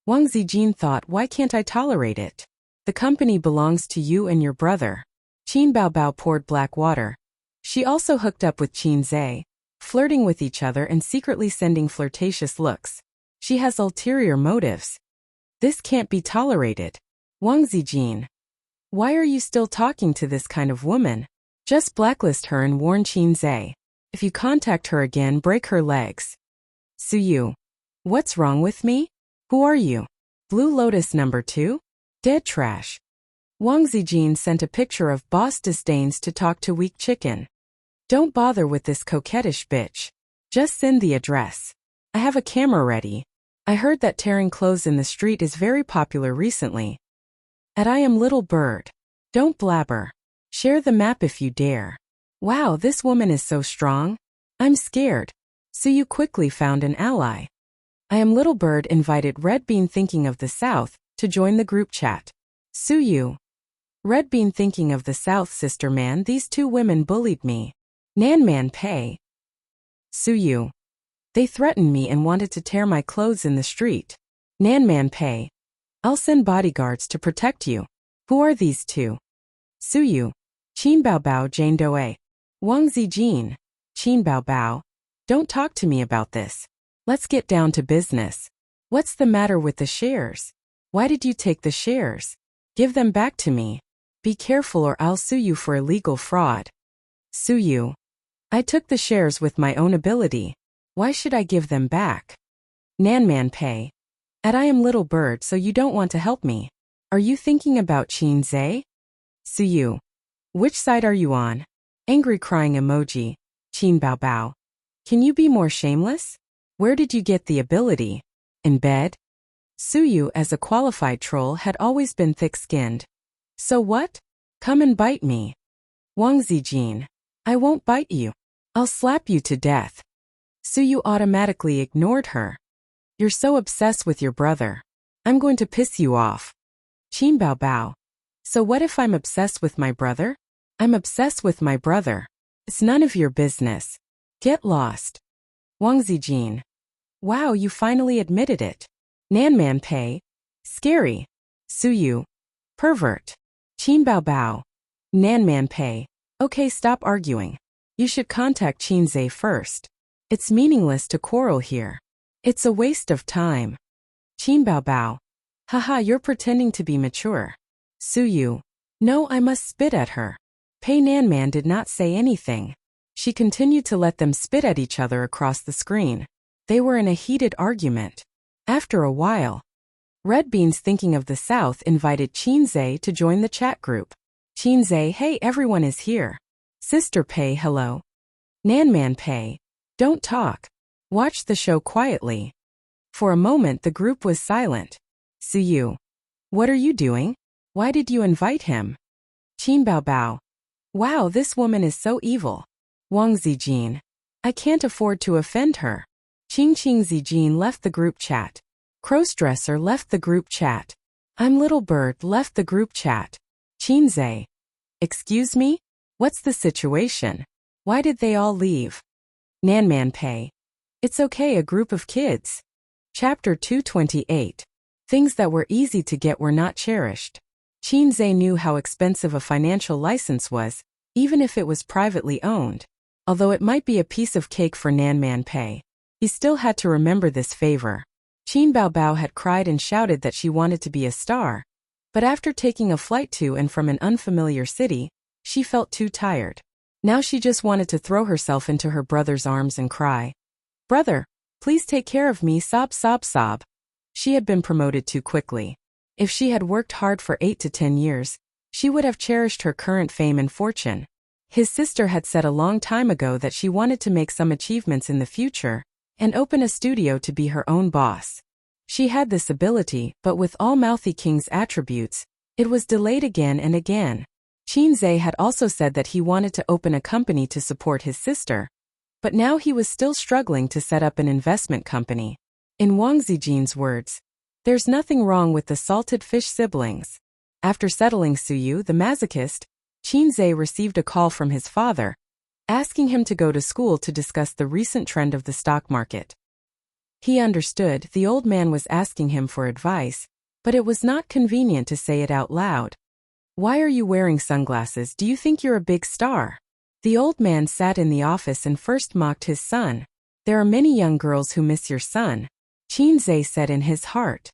A: Wang Zijin thought, why can't I tolerate it? The company belongs to you and your brother. Qin Bao Bao poured black water. She also hooked up with Qin Zhe, flirting with each other and secretly sending flirtatious looks. She has ulterior motives. This can't be tolerated. Wang Zijin. Why are you still talking to this kind of woman? Just blacklist her and warn Qin Zhe. If you contact her again, break her legs. Suyu. What's wrong with me? Who are you? Blue Lotus number 2? Dead trash. Wang Zijin sent a picture of Boss Disdains to talk to Weak Chicken. Don't bother with this coquettish bitch. Just send the address. I have a camera ready. I heard that tearing clothes in the street is very popular recently. I am Little Bird. Don't blabber. Share the map if you dare. Wow, this woman is so strong. I'm scared. Suyu quickly found an ally. I am Little Bird invited Red Bean Thinking of the South to join the group chat. Suyu. Red Bean Thinking of the South, sister man, these two women bullied me. Nan Man Pei. Suyu. They threatened me and wanted to tear my clothes in the street. Nan Man Pei. I'll send bodyguards to protect you. Who are these two? Suyu. Qin Bao Bao Jane Doe. Wang Zijin. Qin Bao Bao. Don't talk to me about this. Let's get down to business. What's the matter with the shares? Why did you take the shares? Give them back to me. Be careful or I'll sue you for illegal fraud. Suyu. I took the shares with my own ability. Why should I give them back? Nanman Pei. I am Little Bird, so you don't want to help me. Are you thinking about Qin Zhe? Suyu. Which side are you on? Angry crying emoji. Qin Bao Bao. Can you be more shameless? Where did you get the ability? In bed? Suyu, as a qualified troll, had always been thick-skinned. So what? Come and bite me. Wang Zijin. I won't bite you. I'll slap you to death. Suyu automatically ignored her. You're so obsessed with your brother. I'm going to piss you off. Qin Bao Bao. So what if I'm obsessed with my brother? I'm obsessed with my brother. It's none of your business. Get lost. Wang Zijin. Wow, you finally admitted it. Nanman Pei. Scary. Suyu. Pervert. Qin Bao Bao. Nanman Pei. Okay, stop arguing. You should contact Qin Zhe first. It's meaningless to quarrel here. It's a waste of time. Qin Bao Bao. Haha, you're pretending to be mature. Suyu. No, I must spit at her. Pei Nanman did not say anything. She continued to let them spit at each other across the screen. They were in a heated argument. After a while, Red Beans Thinking of the South invited Qin Zhe to join the chat group. Qin Zhe, hey, everyone is here. Sister Pei, hello. Nanman Pei. Don't talk. Watch the show quietly. For a moment the group was silent. Suyu. What are you doing? Why did you invite him? Qin Bao Bao. Wow, this woman is so evil. Wang Zijin. I can't afford to offend her. Qing Zijin left the group chat. Crossdresser left the group chat. I'm Little Bird left the group chat. Qin Zhe. Excuse me? What's the situation? Why did they all leave? Nanman Pei. It's okay, a group of kids. Chapter 228. Things that were easy to get were not cherished. Qin Zhe knew how expensive a financial license was, even if it was privately owned. Although it might be a piece of cake for Nanman Pei, he still had to remember this favor. Qin Bao Bao had cried and shouted that she wanted to be a star. But after taking a flight to and from an unfamiliar city, she felt too tired. Now she just wanted to throw herself into her brother's arms and cry. Brother, please take care of me, sob sob sob. She had been promoted too quickly. If she had worked hard for 8 to 10 years, she would have cherished her current fame and fortune. His sister had said a long time ago that she wanted to make some achievements in the future and open a studio to be her own boss. She had this ability, but with all Mouthy King's attributes, it was delayed again and again. Qinze had also said that he wanted to open a company to support his sister, but now he was still struggling to set up an investment company. In Wang Zijin's words, "There's nothing wrong with the salted fish siblings." After settling Suyu, the masochist, Qinze received a call from his father, asking him to go to school to discuss the recent trend of the stock market. He understood the old man was asking him for advice, but it was not convenient to say it out loud. "Why are you wearing sunglasses? Do you think you're a big star?" The old man sat in the office and first mocked his son. "There are many young girls who miss your son," Qinze said in his heart.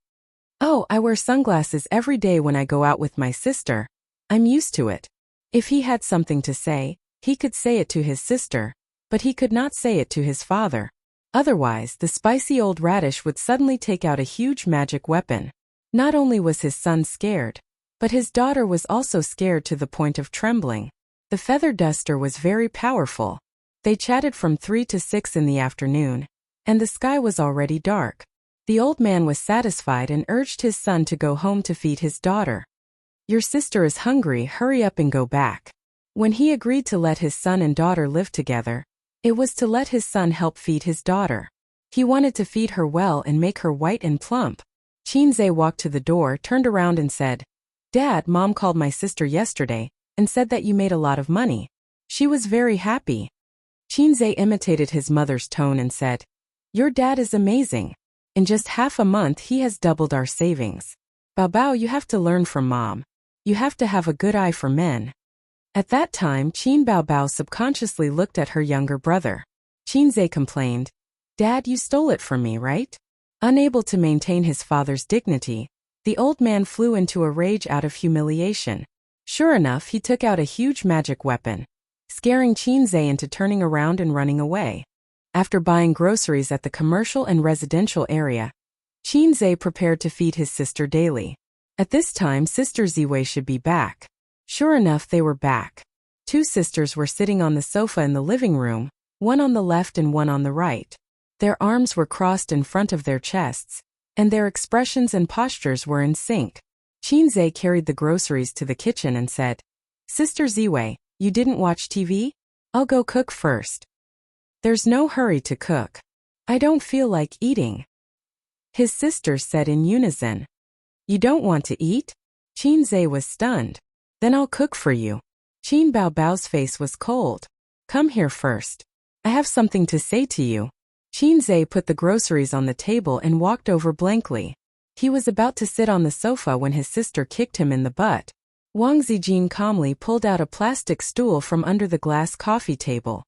A: "Oh, I wear sunglasses every day when I go out with my sister. I'm used to it." If he had something to say, he could say it to his sister, but he could not say it to his father. Otherwise, the spicy old radish would suddenly take out a huge magic weapon. Not only was his son scared, but his daughter was also scared to the point of trembling. The feather duster was very powerful. They chatted from 3 to 6 in the afternoon, and the sky was already dark. The old man was satisfied and urged his son to go home to feed his daughter. "Your sister is hungry, hurry up and go back." When he agreed to let his son and daughter live together, it was to let his son help feed his daughter. He wanted to feed her well and make her white and plump. Qinze walked to the door, turned around and said, "Dad, Mom called my sister yesterday and said that you made a lot of money. She was very happy." Qinze imitated his mother's tone and said, "Your dad is amazing. In just half a month he has doubled our savings. Bao, you have to learn from Mom. You have to have a good eye for men." At that time, Qin Bao subconsciously looked at her younger brother. Qinze complained, "Dad, you stole it from me, right?" Unable to maintain his father's dignity, the old man flew into a rage out of humiliation. Sure enough, he took out a huge magic weapon, scaring Qinze into turning around and running away. After buying groceries at the commercial and residential area, Qinze prepared to feed his sister daily. At this time, Sister Ziwei should be back. Sure enough, they were back. Two sisters were sitting on the sofa in the living room, one on the left and one on the right. Their arms were crossed in front of their chests, and their expressions and postures were in sync. Qinze carried the groceries to the kitchen and said, "Sister Ziwei, you didn't watch TV? I'll go cook first." "There's no hurry to cook. I don't feel like eating," his sisters said in unison. "You don't want to eat?" Qinze was stunned. "Then I'll cook for you." Qin Bao's face was cold. "Come here first. I have something to say to you." Qinze put the groceries on the table and walked over blankly. He was about to sit on the sofa when his sister kicked him in the butt. Wang Zijin calmly pulled out a plastic stool from under the glass coffee table.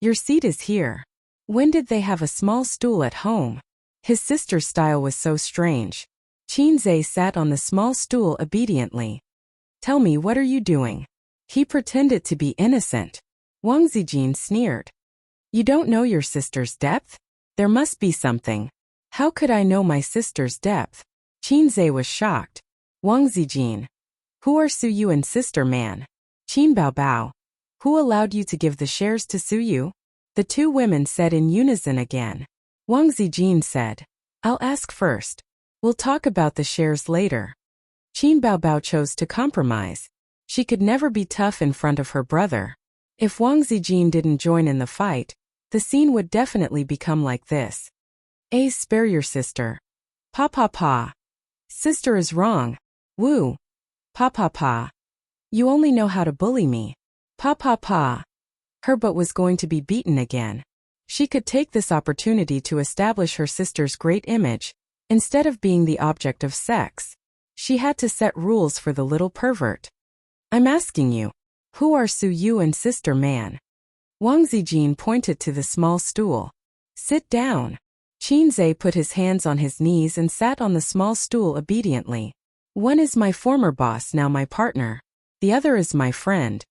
A: "Your seat is here." When did they have a small stool at home? His sister's style was so strange. Qinze sat on the small stool obediently. "Tell me, what are you doing?" He pretended to be innocent. Wang Zijin sneered. "You don't know your sister's depth? There must be something." "How could I know my sister's depth?" Qinze was shocked. Wang Zijin. "Who are Suyu and sister man?" Qin Bao. "Who allowed you to give the shares to Suyu?" The two women said in unison again. Wang Zijin said, "I'll ask first. We'll talk about the shares later." Qin Bao chose to compromise. She could never be tough in front of her brother. If Wang Zijin didn't join in the fight, the scene would definitely become like this. Spare your sister. Pa. Sister is wrong. Woo. Pa. You only know how to bully me. Pa. Her butt was going to be beaten again. She could take this opportunity to establish her sister's great image, instead of being the object of sex. She had to set rules for the little pervert. "I'm asking you, who are Suyu and sister man?" Wang Zijin pointed to the small stool. "Sit down." Qinze put his hands on his knees and sat on the small stool obediently. "One is my former boss, now my partner. The other is my friend."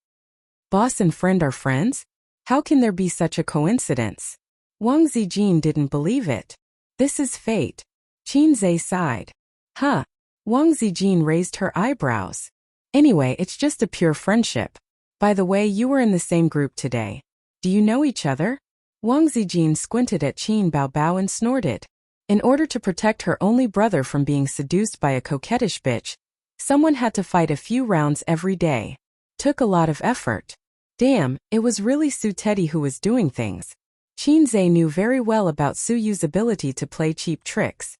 A: "Boss and friend are friends? How can there be such a coincidence?" Wang Zijin didn't believe it. "This is fate." Qinze sighed. "Huh." Wang Zijin raised her eyebrows. "Anyway, it's just a pure friendship. By the way, you were in the same group today. Do you know each other?" Wang Zijin squinted at Qin Bao and snorted. In order to protect her only brother from being seduced by a coquettish bitch, someone had to fight a few rounds every day. took a lot of effort. Damn, it was really Su Teddy who was doing things. Qinze knew very well about Su Yu's ability to play cheap tricks.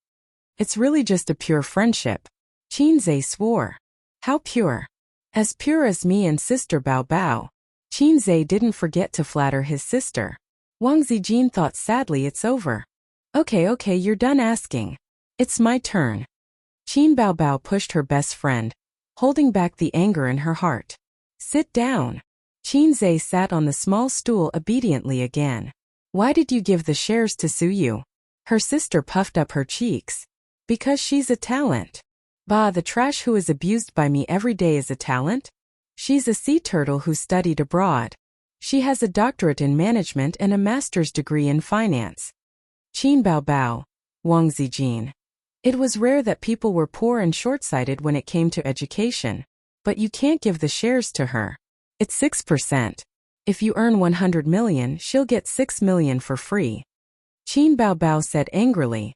A: It's really just a pure friendship. Qinze swore. How pure? As pure as me and Sister Bao Bao. Qinze didn't forget to flatter his sister. Wang Zijin thought sadly, it's over. Okay, you're done asking. It's my turn. Qin Bao Bao pushed her best friend, holding back the anger in her heart. Sit down. Qinze sat on the small stool obediently again. Why did you give the shares to Su Yu? Her sister puffed up her cheeks. Because she's a talent. Bah, the trash who is abused by me every day is a talent? She's a sea turtle who studied abroad. She has a doctorate in management and a master's degree in finance. Qin Bao Bao, Wang Zijin. It was rare that people were poor and short-sighted when it came to education. But you can't give the shares to her. It's 6%. If you earn 100 million, she'll get 6 million for free. Qin Bao Bao said angrily.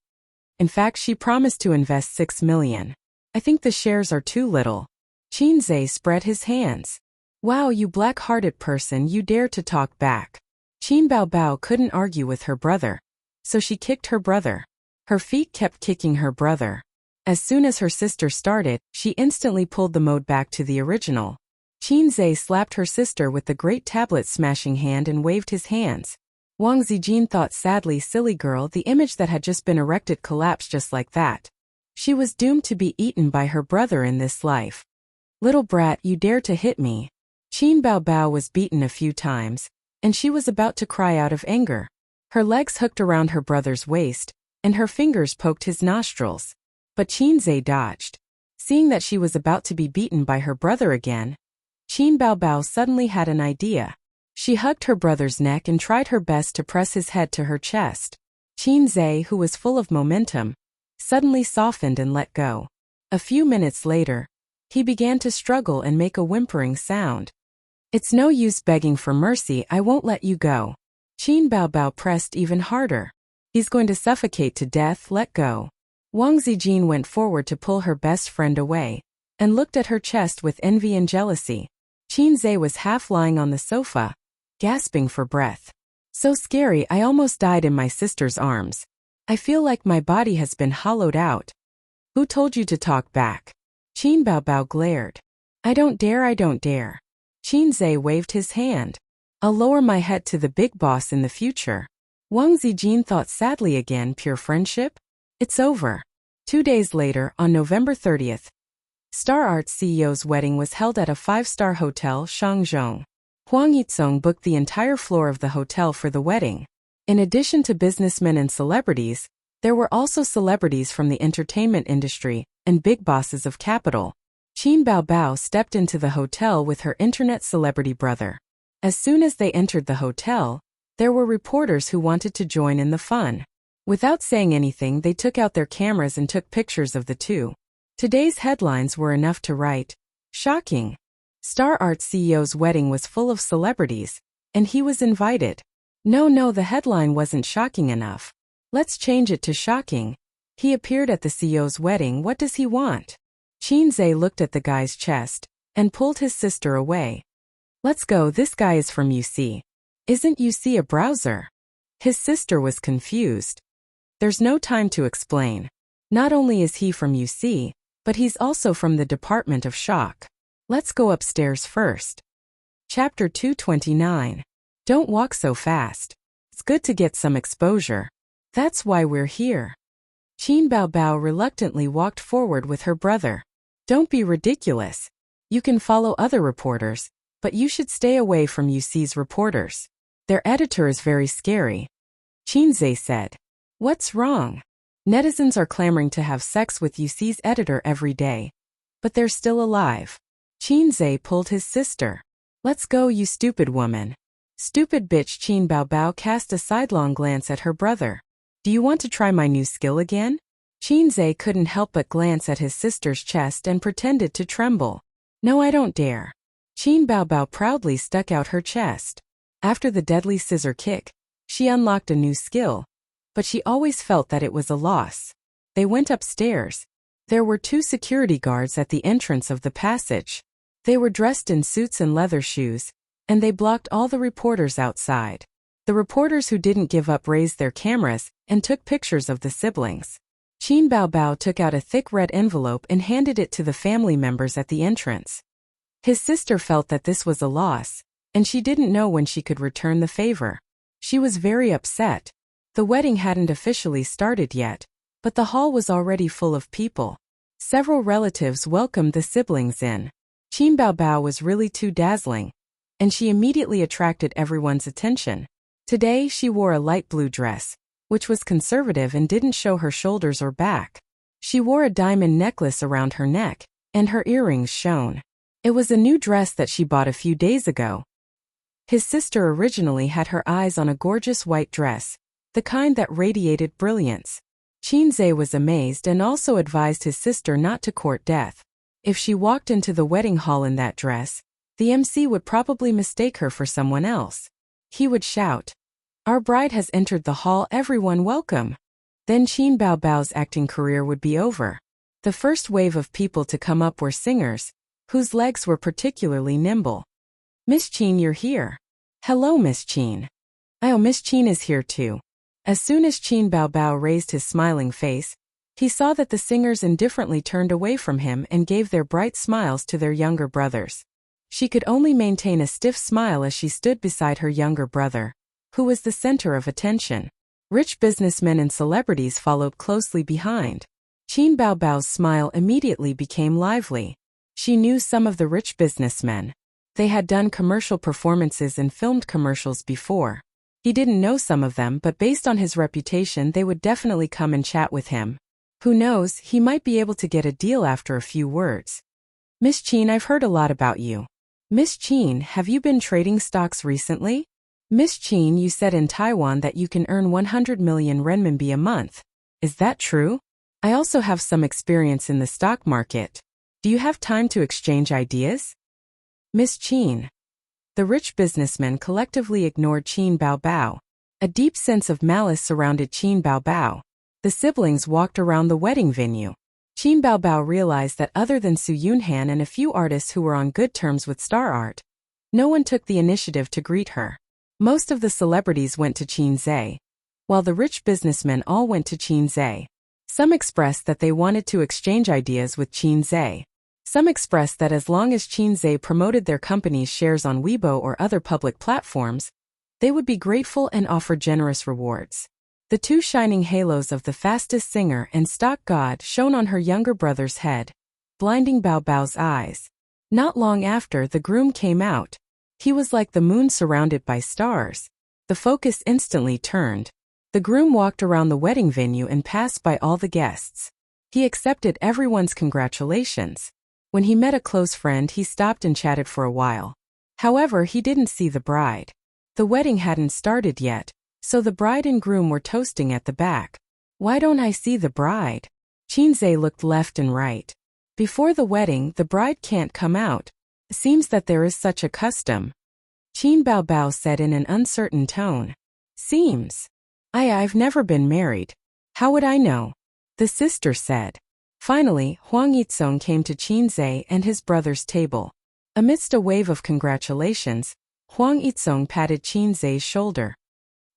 A: In fact, she promised to invest 6 million. I think the shares are too little. Qinze spread his hands. Wow, you black-hearted person, you dare to talk back. Qin Bao Bao couldn't argue with her brother. So she kicked her brother. Her feet kept kicking her brother. As soon as her sister started, she instantly pulled the mode back to the original. Qinze slapped her sister with the great tablet-smashing hand and waved his hands. Wang Zijin thought sadly, silly girl, the image that had just been erected collapsed just like that. She was doomed to be eaten by her brother in this life. Little brat, you dare to hit me. Qin Bao Bao was beaten a few times, and she was about to cry out of anger. Her legs hooked around her brother's waist, and her fingers poked his nostrils. But Qinze dodged. Seeing that she was about to be beaten by her brother again, Qin Bao Bao suddenly had an idea. She hugged her brother's neck and tried her best to press his head to her chest. Qinze, who was full of momentum, suddenly softened and let go. A few minutes later, he began to struggle and make a whimpering sound. It's no use begging for mercy, I won't let you go. Qin Bao Bao pressed even harder. He's going to suffocate to death, let go. Wang Zijin went forward to pull her best friend away, and looked at her chest with envy and jealousy. Qinze was half lying on the sofa, gasping for breath. So scary, I almost died in my sister's arms. I feel like my body has been hollowed out. Who told you to talk back? Qin Bao Bao glared. I don't dare. Qinze waved his hand. I'll lower my head to the big boss in the future. Wang Zijin thought sadly again, pure friendship? It's over. 2 days later, on November 30th, Star Arts CEO's wedding was held at a 5-star hotel, Shangzhou. Huang Yizong booked the entire floor of the hotel for the wedding. In addition to businessmen and celebrities, there were also celebrities from the entertainment industry and big bosses of capital. Qin Bao Bao stepped into the hotel with her internet celebrity brother. As soon as they entered the hotel, there were reporters who wanted to join in the fun. Without saying anything, they took out their cameras and took pictures of the two. Today's headlines were enough to write. Shocking. Star Arts CEO's wedding was full of celebrities, and he was invited. No, the headline wasn't shocking enough. Let's change it to shocking. He appeared at the CEO's wedding, what does he want? Qinze looked at the guy's chest, and pulled his sister away. Let's go, this guy is from UC. Isn't UC a browser? His sister was confused. There's no time to explain. Not only is he from UC, but he's also from the Department of Shock. Let's go upstairs first. Chapter 229. Don't walk so fast. It's good to get some exposure. That's why we're here. Qin Bao Bao reluctantly walked forward with her brother. Don't be ridiculous. You can follow other reporters, but you should stay away from UC's reporters. Their editor is very scary. Qinze said. What's wrong? Netizens are clamoring to have sex with UC's editor every day. But they're still alive. Qinze pulled his sister. Let's go, you stupid woman. Stupid bitch. Qin Bao Bao cast a sidelong glance at her brother. Do you want to try my new skill again? Qinze couldn't help but glance at his sister's chest and pretended to tremble. No, I don't dare. Qin Bao Bao proudly stuck out her chest. After the deadly scissor kick, she unlocked a new skill. But she always felt that it was a loss. They went upstairs. There were 2 security guards at the entrance of the passage. They were dressed in suits and leather shoes, and they blocked all the reporters outside. The reporters who didn't give up raised their cameras and took pictures of the siblings. Qin Baobao took out a thick red envelope and handed it to the family members at the entrance. His sister felt that this was a loss, and she didn't know when she could return the favor. She was very upset. The wedding hadn't officially started yet, but the hall was already full of people. Several relatives welcomed the siblings in. Qin Baobao was really too dazzling, and she immediately attracted everyone's attention. Today she wore a light blue dress, which was conservative and didn't show her shoulders or back. She wore a diamond necklace around her neck, and her earrings shone. It was a new dress that she bought a few days ago. His sister originally had her eyes on a gorgeous white dress, the kind that radiated brilliance. Qin Zhe was amazed and also advised his sister not to court death. If she walked into the wedding hall in that dress, the MC would probably mistake her for someone else. He would shout, "Our bride has entered the hall, everyone welcome." Then Qin Baobao's acting career would be over. The first wave of people to come up were singers, whose legs were particularly nimble. "Miss Qin, you're here." "Hello, Miss Qin." "Oh, Miss Qin is here too." As soon as Qin Baobao raised his smiling face, he saw that the singers indifferently turned away from him and gave their bright smiles to their younger brothers. She could only maintain a stiff smile as she stood beside her younger brother, who was the center of attention. Rich businessmen and celebrities followed closely behind. Qin Baobao's smile immediately became lively. She knew some of the rich businessmen. They had done commercial performances and filmed commercials before. He didn't know some of them, but based on his reputation they would definitely come and chat with him. Who knows, he might be able to get a deal after a few words. "Miss Qin, I've heard a lot about you." "Miss Qin, have you been trading stocks recently?" "Miss Qin, you said in Taiwan that you can earn 100 million renminbi a month. Is that true? I also have some experience in the stock market. Do you have time to exchange ideas?" "Miss Qin." The rich businessmen collectively ignored Qin Baobao. A deep sense of malice surrounded Qin Baobao. The siblings walked around the wedding venue. Qin Baobao realized that other than Su Yunhan and a few artists who were on good terms with Star Art, no one took the initiative to greet her. Most of the celebrities went to Qin Zhe, while the rich businessmen all went to Qin Zhe. Some expressed that they wanted to exchange ideas with Qin Zhe. Some expressed that as long as Qin Zhe promoted their company's shares on Weibo or other public platforms, they would be grateful and offer generous rewards. The two shining halos of the fastest singer and stock god shone on her younger brother's head, blinding Baobao's eyes. Not long after, the groom came out. He was like the moon surrounded by stars. The focus instantly turned. The groom walked around the wedding venue and passed by all the guests. He accepted everyone's congratulations. When he met a close friend, he stopped and chatted for a while. However, he didn't see the bride. The wedding hadn't started yet, so the bride and groom were toasting at the back. "Why don't I see the bride?" Qin Zhe looked left and right. Before the wedding, the bride can't come out. Seems that there is such a custom. Qin Baobao said in an uncertain tone. "Seems. I've never been married. How would I know?" the sister said. Finally, Huang Yizong came to Qin Zhe and his brother's table. Amidst a wave of congratulations, Huang Yizong patted Qin Zhe's shoulder.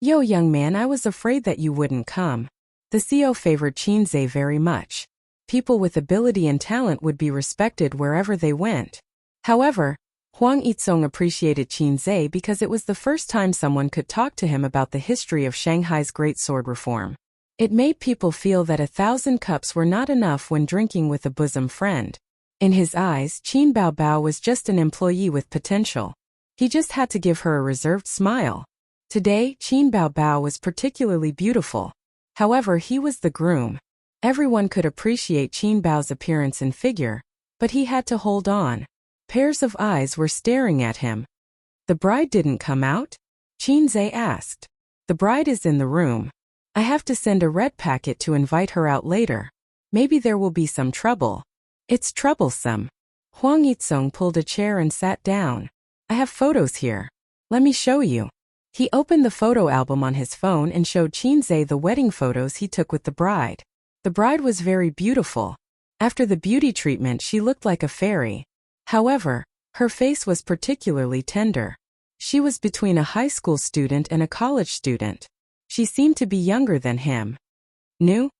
A: "Yo, young man, I was afraid that you wouldn't come." The CEO favored Qin Zhe very much. People with ability and talent would be respected wherever they went. However, Huang Yizong appreciated Qin Zhe because it was the first time someone could talk to him about the history of Shanghai's Great Sword Reform. It made people feel that 1,000 cups were not enough when drinking with a bosom friend. In his eyes, Qin Baobao was just an employee with potential. He just had to give her a reserved smile. Today, Qin Baobao was particularly beautiful. However, he was the groom. Everyone could appreciate Qin Bao's appearance and figure, but he had to hold on. Pairs of eyes were staring at him. "The bride didn't come out?" Qin Zhe asked. "The bride is in the room. I have to send a red packet to invite her out later. Maybe there will be some trouble." "It's troublesome." Huang Yizong pulled a chair and sat down. "I have photos here. Let me show you." He opened the photo album on his phone and showed Qin Zhe the wedding photos he took with the bride. The bride was very beautiful. After the beauty treatment, she looked like a fairy. However, Her face was particularly tender. She was between a high school student and a college student. She seemed to be younger than him. New?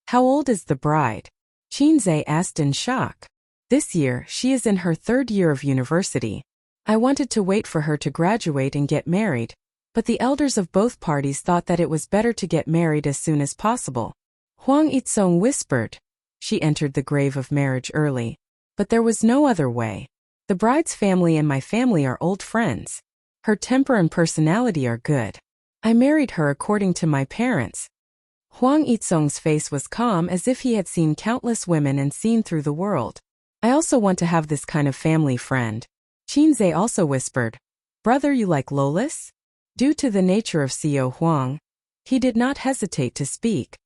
A: How old is the bride? Chinze asked in shock. This year, she is in her 3rd year of university. I wanted to wait for her to graduate and get married, but the elders of both parties thought that it was better to get married as soon as possible. Huang Yitsong whispered. She entered the grave of marriage early, but there was no other way. The bride's family and my family are old friends. Her temper and personality are good. I married her according to my parents. Huang Yitsong's face was calm as if he had seen countless women and seen through the world. I also want to have this kind of family friend. Chinze also whispered. Brother, you like lolis? Due to the nature of Xiao Huang, he did not hesitate to speak.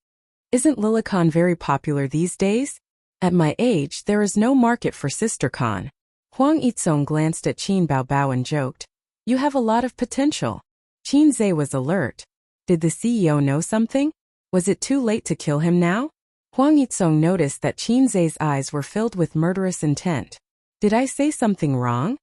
A: Isn't Lilicon very popular these days? At my age, there is no market for sistercon. Huang Yitsong glanced at Qin Baobao and joked. You have a lot of potential. Chinze was alert. Did the CEO know something? Was it too late to kill him now? Huang Yitsong noticed that Chinze's eyes were filled with murderous intent. Did I say something wrong?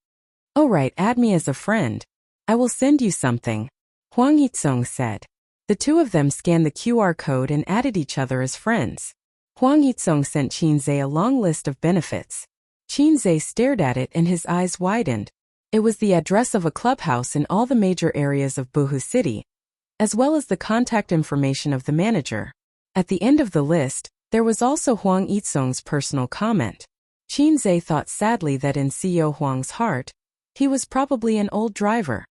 A: Oh right, add me as a friend. I will send you something, Huang Yitsong said. The two of them scanned the QR code and added each other as friends. Huang Yitsong sent Chinze a long list of benefits. Chinze stared at it and his eyes widened. It was the address of a clubhouse in all the major areas of Buhu City, as well as the contact information of the manager. At the end of the list, there was also Huang Yitsong's personal comment. Chinze thought sadly that in CEO Huang's heart, he was probably an old driver.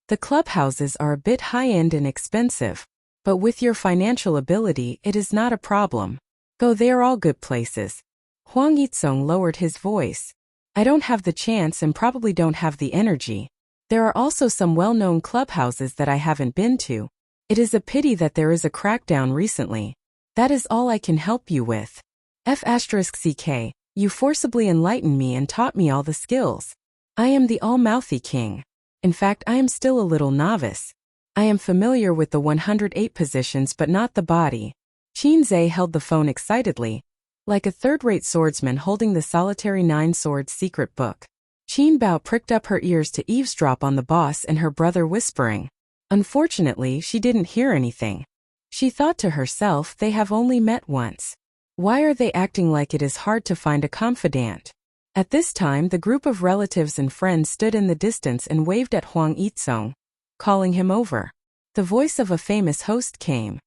A: The clubhouses are a bit high-end and expensive, but with your financial ability, it is not a problem. Go, they are all good places. Huang Yitsong lowered his voice. I don't have the chance and probably don't have the energy. There are also some well-known clubhouses that I haven't been to. It is a pity that there is a crackdown recently. That is all I can help you with. F***ck, you forcibly enlightened me and taught me all the skills. I am the all-mouthy king. In fact, I am still a little novice. I am familiar with the 108 positions but not the body. Chinze held the phone excitedly, like a third-rate swordsman holding the solitary 9-sword secret book. Qin Bao pricked up her ears to eavesdrop on the boss and her brother whispering. Unfortunately, she didn't hear anything. She thought to herself, they have only met once. Why are they acting like it is hard to find a confidant? At this time, the group of relatives and friends stood in the distance and waved at Huang Yitsong, calling him over. The voice of a famous host came.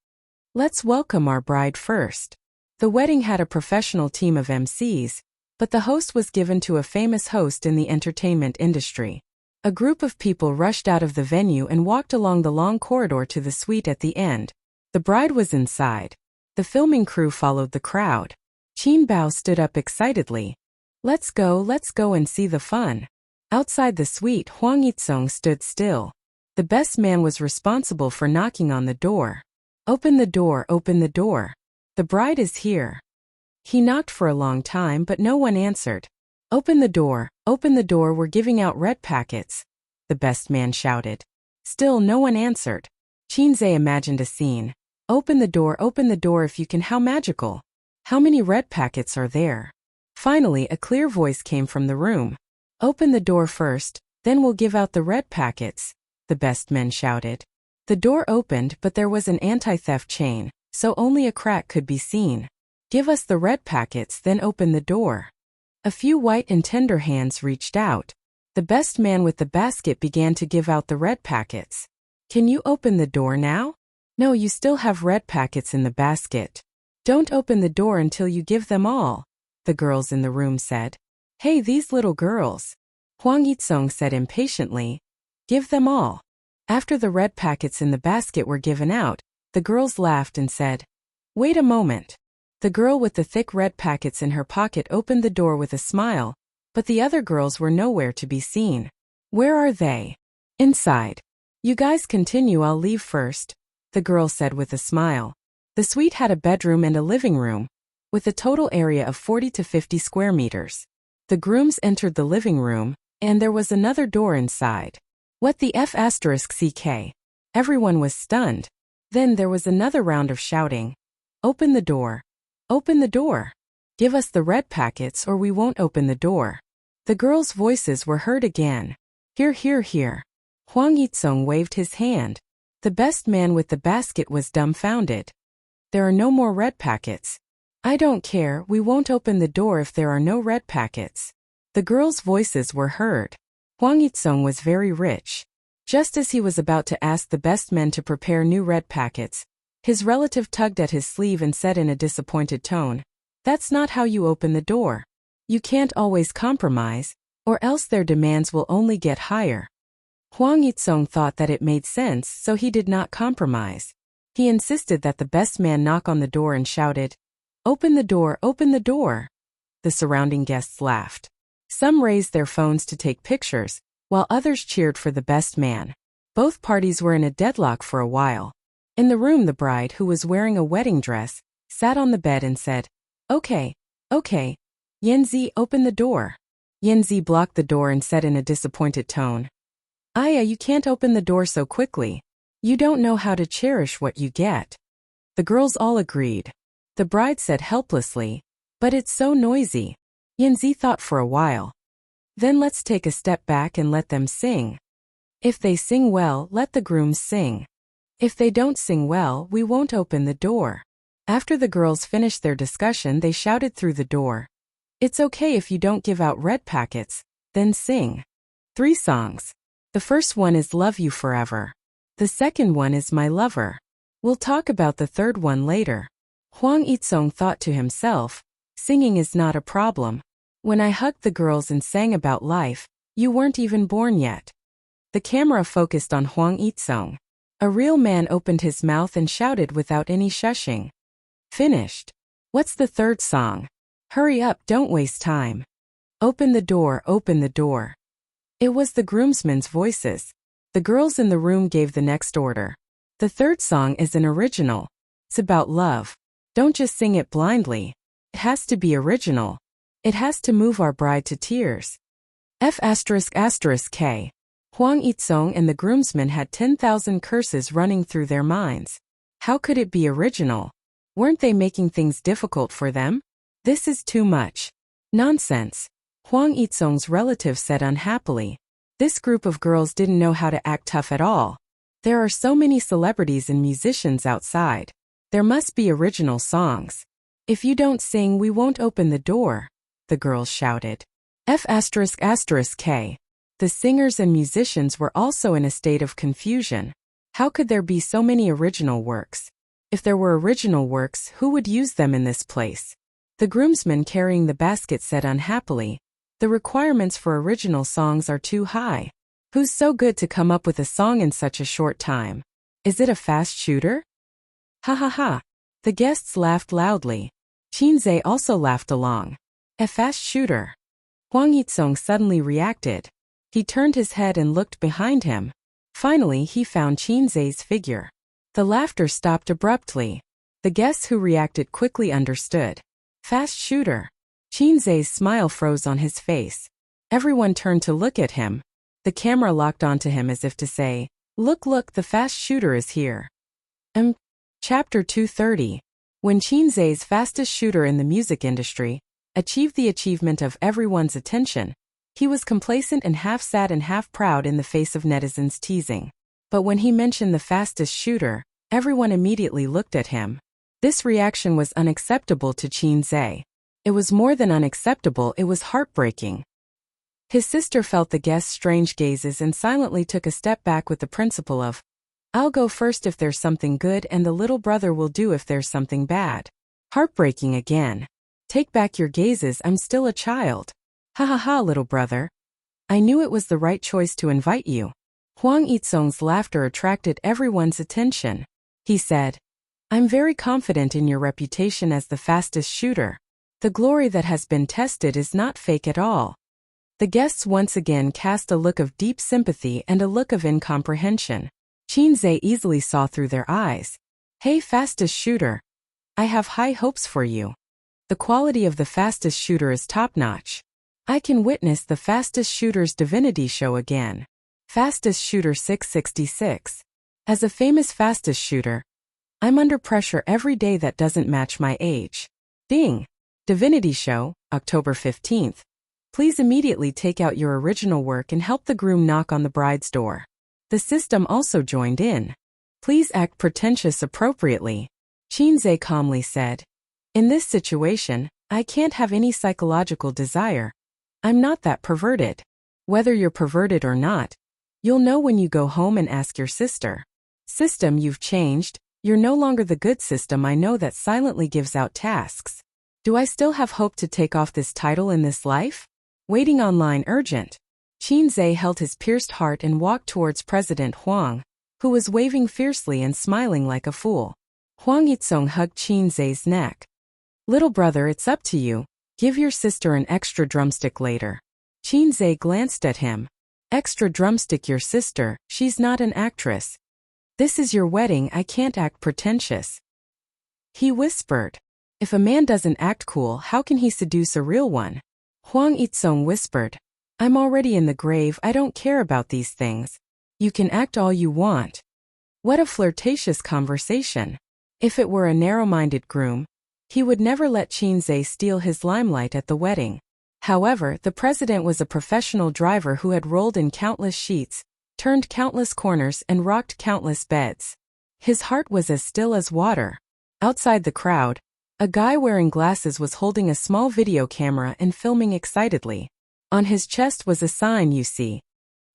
A: Let's welcome our bride first. The wedding had a professional team of MCs, but the host was given to a famous host in the entertainment industry. A group of people rushed out of the venue and walked along the long corridor to the suite at the end. The bride was inside. The filming crew followed the crowd. Qin Bao stood up excitedly. Let's go and see the fun. Outside the suite, Huang Yitsong stood still. The best man was responsible for knocking on the door. Open the door, open the door. The bride is here. He knocked for a long time but no one answered. Open the door, we're giving out red packets, the best man shouted. Still no one answered. Chinze imagined a scene. Open the door if you can, how magical. How many red packets are there? Finally, a clear voice came from the room. Open the door first, then we'll give out the red packets, the best men shouted. The door opened but there was an anti-theft chain, so only a crack could be seen. Give us the red packets, then open the door. A few white and tender hands reached out. The best man with the basket began to give out the red packets. Can you open the door now? No, you still have red packets in the basket. Don't open the door until you give them all, the girls in the room said. Hey, these little girls, Huang Yitsong said impatiently. Give them all. After the red packets in the basket were given out, the girls laughed and said, wait a moment. The girl with the thick red packets in her pocket opened the door with a smile, but the other girls were nowhere to be seen. Where are they? Inside. You guys continue, I'll leave first, the girl said with a smile. The suite had a bedroom and a living room, with a total area of 40 to 50 square meters. The grooms entered the living room, and there was another door inside. What the F***ck? Everyone was stunned. Then there was another round of shouting. Open the door. Open the door. Give us the red packets or we won't open the door. The girls' voices were heard again. Here, here, here. Hwang Yitsong waved his hand. The best man with the basket was dumbfounded. There are no more red packets. I don't care, we won't open the door if there are no red packets. The girls' voices were heard. Hwang Yitsong was very rich. Just as he was about to ask the best men to prepare new red packets, his relative tugged at his sleeve and said in a disappointed tone, "That's not how you open the door. You can't always compromise, or else their demands will only get higher." Hwang Yitsong thought that it made sense, so he did not compromise. He insisted that the best man knock on the door and shouted, "Open the door, open the door." The surrounding guests laughed. Some raised their phones to take pictures, while others cheered for the best man. Both parties were in a deadlock for a while. In the room, the bride, who was wearing a wedding dress, sat on the bed and said, Okay, Yanzi, open the door." Yanzi blocked the door and said in a disappointed tone, "Aya, you can't open the door so quickly. You don't know how to cherish what you get." The girls all agreed. The bride said helplessly, "But it's so noisy." Yanzi thought for a while. "Then let's take a step back and let them sing. If they sing well, let the grooms sing. If they don't sing well, we won't open the door." After the girls finished their discussion, they shouted through the door, "It's okay if you don't give out red packets, then sing 3 songs. The first one is Love You Forever. The second one is My Lover. We'll talk about the third one later." Hwang Yitsong thought to himself, "Singing is not a problem. When I hugged the girls and sang about life, you weren't even born yet." The camera focused on Hwang Yitsong. A real man opened his mouth and shouted without any shushing, "Finished. What's the third song? Hurry up, don't waste time. Open the door, open the door." It was the groomsmen's voices. The girls in the room gave the next order. "The third song is an original. It's about love. Don't just sing it blindly. It has to be original. It has to move our bride to tears." F***K. Hwang Yitsong and the groomsmen had 10,000 curses running through their minds. How could it be original? Weren't they making things difficult for them? This is too much. Nonsense. Hwang Yitsong's relative said unhappily. This group of girls didn't know how to act tough at all. There are so many celebrities and musicians outside. There must be original songs. If you don't sing, we won't open the door, the girls shouted. F***K. The singers and musicians were also in a state of confusion. How could there be so many original works? If there were original works, who would use them in this place? The groomsman carrying the basket said unhappily, "The requirements for original songs are too high. Who's so good to come up with a song in such a short time? Is it a fast shooter?" Ha ha ha. The guests laughed loudly. Chinze also laughed along. A fast shooter. Hwang Yitsong suddenly reacted. He turned his head and looked behind him. Finally, he found Chinze's figure. The laughter stopped abruptly. The guests who reacted quickly understood. Fast shooter. Chinze's smile froze on his face. Everyone turned to look at him. The camera locked onto him as if to say, Look, the fast shooter is here." Chapter 230. When Chinze's fastest shooter in the music industry achieved the achievement of everyone's attention, he was complacent and half sad and half proud in the face of netizens' teasing. But when he mentioned the fastest shooter, everyone immediately looked at him. This reaction was unacceptable to Chinze. It was more than unacceptable, it was heartbreaking. His sister felt the guests' strange gazes and silently took a step back with the principle of, "I'll go first if there's something good and the little brother will do if there's something bad." Heartbreaking again. "Take back your gazes, I'm still a child. Ha ha ha, little brother. I knew it was the right choice to invite you." Hwang Yitsong's laughter attracted everyone's attention. He said, "I'm very confident in your reputation as the fastest shooter. The glory that has been tested is not fake at all." The guests once again cast a look of deep sympathy and a look of incomprehension. Chinze easily saw through their eyes. "Hey, fastest shooter. I have high hopes for you. The quality of the fastest shooter is top-notch. I can witness the fastest shooter's divinity show again." Fastest shooter 666. As a famous fastest shooter, I'm under pressure every day that doesn't match my age. Bing. Divinity show, October 15th. Please immediately take out your original work and help the groom knock on the bride's door. The system also joined in. Please act pretentious appropriately, Chinze calmly said. In this situation, I can't have any psychological desire. I'm not that perverted. Whether you're perverted or not, you'll know when you go home and ask your sister. System, you've changed. You're no longer the good system I know that silently gives out tasks. Do I still have hope to take off this title in this life? Waiting online urgent. Chinze held his pierced heart and walked towards President Huang, who was waving fiercely and smiling like a fool. Huang Yitsong hugged Chinze's neck. Little brother, it's up to you. Give your sister an extra drumstick later. Chinze glanced at him. Extra drumstick your sister, she's not an actress. This is your wedding, I can't act pretentious. He whispered. If a man doesn't act cool, how can he seduce a real one? Huang Yitsong whispered. I'm already in the grave, I don't care about these things. You can act all you want. What a flirtatious conversation. If it were a narrow-minded groom, he would never let Chinze steal his limelight at the wedding. However, the president was a professional driver who had rolled in countless sheets, turned countless corners and rocked countless beds. His heart was as still as water. Outside the crowd, a guy wearing glasses was holding a small video camera and filming excitedly. On his chest was a sign, you see.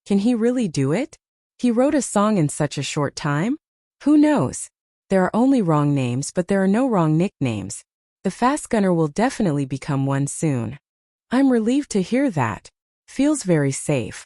A: Can he really do it? He wrote a song in such a short time? Who knows? There are only wrong names, but there are no wrong nicknames. The fast gunner will definitely become one soon. I'm relieved to hear that. Feels very safe.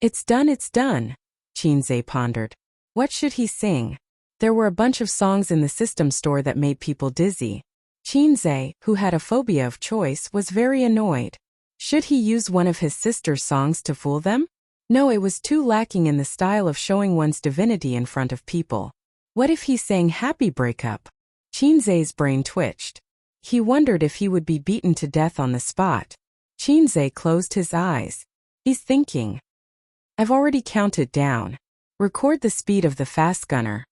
A: It's done, Chinze pondered. What should he sing? There were a bunch of songs in the system store that made people dizzy. Chinze, who had a phobia of choice, was very annoyed. Should he use one of his sister's songs to fool them? No, it was too lacking in the style of showing one's divinity in front of people. What if he sang Happy Breakup? Chinze's brain twitched. He wondered if he would be beaten to death on the spot. Chinze closed his eyes. He's thinking. I've already counted down. Record the speed of the fast gunner.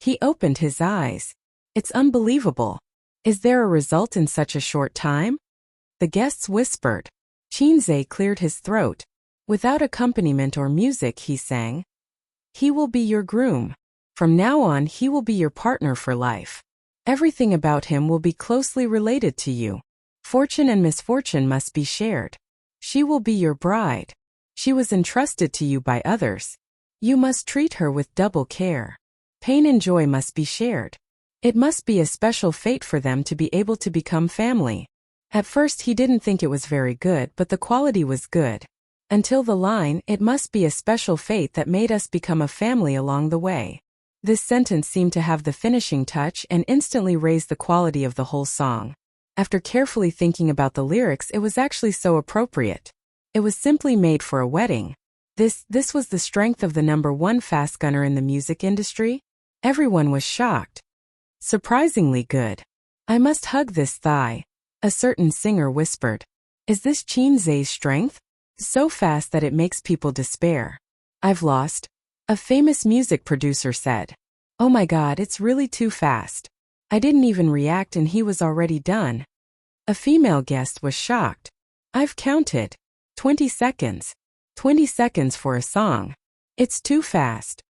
A: He opened his eyes. It's unbelievable. Is there a result in such a short time? The guests whispered. Chinze cleared his throat. Without accompaniment or music, he sang. He will be your groom. From now on, he will be your partner for life. Everything about him will be closely related to you. Fortune and misfortune must be shared. She will be your bride. She was entrusted to you by others. You must treat her with double care. Pain and joy must be shared. It must be a special fate for them to be able to become family. At first he didn't think it was very good, but the quality was good. Until the line, it must be a special fate that made us become a family along the way. This sentence seemed to have the finishing touch and instantly raised the quality of the whole song. After carefully thinking about the lyrics, it was actually so appropriate. It was simply made for a wedding. This was the strength of the #1 fast gunner in the music industry. Everyone was shocked. Surprisingly good. I must hug this thigh, a certain singer whispered. Is this Chinze's strength? So fast that it makes people despair. I've lost. A famous music producer said. Oh my God, it's really too fast. I didn't even react and he was already done. A female guest was shocked. I've counted. 20 seconds. 20 seconds for a song. It's too fast.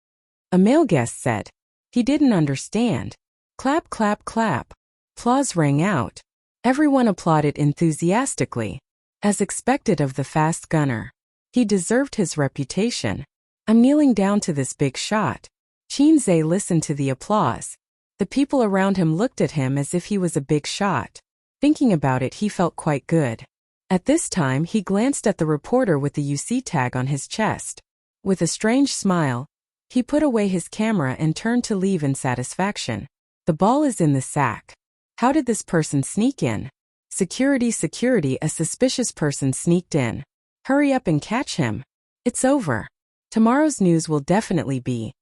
A: A male guest said. He didn't understand. Clap, clap, clap. Applause rang out. Everyone applauded enthusiastically. As expected of the fast gunner. He deserved his reputation. I'm kneeling down to this big shot. Chinze listened to the applause. The people around him looked at him as if he was a big shot. Thinking about it, he felt quite good. At this time, he glanced at the reporter with the UC tag on his chest. With a strange smile, he put away his camera and turned to leave in satisfaction. The ball is in the sack. How did this person sneak in? Security, security, a suspicious person sneaked in. Hurry up and catch him. It's over. Tomorrow's news will definitely be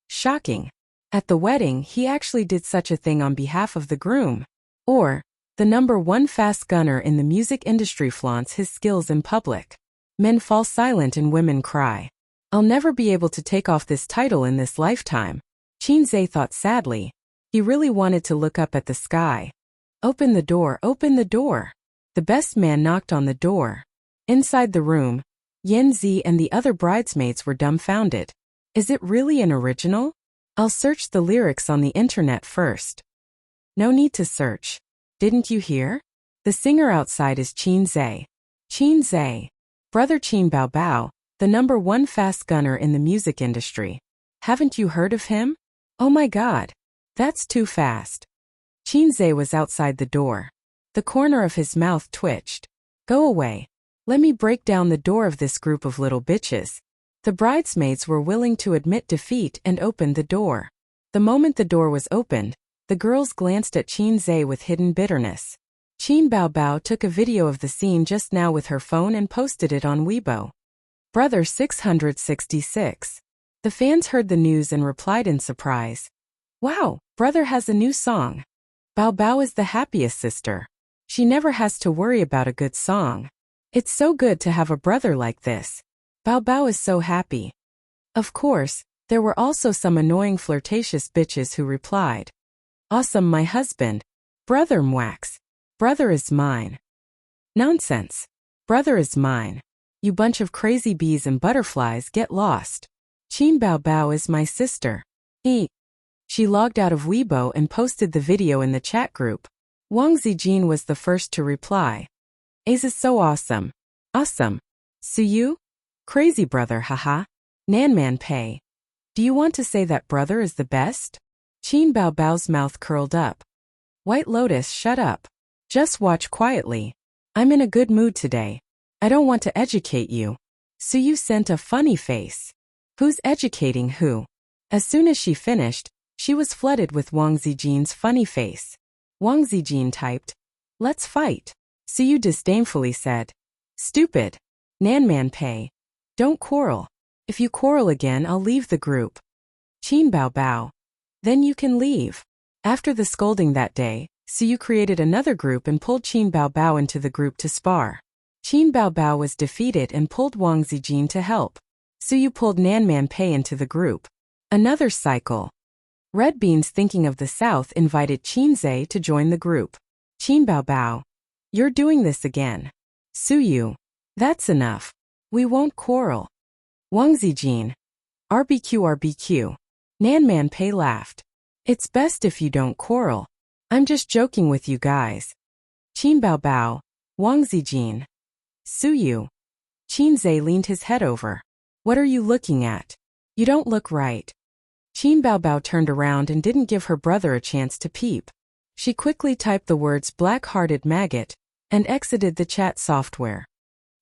A: shocking. At the wedding, he actually did such a thing on behalf of the groom. Or, the #1 fast gunner in the music industry flaunts his skills in public. Men fall silent and women cry. I'll never be able to take off this title in this lifetime. Chinze thought sadly. He really wanted to look up at the sky. Open the door, open the door. The best man knocked on the door. Inside the room, Yanzi and the other bridesmaids were dumbfounded. Is it really an original? I'll search the lyrics on the internet first. No need to search. Didn't you hear? The singer outside is Qin Zhe. Qin Zhe. Brother Qin Bao Bao, the #1 fast gunner in the music industry. Haven't you heard of him? Oh my god. That's too fast. Qin Zhe was outside the door. The corner of his mouth twitched. Go away. Let me break down the door of this group of little bitches. The bridesmaids were willing to admit defeat and opened the door. The moment the door was opened, the girls glanced at Qin Zhe with hidden bitterness. Qin Bao Bao took a video of the scene just now with her phone and posted it on Weibo. Brother 666. The fans heard the news and replied in surprise. Wow, brother has a new song. Bao Bao is the happiest sister. She never has to worry about a good song. It's so good to have a brother like this. Bao Bao is so happy. Of course, there were also some annoying flirtatious bitches who replied. Awesome, my husband. Brother Mwax. Brother is mine. Nonsense. Brother is mine. You bunch of crazy bees and butterflies, get lost. Qin Bao Bao is my sister. She logged out of Weibo and posted the video in the chat group. Wang Zijin was the first to reply. Ace is so awesome. Awesome. Suyu? Crazy brother, haha. Nanman Pei. Do you want to say that brother is the best? Qin Bao Bao's mouth curled up. White Lotus, shut up. Just watch quietly. I'm in a good mood today. I don't want to educate you. Suyu sent a funny face. Who's educating who? As soon as she finished, she was flooded with Wang Zijin's funny face. Wang Zijin typed, let's fight. Suyu disdainfully said, stupid. Nanman Pei. Don't quarrel. If you quarrel again, I'll leave the group. Qin Bao Bao. Then you can leave. After the scolding that day, Suyu created another group and pulled Qin Bao Bao into the group to spar. Qin Bao Bao was defeated and pulled Wang Zijin to help. Suyu pulled Nanman Pei into the group. Another cycle. Red Beans, thinking of the South, invited Qin Zhe to join the group. Qin Bao Bao. You're doing this again. Suyu. That's enough. We won't quarrel. Wang Zijin. RBQ. Nanman Pei laughed. It's best if you don't quarrel. I'm just joking with you guys. Qin Bao Bao. Wang Zijin. Suyu. Qin Zhe leaned his head over. What are you looking at? You don't look right. Qin Bao Bao turned around and didn't give her brother a chance to peep. She quickly typed the words black-hearted maggot and exited the chat software.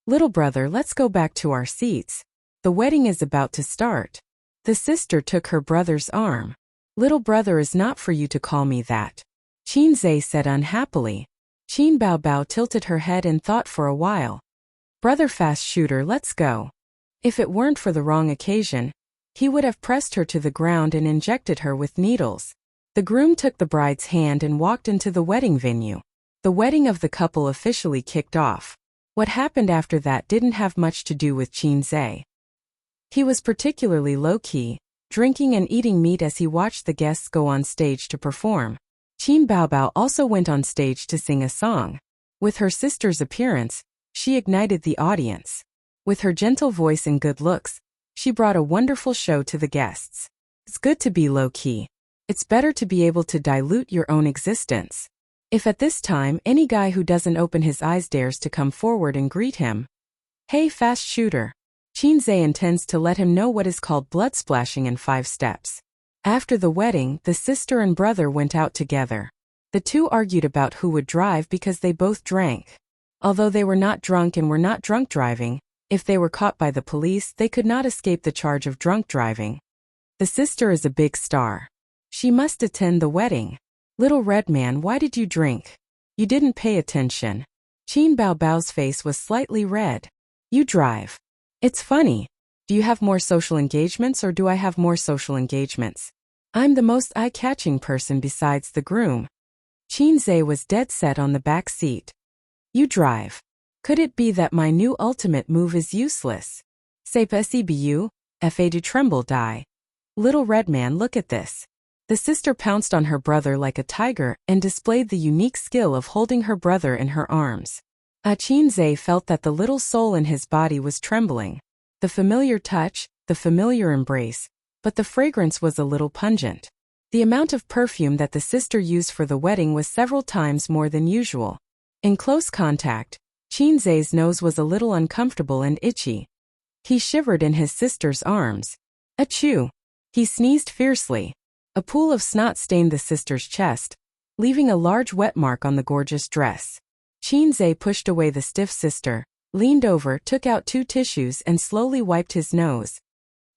A: Little brother, let's go back to our seats. The wedding is about to start. The sister took her brother's arm. Little brother is not for you to call me that. Qin Zhe said unhappily. Qin Bao Bao tilted her head and thought for a while. Brother fast shooter, let's go. If it weren't for the wrong occasion, he would have pressed her to the ground and injected her with needles. The groom took the bride's hand and walked into the wedding venue. The wedding of the couple officially kicked off. What happened after that didn't have much to do with Qin Zhe. He was particularly low-key, drinking and eating meat as he watched the guests go on stage to perform. Qin Bao Bao also went on stage to sing a song. With her sister's appearance, she ignited the audience. With her gentle voice and good looks, she brought a wonderful show to the guests. It's good to be low-key. It's better to be able to dilute your own existence. If at this time any guy who doesn't open his eyes dares to come forward and greet him. Hey fast shooter. Qin Zhe intends to let him know what is called blood splashing in 5 steps. After the wedding, the sister and brother went out together. The two argued about who would drive because they both drank. Although they were not drunk and were not drunk driving, if they were caught by the police, they could not escape the charge of drunk driving. The sister is a big star. She must attend the wedding. Little red man, why did you drink? You didn't pay attention. Qin Bao Bao's face was slightly red. You drive. It's funny. Do you have more social engagements or do I have more social engagements? I'm the most eye-catching person besides the groom. Qin Zhe was dead set on the back seat. You drive. Could it be that my new ultimate move is useless? C'est possible, fa du tremble die. Little red man, look at this. The sister pounced on her brother like a tiger and displayed the unique skill of holding her brother in her arms. Chinze felt that the little soul in his body was trembling. The familiar touch, the familiar embrace, but the fragrance was a little pungent. The amount of perfume that the sister used for the wedding was several times more than usual. In close contact, Chinze's nose was a little uncomfortable and itchy. He shivered in his sister's arms. Achoo! He sneezed fiercely. A pool of snot stained the sister's chest, leaving a large wet mark on the gorgeous dress. Chinze pushed away the stiff sister, leaned over, took out 2 tissues and slowly wiped his nose.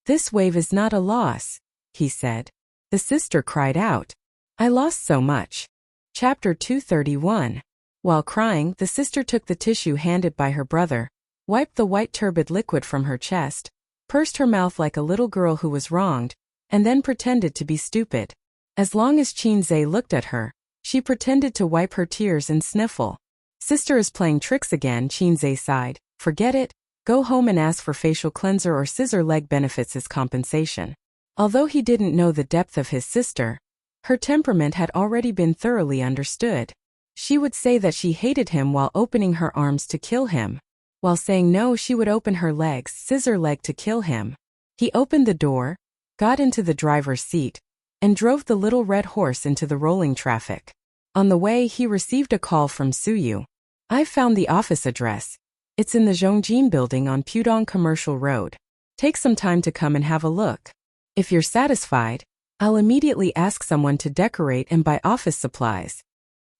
A: "This wave is not a loss," he said. The sister cried out, "I lost so much." Chapter 231. While crying, the sister took the tissue handed by her brother, wiped the white turbid liquid from her chest, pursed her mouth like a little girl who was wronged, and then pretended to be stupid. As long as Chinze looked at her, she pretended to wipe her tears and sniffle. "Sister is playing tricks again," Chinze sighed. "Forget it. Go home and ask for facial cleanser or scissor leg benefits as compensation." Although he didn't know the depth of his sister, her temperament had already been thoroughly understood. She would say that she hated him while opening her arms to kill him. While saying no, she would open her legs, scissor leg, to kill him. He opened the door, got into the driver's seat, and drove the little red horse into the rolling traffic. On the way, he received a call from Suyu. "I found the office address. It's in the Zhongjin building on Pudong Commercial Road. Take some time to come and have a look. If you're satisfied, I'll immediately ask someone to decorate and buy office supplies."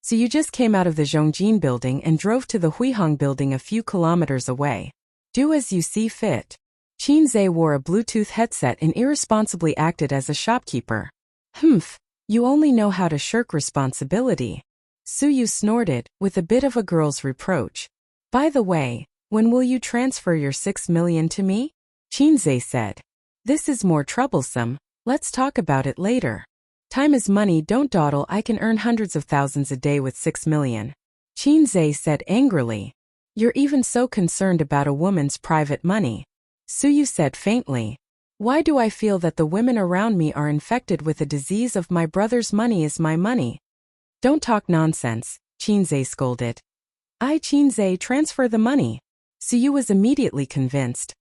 A: So you just came out of the Zhongjin building and drove to the Huihong building a few kilometers away. Do as you see fit. Chinze wore a Bluetooth headset and irresponsibly acted as a shopkeeper. "Humph, you only know how to shirk responsibility." Suyu snorted, with a bit of a girl's reproach. "By the way, when will you transfer your 6 million to me?" Chinze said. "This is more troublesome. Let's talk about it later. Time is money, don't dawdle. I can earn hundreds of thousands a day with 6 million. Chinze said angrily. "You're even so concerned about a woman's private money." Suyu said faintly. "Why do I feel that the women around me are infected with a disease of my brother's money is my money?" "Don't talk nonsense," Chinze scolded. Chinze, transfer the money." Suyu was immediately convinced.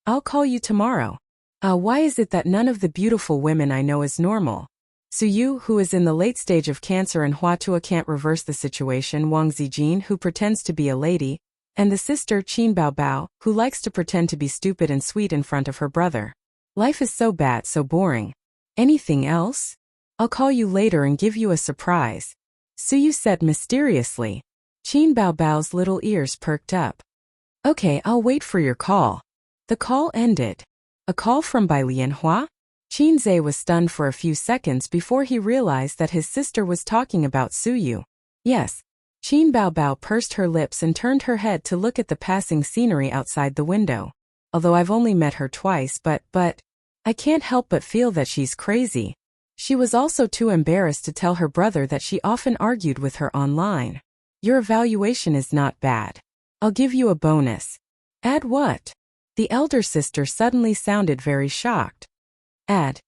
A: "I'll call you tomorrow." Why is it that none of the beautiful women I know is normal?" Suyu, who is in the late stage of cancer, and Huatua can't reverse the situation, Wang Zijin, who pretends to be a lady, and the sister Qin Baobao, who likes to pretend to be stupid and sweet in front of her brother. Life is so bad, so boring. "Anything else?" "I'll call you later and give you a surprise," Suyu said mysteriously. Qin Baobao's little ears perked up. "Okay, I'll wait for your call." The call ended. A call from Bai Lianhua? Chinze was stunned for a few seconds before he realized that his sister was talking about Suyu. "Yes." Qin Baobao pursed her lips and turned her head to look at the passing scenery outside the window. "Although I've only met her twice, but I can't help but feel that she's crazy." She was also too embarrassed to tell her brother that she often argued with her online. "Your evaluation is not bad. I'll give you a bonus." "Add what?" The elder sister suddenly sounded very shocked. "Add."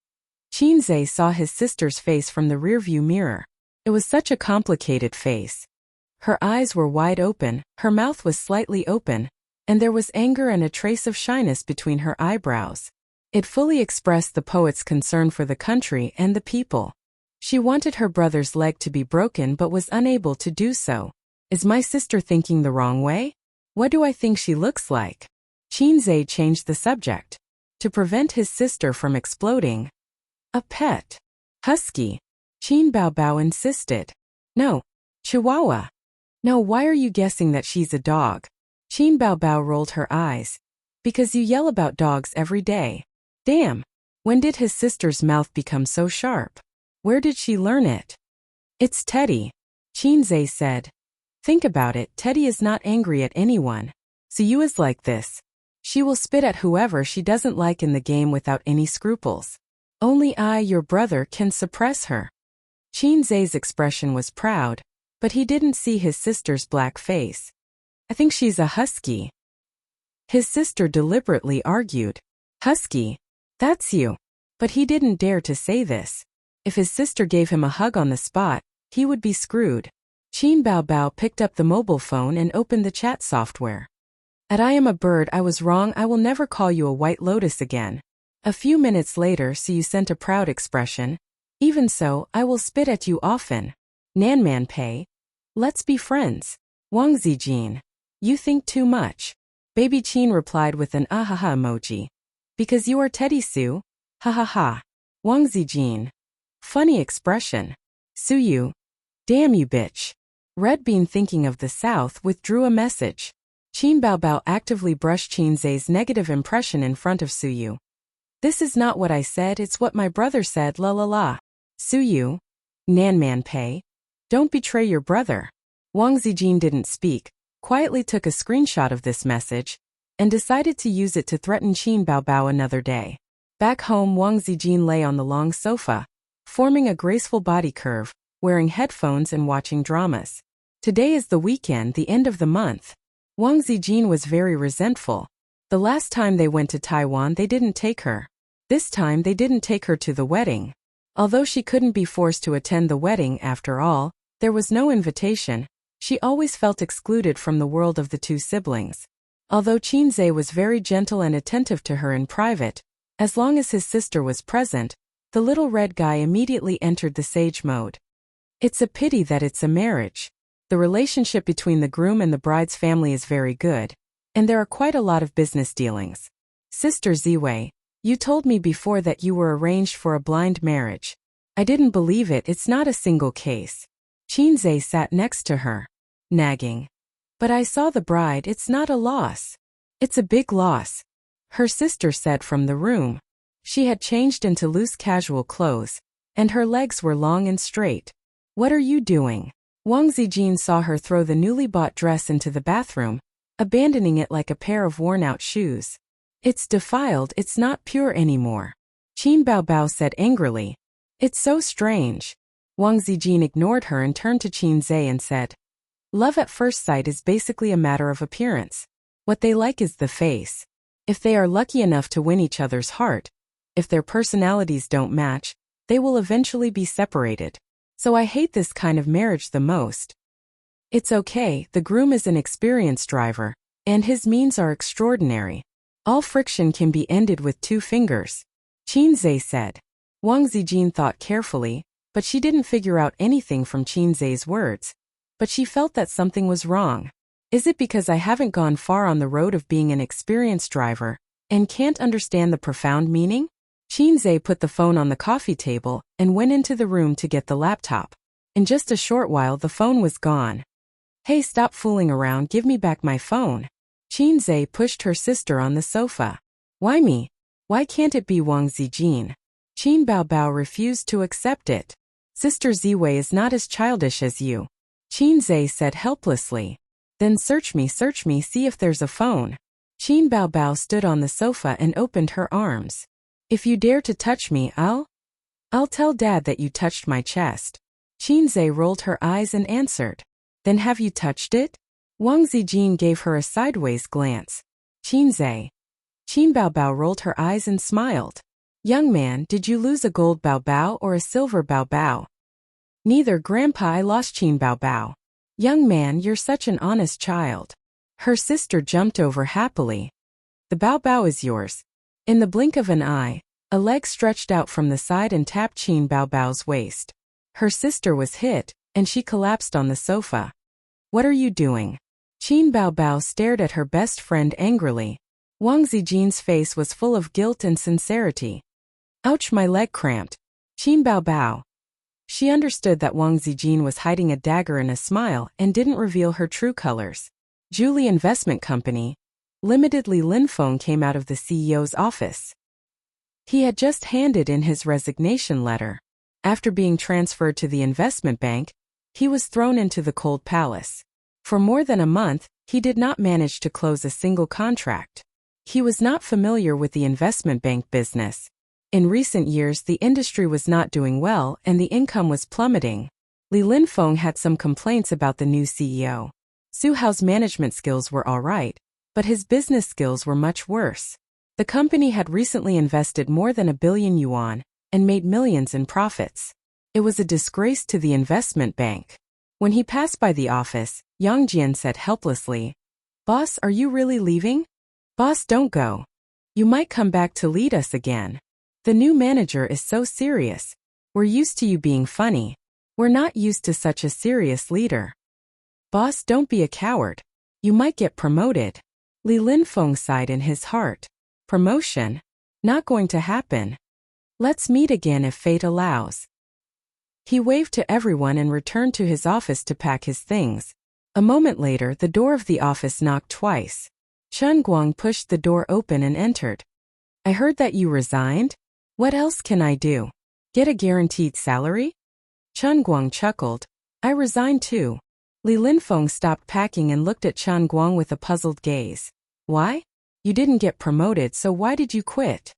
A: Chinze saw his sister's face from the rearview mirror. It was such a complicated face. Her eyes were wide open, her mouth was slightly open, and there was anger and a trace of shyness between her eyebrows. It fully expressed the poet's concern for the country and the people. She wanted her brother's leg to be broken but was unable to do so. "Is my sister thinking the wrong way? What do I think she looks like?" Chinze changed the subject. To prevent his sister from exploding. "A pet. Husky," Qin Baobao insisted. "No. Chihuahua." "No, why are you guessing that she's a dog?" Qin Baobao rolled her eyes. "Because you yell about dogs every day." "Damn. When did his sister's mouth become so sharp? Where did she learn it?" "It's Teddy," Chinze said. "Think about it, Teddy is not angry at anyone. Suyu is like this. She will spit at whoever she doesn't like in the game without any scruples. Only I, your brother, can suppress her." Chinze's expression was proud, but he didn't see his sister's black face. "I think she's a husky." His sister deliberately argued. "Husky? That's you." But he didn't dare to say this. If his sister gave him a hug on the spot, he would be screwed. Qin Bao Bao picked up the mobile phone and opened the chat software. I am a bird, I was wrong, I will never call you a white lotus again. A few minutes later, Suyu sent a proud expression. Even so, I will spit at you often. Nanman Pei. Let's be friends. Wang Zijin. You think too much. Baby Qin replied with an ahaha emoji. Because you are Teddy Sue? Ha ha ha. Wang Zijin. Funny expression. Suyu. Damn you bitch. Red Bean, thinking of the South, withdrew a message. Qin Bao Bao actively brushed Qin Zai's negative impression in front of Suyu. This is not what I said, it's what my brother said, la la la. Suyu. Nanman Pei. Don't betray your brother. Wang Zijin didn't speak, quietly took a screenshot of this message, and decided to use it to threaten Qin Bao Bao another day. Back home, Wang Zijin lay on the long sofa, forming a graceful body curve, wearing headphones and watching dramas. Today is the weekend, the end of the month. Wang Zijin was very resentful. The last time they went to Taiwan, they didn't take her. This time they didn't take her to the wedding. Although she couldn't be forced to attend the wedding after all, there was no invitation. She always felt excluded from the world of the two siblings. Although Qin Zai was very gentle and attentive to her in private, as long as his sister was present, the little red guy immediately entered the sage mode. It's a pity that it's a marriage. The relationship between the groom and the bride's family is very good, and there are quite a lot of business dealings. Sister Ziwei, you told me before that you were arranged for a blind marriage. I didn't believe it, it's not a single case. Qin Zai sat next to her, nagging. But I saw the bride, it's not a loss. It's a big loss. Her sister said from the room. She had changed into loose casual clothes, and her legs were long and straight. What are you doing? Wang Zijin saw her throw the newly bought dress into the bathroom, abandoning it like a pair of worn-out shoes. It's defiled, it's not pure anymore. Qin Bao Bao said angrily. It's so strange. Wang Zijin ignored her and turned to Qin Zai and said, love at first sight is basically a matter of appearance. What they like is the face. If they are lucky enough to win each other's heart, if their personalities don't match, they will eventually be separated. So I hate this kind of marriage the most. It's okay, the groom is an experienced driver, and his means are extraordinary. All friction can be ended with 2 fingers. Qin Zai said. Wang Zijin thought carefully, but she didn't figure out anything from Qin Zai's words. But she felt that something was wrong. Is it because I haven't gone far on the road of being an experienced driver, and can't understand the profound meaning? Qin Zai put the phone on the coffee table and went into the room to get the laptop. In just a short while the phone was gone. Hey, stop fooling around, give me back my phone. Qin Zai pushed her sister on the sofa. Why me? Why can't it be Wang Zijin? Qin Bao Bao refused to accept it. Sister Ziwei is not as childish as you. Qin Zai said helplessly. Then search me, see if there's a phone. Qin Bao Bao stood on the sofa and opened her arms. If you dare to touch me, I'll tell Dad that you touched my chest. Qin Zai rolled her eyes and answered. Then have you touched it? Wang Zijin gave her a sideways glance. Qin Zai. Qin Bao Bao rolled her eyes and smiled. Young man, did you lose a gold Bao Bao or a silver Bao Bao? Neither, Grandpa, I lost Qin Bao Bao. Young man, you're such an honest child. Her sister jumped over happily. The Bao Bao is yours. In the blink of an eye, a leg stretched out from the side and tapped Qin Bao Bao's waist. Her sister was hit, and she collapsed on the sofa. What are you doing? Qin Bao Bao stared at her best friend angrily. Wang Zijin's face was full of guilt and sincerity. Ouch, my leg cramped. Qin Bao Bao. She understood that Wang Zijin was hiding a dagger in a smile and didn't reveal her true colors. Julie Investment Company Limited. Li Linfeng came out of the CEO's office. He had just handed in his resignation letter. After being transferred to the investment bank, he was thrown into the cold palace. For more than a month, he did not manage to close a single contract. He was not familiar with the investment bank business. In recent years, the industry was not doing well and the income was plummeting. Li Linfeng had some complaints about the new CEO. Su Hao's management skills were all right, but his business skills were much worse. The company had recently invested more than 1 billion yuan and made millions in profits. It was a disgrace to the investment bank. When he passed by the office, Yang Jian said helplessly, "Boss, are you really leaving?" "Boss, don't go. You might come back to lead us again. The new manager is so serious. We're used to you being funny. We're not used to such a serious leader." "Boss, don't be a coward. You might get promoted." Li Linfeng sighed in his heart. "Promotion? Not going to happen. Let's meet again if fate allows." He waved to everyone and returned to his office to pack his things. A moment later, the door of the office knocked twice. Chen Guang pushed the door open and entered. "I heard that you resigned? What else can I do? Get a guaranteed salary?" Chen Guang chuckled. "I resigned too." Li Linfeng stopped packing and looked at Chen Guang with a puzzled gaze. "Why? You didn't get promoted, so why did you quit?"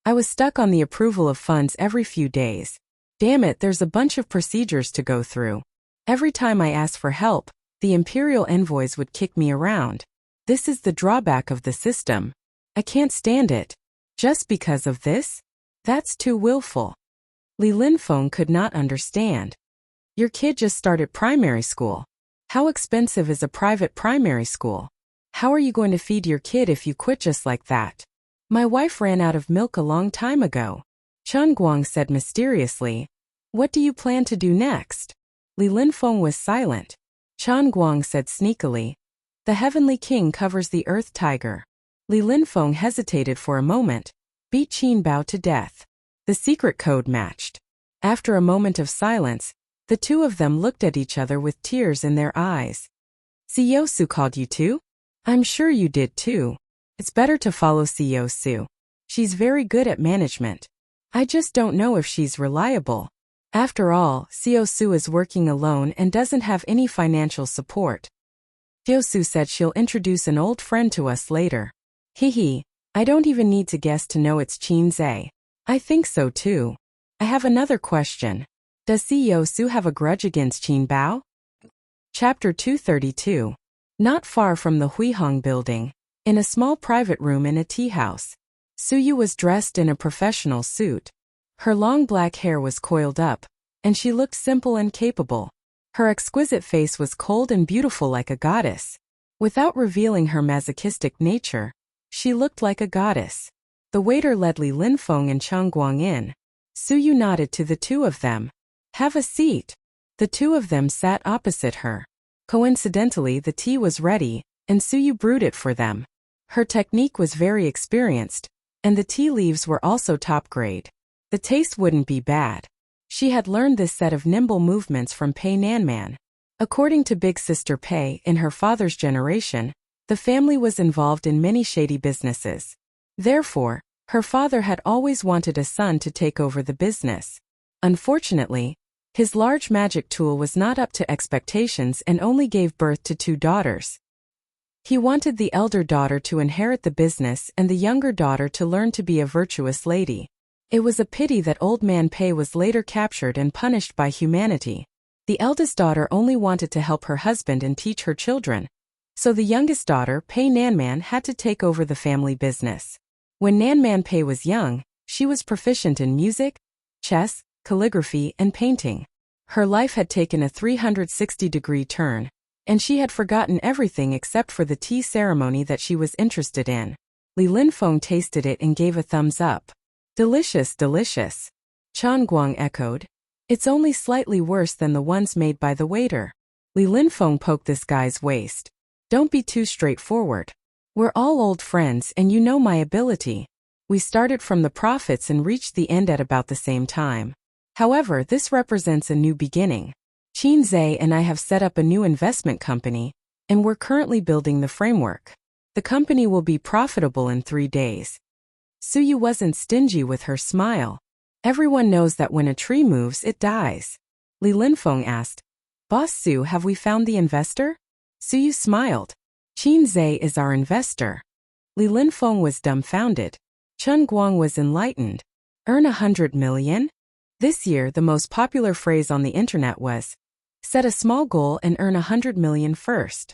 A: "I was stuck on the approval of funds every few days. Damn it, there's a bunch of procedures to go through. Every time I asked for help, the imperial envoys would kick me around. This is the drawback of the system. I can't stand it. Just because of this? That's too willful." Li Linfeng could not understand. "Your kid just started primary school. How expensive is a private primary school? How are you going to feed your kid if you quit just like that?" "My wife ran out of milk a long time ago," Chen Guang said mysteriously. "What do you plan to do next?" Li Linfeng was silent. Chen Guang said sneakily, "The Heavenly King covers the Earth Tiger." Li Linfeng hesitated for a moment. Beat Qin Bao to death. The secret code matched. After a moment of silence, the two of them looked at each other with tears in their eyes. "Siyosu called you too? I'm sure you did too. It's better to follow Siyosu. She's very good at management. I just don't know if she's reliable. After all, Siyosu is working alone and doesn't have any financial support. Siyosu said she'll introduce an old friend to us later. Hehe, I don't even need to guess to know it's Qin Zhe. I think so too. I have another question. Does Siyosu have a grudge against Qin Bao?" Chapter 232. Not far from the Huihong building, in a small private room in a tea house, Suyu was dressed in a professional suit. Her long black hair was coiled up, and she looked simple and capable. Her exquisite face was cold and beautiful like a goddess. Without revealing her masochistic nature, she looked like a goddess. The waiter led Li Linfeng and Chen Guang in. Suyu nodded to the two of them. "Have a seat." The two of them sat opposite her. Coincidentally, the tea was ready, and Suyu brewed it for them. Her technique was very experienced, and the tea leaves were also top grade. The taste wouldn't be bad. She had learned this set of nimble movements from Pei Nanman. According to Big Sister Pei, in her father's generation, the family was involved in many shady businesses. Therefore, her father had always wanted a son to take over the business. Unfortunately, his large magic tool was not up to expectations and only gave birth to 2 daughters. He wanted the elder daughter to inherit the business and the younger daughter to learn to be a virtuous lady. It was a pity that Old Man Pei was later captured and punished by humanity. The eldest daughter only wanted to help her husband and teach her children. So the youngest daughter, Pei Nanman, had to take over the family business. When Nanman Pei was young, she was proficient in music, chess, calligraphy, and painting. Her life had taken a 360-degree turn, and she had forgotten everything except for the tea ceremony that she was interested in. Li Linfeng tasted it and gave a thumbs up. "Delicious, delicious." Chen Guang echoed. "It's only slightly worse than the ones made by the waiter." Li Linfeng poked this guy's waist. "Don't be too straightforward. We're all old friends and you know my ability. We started from the profits and reached the end at about the same time. However, this represents a new beginning. Qin Zhe and I have set up a new investment company, and we're currently building the framework. The company will be profitable in 3 days." Suyu wasn't stingy with her smile. "Everyone knows that when a tree moves, it dies." Li Linfeng asked, "Boss Su, have we found the investor?" Suyu smiled. "Qin Zhe is our investor." Li Linfeng was dumbfounded. Chen Guang was enlightened. "Earn 100 million? This year, the most popular phrase on the internet was, set a small goal and earn 100 million first."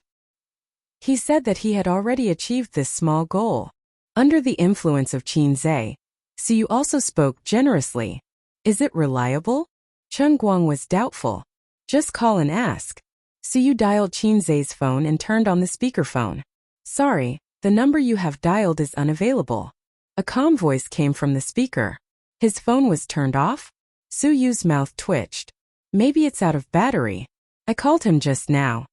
A: He said that he had already achieved this small goal. Under the influence of Qin Zhe, Suyu also spoke generously. "Is it reliable?" Chen Guang was doubtful. Just call and ask. Suyu dialed Qinzhe's phone and turned on the speakerphone. Sorry, the number you have dialed is unavailable. A calm voice came from the speaker. His phone was turned off? Suyu's mouth twitched. Maybe it's out of battery. I called him just now.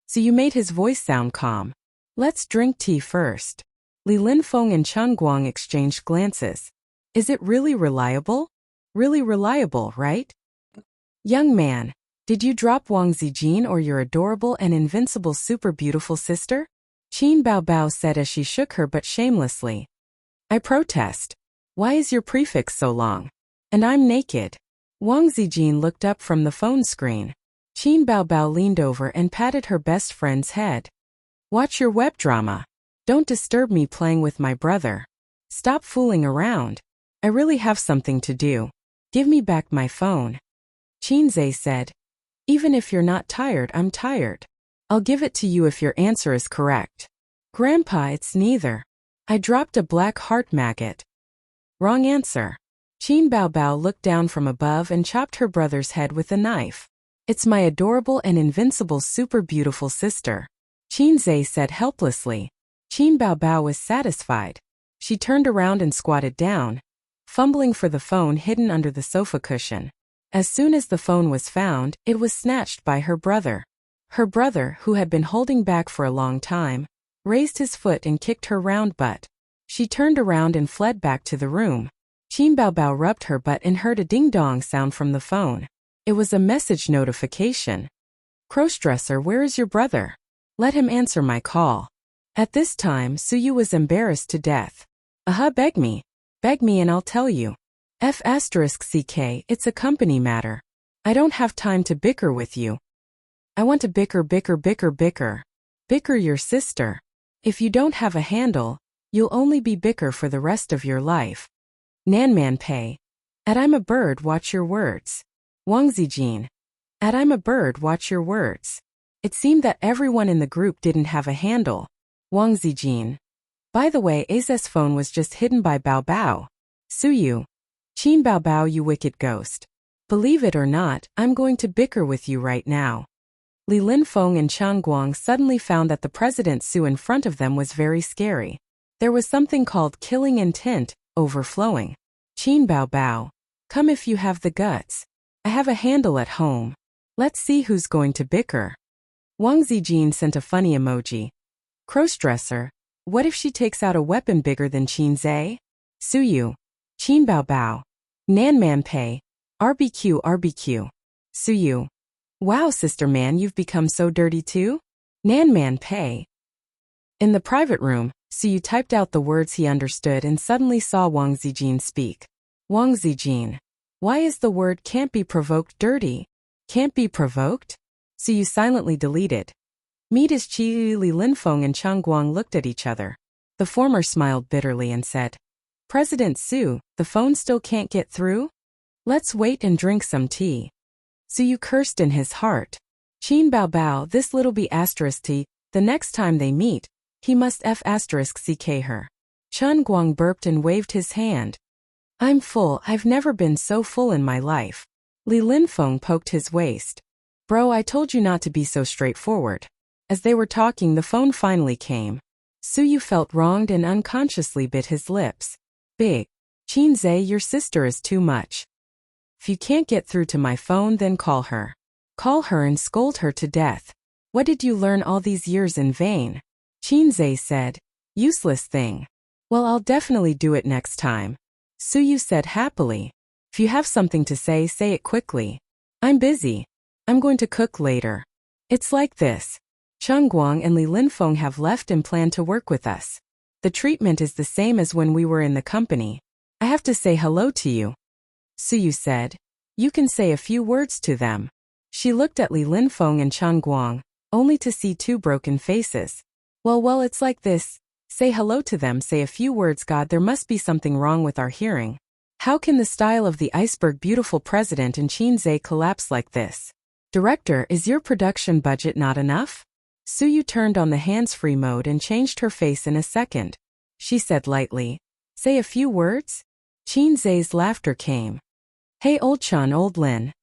A: Suyu made his voice sound calm. Let's drink tea first. Li Linfeng and Chen Guang exchanged glances. Is it really reliable? Really reliable, right? Young man, did you drop Wang Zijin or your adorable and invincible super beautiful sister? Qin Baobao said as she shook her butt shamelessly. I protest. Why is your prefix so long? And I'm naked. Wang Zijin looked up from the phone screen. Qin Baobao leaned over and patted her best friend's head. Watch your web drama. Don't disturb me playing with my brother. Stop fooling around. I really have something to do. Give me back my phone. Qinzhe said. Even if you're not tired, I'm tired. I'll give it to you if your answer is correct. Grandpa, it's neither. I dropped a black heart maggot. Wrong answer. Qin Baobao looked down from above and chopped her brother's head with a knife. It's my adorable and invincible super beautiful sister. Qinzhe said helplessly. Qin Baobao was satisfied. She turned around and squatted down, fumbling for the phone hidden under the sofa cushion. As soon as the phone was found, it was snatched by her brother. Her brother, who had been holding back for a long time, raised his foot and kicked her round butt. She turned around and fled back to the room. Qin Baobao rubbed her butt and heard a ding-dong sound from the phone. It was a message notification. Crossdresser, where is your brother? Let him answer my call. At this time, Suyu was embarrassed to death. Beg me and I'll tell you. F***ck, it's a company matter. I don't have time to bicker with you. I want to bicker. Bicker your sister. If you don't have a handle, you'll only be bicker for the rest of your life. Nanman Pei. I'm a bird, watch your words. Wang Zijin. I'm a bird, watch your words. It seemed that everyone in the group didn't have a handle. Wang Zijin. By the way, A's phone was just hidden by Baobao. Suyu. Qin Baobao, you wicked ghost. Believe it or not, I'm going to bicker with you right now. Li Linfeng and Chen Guang suddenly found that the President Su in front of them was very scary. There was something called killing intent, overflowing. Qin Baobao. Come if you have the guts. I have a handle at home. Let's see who's going to bicker. Wang Zijin sent a funny emoji. Crossdresser. What if she takes out a weapon bigger than Qinzhe? Suyu. Qin Baobao. Nanman Pei. RBQ. Suyu. Wow, sister man, you've become so dirty too? Nanman Pei. In the private room, Suyu typed out the words he understood and suddenly saw Wang Zijin speak. Wang Zijin. Why is the word can't be provoked dirty? Can't be provoked? Suyu silently deleted. Meet as Li Linfeng and Chen Guang looked at each other. The former smiled bitterly and said, President Su, the phone still can't get through? Let's wait and drink some tea. Suyu cursed in his heart. Qin Baobao, this little b****, the next time they meet, he must f***ck her. Chen Guang burped and waved his hand. I'm full, I've never been so full in my life. Li Linfeng poked his waist. Bro, I told you not to be so straightforward. As they were talking, the phone finally came. Suyu felt wronged and unconsciously bit his lips. Big. Qinzhe, your sister is too much. If you can't get through to my phone, then call her. Call her and scold her to death. What did you learn all these years in vain? Qinzhe said. Useless thing. Well, I'll definitely do it next time. Suyu said happily. If you have something to say, say it quickly. I'm busy. I'm going to cook later. It's like this. Chen Guang and Li Linfeng have left and plan to work with us. The treatment is the same as when we were in the company. I have to say hello to you. Suyu said. You can say a few words to them. She looked at Li Linfeng and Chen Guang, only to see two broken faces. Well, it's like this. Say hello to them, say a few words. God, there must be something wrong with our hearing. How can the style of the iceberg beautiful president and Qinzhe collapse like this? Director, is your production budget not enough? Suyu turned on the hands-free mode and changed her face in a second. She said lightly, say a few words? Qinzhe's laughter came. Hey old Chun, old Lin.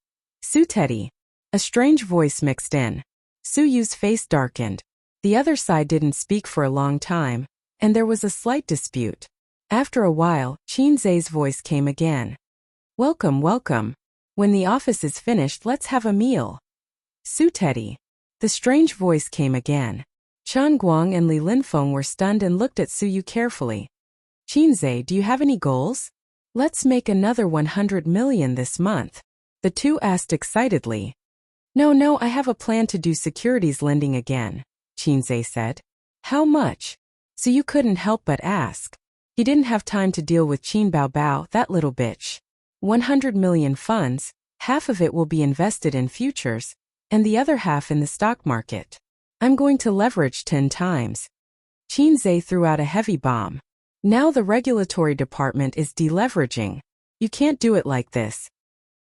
A: Su Teddy. A strange voice mixed in. Su Yu's face darkened. The other side didn't speak for a long time, and there was a slight dispute. After a while, Qin Zhe's voice came again. Welcome, welcome. When the office is finished, let's have a meal. Su Teddy. The strange voice came again. Chen Guang and Li Linfeng were stunned and looked at Su Yu carefully. Qin Zhe, do you have any goals? Let's make another 100 million this month. The two asked excitedly. No, I have a plan to do securities lending again, Qin Zhe said. How much? Su Yu couldn't help but ask. He didn't have time to deal with Qin Baobao, that little bitch. 100 million funds, half of it will be invested in futures, and the other half in the stock market. I'm going to leverage 10 times. Qin Zhe threw out a heavy bomb. Now the regulatory department is deleveraging. You can't do it like this.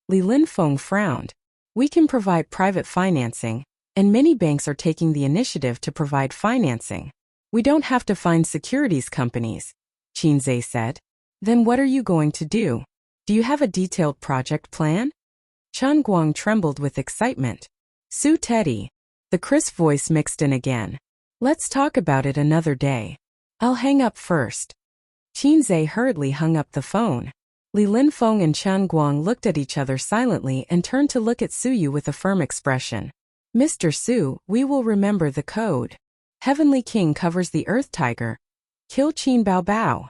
A: Li Linfeng frowned. We can provide private financing, and many banks are taking the initiative to provide financing. We don't have to find securities companies, Qin Zhe said. Then what are you going to do? Do you have a detailed project plan? Chen Guang trembled with excitement. Su Teddy. The crisp voice mixed in again. Let's talk about it another day. I'll hang up first. Qin Zhe hurriedly hung up the phone. Li Linfeng and Chen Guang looked at each other silently and turned to look at Su Yu with a firm expression. Mr. Su, we will remember the code. Heavenly King covers the Earth Tiger. Kill Qin Baobao.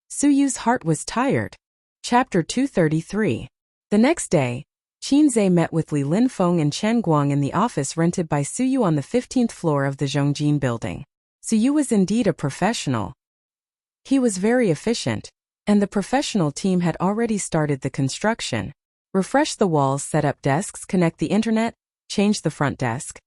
A: Su Yu's heart was tired. Chapter 233. The next day, Qin Zhe met with Li Linfeng and Chen Guang in the office rented by Su Yu on the 15th floor of the Zhongjin building. Su Yu was indeed a professional. He was very efficient, and the professional team had already started the construction. Refresh the walls, set up desks, connect the internet, change the front desk.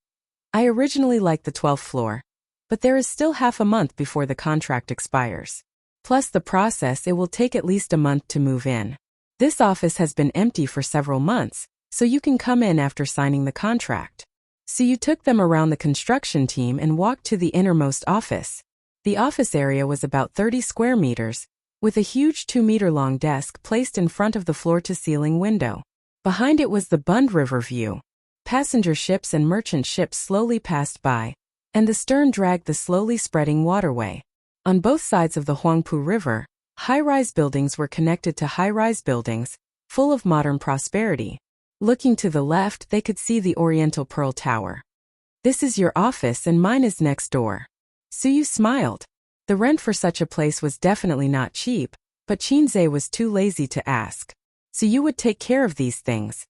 A: I originally liked the 12th floor, but there is still half a month before the contract expires. Plus the process, it will take at least a month to move in. This office has been empty for several months, so you can come in after signing the contract. So you took them around the construction team and walked to the innermost office. The office area was about 30 square meters, with a huge 2-meter-long desk placed in front of the floor-to-ceiling window. Behind it was the Bund River view. Passenger ships and merchant ships slowly passed by, and the stern dragged the slowly spreading waterway. On both sides of the Huangpu River, high-rise buildings were connected to high-rise buildings, full of modern prosperity. Looking to the left, they could see the Oriental Pearl Tower. This is your office and mine is next door. Su Yu smiled. The rent for such a place was definitely not cheap, but Qin Zhe was too lazy to ask. So you would take care of these things.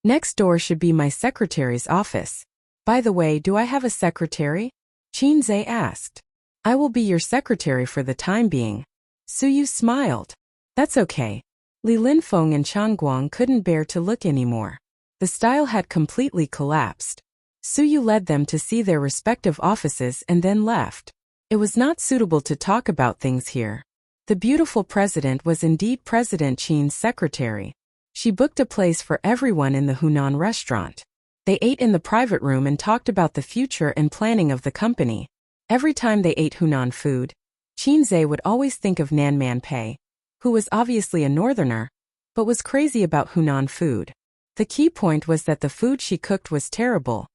A: Next door should be my secretary's office. By the way, do I have a secretary? Qin Zhe asked. I will be your secretary for the time being. Su Yu smiled. That's okay. Li Linfeng and Chen Guang couldn't bear to look anymore. The style had completely collapsed. Su Yu led them to see their respective offices and then left. It was not suitable to talk about things here. The beautiful president was indeed President Qin's secretary. She booked a place for everyone in the Hunan restaurant. They ate in the private room and talked about the future and planning of the company. Every time they ate Hunan food, Qin Zhe would always think of Nan Man Pei, who was obviously a northerner, but was crazy about Hunan food. The key point was that the food she cooked was terrible.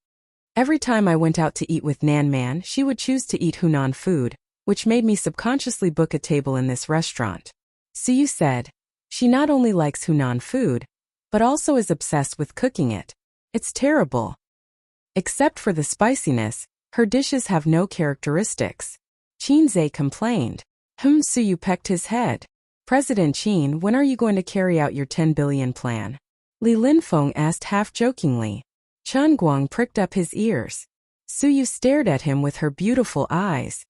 A: Every time I went out to eat with Nan Man, she would choose to eat Hunan food, which made me subconsciously book a table in this restaurant. Su Yu said, she not only likes Hunan food, but also is obsessed with cooking it. It's terrible. Except for the spiciness, her dishes have no characteristics. Qin Zhe complained. Su Yu pecked his head. President Qin, when are you going to carry out your 10 billion plan? Li Linfeng asked half-jokingly. Chen Guang pricked up his ears. Su Yu stared at him with her beautiful eyes.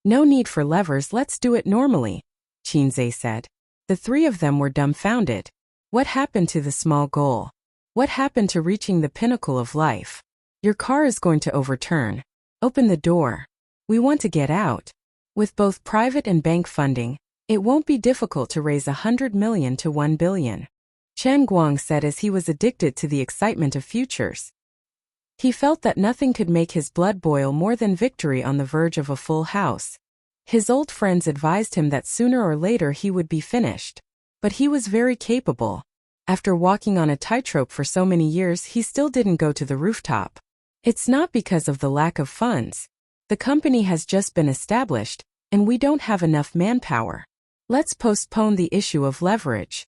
A: No need for levers, let's do it normally, Qin Zhe said. The three of them were dumbfounded. What happened to the small goal? What happened to reaching the pinnacle of life? Your car is going to overturn. Open the door. We want to get out. With both private and bank funding, it won't be difficult to raise 100 million to 1 billion. Chen Guang said as he was addicted to the excitement of futures. He felt that nothing could make his blood boil more than victory on the verge of a full house. His old friends advised him that sooner or later he would be finished. But he was very capable. After walking on a tightrope for so many years, he still didn't go to the rooftop. It's not because of the lack of funds. The company has just been established, and we don't have enough manpower. Let's postpone the issue of leverage,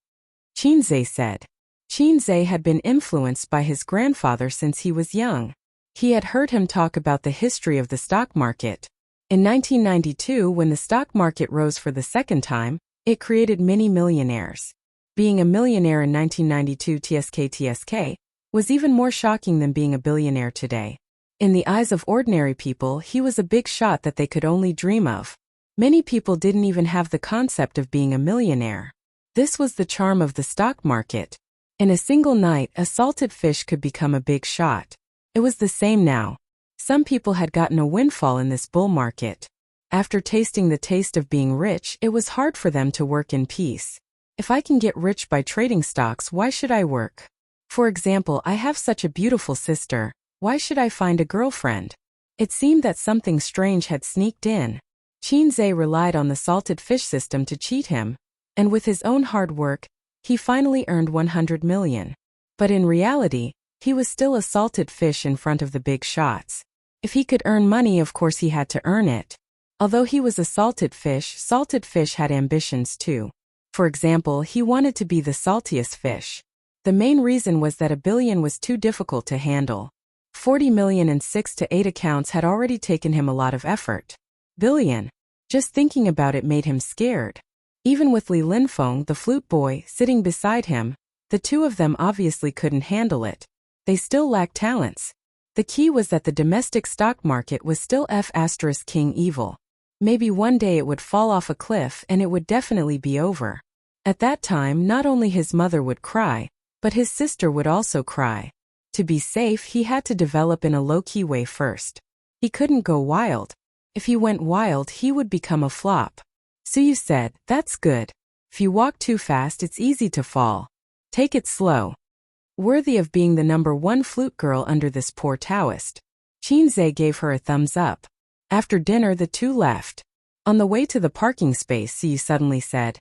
A: Qinzhe said. Qinzhe had been influenced by his grandfather since he was young. He had heard him talk about the history of the stock market. In 1992, when the stock market rose for the second time, it created many millionaires. Being a millionaire in 1992 TSK was even more shocking than being a billionaire today. In the eyes of ordinary people, he was a big shot that they could only dream of. Many people didn't even have the concept of being a millionaire. This was the charm of the stock market. In a single night, a salted fish could become a big shot. It was the same now. Some people had gotten a windfall in this bull market. After tasting the taste of being rich, it was hard for them to work in peace. If I can get rich by trading stocks, why should I work? For example, I have such a beautiful sister. Why should I find a girlfriend? It seemed that something strange had sneaked in. Qinzhe relied on the salted fish system to cheat him, and with his own hard work, he finally earned 100 million. But in reality, he was still a salted fish in front of the big shots. If he could earn money, of course he had to earn it. Although he was a salted fish had ambitions too. For example, he wanted to be the saltiest fish. The main reason was that $1 billion was too difficult to handle. 40 million in 6 to 8 accounts had already taken him a lot of effort. Billion. Just thinking about it made him scared. Even with Li Linfeng, the flute boy, sitting beside him, the two of them obviously couldn't handle it. They still lacked talents. The key was that the domestic stock market was still King evil. Maybe one day it would fall off a cliff and it would definitely be over. At that time, not only his mother would cry, but his sister would also cry. To be safe, he had to develop in a low-key way first. He couldn't go wild. If he went wild, he would become a flop. Suyu said, "That's good. If you walk too fast, it's easy to fall. Take it slow." Worthy of being the #1 flute girl under this poor Taoist. Qinzhe gave her a thumbs up. After dinner, the two left. On the way to the parking space, Suyu suddenly said,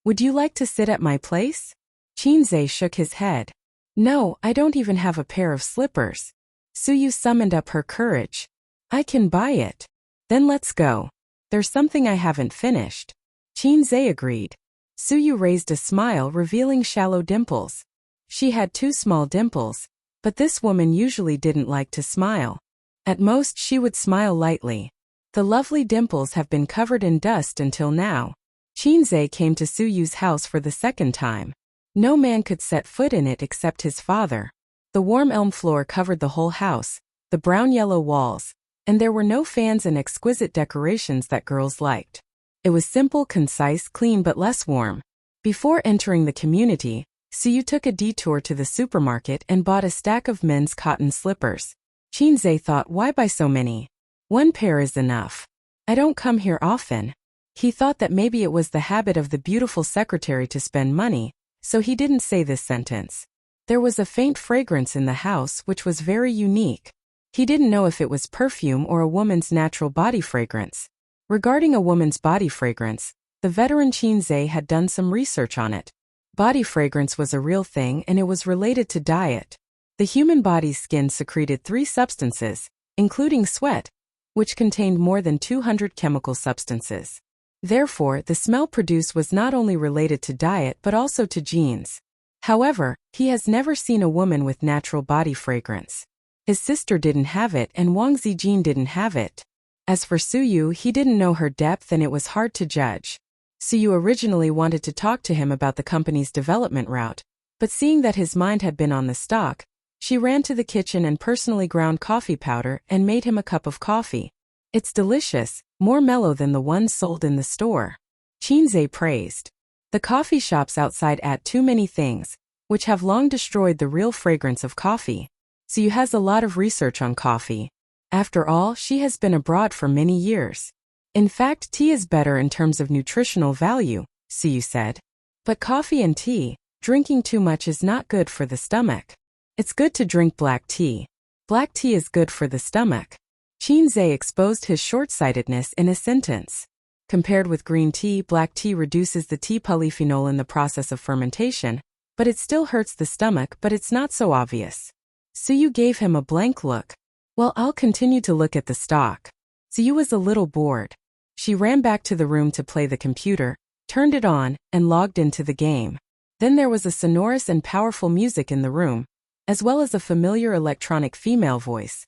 A: "Would you like to sit at my place?" Qinzhe shook his head. "No, I don't even have a pair of slippers." Suyu summoned up her courage. "I can buy it. Then let's go. There's something I haven't finished." Qinzhe agreed. Suyu raised a smile, revealing shallow dimples. She had 2 small dimples, but this woman usually didn't like to smile. At most, she would smile lightly. The lovely dimples have been covered in dust until now. Qinzhe came to Suyu's house for the second time. No man could set foot in it except his father. The warm elm floor covered the whole house, the brown-yellow walls, and there were no fans and exquisite decorations that girls liked. It was simple, concise, clean but less warm. Before entering the community, Suyu took a detour to the supermarket and bought a stack of men's cotton slippers. Qinzhe thought, why buy so many? 1 pair is enough. I don't come here often. He thought that maybe it was the habit of the beautiful secretary to spend money, so he didn't say this sentence. There was a faint fragrance in the house which was very unique. He didn't know if it was perfume or a woman's natural body fragrance. Regarding a woman's body fragrance, the veteran Qinzhe had done some research on it. Body fragrance was a real thing and it was related to diet. The human body's skin secreted 3 substances, including sweat, which contained more than 200 chemical substances. Therefore, the smell produced was not only related to diet but also to genes. However, he has never seen a woman with natural body fragrance. His sister didn't have it and Wang Zijin didn't have it. As for Suyu, he didn't know her depth and it was hard to judge. Suyu originally wanted to talk to him about the company's development route, but seeing that his mind had been on the stock, she ran to the kitchen and personally ground coffee powder and made him a cup of coffee. It's delicious, more mellow than the ones sold in the store. Qinzhe praised. The coffee shops outside add too many things, which have long destroyed the real fragrance of coffee. Suyu has a lot of research on coffee. After all, she has been abroad for many years. In fact, tea is better in terms of nutritional value, Suyu said. But coffee and tea, drinking too much is not good for the stomach. It's good to drink black tea. Black tea is good for the stomach. Qinzhe exposed his short-sightedness in a sentence. Compared with green tea, black tea reduces the tea polyphenol in the process of fermentation, But it still hurts the stomach, but it's not so obvious. Suyu gave him a blank look. Well, I'll continue to look at the stock. Suyu was a little bored. She ran back to the room to play the computer, turned it on, and logged into the game. Then there was a sonorous and powerful music in the room, as well as a familiar electronic female voice.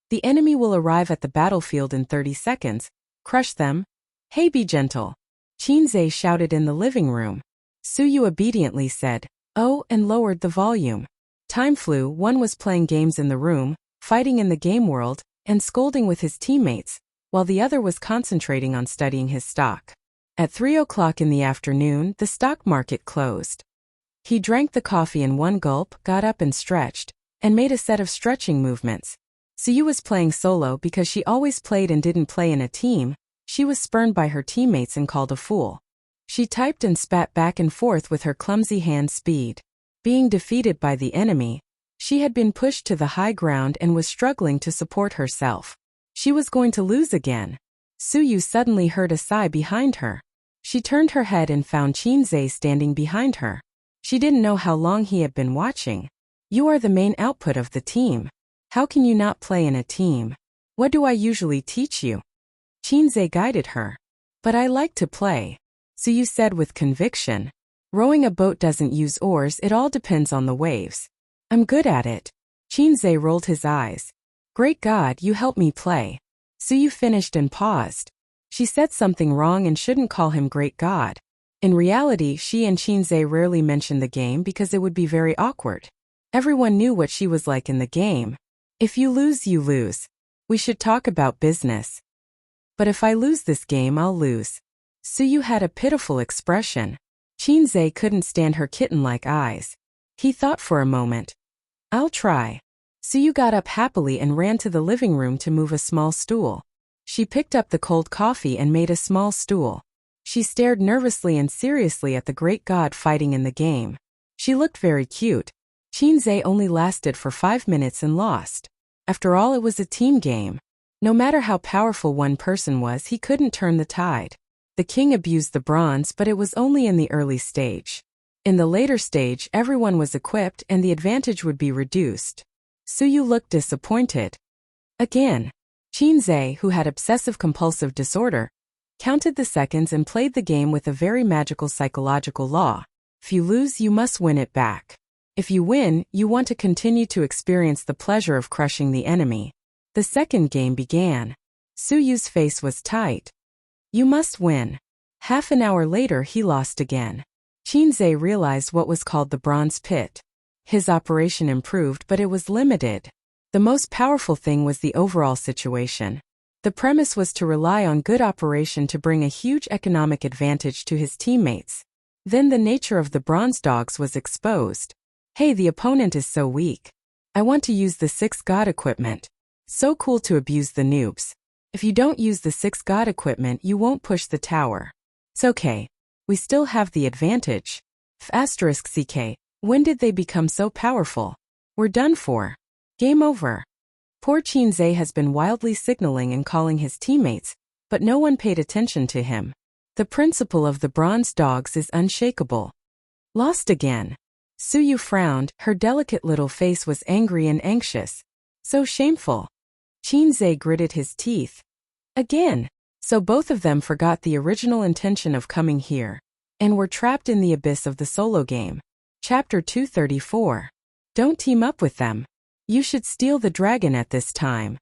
A: The enemy will arrive at the battlefield in 30 seconds. Crush them. Hey, be gentle. Chinze shouted in the living room. Suyu obediently said, oh, and lowered the volume. Time flew. One was playing games in the room, fighting in the game world, and scolding with his teammates, while the other was concentrating on studying his stock. At 3 o'clock in the afternoon, the stock market closed. He drank the coffee in one gulp, got up and stretched, and made a set of stretching movements. Suyu was playing solo because she always played and didn't play in a team. She was spurned by her teammates and called a fool. She typed and spat back and forth with her clumsy hand speed. Being defeated by the enemy, she had been pushed to the high ground and was struggling to support herself. She was going to lose again. Suyu suddenly heard a sigh behind her. She turned her head and found Chinze standing behind her. She didn't know how long he had been watching. You are the main output of the team. How can you not play in a team? What do I usually teach you? Chinze guided her. But I like to play. Suyu said with conviction. Rowing a boat doesn't use oars, it all depends on the waves. I'm good at it. Chinze rolled his eyes. Great God, you help me play. Suyu finished and paused. She said something wrong and shouldn't call him Great God. In reality, she and Chinze rarely mentioned the game because it would be very awkward. Everyone knew what she was like in the game. If you lose, you lose. We should talk about business. But if I lose this game, I'll lose. Suyu had a pitiful expression. Chinze couldn't stand her kitten-like eyes. He thought for a moment. I'll try. Suyu got up happily and ran to the living room to move a small stool. She picked up the cold coffee and made a small stool. She stared nervously and seriously at the great god fighting in the game. She looked very cute. Chinze only lasted for 5 minutes and lost. After all, it was a team game. No matter how powerful one person was, he couldn't turn the tide. The king abused the bronze, but it was only in the early stage. In the later stage, everyone was equipped and the advantage would be reduced. Suyu looked disappointed. Again. Chinze, who had obsessive-compulsive disorder, counted the seconds and played the game with a very magical psychological law. If you lose, you must win it back. If you win, you want to continue to experience the pleasure of crushing the enemy. The second game began. Suyu's face was tight. You must win. Half an hour later, he lost again. Chinze realized what was called the bronze pit. His operation improved, but it was limited. The most powerful thing was the overall situation. The premise was to rely on good operation to bring a huge economic advantage to his teammates. Then the nature of the bronze dogs was exposed. Hey, the opponent is so weak. I want to use the 6 god equipment. So cool to abuse the noobs. If you don't use the 6 god equipment, you won't push the tower. It's okay. We still have the advantage. *CK. When did they become so powerful? We're done for. Game over. Poor Chinze has been wildly signaling and calling his teammates, but no one paid attention to him. The principle of the bronze dogs is unshakable. Lost again. Suyu frowned, her delicate little face was angry and anxious. So shameful. Chinze gritted his teeth. Again. So both of them forgot the original intention of coming here, and were trapped in the abyss of the solo game. Chapter 234. Don't team up with them. You should steal the dragon at this time.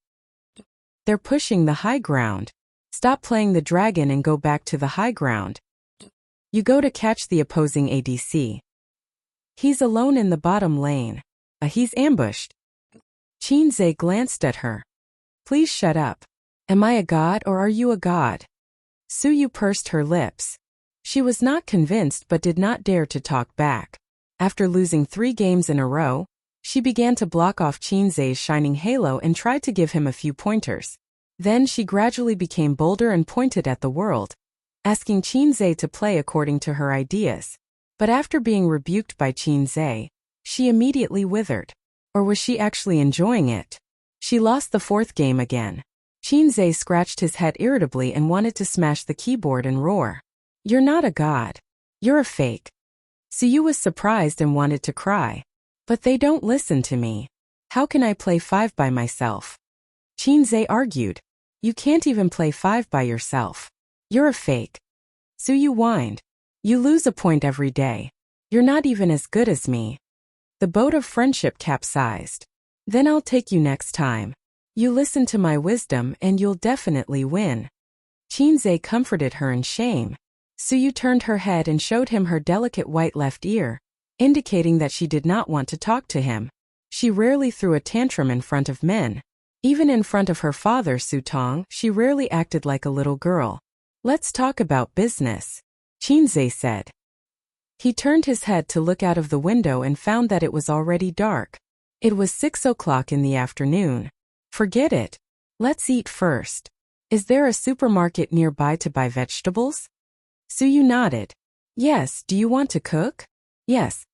A: They're pushing the high ground. Stop playing the dragon and go back to the high ground. You go to catch the opposing ADC. He's alone in the bottom lane. He's ambushed. Chinze glanced at her. Please shut up. Am I a god or are you a god? Suyu pursed her lips. She was not convinced but did not dare to talk back. After losing 3 games in a row, she began to block off Chinze's shining halo and tried to give him a few pointers. Then she gradually became bolder and pointed at the world, asking Chinze to play according to her ideas. But after being rebuked by Chinze, she immediately withered. Or was she actually enjoying it? She lost the 4th game again. Chinze scratched his head irritably and wanted to smash the keyboard and roar. You're not a god. You're a fake. Suyu was surprised and wanted to cry. But they don't listen to me. How can I play 5 by myself? Chinze argued. You can't even play 5 by yourself. You're a fake. Suyu whined. You lose a point every day. You're not even as good as me. The boat of friendship capsized. Then I'll take you next time. You listen to my wisdom and you'll definitely win. Chinze comforted her in shame. Suyu turned her head and showed him her delicate white left ear, indicating that she did not want to talk to him. She rarely threw a tantrum in front of men. Even in front of her father Sutong, she rarely acted like a little girl. Let's talk about business, Chinze said. He turned his head to look out of the window and found that it was already dark. It was 6 o'clock in the afternoon. Forget it. Let's eat first. Is there a supermarket nearby to buy vegetables? Suyu nodded. Yes, do you want to cook? Yes.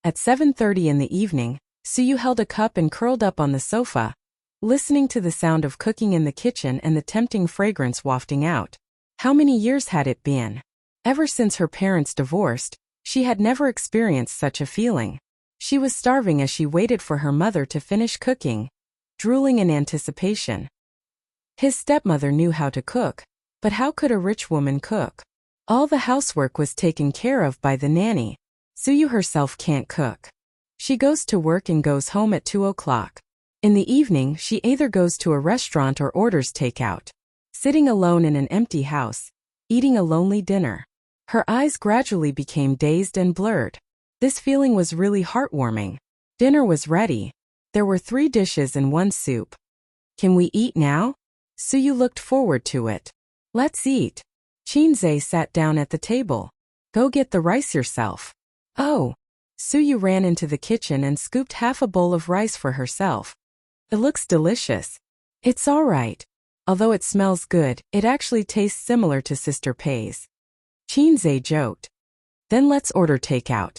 A: At 7:30 in the evening, Suyu held a cup and curled up on the sofa, listening to the sound of cooking in the kitchen and the tempting fragrance wafting out. How many years had it been? Ever since her parents divorced, she had never experienced such a feeling. She was starving as she waited for her mother to finish cooking, drooling in anticipation. His stepmother knew how to cook, but how could a rich woman cook? All the housework was taken care of by the nanny. Suyu herself can't cook. She goes to work and goes home at 2 o'clock. In the evening, she either goes to a restaurant or orders takeout. Sitting alone in an empty house, eating a lonely dinner. Her eyes gradually became dazed and blurred. This feeling was really heartwarming. Dinner was ready. There were 3 dishes and 1 soup. Can we eat now? Suyu looked forward to it. Let's eat. Chinze sat down at the table. Go get the rice yourself. Oh. Suyu ran into the kitchen and scooped half a bowl of rice for herself. It looks delicious. It's all right. Although it smells good, it actually tastes similar to Sister Pei's. Chinze joked. Then let's order takeout.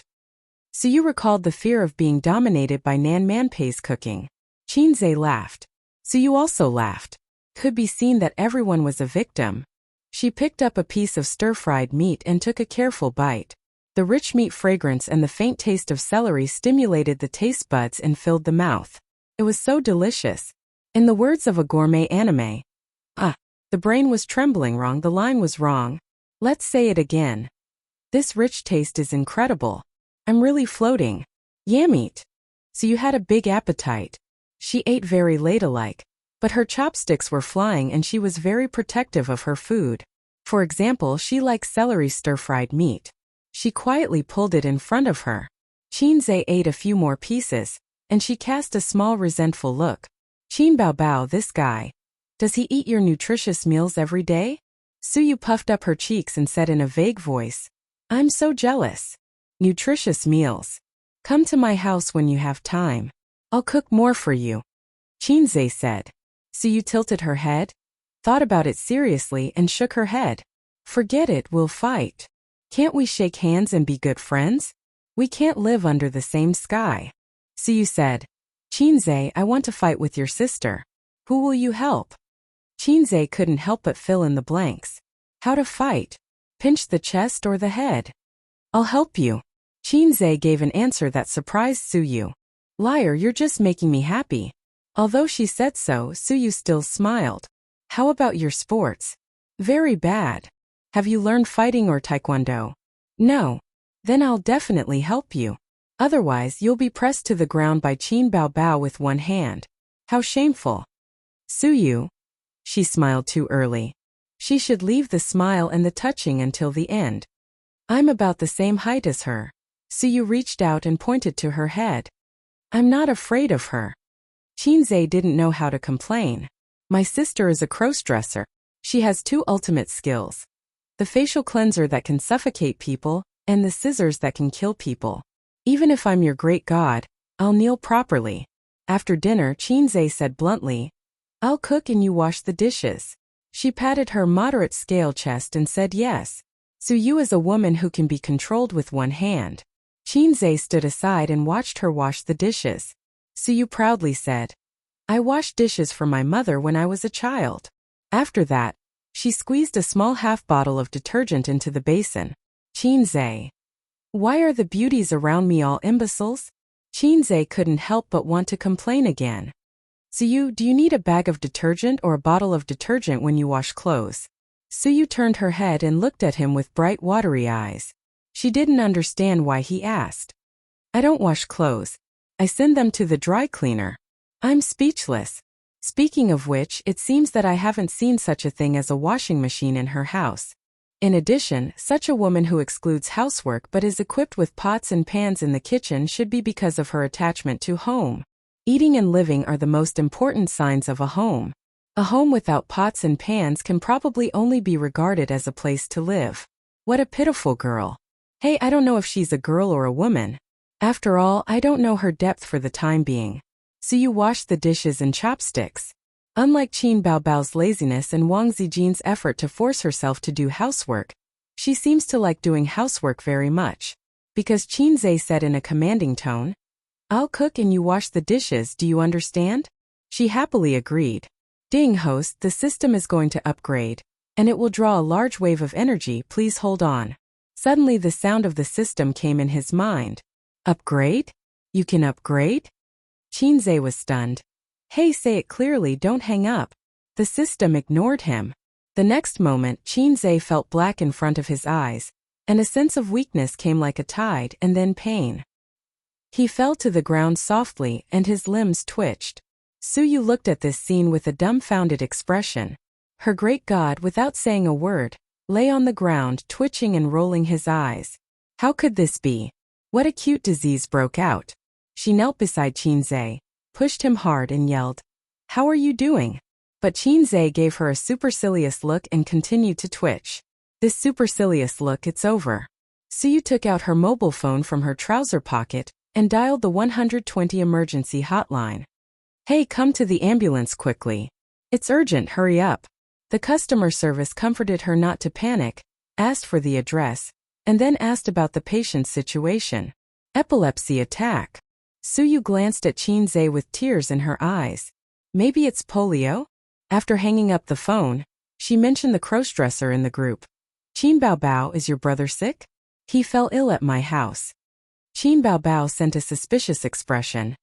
A: Suyu recalled the fear of being dominated by Nan Manpei's cooking. Chinze laughed. Suyu also laughed. Could be seen that everyone was a victim. She picked up a piece of stir-fried meat and took a careful bite. The rich meat fragrance and the faint taste of celery stimulated the taste buds and filled the mouth. It was so delicious. In the words of a gourmet anime, the brain was trembling wrong, the line was wrong. Let's say it again. This rich taste is incredible. I'm really floating. Yammeet. So you had a big appetite. She ate very ladylike, but her chopsticks were flying and she was very protective of her food. For example, she likes celery stir-fried meat. She quietly pulled it in front of her. Chinze ate a few more pieces, and she cast a small resentful look. Qin Bao Bao, this guy. Does he eat your nutritious meals every day? Suyu puffed up her cheeks and said in a vague voice, I'm so jealous. Nutritious meals. Come to my house when you have time. I'll cook more for you. Chinze said. Suyu tilted her head, thought about it seriously and shook her head. Forget it, we'll fight. Can't we shake hands and be good friends? We can't live under the same sky. Suyu said, Chinze, I want to fight with your sister. Who will you help? Chinze couldn't help but fill in the blanks. How to fight? Pinch the chest or the head? I'll help you. Chinze gave an answer that surprised Suyu. Liar, you're just making me happy. Although she said so, Suyu still smiled. How about your sports? Very bad. Have you learned fighting or taekwondo? No. Then I'll definitely help you. Otherwise, you'll be pressed to the ground by Qin Bao Bao with one hand. How shameful. Suyu. She smiled too early. She should leave the smile and the touching until the end. I'm about the same height as her. Suyu reached out and pointed to her head. I'm not afraid of her. Chinze didn't know how to complain. My sister is a crossdresser. She has 2 ultimate skills. The facial cleanser that can suffocate people, and the scissors that can kill people. Even if I'm your great god, I'll kneel properly. After dinner, Chinze said bluntly, I'll cook and you wash the dishes. She patted her moderate scale chest and said yes. Suyu is a woman who can be controlled with one hand. Chinze stood aside and watched her wash the dishes. Suyu proudly said, I washed dishes for my mother when I was a child. After that, she squeezed a small half bottle of detergent into the basin. Chinze. Why are the beauties around me all imbeciles? Chinze couldn't help but want to complain again. Suyu, do you need a bag of detergent or a bottle of detergent when you wash clothes? Suyu turned her head and looked at him with bright, watery eyes. She didn't understand why he asked. I don't wash clothes. I send them to the dry cleaner. I'm speechless. Speaking of which, it seems that I haven't seen such a thing as a washing machine in her house. In addition, such a woman who excludes housework but is equipped with pots and pans in the kitchen should be because of her attachment to home. Eating and living are the most important signs of a home. A home without pots and pans can probably only be regarded as a place to live. What a pitiful girl. Hey, I don't know if she's a girl or a woman. After all, I don't know her depth for the time being. So you wash the dishes and chopsticks. Unlike Qin Baobao's laziness and Wang Zijin's effort to force herself to do housework, she seems to like doing housework very much. Because Qinze said in a commanding tone, I'll cook and you wash the dishes, do you understand? She happily agreed. Ding host, the system is going to upgrade, and it will draw a large wave of energy, please hold on. Suddenly the sound of the system came in his mind. Upgrade? You can upgrade? Qinze was stunned. Hey, say it clearly, don't hang up. The system ignored him. The next moment, Qinze felt black in front of his eyes, and a sense of weakness came like a tide, and then pain. He fell to the ground softly, and his limbs twitched. Suyu looked at this scene with a dumbfounded expression. Her great God, without saying a word, lay on the ground, twitching and rolling his eyes. How could this be? What acute disease broke out? She knelt beside Qinze, pushed him hard and yelled, How are you doing? But Qinze gave her a supercilious look and continued to twitch. This supercilious look, it's over. Suyu took out her mobile phone from her trouser pocket and dialed the 120 emergency hotline. Hey, come to the ambulance quickly. It's urgent, hurry up. The customer service comforted her not to panic, asked for the address, and then asked about the patient's situation. Epilepsy attack. Suyu glanced at Qinze with tears in her eyes. Maybe it's polio? After hanging up the phone, she mentioned the crossdresser in the group. Qin Baobao, is your brother sick? He fell ill at my house. Qin Baobao sent a suspicious expression.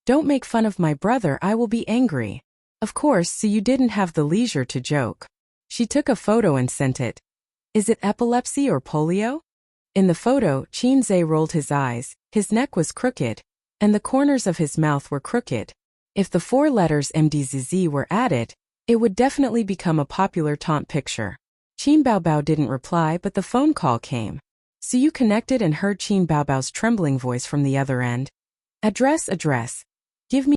A: Don't make fun of my brother, I will be angry. Of course, so you didn't have the leisure to joke. She took a photo and sent it. Is it epilepsy or polio? In the photo, Qinze rolled his eyes, his neck was crooked, and the corners of his mouth were crooked. If the 4 letters MDZZ were added, it would definitely become a popular taunt picture. Qin Baobao didn't reply, but the phone call came. Suyu connected and heard Qin Baobao's trembling voice from the other end. Address. Give me